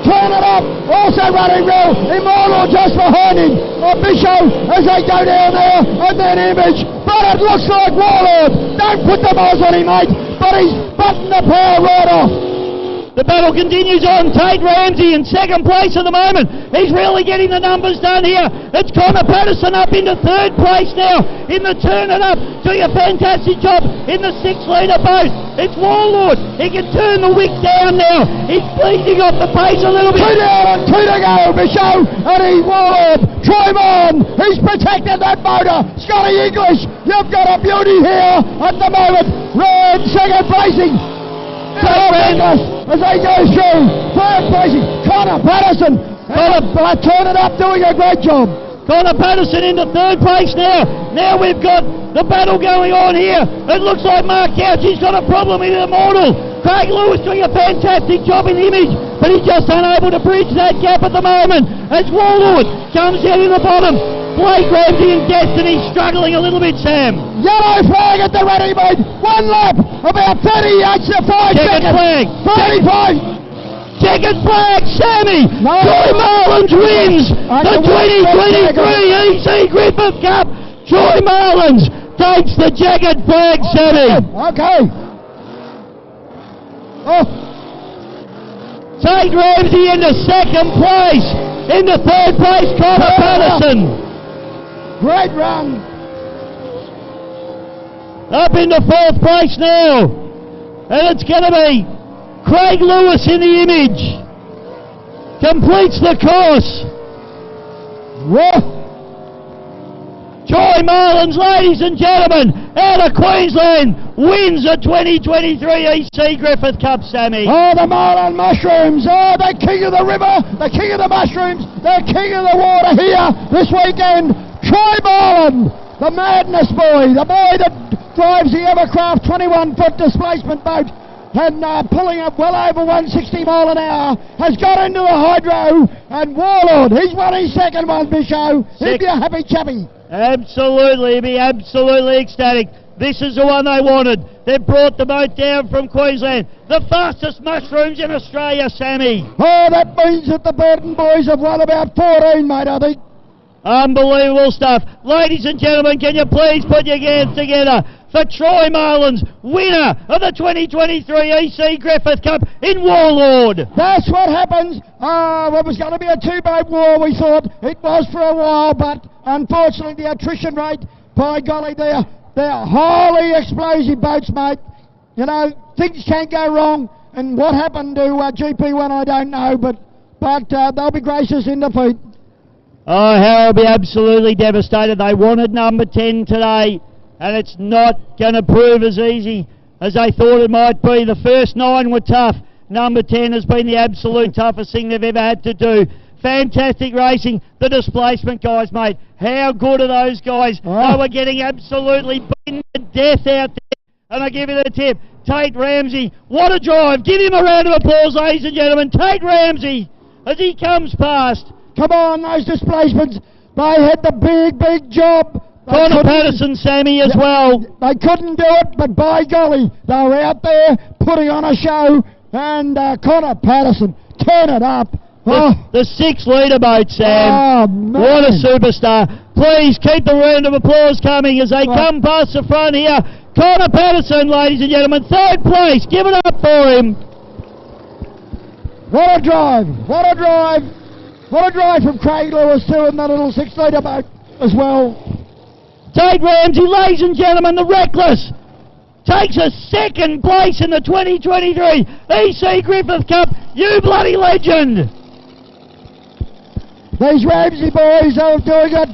Turn it up. Also running well. Immortal just behind him. Bishop as they go down there. And then Image. But it looks like Warlord. Don't put the miles on him, mate. But he's buttoned the power right off. The battle continues on. Tate Ramsey in second place at the moment. He's really getting the numbers done here. It's Connor Patterson up into third place now in the Turn It Up. Doing a fantastic job in the 6-litre boat. It's Warlord. He can turn the wick down now. He's bleeding off the pace a little bit. 2 down and 2 to go, Michaud. And he's Warlord. Try on. He's protected that motor. Scotty English, you've got a beauty here at the moment. Red second placing. As they go through, third placing, Connor Patterson. Turn It Up doing a great job. Connor Patterson into third place now. Now we've got the battle going on here. It looks like Mark Couchie's got a problem in Immortal. Craig Lewis doing a fantastic job in Image, but he's just unable to bridge that gap at the moment. As Warlord comes out in the bottom. Blake Ramsey and Destiny struggling a little bit, Sam. Yellow flag at the ready, mate. 1 lap, about 38 to 5 Checkered seconds. flag. 35. Checkered flag, Sammy. Troy Marlins wins the 2023 EC Griffith Cup. Troy Marlins takes the checkered flag, Sammy. Okay. Oh. Tate Ramsey into second place. In the third place, Connor Patterson. Great run. Up into fourth place now. And it's going to be Craig Lewis in the Image. Completes the course. Troy Marlins, ladies and gentlemen, out of Queensland, wins the 2023 EC Griffith Cup, Sammy. Oh, the Marlin Mushrooms. Oh, the king of the river, the king of the mushrooms, the king of the water here this weekend. Troy Marlin, the madness boy, the boy that drives the Evercraft 21-foot displacement boat and pulling up well over 160 mile an hour, has got into the hydro, and Warlord, he's won his second one, Michaud. He'd be a happy chappy. Absolutely, he'd be absolutely ecstatic. This is the one they wanted. They brought the boat down from Queensland. The fastest mushrooms in Australia, Sammy. Oh, that means that the Burton boys have won about 14, mate, I think. Unbelievable stuff. Ladies and gentlemen, can you please put your hands together for Troy Marlins, winner of the 2023 EC Griffith Cup in Warlord. That's what happens. It was going to be a 2-boat war, we thought. It was for a while, but unfortunately the attrition rate, by golly, they're highly explosive boats, mate. You know, things can go wrong, and what happened to GP1 I don't know, but they'll be gracious in defeat. Oh, Harold will be absolutely devastated. They wanted number 10 today, and it's not going to prove as easy as they thought it might be. The first 9 were tough. Number 10 has been the absolute toughest thing they've ever had to do. Fantastic racing. The displacement guys, mate. How good are those guys? They were getting absolutely beaten to death out there And I give you the tip. Tate Ramsey, what a drive. Give him a round of applause, ladies and gentlemen. Tate Ramsey, as he comes past. Come on, those displacements. They had the big job. Connor Patterson, Sammy, as well. They couldn't do it, but by golly, they were out there putting on a show. And Connor Patterson, turn it up. The 6-litre boat, Sam. Oh, man. What a superstar. Please keep the round of applause coming as they come past the front here. Connor Patterson, ladies and gentlemen, 3rd place. Give it up for him. What a drive. What a drive. What a drive from Craig Lewis too in that little 6-litre boat as well. Tate Ramsey, ladies and gentlemen, the Reckless takes a 2nd place in the 2023 EC Griffith Cup. You bloody legend. These Ramsey boys are doing it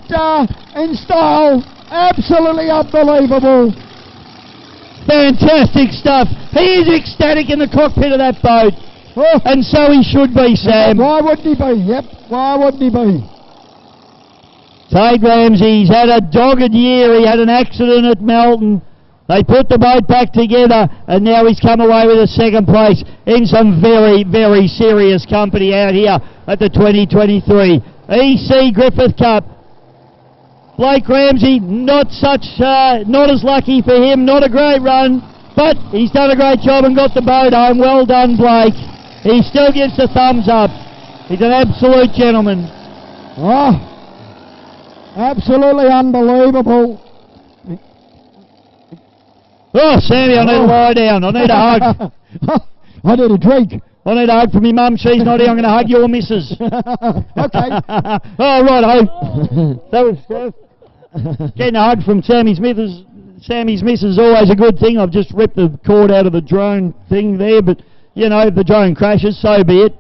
in style. Absolutely unbelievable. Fantastic stuff. He is ecstatic in the cockpit of that boat. And so he should be, Sam. Why wouldn't he be? Yep, why wouldn't he be? Tate Ramsey's had a dogged year. He had an accident at Melton. They put the boat back together, and now he's come away with a 2nd place in some very serious company out here at the 2023 EC Griffith Cup. Blake Ramsey, not as lucky for him, not a great run, but he's done a great job and got the boat home. Well done, Blake. He still gets the thumbs up. He's an absolute gentleman. Oh, absolutely unbelievable. Oh, Sammy, I need to lie down. I need a hug. I need a drink. I need a hug from your mum. She's not here. I'm going to hug your missus. Okay. Oh, right. That was getting a hug from Sammy's missus. Sammy's missus is always a good thing. I've just ripped the cord out of the drone thing there, but, you know, if the drone crashes, so be it.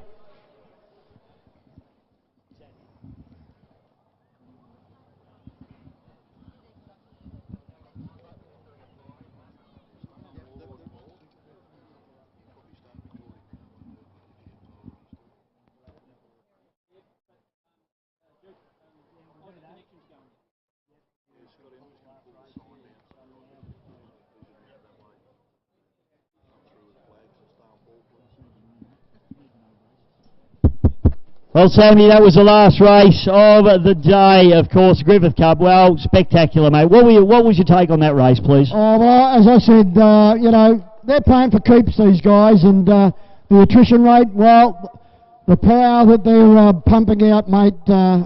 Well, Sammy, that was the last race of the day, of course, Griffith Cup. Well, spectacular, mate. What was your take on that race, please? Oh, well, as I said, you know, they're playing for keeps, these guys, and the attrition rate, well, the power that they're pumping out, mate,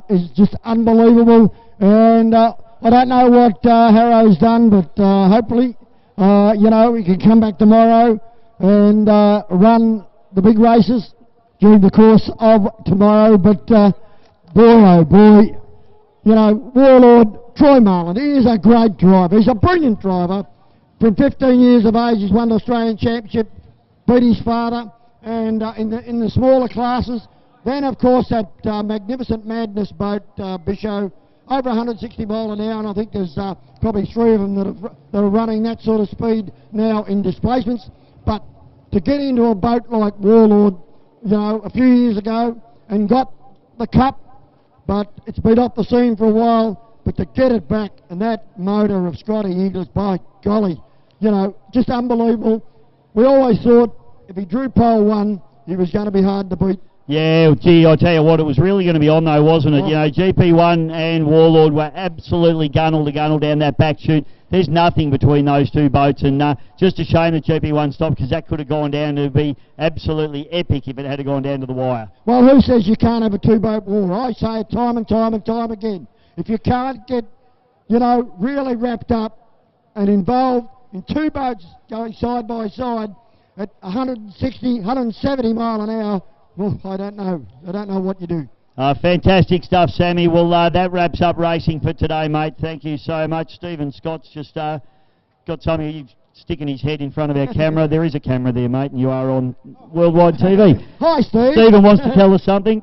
is just unbelievable. And I don't know what Harrow's done, but hopefully, you know, we can come back tomorrow and run the big races during the course of tomorrow. But boy, oh boy, you know, Warlord, Troy Marland, he is a great driver. He's a brilliant driver. From 15 years of age, he's won the Australian Championship, beat his father, and in the smaller classes. Then, of course, that magnificent Madness boat, Bisho, over 160 mile an hour, and I think there's probably 3 of them that are running that sort of speed now in displacements. But to get into a boat like Warlord, you know, a few years ago, and got the cup, but it's been off the scene for a while, but to get it back, and that motor of Scotty Eagles, by golly, you know, just unbelievable. We always thought if he drew pole 1, he was going to be hard to beat. Yeah, gee, I tell you what, it was really going to be on though, wasn't it? You know, GP1 and Warlord were absolutely gunnel to gunnel down that back chute. There's nothing between those two boats, and just a shame that GP1 stopped, because that could have gone down to be absolutely epic if it had gone down to the wire. Well, who says you can't have a 2-boat war? I say it time and time and time again. If you can't get, you know, really wrapped up and involved in 2 boats going side by side at 160, 170 mile an hour, well, I don't know. I don't know what you do. Fantastic stuff, Sammy. Well, that wraps up racing for today, mate. Thank you so much. Stephen Scott's just got something. He's sticking his head in front of our camera. There is a camera there, mate, and you are on worldwide TV. Hi, Steve. Stephen wants to tell us something.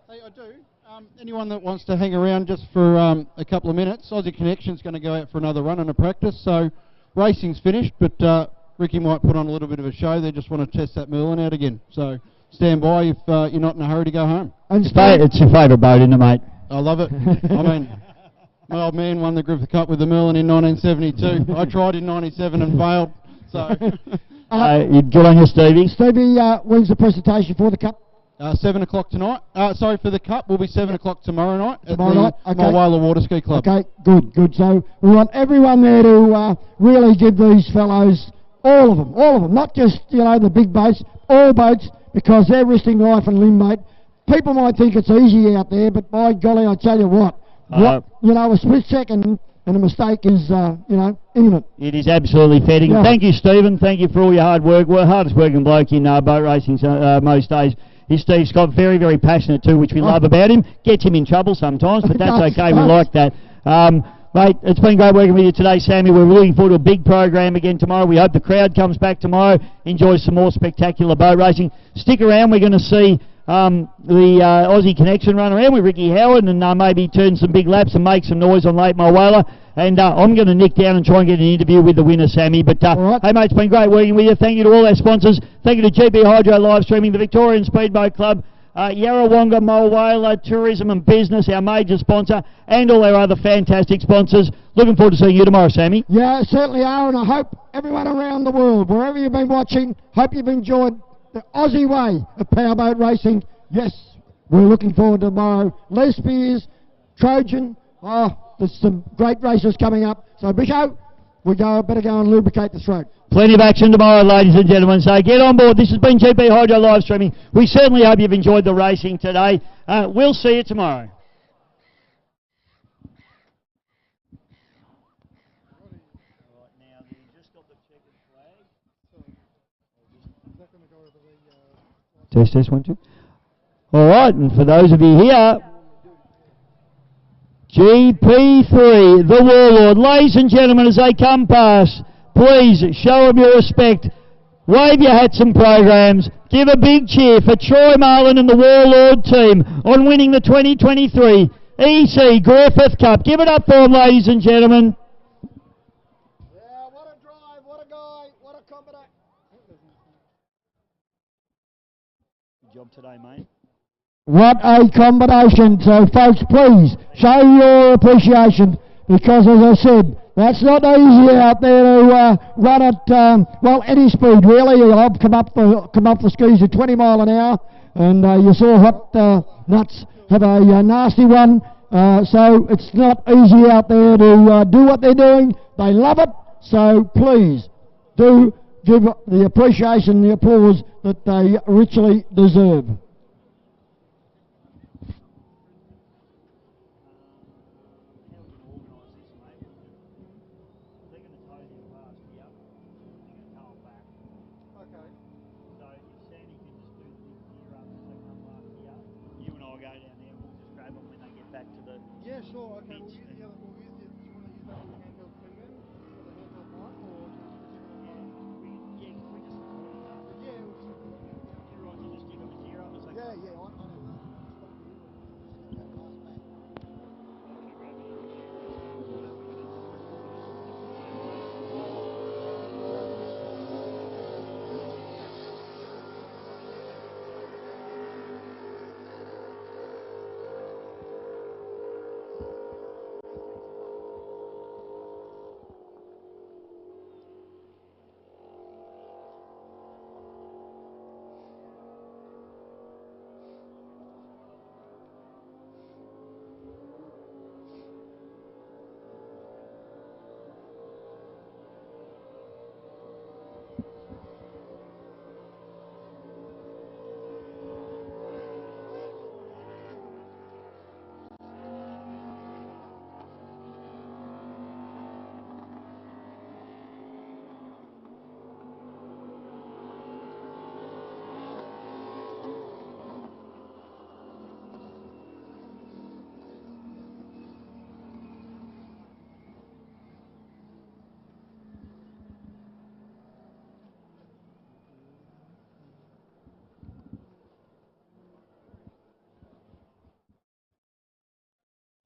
Hey, I do. Anyone that wants to hang around just for a couple of minutes, Aussie Connection's going to go out for another run and a practice. So racing's finished, but Ricky might put on a little bit of a show. They just want to test that Merlin out again. So stand by if you're not in a hurry to go home. It's your favourite boat, isn't it, mate? I love it. I mean, my old man won the Griffith Cup with the Merlin in 1972. I tried in 97 and failed. So good on you, Stevie. Stevie, when's the presentation for the Cup? 7 o'clock tonight. Sorry, for the Cup will be 7 o'clock tomorrow night at Tomorrow night, the okay. Warlord Water Ski Club. Okay, good. So we want everyone there to really give these fellows, all of them, not just, the big boats, all boats, because they're risking life and limb, mate. People might think it's easy out there, but by golly, I tell you what, a split second and a mistake is, imminent. It is absolutely fitting. Yeah. Thank you, Stephen. Thank you for all your hard work. We're the hardest working bloke in boat racing most days. Is Steve Scott, very, very passionate too, which we love about him. Gets him in trouble sometimes, but that's okay. We like that. Mate, it's been great working with you today, Sammy. We're looking forward to a big program again tomorrow. We hope the crowd comes back tomorrow, enjoys some more spectacular boat racing. Stick around. We're going to see the Aussie Connection run around with Ricky Howard and maybe turn some big laps and make some noise on Late Mile Whaler. And I'm going to nick down and try and get an interview with the winner, Sammy. But, hey, mate, it's been great working with you. Thank you to all our sponsors. Thank you to GB Hydro Live Streaming, the Victorian Speedboat Club, Yarrawonga Mole Whaler, Tourism and Business, our major sponsor, and all our other fantastic sponsors. Looking forward to seeing you tomorrow, Sammy. Yeah, certainly are, and I hope everyone around the world, wherever you've been watching, hope you've enjoyed the Aussie way of powerboat racing. Yes, we're looking forward to tomorrow. Les Spears, Trojan, there's some great races coming up. So, Bisho, better go and lubricate the throat. Plenty of action tomorrow, ladies and gentlemen. So get on board. This has been GB Hydro Live Streaming. We certainly hope you've enjoyed the racing today. We'll see you tomorrow. Test, 1, 2. All right, and for those of you here, GP3, the Warlord. Ladies and gentlemen, as they come past, please show them your respect. Wave your hats and programs. Give a big cheer for Troy Marlin and the Warlord team on winning the 2023 EC Griffith Cup. Give it up for them, ladies and gentlemen. Good job today, mate. What a combination. So, folks, please show your appreciation because, as I said, that's not easy out there to run at, any speed, really. I've come up the skis at 20 mile an hour, and you saw Hot Nuts have a nasty one. So it's not easy out there to do what they're doing. They love it. So, please do give the appreciation, the applause that they richly deserve. Yeah, sure. Okay, we'll use the other. We'll use the. Do you want to use that with the handheld finger for the handheld mic, or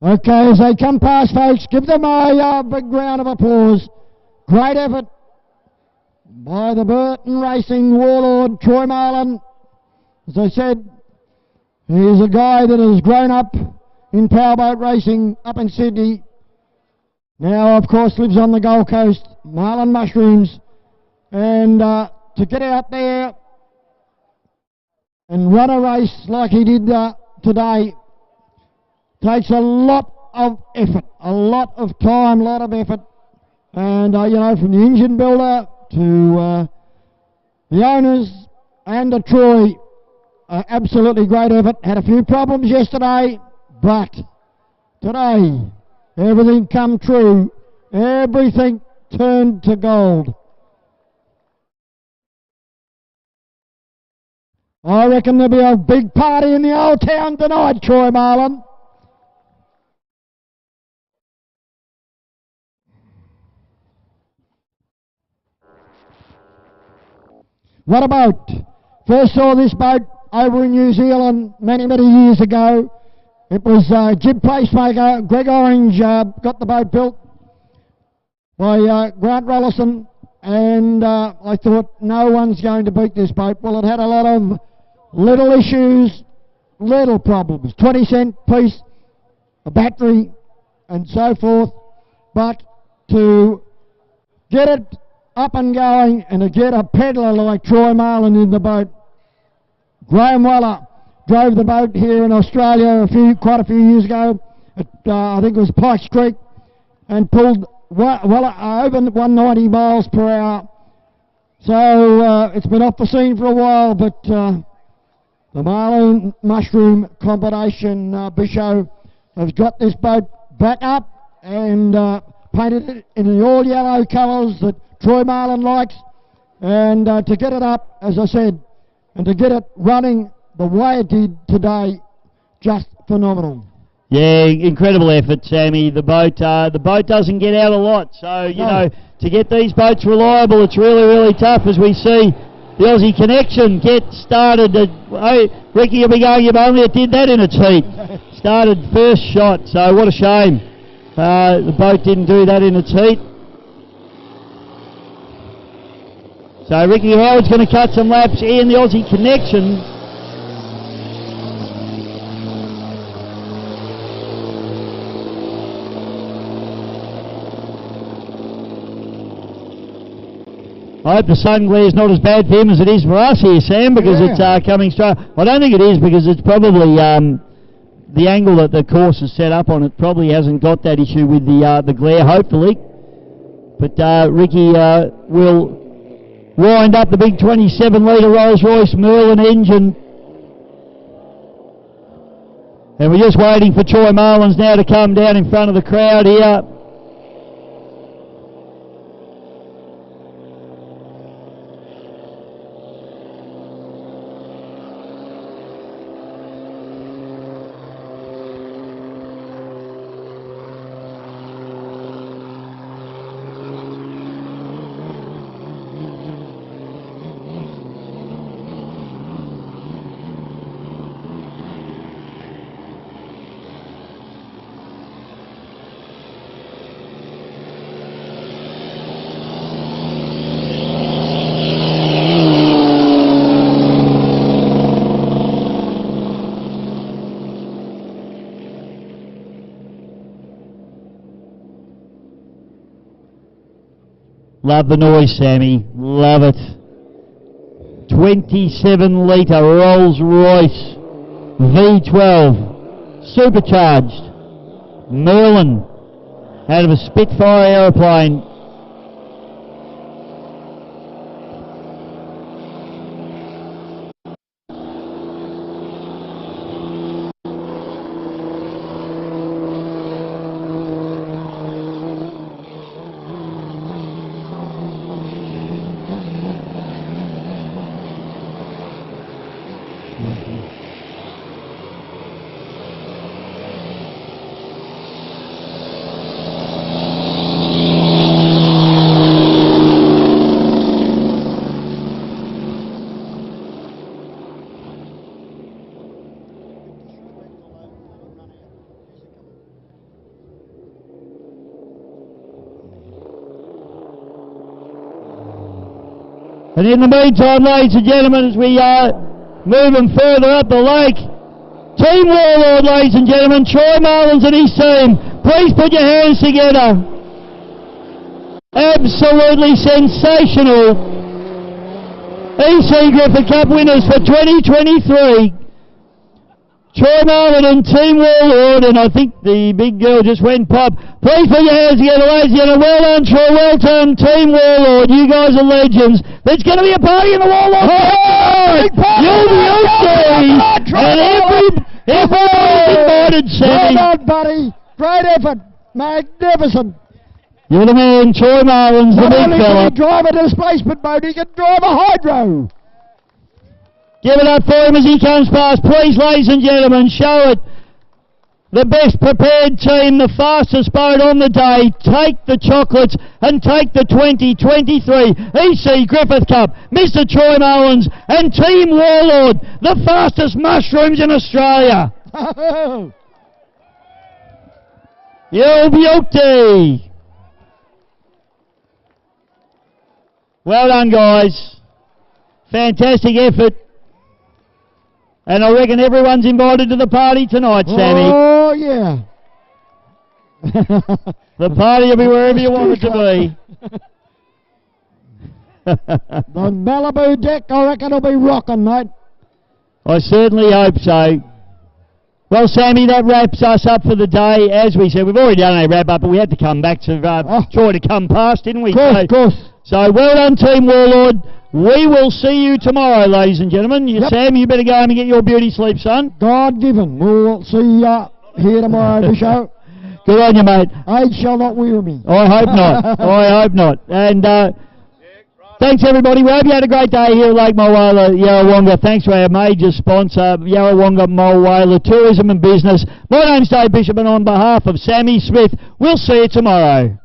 Okay, as they come past, folks, give them a big round of applause. Great effort by the Burton Racing Warlord, Troy Marlin. As I said, he's a guy that has grown up in powerboat racing up in Sydney. Now, of course, lives on the Gold Coast. Marlin Mushrooms. And to get out there and run a race like he did today takes a lot of effort, a lot of time, a lot of effort. And, you know, from the engine builder to the owners and the Troy, absolutely great effort. Had a few problems yesterday, but today everything come true. Everything turned to gold. I reckon there'll be a big party in the old town tonight, Troy Marlin. What a boat. First saw this boat over in New Zealand many, many years ago. It was jib placemaker Greg Orange got the boat built by Grant Rollison, and I thought no one's going to beat this boat. Well, it had a lot of little issues, little problems, 20-cent piece, a battery and so forth, but to get it up and going and to get a pedlar like Troy Marlin in the boat. Graham Weller drove the boat here in Australia quite a few years ago at, I think it was Pikes Creek, and pulled well over 190 miles per hour. So it's been off the scene for a while, but the Marlin Mushroom combination Bisho has got this boat back up and painted it in the all yellow colours that Troy Marlin likes, and to get it up, as I said, and to get it running the way it did today, just phenomenal. Yeah, incredible effort, Sammy. The boat doesn't get out a lot, so you know, to get these boats reliable, it's really, really tough. As we see the Aussie Connection get started. Ricky, you'll be going, only it did that in its heat. Started first shot, so what a shame. The boat didn't do that in its heat. So Ricky Howard's going to cut some laps in the Aussie Connection. I hope the sun glare's not as bad for him as it is for us here, Sam, because it's coming straight. I don't think it is, because it's probably the angle that the course is set up on. It probably hasn't got that issue with the glare, hopefully. But Ricky will wind up the big 27-litre Rolls-Royce Merlin engine. And we're just waiting for Troy Marlins now to come down in front of the crowd here. Love the noise, Sammy. Love it. 27-litre Rolls-Royce V12 supercharged Merlin out of a Spitfire aeroplane. And in the meantime, ladies and gentlemen, as we are moving further up the lake, Team Warlord, ladies and gentlemen, Troy Marlins and his team, please put your hands together. Absolutely sensational EC Griffith Cup winners for 2023. Troy Marlin and Team Warlord, and I think the big girl just went pop. Please put your hands together, ladies and gentlemen. Well done, Troy. Well done, Team Warlord. You guys are legends. There's going to be a party in the Warlord. You'll be okay. And everybody's invited, Sammy. Well done, buddy. Great effort. Magnificent. You're the man, Troy Marlin's the Not big only can fella. he drive a displacement boat, he can drive a hydro. Give it up for him as he comes past. Please, ladies and gentlemen, show it. The best prepared team, the fastest boat on the day. Take the chocolates and take the 2023 EC Griffith Cup. Mr. Troy Mullins and Team Warlord, the fastest mushrooms in Australia. Yo, beauty. Well done, guys. Fantastic effort. And I reckon everyone's invited to the party tonight, Sammy. Oh, yeah. The party will be wherever you want it to be. The Malibu deck, I reckon, will be rocking, mate. I certainly hope so. Well, Sammy, that wraps us up for the day. As we said, we've already done a wrap-up, but we had to come back to try to come past, didn't we? Of course. So, well done, Team Warlord. We will see you tomorrow, ladies and gentlemen. Sam, you better go home and get your beauty sleep, son. God given. We'll see you here tomorrow at the show. Good on you, mate. Age shall not weary me. I hope not. I hope not. And thanks, everybody. We hope you had a great day here at Lake Mulwala, Yarrawonga. Thanks to our major sponsor, Yarrawonga Mulwala Tourism and Business. My name's Dave Bishop, and on behalf of Sammy Smith, we'll see you tomorrow.